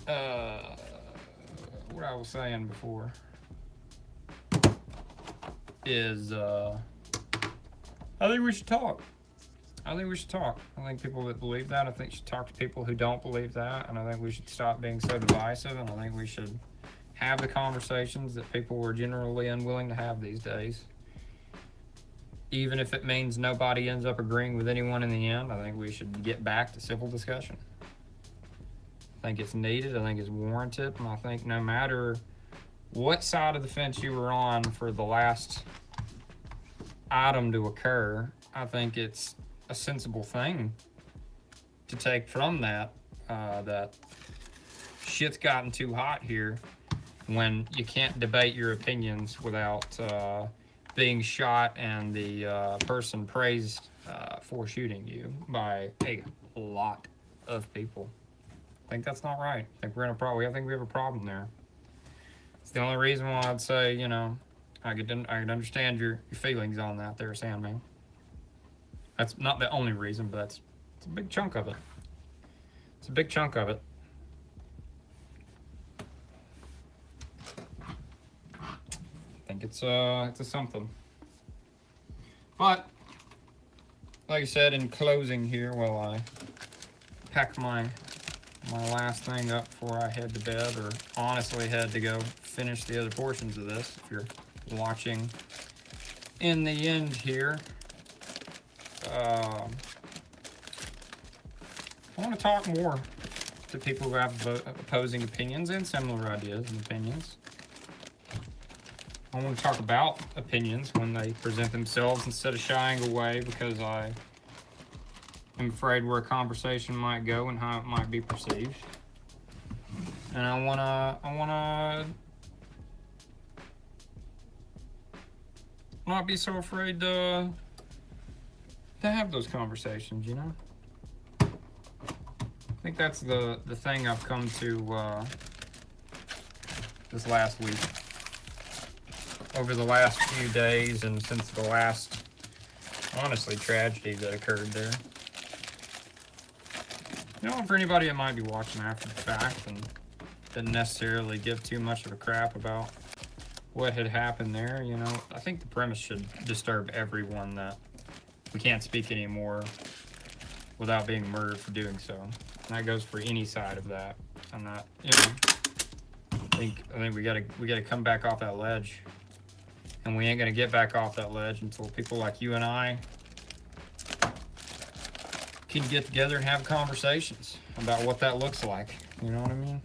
what I was saying before is I think we should talk. I think we should talk. I think people that believe that, I think should talk to people who don't believe that, and I think we should stop being so divisive, and I think we should have the conversations that people are generally unwilling to have these days. Even if it means nobody ends up agreeing with anyone in the end, I think we should get back to civil discussion. I think it's needed, I think it's warranted, and I think no matter what side of the fence you were on for the last item to occur, I think it's a sensible thing to take from that, that shit's gotten too hot here when you can't debate your opinions without being shot and the person praised for shooting you by a lot of people. I think that's not right. I think we're in a problem. I think we have a problem there. It's the only reason why I'd say, you know, I could understand your feelings on that there, Sandman. That's not the only reason, but it's a big chunk of it. It's a big chunk of it. I think it's a something. But like I said, in closing here, while I pack my last thing up before I head to bed, or honestly head to go finish the other portions of this, if you're watching in the end here, I want to talk more to people who have opposing opinions and similar ideas and opinions. I want to talk about opinions when they present themselves instead of shying away, because I am afraid where a conversation might go and how it might be perceived. And I wanna not be so afraid to have those conversations, you know? I think that's the thing I've come to this last week. Over the last few days and since the last, honestly, tragedy that occurred there. You know, for anybody that might be watching after the fact and didn't necessarily give too much of a crap about what had happened there, you know, I think the premise should disturb everyone that we can't speak anymore without being murdered for doing so. And that goes for any side of that. I'm not, you know, I think we gotta come back off that ledge. And we ain't gonna get back off that ledge until people like you and I can get together and have conversations about what that looks like. You know what I mean?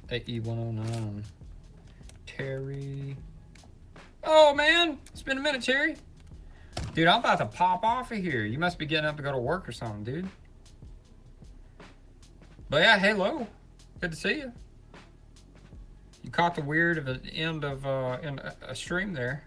AE109. Terry. Oh man, it's been a minute, Terry. Dude, I'm about to pop off of here. You must be getting up to go to work or something, dude. But yeah, hello. Good to see you. You caught the weird of the end of in a stream there.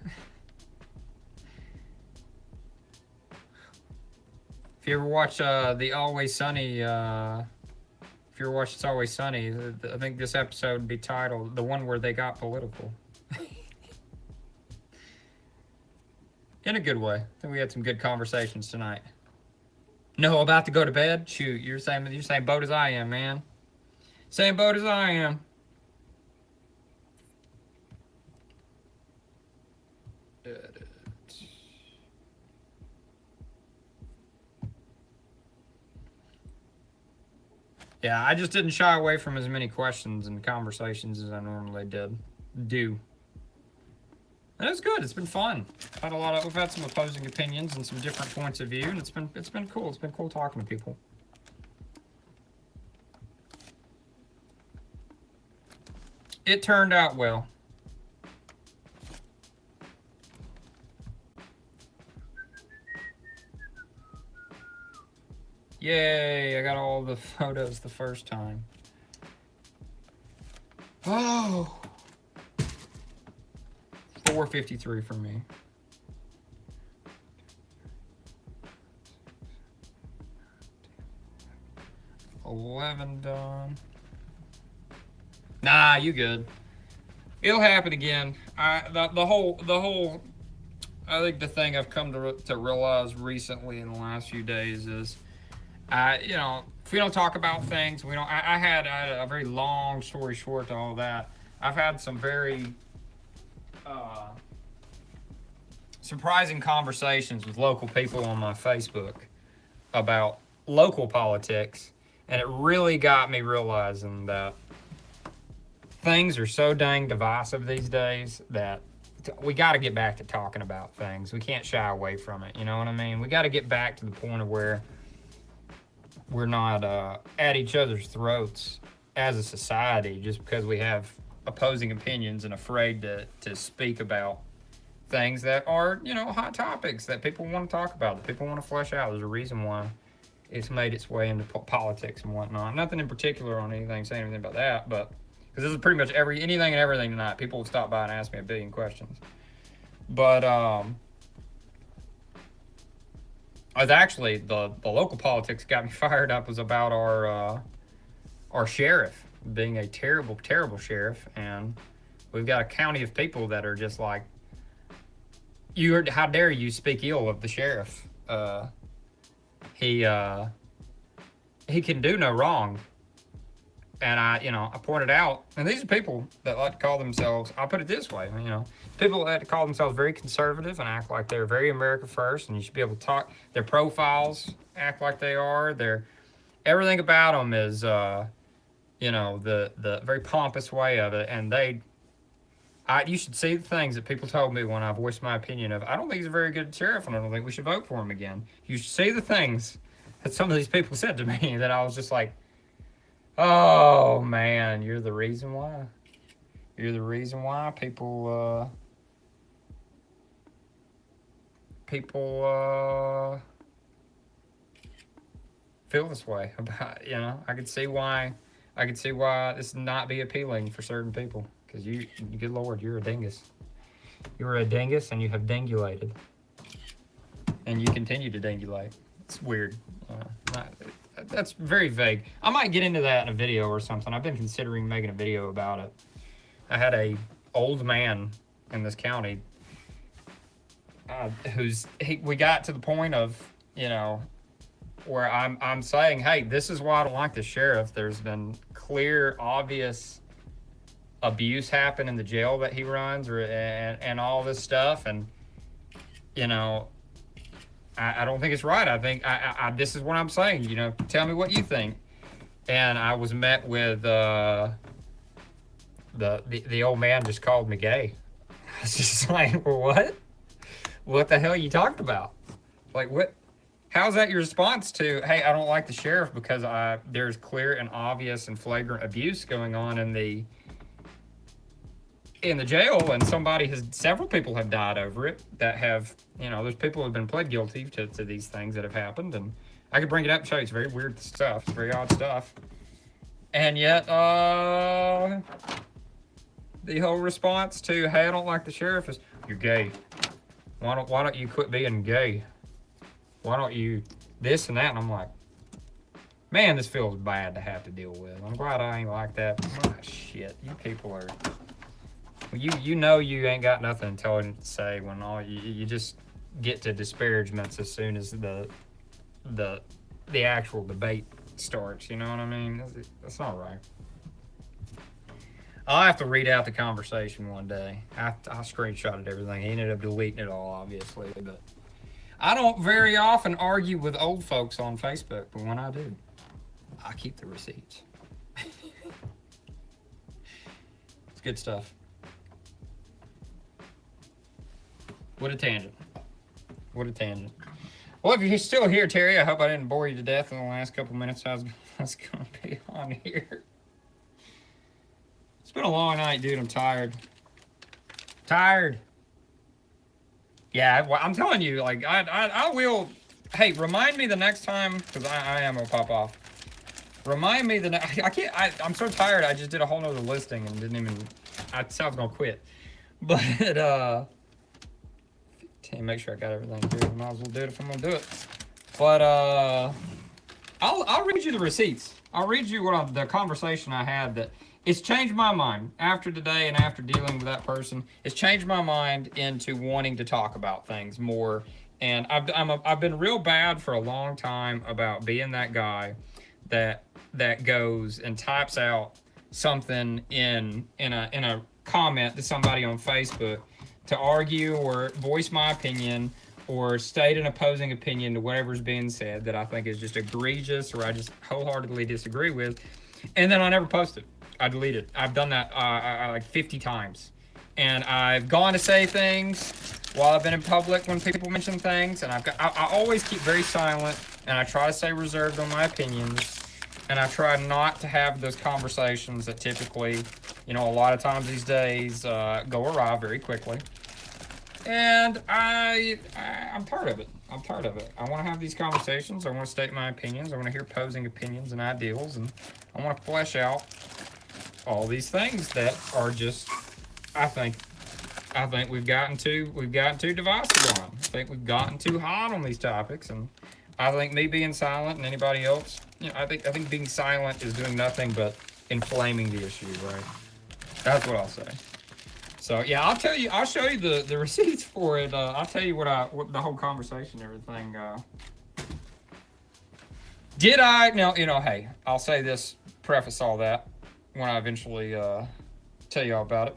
If you ever watch the Always Sunny, if you ever watch It's Always Sunny, I think this episode would be titled "The One Where They Got Political." In a good way. I think we had some good conversations tonight. No, about to go to bed. Shoot, you're same boat as I am, man. Same boat as I am. Yeah, I just didn't shy away from as many questions and conversations as I normally do. And it's good. It's been fun. We've had some opposing opinions and some different points of view, and it's been cool. It's been cool talking to people. It turned out well. Yay, I got all the photos the first time. Oh, 453 for me. $11 done. Nah, you good. It'll happen again. The whole. I think the thing I've come to realize recently in the last few days is, if we don't talk about things, we don't. I had a very long story short to all that. I've had some very surprising conversations with local people on my Facebook about local politics, and it really got me realizing that things are so dang divisive these days that we got to get back to talking about things. We can't shy away from it. You know what I mean? We got to get back to the point of where we're not at each other's throats as a society just because we have opposing opinions and afraid to speak about things that are, hot topics that people want to talk about, that people want to flesh out. There's a reason why it's made its way into politics and whatnot. Nothing in particular on saying anything about that, but because this is pretty much anything and everything tonight. People will stop by and ask me a billion questions. But was actually the local politics got me fired up was about our sheriff being a terrible, terrible sheriff, and we've got a county of people that are just like, how dare you speak ill of the sheriff? He can do no wrong. And I pointed out, and these are people that like to call themselves, I'll put it this way, people that like to call themselves very conservative and act like they're very America first, and you should be able to talk, their profiles act like they are, everything about them is, the very pompous way of it, and you should see the things that people told me when I voiced my opinion of, I don't think he's a very good sheriff, and I don't think we should vote for him again. You should see the things that some of these people said to me that I was just like, oh man, you're the reason why. You're the reason why people feel this way about, I could see why this not be appealing for certain people, because you good Lord, you're a dingus. You're a dingus and you have dingulated. And you continue to dingulate. It's weird. That's very vague. I might get into that in a video or something. I've been considering making a video about it. I had a old man in this county we got to the point of, where I'm saying, hey, this is why I don't like the sheriff. There's been clear, obvious abuse happen in the jail that he runs, and all this stuff, and I don't think it's right. I think this is what I'm saying. Tell me what you think. And I was met with the old man just called me gay. I was just like, well, what? What the hell are you talking about? Like, what? How's that your response to, hey, I don't like the sheriff because there's clear and obvious and flagrant abuse going on in the jail, and several people have died over it that have, there's people who have been pled guilty to these things that have happened, and I could bring it up and show you. It's very weird stuff. It's very odd stuff. And yet, the whole response to, hey, I don't like the sheriff is, you're gay. Why don't you quit being gay? Why don't you this and that? And I'm like, man, this feels bad to have to deal with. I'm glad I ain't like that. But shit, you people are, you ain't got nothing intelligent to say when all you just get to disparagements as soon as the actual debate starts. You know what I mean? That's not right. I'll have to read out the conversation one day. I screenshotted everything. He ended up deleting it all, obviously. But I don't very often argue with old folks on Facebook, but when I do, I keep the receipts. It's good stuff. What a tangent. What a tangent. Well, if you're still here, Terry, I hope I didn't bore you to death in the last couple minutes I was going to be on here. It's been a long night, dude. I'm tired. Tired. Yeah, well, I'm telling you, like, I will. Hey, remind me the next time, because I am going to pop off. Remind me the next. I'm so tired. I just did a whole nother listing and didn't even. I said I was going to quit. But, make sure I got everything here. Might as well do it if I'm gonna do it. But I'll read you the receipts. I'll read you the conversation I had that it's changed my mind after today and after dealing with that person. It's changed my mind into wanting to talk about things more. And I've been real bad for a long time about being that guy that goes and types out something in a comment to somebody on Facebook to argue or voice my opinion or state an opposing opinion to whatever's being said that I think is just egregious or I just wholeheartedly disagree with. And then I never post it. I delete it. I've done that like 50 times. And I've gone to say things while I've been in public when people mention things. And I always keep very silent and I try to stay reserved on my opinions. And I try not to have those conversations that typically, a lot of times these days go awry very quickly. And I'm tired of it. I'm tired of it. I want to have these conversations. I want to state my opinions. I want to hear opposing opinions and ideals. And I want to flesh out all these things that are just, I think we've gotten too divisive on. I think we've gotten too hot on these topics. And I think me being silent and anybody else, I think being silent is doing nothing but inflaming the issue, right? That's what I'll say. So yeah, I'll show you the receipts for it. I'll tell you what the whole conversation and everything. Did I now? Hey, I'll say this, preface all that when I eventually tell you all about it.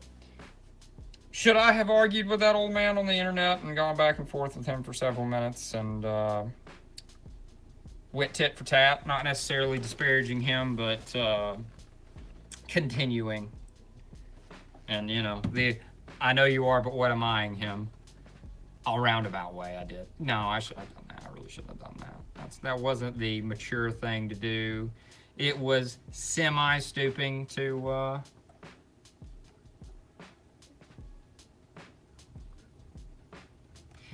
Should I have argued with that old man on the internet and gone back and forth with him for several minutes and went tit for tat? Not necessarily disparaging him, but continuing. And I know you are, but what am I-ing him? A roundabout way I did. No, I should have done that. I really should have done that. That wasn't the mature thing to do. It was semi-stooping to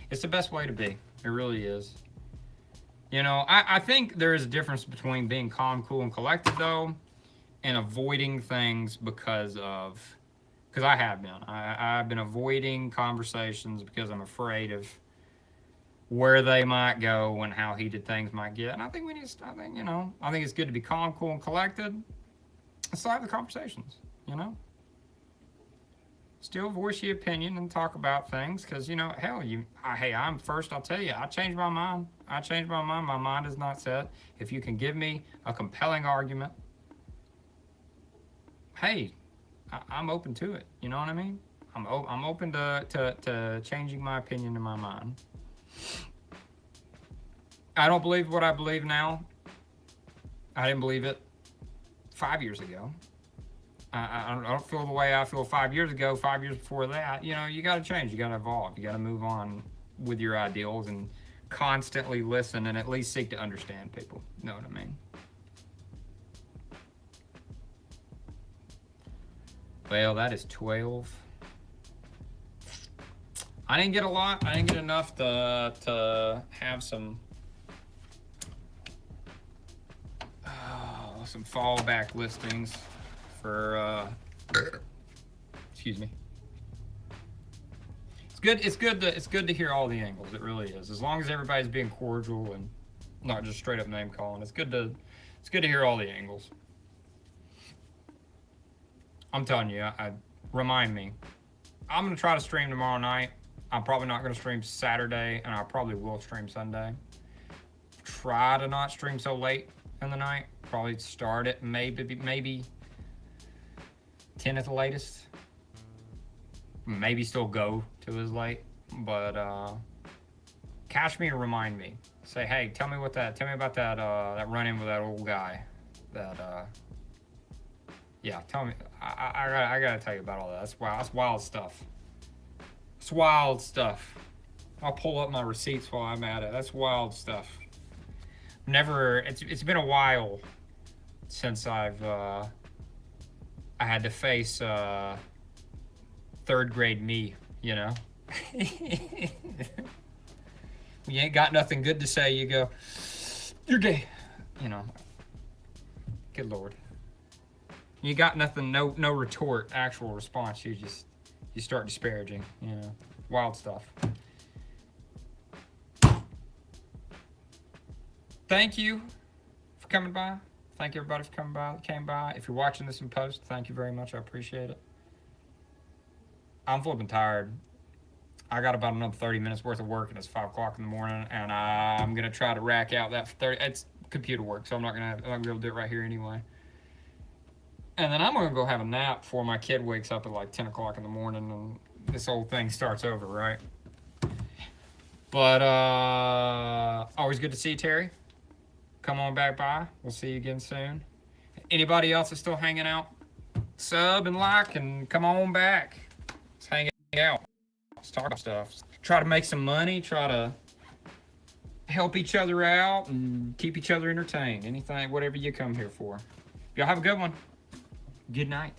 it's the best way to be. It really is. I think there is a difference between being calm, cool, and collected, though, and avoiding things because I have been. I've been avoiding conversations because I'm afraid of where they might go and how heated things might get. And I think I think it's good to be calm, cool, and collected and still have the conversations, Still voice your opinion and talk about things because, hell, I'm first, I'll tell you, I changed my mind. My mind is not set. If you can give me a compelling argument, hey, I'm open to it. You know what I mean? I'm open to changing my opinion in my mind. I don't believe what I believe now. I didn't believe it 5 years ago. I don't feel the way I feel 5 years ago, 5 years before that. You got to change. You got to evolve. You got to move on with your ideals and constantly listen and at least seek to understand people. You know what I mean? Well, that is 12. I didn't get a lot. I didn't get enough to have some fallback listings for excuse me. It's good to hear all the angles. It really is. As long as everybody's being cordial and not just straight up name calling. It's good to hear all the angles. I'm telling you, remind me. I'm going to try to stream tomorrow night. I'm probably not going to stream Saturday, and I probably will stream Sunday. Try to not stream so late in the night. Probably start it maybe 10 at the latest. Maybe still go to as late. But catch me and remind me. Say, hey, tell me about that that run-in with that old guy. that yeah, tell me. I gotta tell you about all that. That's wild. That's wild stuff. It's wild stuff. I'll pull up my receipts while I'm at it. That's wild stuff. Never. It's been a while since I had to face third grade me. You know. You ain't got nothing good to say. You go, you're gay. You know. Good Lord. You got nothing, no retort, actual response. You start disparaging, you know. Wild stuff. Thank you for coming by. Thank everybody for coming by, that came by. If you're watching this in post, thank you very much. I appreciate it. I'm flipping tired. I got about another 30 minutes worth of work, and it's 5 o'clock in the morning, and I'm gonna try to rack out that for 30. It's computer work, so I'm not gonna be able to do it right here anyway. And then I'm gonna go have a nap before my kid wakes up at like 10 o'clock in the morning, and this whole thing starts over, right? But always good to see you, Terry. Come on back by. We'll see you again soon. Anybody else that's still hanging out, sub and like, and come on back. Let's hang out. Let's talk about stuff. Try to make some money. Try to help each other out and keep each other entertained. Anything, whatever you come here for. Y'all have a good one. Good night.